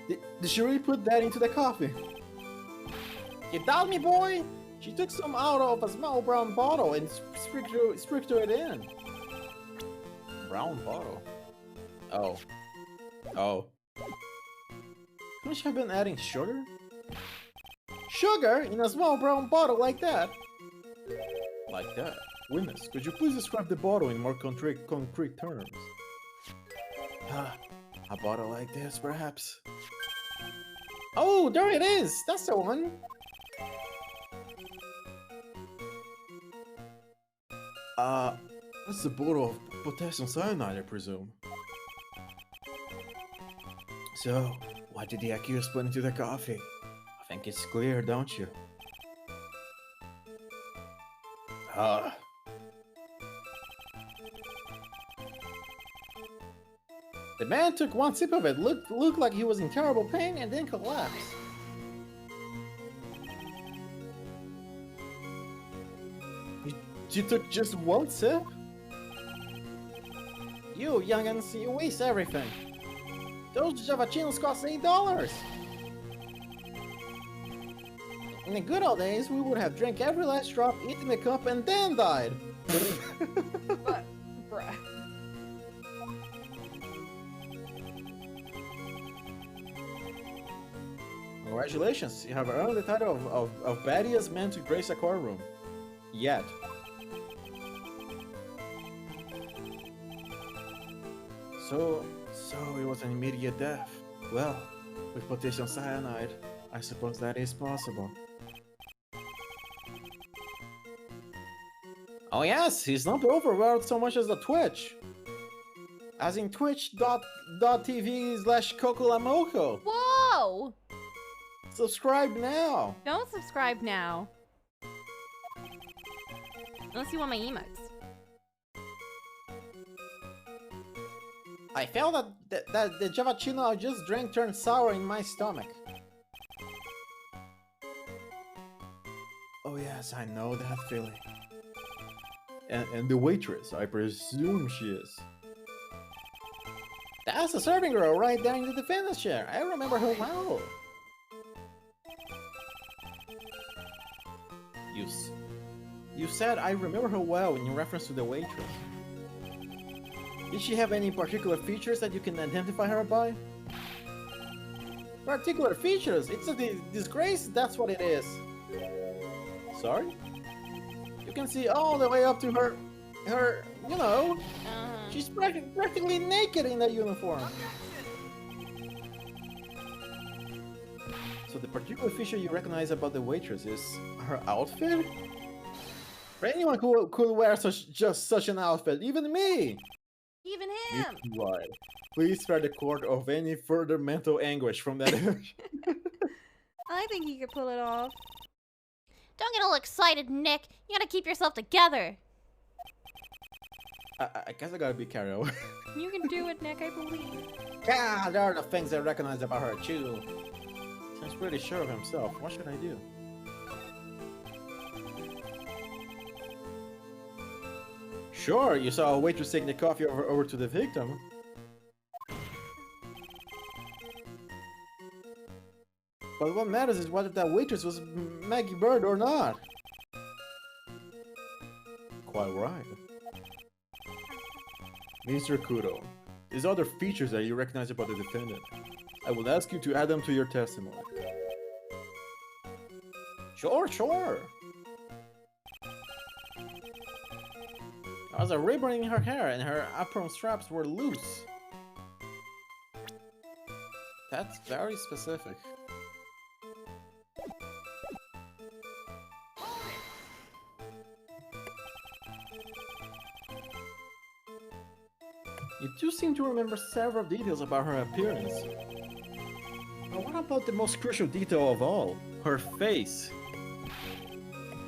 Did she really put that into the coffee? You doubt me, boy? She took some out of a small brown bottle and sprinkled it in. Brown bottle? Oh. Oh. Couldn't she have been adding sugar? Sugar in a small brown bottle like that? Like that? Witness, could you please describe the bottle in more concrete terms? A bottle like this, perhaps? Oh, there it is! That's the one! That's a bottle of potassium cyanide, I presume. So, what did the accused put into the coffee? I think it's clear, don't you? The man took one sip of it, looked like he was in terrible pain, and then collapsed. You took just one sip? You young'uns, you waste everything. Those Javachinos cost $8. In the good old days, we would have drank every last drop, eaten the cup, and then died. But, bruh. Congratulations, you have earned the title of baddest man to grace a courtroom. Yet. So it was an immediate death. Well, with potassium cyanide, I suppose that is possible. Oh yes, he's not overworld so much as the Twitch. As in twitch.tv/Cocolamoco. Whoa! Subscribe now! Don't subscribe now. Unless you want my emotes. I felt that the Javachino I just drank turned sour in my stomach. Oh yes, I know that feeling. And the waitress, I presume she is. That's the serving girl right there in the defendant's chair. I remember her well. You said I remember her well in reference to the waitress. Did she have any particular features that you can identify her by? Particular features? It's a disgrace, that's what it is. Sorry? You can see all the way up to her, you know, she's practically naked in that uniform. So the particular feature you recognize about the waitress is her outfit? For anyone who could wear just such an outfit, even me! Even him! Right. Please spare the court of any further mental anguish from that image. I think he could pull it off. Don't get all excited, Nick. You gotta keep yourself together. I guess I gotta be carried away. You can do it, Nick, I believe. Yeah, there are the things I recognize about her too. Seems pretty sure of himself. What should I do? Sure, you saw a waitress taking the coffee over to the victim. But what matters is whether that waitress was Maggie Bird or not. Quite right. Mr. Kudo, these other features that you recognize about the defendant. I will ask you to add them to your testimony. Sure. There was a ribbon in her hair and her apron straps were loose. That's very specific. You do seem to remember several details about her appearance. But what about the most crucial detail of all? Her face.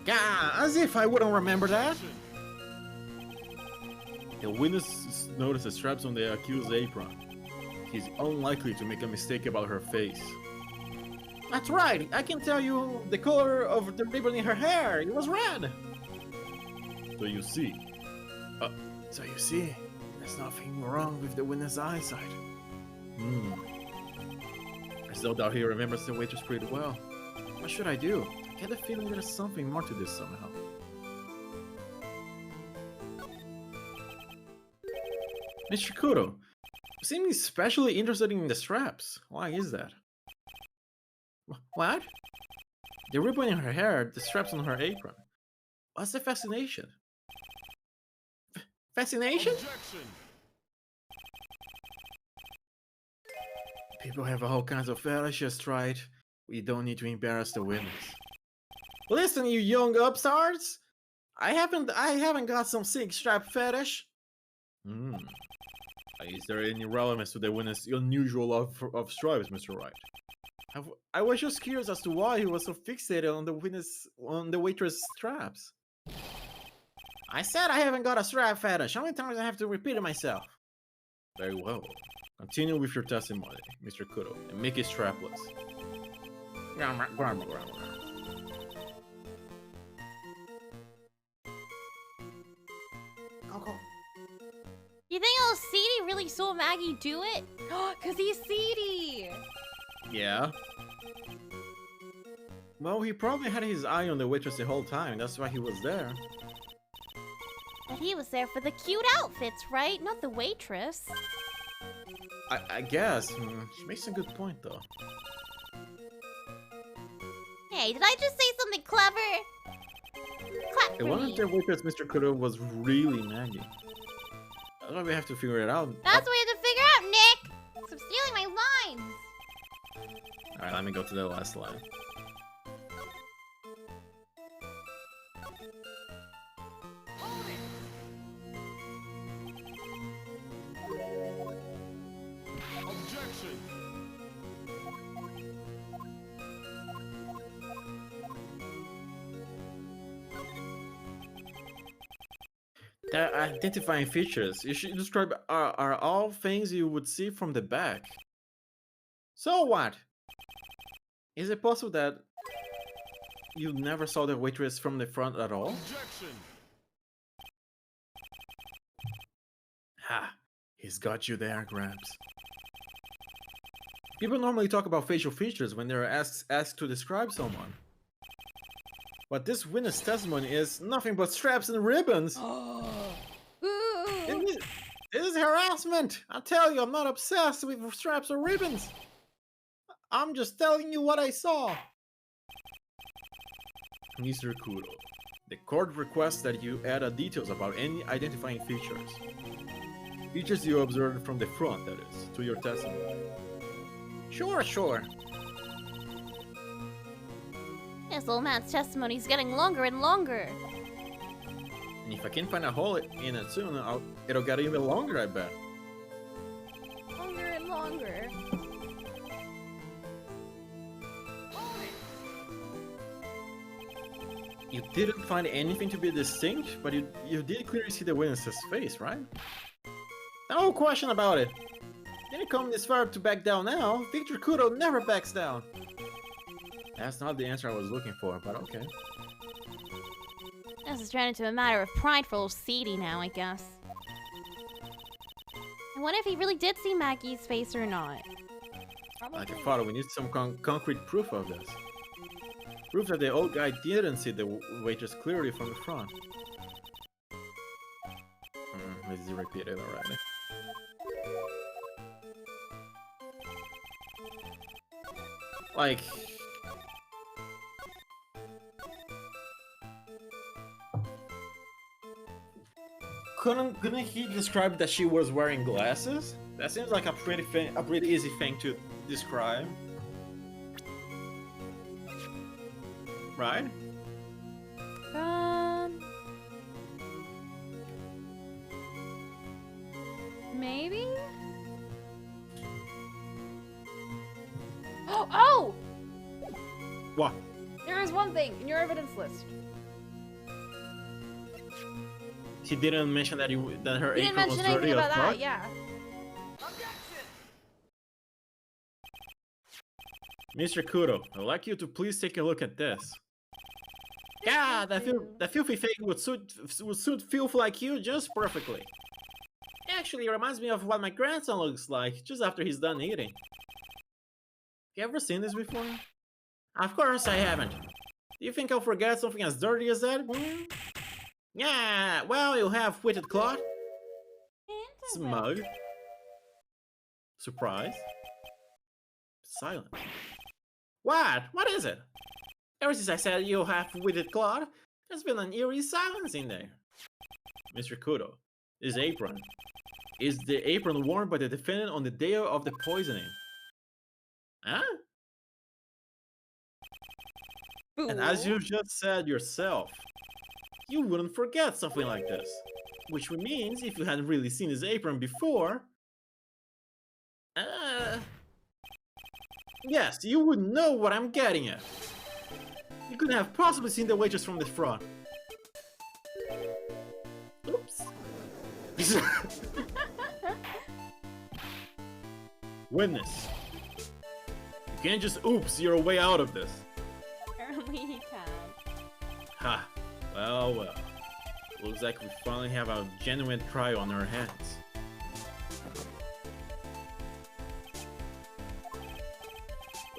Gah, as if I wouldn't remember that! The witness noticed the straps on the accused's apron. He's unlikely to make a mistake about her face. That's right! I can tell you the color of the ribbon in her hair! It was red! So you see... There's nothing wrong with the witness' eyesight. There's no doubt he remembers the waitress pretty well. What should I do? I get a feeling there's something more to this somehow. Mr. Kudo, you seem especially interested in the straps. Why is that? What? The ribbon in her hair, the straps on her apron. What's the fascination? Fascination? Objection. People have all kinds of fetishes, right? We don't need to embarrass the witness. Listen, you young upstarts! I haven't got some sick strap fetish. Is there any relevance to the witness' unusual love of stripes, Mr. Wright? I was just curious as to why he was so fixated on the waitress' straps. I said I haven't got a strap fetish. How many times do I have to repeat it myself? Very well. Continue with your testimony, Mr. Kudo, and make it strapless. You think old Seedy really saw Maggie do it? Cause he's seedy! Yeah. Well, he probably had his eye on the waitress the whole time. That's why he was there. But he was there for the cute outfits, right? Not the waitress. I guess. She makes a good point, though. Hey, did I just say something clever? Clap for It wasn't me. the waitress Mr. Kudo was really nagging. That's why we have to figure it out. That's what we have to figure out, Nick! Stop stealing my lines! Alright, let me go to the last line. The identifying features you should describe are all things you would see from the back. So what? Is it possible that you never saw the waitress from the front at all? Objection. Ha! He's got you there, Gramps. People normally talk about facial features when they're asked to describe someone. But this witness testimony is nothing but straps and ribbons. This is harassment. I tell you, I'm not obsessed with straps or ribbons. I'm just telling you what I saw. Mr. Kudo, the court requests that you add details about any identifying features. Features you observed from the front, that is, to your testimony. Sure. This old man's testimony's getting longer and longer. And if I can find a hole in it soon, it'll get even longer, I bet. Longer and longer. You didn't find anything to be distinct, but you did clearly see the witness's face, right? No question about it. Didn't come this far to back down now. Victor Kudo never backs down. That's not the answer I was looking for, but okay. This has turned into a matter of pride for old Seedy now, I guess. I wonder if he really did see Maggie's face or not. Like your father, we need some concrete proof of this. Proof that the old guy didn't see the waitress clearly from the front. This is repeated already. Like, couldn't he describe that she was wearing glasses? That seems like a pretty easy thing to describe, right? Maybe? Oh! What? There is one thing in your evidence list. He didn't mention that that her You didn't apron was mention dirty anything or about dark? that, yeah. Mr. Kudo, I'd like you to please take a look at this. Yeah, that filthy thing would suit filth like you just perfectly. Actually, it reminds me of what my grandson looks like just after he's done eating. You ever seen this before? Of course I haven't. Do you think I'll forget something as dirty as that? Hmm? Yeah, well, you have wetted cloth. Smug. Surprise. Silent. What? What is it? Ever since I said you have wetted cloth, there's been an eerie silence in there. Mr. Kudo, his apron. Is the apron worn by the defendant on the day of the poisoning? Huh? And as you just said yourself, you wouldn't forget something like this. Which means if you hadn't really seen his apron before... yes, you would know what I'm getting at. You couldn't have possibly seen the waitress from the front. Oops. Witness. You can't just oops your way out of this. Apparently he can. Ha. Well, well. Looks like we finally have a genuine trial on our hands.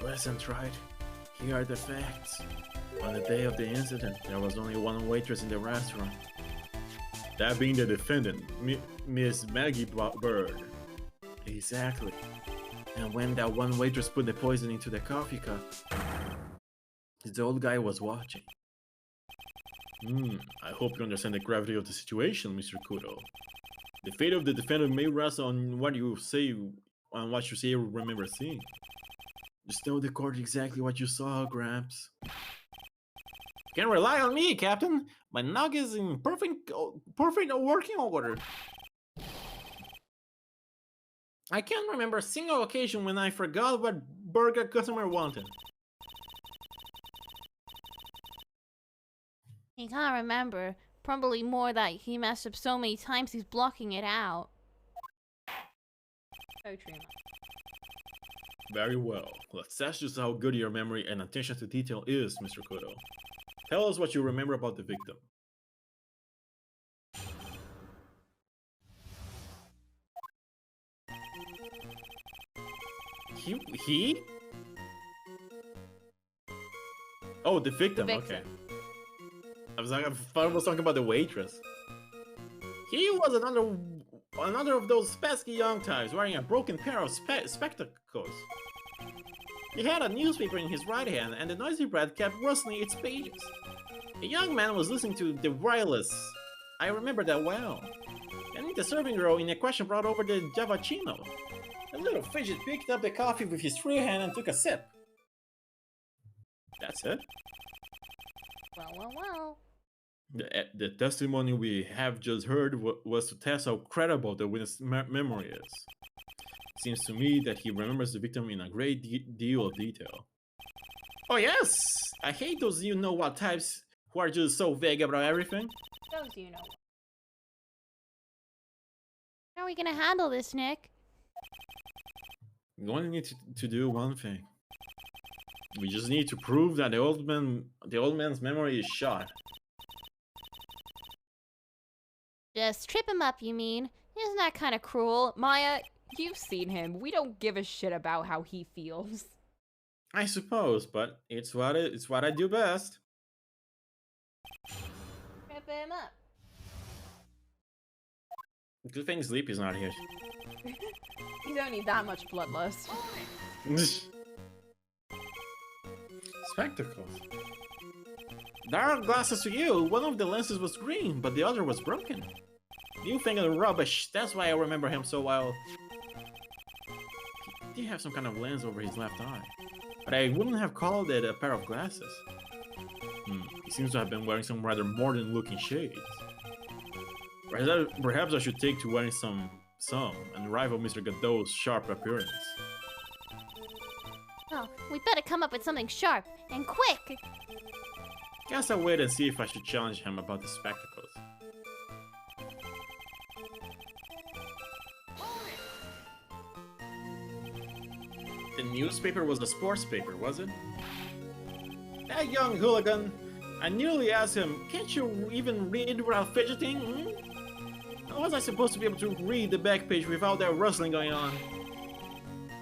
Listen, Tride. Here are the facts. On the day of the incident, there was only one waitress in the restaurant. That being the defendant, Miss Maggie Bird. Exactly. And when that one waitress put the poison into the coffee cup, the old guy was watching. I hope you understand the gravity of the situation, Mr. Kudo. The fate of the defendant may rest on what you say, you remember seeing. Just tell the court exactly what you saw, Gramps. You can rely on me, Captain. My nog is in perfect working order. I can't remember a single occasion when I forgot what burger customer wanted. He can't remember. Probably more that he messed up so many times he's blocking it out. So true. Very well. That's just how good your memory and attention to detail is, Mr. Kudo. Tell us what you remember about the victim. He? Oh, the victim. Okay. I thought I was talking about the waitress. He was another of those pesky young types wearing a broken pair of spectacles. He had a newspaper in his right hand, and the noisy bread kept rustling its pages. A young man was listening to the wireless. I remember that well. And the serving girl in a question brought over the javachino. The little fidget picked up the coffee with his free hand and took a sip. That's it. Well. The testimony we have just heard was to test how credible the witness' memory is. Seems to me that he remembers the victim in a great deal of detail. Oh yes! I hate those you-know-what types who are just so vague about everything. Those you know. How are we gonna handle this, Nick? We only need to do one thing. We just need to prove that the old man's memory is shot. Just trip him up, you mean? Isn't that kind of cruel? Maya, you've seen him. We don't give a shit about how he feels. I suppose, but it's what I do best. Trip him up. Good thing Sleepy's not here. You don't need that much bloodlust. Spectacles. Dark glasses to you. One of the lenses was green, but the other was broken. You think of rubbish. That's why I remember him so well. He did have some kind of lens over his left eye, but I wouldn't have called it a pair of glasses. He seems to have been wearing some rather modern-looking shades. Perhaps I should take to wearing some and rival Mr. Godot's sharp appearance. Oh, we better come up with something sharp and quick. Guess I'll wait and see if I should challenge him about the spectacles. The newspaper was a sports paper, was it? That young hooligan! I nearly asked him, can't you even read without fidgeting? How was I supposed to be able to read the back page without that rustling going on?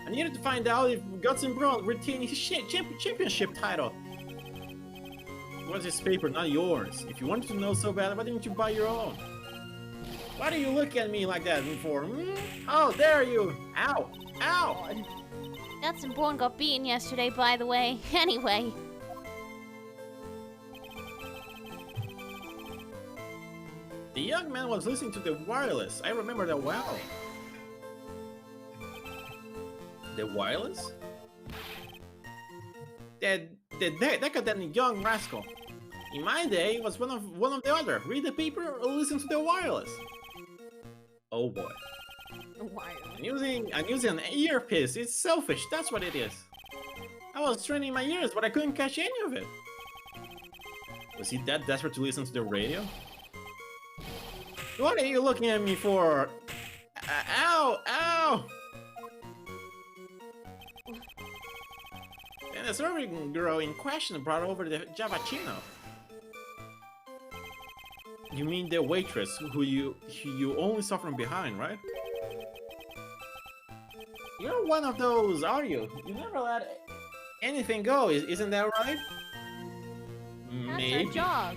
I needed to find out if Guts and Brawl retained his championship title. It was his paper, not yours. If you wanted to know so bad, why didn't you buy your own? Why do you look at me like that for? Oh, there you! Ow! Ow! Guts and Brawl got beaten yesterday, by the way. Anyway. The young man was listening to the wireless. I remember that well. The wireless? That decadent young rascal. In my day, it was one of the other. Read the paper or listen to the wireless. Oh boy. I'm using an earpiece. It's selfish. That's what it is. I was straining my ears, but I couldn't catch any of it. Was he that desperate to listen to the radio? What are you looking at me for? Ow! Ow! And the serving girl in question brought over the Javachino. You mean the waitress who you only saw from behind, right? You're one of those, are you? You never let anything go, isn't that right? That's our job.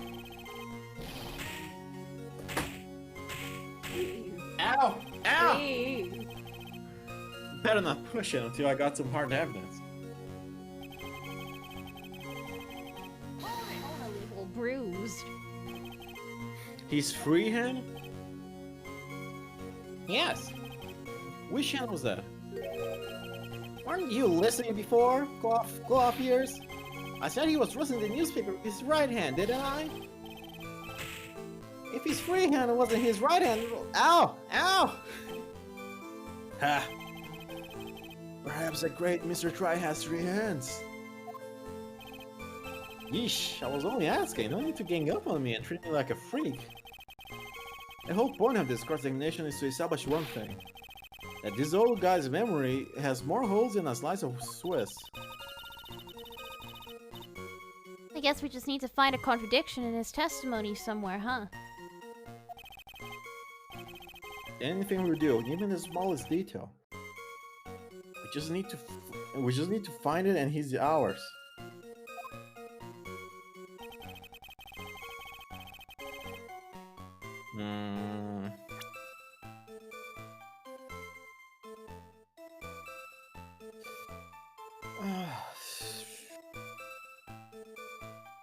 Ow! Ow! Please. Better not push it until I got some hard evidence. A little bruised. He's freehand? Yes. Which hand was that? Weren't you listening before? Go off ears. I said he was listening to the newspaper with his right hand, didn't I? If his free hand wasn't his right hand, ow! Ow! Ha! Perhaps the great Mr. Try has 3 hands. Yeesh, I was only asking. No need to gang up on me and treat me like a freak. The whole point of this cross-examination is to establish one thing. That this old guy's memory has more holes than a slice of Swiss. I guess we just need to find a contradiction in his testimony somewhere, huh? Anything we do, even the smallest detail. We just need to find it, and he's ours.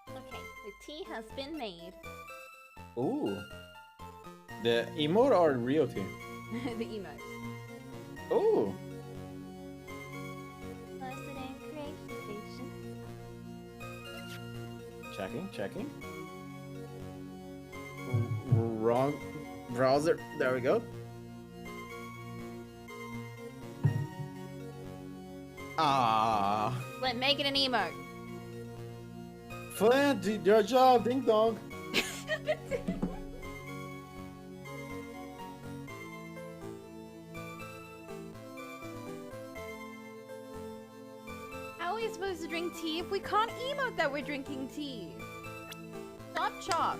Okay, the tea has been made. Ooh. The emote or real tea? The emotes. Ooh. Checking. Wrong browser. There we go. Ah. Let make it an emote. Flint, did your job, ding dong. How are we supposed to drink tea if we can't emote that we're drinking tea? Stop chop.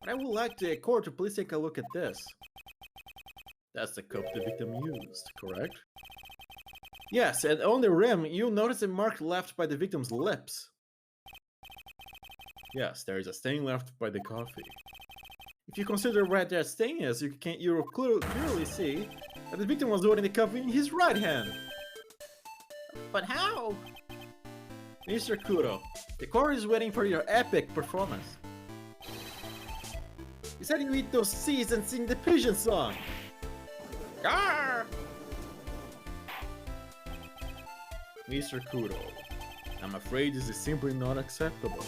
But I would like the court to please take a look at this. That's the cup the victim used, correct? Yes, and on the rim, you'll notice a mark left by the victim's lips. Yes, there is a stain left by the coffee. If you consider where that stain is, you'll clearly see that the victim was holding the cup in his right hand. But how? Mr. Kuro, the court is waiting for your epic performance. You said you eat those seeds and sing the pigeon song. Arr! Mr. Kuro, I'm afraid this is simply not acceptable.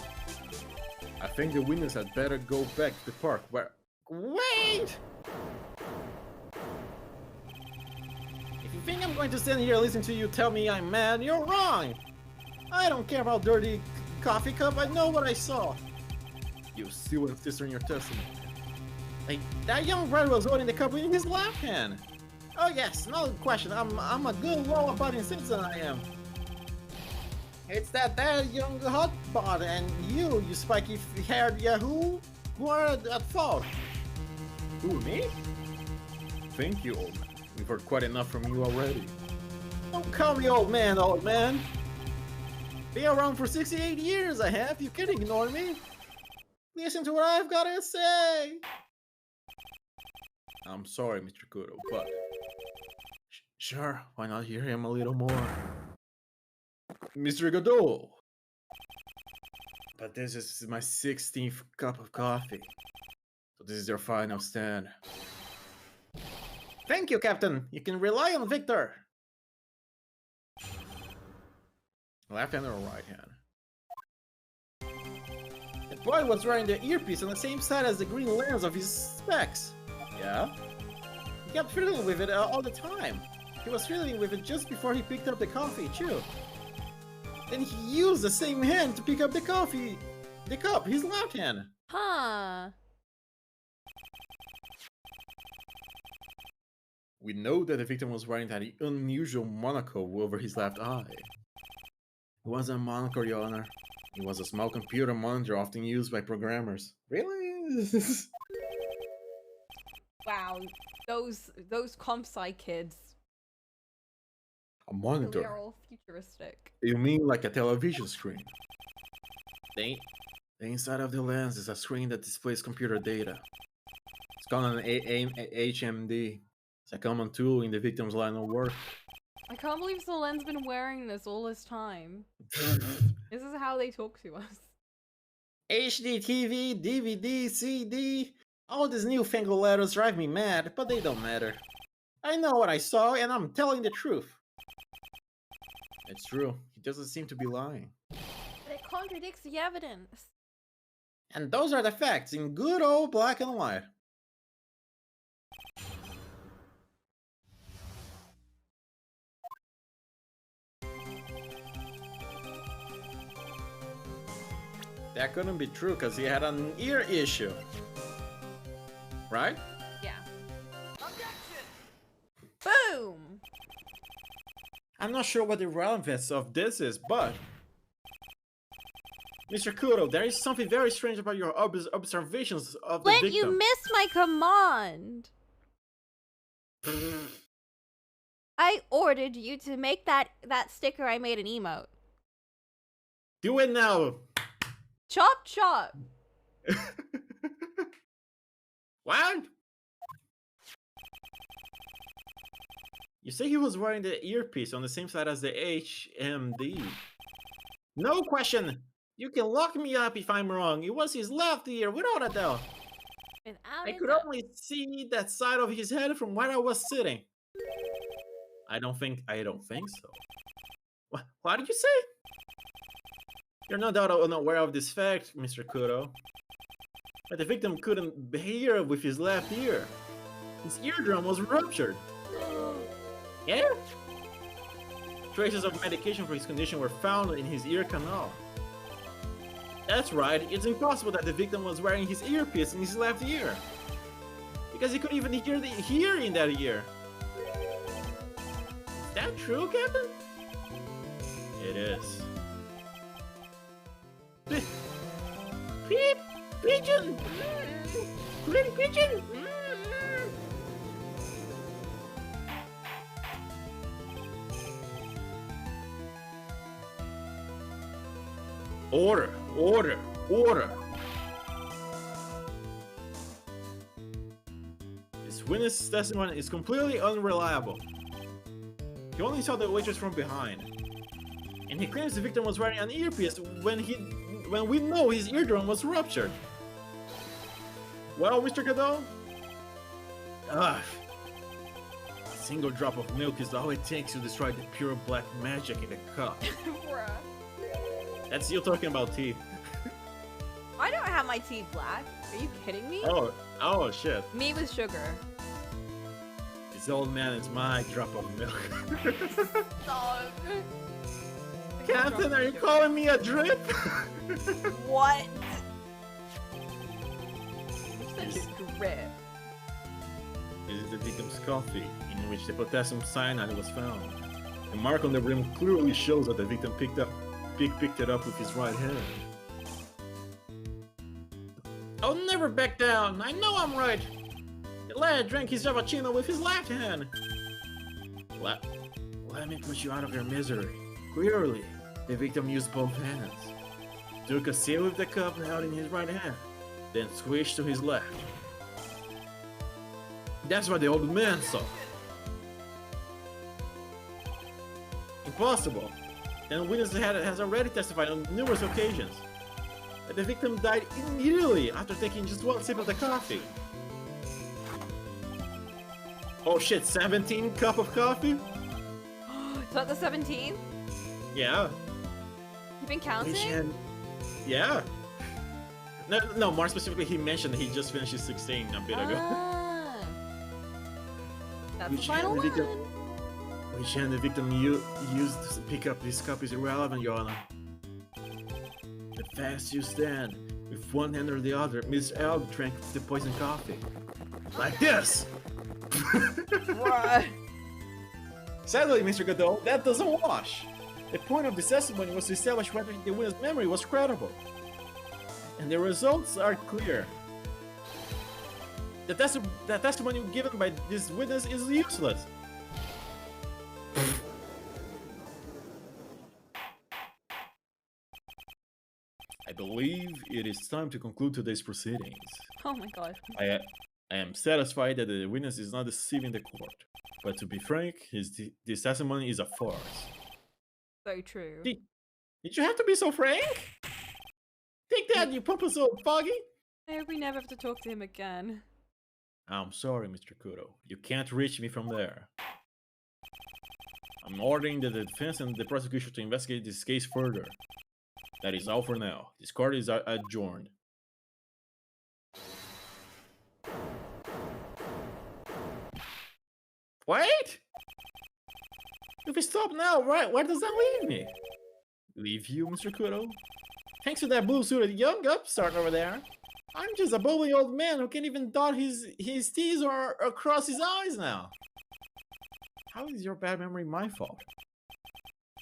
I think the witness had better go back to the park where... Wait! If you think I'm going to stand here listening to you tell me I'm mad, you're wrong! I don't care about dirty coffee cup, I know what I saw. You still insist on your testimony. Like, That young brother was holding the cup in his left hand. oh yes, no question. I'm a good law-abiding citizen, I am. It's that young hotbot and you spiky-haired yahoo, who are at fault. Who, me? Thank you, old man. We've heard quite enough from you already. Don't call me old man, old man. Been around for 68 years, I have. You can't ignore me. Listen to what I've got to say. I'm sorry, Mr. Kuro, but... Sure, why not hear him a little more? Mr. Godot! But this is my 16th cup of coffee. So this is your final stand. Thank you, Captain. You can rely on Victor. Left hand or right hand? The boy was wearing the earpiece on the same side as the green lens of his specs. Yeah? He kept fiddling with it all the time. He was fiddling with it just before he picked up the coffee, too. Then he used the same hand to pick up the coffee. The cup, his left hand. Huh. We know that the victim was wearing that unusual monocle over his left eye. It wasn't a monocle, Your Honor. It was a small computer monitor often used by programmers. Really? Wow. Those comp sci kids. A Really monitor? are all futuristic. You mean like a television screen? They The inside of the lens is a screen that displays computer data. It's called an HMD. It's a common tool in the victim's line of work. I can't believe Solen's been wearing this all this time. This is how they talk to us. HD TV, DVD, CD. All these newfangled letters drive me mad, but they don't matter. I know what I saw, and I'm telling the truth. It's true. He doesn't seem to be lying. But it contradicts the evidence. And those are the facts in good old black and white. That couldn't be true because he had an ear issue. Right? Yeah. Boom! I'm not sure what the relevance of this is, but... Mr. Kuro, there is something very strange about your observations of the Flint, victim. you missed my command. I ordered you to make that sticker I made an emote. Do it now! Chop chop. What? You say he was wearing the earpiece on the same side as the HMD. No question! You can lock me up if I'm wrong. It was his left ear, without a doubt. Without I a could doubt. only see that side of his head from where I was sitting. I don't think so. What did you say? You're no doubt unaware of this fact, Mr. Kuro. But the victim couldn't hear with his left ear. His eardrum was ruptured. Yeah? Traces of medication for his condition were found in his ear canal. That's right. It's impossible that the victim was wearing his earpiece in his left ear. Because he couldn't even hear in that ear. Is that true, Captain? It is. Peep! Pigeon! Pretty pigeon! Order! Order! Order! This witness testimony is completely unreliable. He only saw the waitress from behind. And he claims the victim was wearing an earpiece when we know his eardrum was ruptured. Well, Mr. Cadell? A single drop of milk is all it takes to destroy the pure black magic in the cup. Bruh. That's you talking about teeth. I don't have my teeth black. Are you kidding me? Oh shit. Me with sugar. This old man is my drop of milk. Stop. Captain, are you calling me a drip? What? You're such a drip. This is the victim's coffee, in which the potassium cyanide was found. The mark on the rim clearly shows that the victim picked it up with his right hand. I'll never back down. I know I'm right. The lad drank his cappuccino with his left hand. Let me put you out of your misery. Clearly, the victim used both hands. Took a sip with the cup held in his right hand, then switched to his left. That's what the old man saw. Impossible. And witness has already testified on numerous occasions that the victim died immediately after taking just one sip of the coffee. Oh shit, 17 cup of coffee? Is that the 17? Yeah. You've been counting? Yeah. No, more specifically, he mentioned that he just finished his 16 a bit ago. Ah. That's the Which final hand one. Which hand the victim used to pick up this cup is irrelevant, Your Honor. The fast you stand, with one hand or the other, Miss L drank the poison coffee. Like this! Bruh. Sadly, Mr. Godot, that doesn't wash. The point of this testimony was to establish whether the witness' memory was credible. And the results are clear. The testimony given by this witness is useless. I believe it is time to conclude today's proceedings. Oh my god. I am satisfied that the witness is not deceiving the court. But to be frank, this testimony is a farce. So true. Did you have to be so frank? Take that, you pompous old foggy! I hope we never have to talk to him again. I'm sorry, Mr. Kudo. You can't reach me from there. I'm ordering the defense and the prosecution to investigate this case further. That is all for now. This court is adjourned. Wait! If we stop now, right, where does that leave me? Leave you, Mr. Kudo? Thanks to that blue-suited young upstart over there, I'm just a bubbly old man who can't even dot his T's or across his eyes now. How is your bad memory my fault?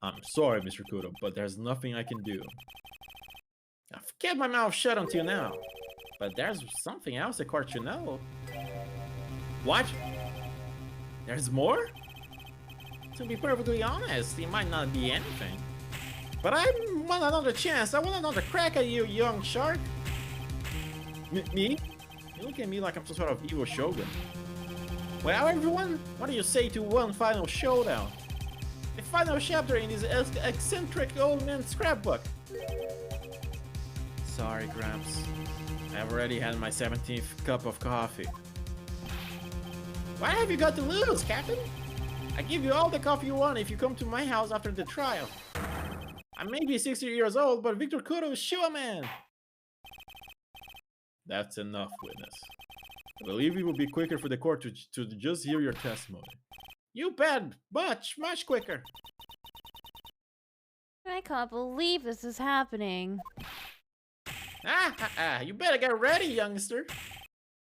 I'm sorry, Mr. Kudo, but there's nothing I can do. I've kept my mouth shut until now, but there's something else the court should know. What? There's more? To be perfectly honest, it might not be anything. But I want another chance. I want another crack at you, young shark. Me? You look at me like I'm some sort of evil shogun. Well, everyone, what do you say to one final showdown? The final chapter in this eccentric old man's scrapbook. Sorry, Gramps. I've already had my 17th cup of coffee. What have you got to lose, Captain? I give you all the coffee you want if you come to my house after the trial. I may be 60 years old, but Victor Kudo is sure a man. That's enough, witness. I believe it will be quicker for the court to just hear your testimony. You bet! Much quicker! I can't believe this is happening. You better get ready, youngster.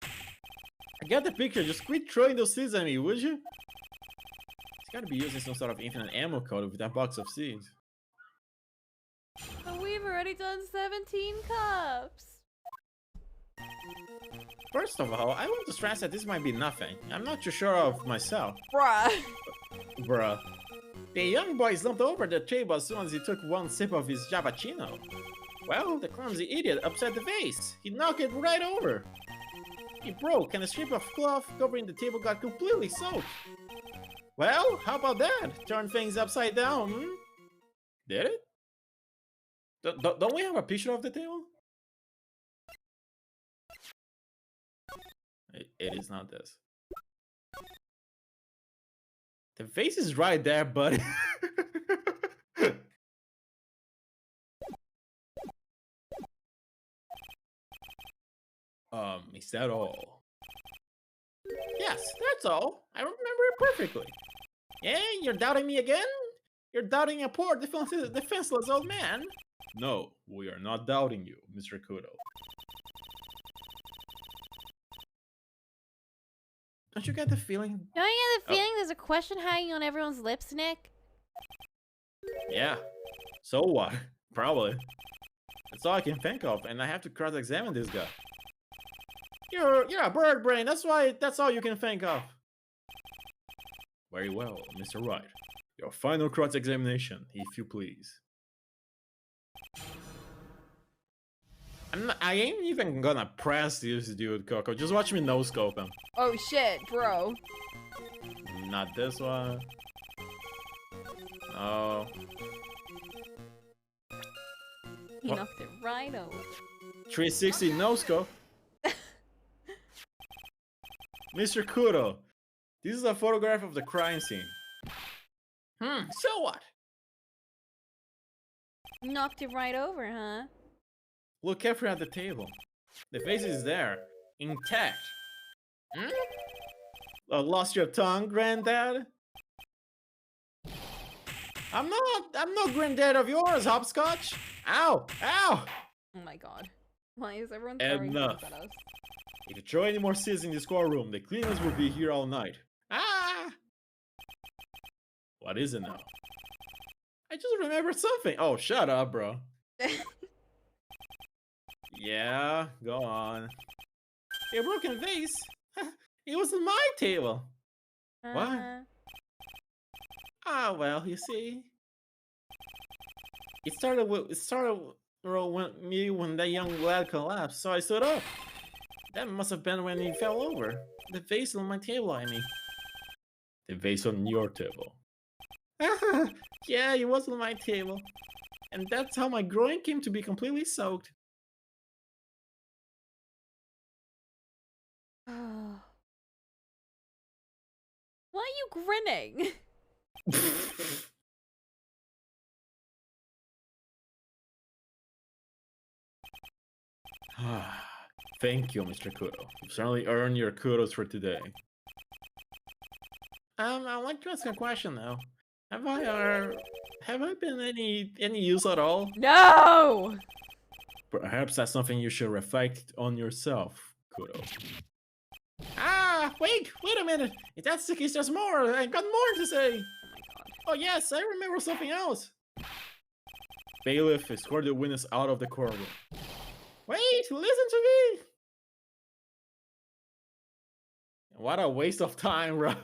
I got the picture, just quit throwing those seeds at me, would you? He's gotta be using some sort of infinite ammo code with that box of seeds. But we've already done 17 cups. First of all, I want to stress that this might be nothing. I'm not too sure of myself. Bruh. Bruh. The young boy slumped over the table as soon as he took one sip of his Javachino. Well, the clumsy idiot upset the vase. He knocked it right over. It broke, and a strip of cloth covering the table got completely soaked. Well, how about that? Turn things upside down, hmm? Did it? Don't we have a picture of the table? It is not this. The vase is right there, buddy. Is that all? Yes, that's all. I remember it perfectly. Yeah, you're doubting me again? You're doubting a poor defenseless old man? No, we are not doubting you, Mr. Kudo. Don't you get the feeling? Don't you get the feeling there's a question hanging on everyone's lips, Nick? Yeah. So what? Probably. That's all I can think of, and I have to cross-examine this guy. You're a bird brain, that's all you can think of. Very well, Mr. Wright. Your final cross-examination, if you please. I ain't even gonna press this dude, Coco. Just watch me no-scope him. Oh shit, bro. Not this one. No. He knocked it right over. 360 no-scope. Mr. Kudo, this is a photograph of the crime scene. So what? Knocked it right over, huh? Look carefully at the table. The face is there, intact. Lost your tongue, Granddad? I'm not granddad of yours, Hopscotch. Ow! Ow! Oh my god. Why is everyone throwing Enough. things at us? If you throw any more seeds in the score room, the cleaners will be here all night. Ah! What is it now? I just remembered something. Oh, shut up, bro. Yeah, go on. A broken vase? It was on my table. What? Ah, well, you see. It started when that young lad collapsed, so I stood up. That must have been when he fell over. The vase on my table, I mean. The vase on your table. Yeah, it was on my table. And that's how my groin came to be completely soaked. Why are you grinning? Thank you, Mr. Kudo. You've certainly earned your kudos for today. I'd like to ask a question though. Have I been any use at all? No! Perhaps that's something you should reflect on yourself, Kudo. Ah, wait a minute! If that's the case, there's more! I've got more to say! Oh my god. Oh yes, I remember something else! Bailiff escorted the witness out of the courtroom. Wait, listen to me! What a waste of time, bro.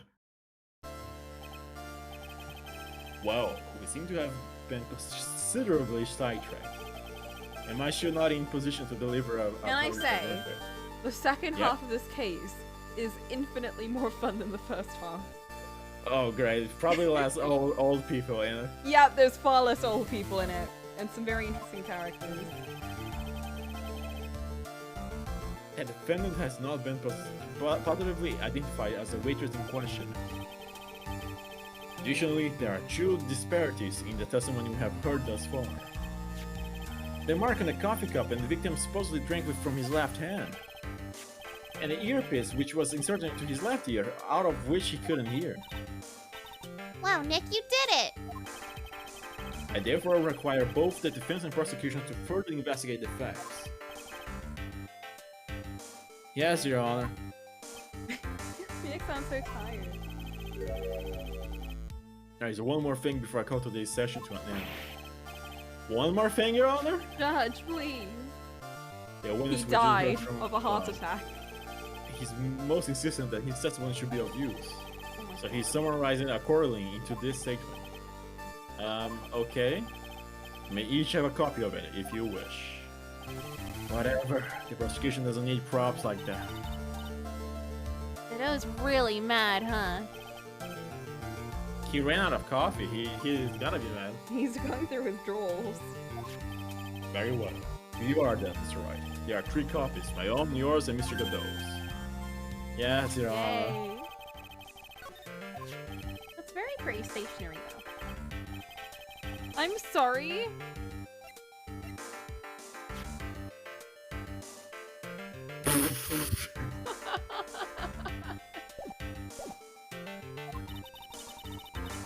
Well, we seem to have been considerably sidetracked. Am I sure not in position to deliver a Can I say, benefit? the second half of this case is infinitely more fun than the first half. Oh great, it probably less old people in it. Yeah, there's far less old people in it, and some very interesting characters. The defendant has not been positively identified as the waitress in question. Additionally, there are two disparities in the testimony we have heard thus far. The mark on the coffee cup and the victim supposedly drank with from his left hand. And the earpiece which was inserted into his left ear, out of which he couldn't hear. Wow, Nick, you did it! I therefore require both the defense and prosecution to further investigate the facts. Yes, Your Honor. Phoenix sounds so tired. There is one more thing before I call today's session to an end. One more thing, Your Honor? Judge, please. The witness He was died injured from of a heart attack. he's most insistent that his testimony should be of use. So he's summarizing accordingly into this statement. Okay. You may each have a copy of it if you wish. Whatever. The prosecution doesn't need props like that. That was really mad, huh? He ran out of coffee. He's gotta be mad. He's going through withdrawals. Very well. You are then, Mr. Wright. There are 3 copies, my own, yours, and Mr. Godot's. Yes, Your Honor. Yay. That's very pretty stationery, though. I'm sorry.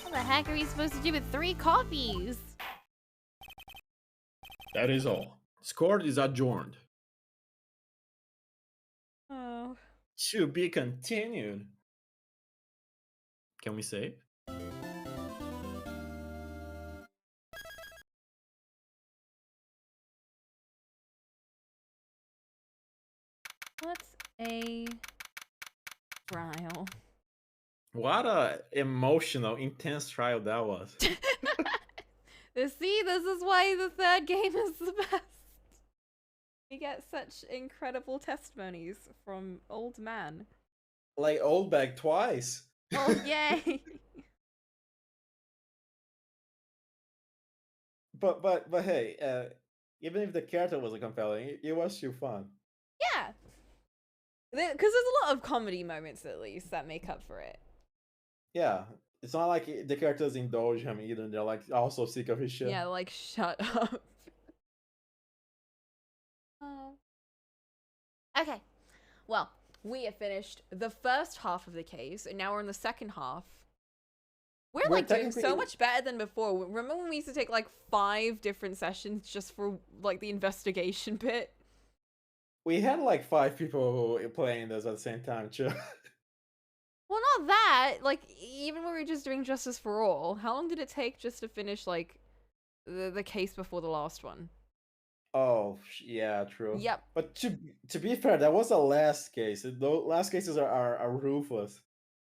What the heck are you supposed to do with 3 copies? That is all. This court is adjourned. Oh. To be continued. Can we save? What's a trial? What a emotional, intense trial that was. See, this is why the third game is the best. We get such incredible testimonies from old man. Like old bag twice. Oh, yay! But hey, even if the character wasn't compelling, it was still fun. Yeah! Because there's a lot of comedy moments, at least, that make up for it. Yeah, it's not like the characters indulge him either. They're like also sick of his shit. Yeah, like, shut up. Oh. Okay. Well, we have finished the first half of the case, and now we're in the second half. We're like doing so much better than before. Remember when we used to take like 5 different sessions just for like the investigation bit? We had like 5 people playing this at the same time, too. Well, not that. Like, even when we were just doing Justice for All, how long did it take just to finish like the case before the last one? Oh, yeah, true. Yep. But to be fair, that was the last case. The last cases are ruthless.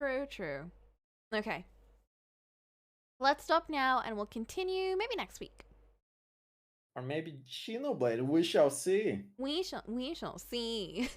True, true. Okay. Let's stop now, and we'll continue maybe next week. Or maybe Xenoblade. We shall see. We shall see.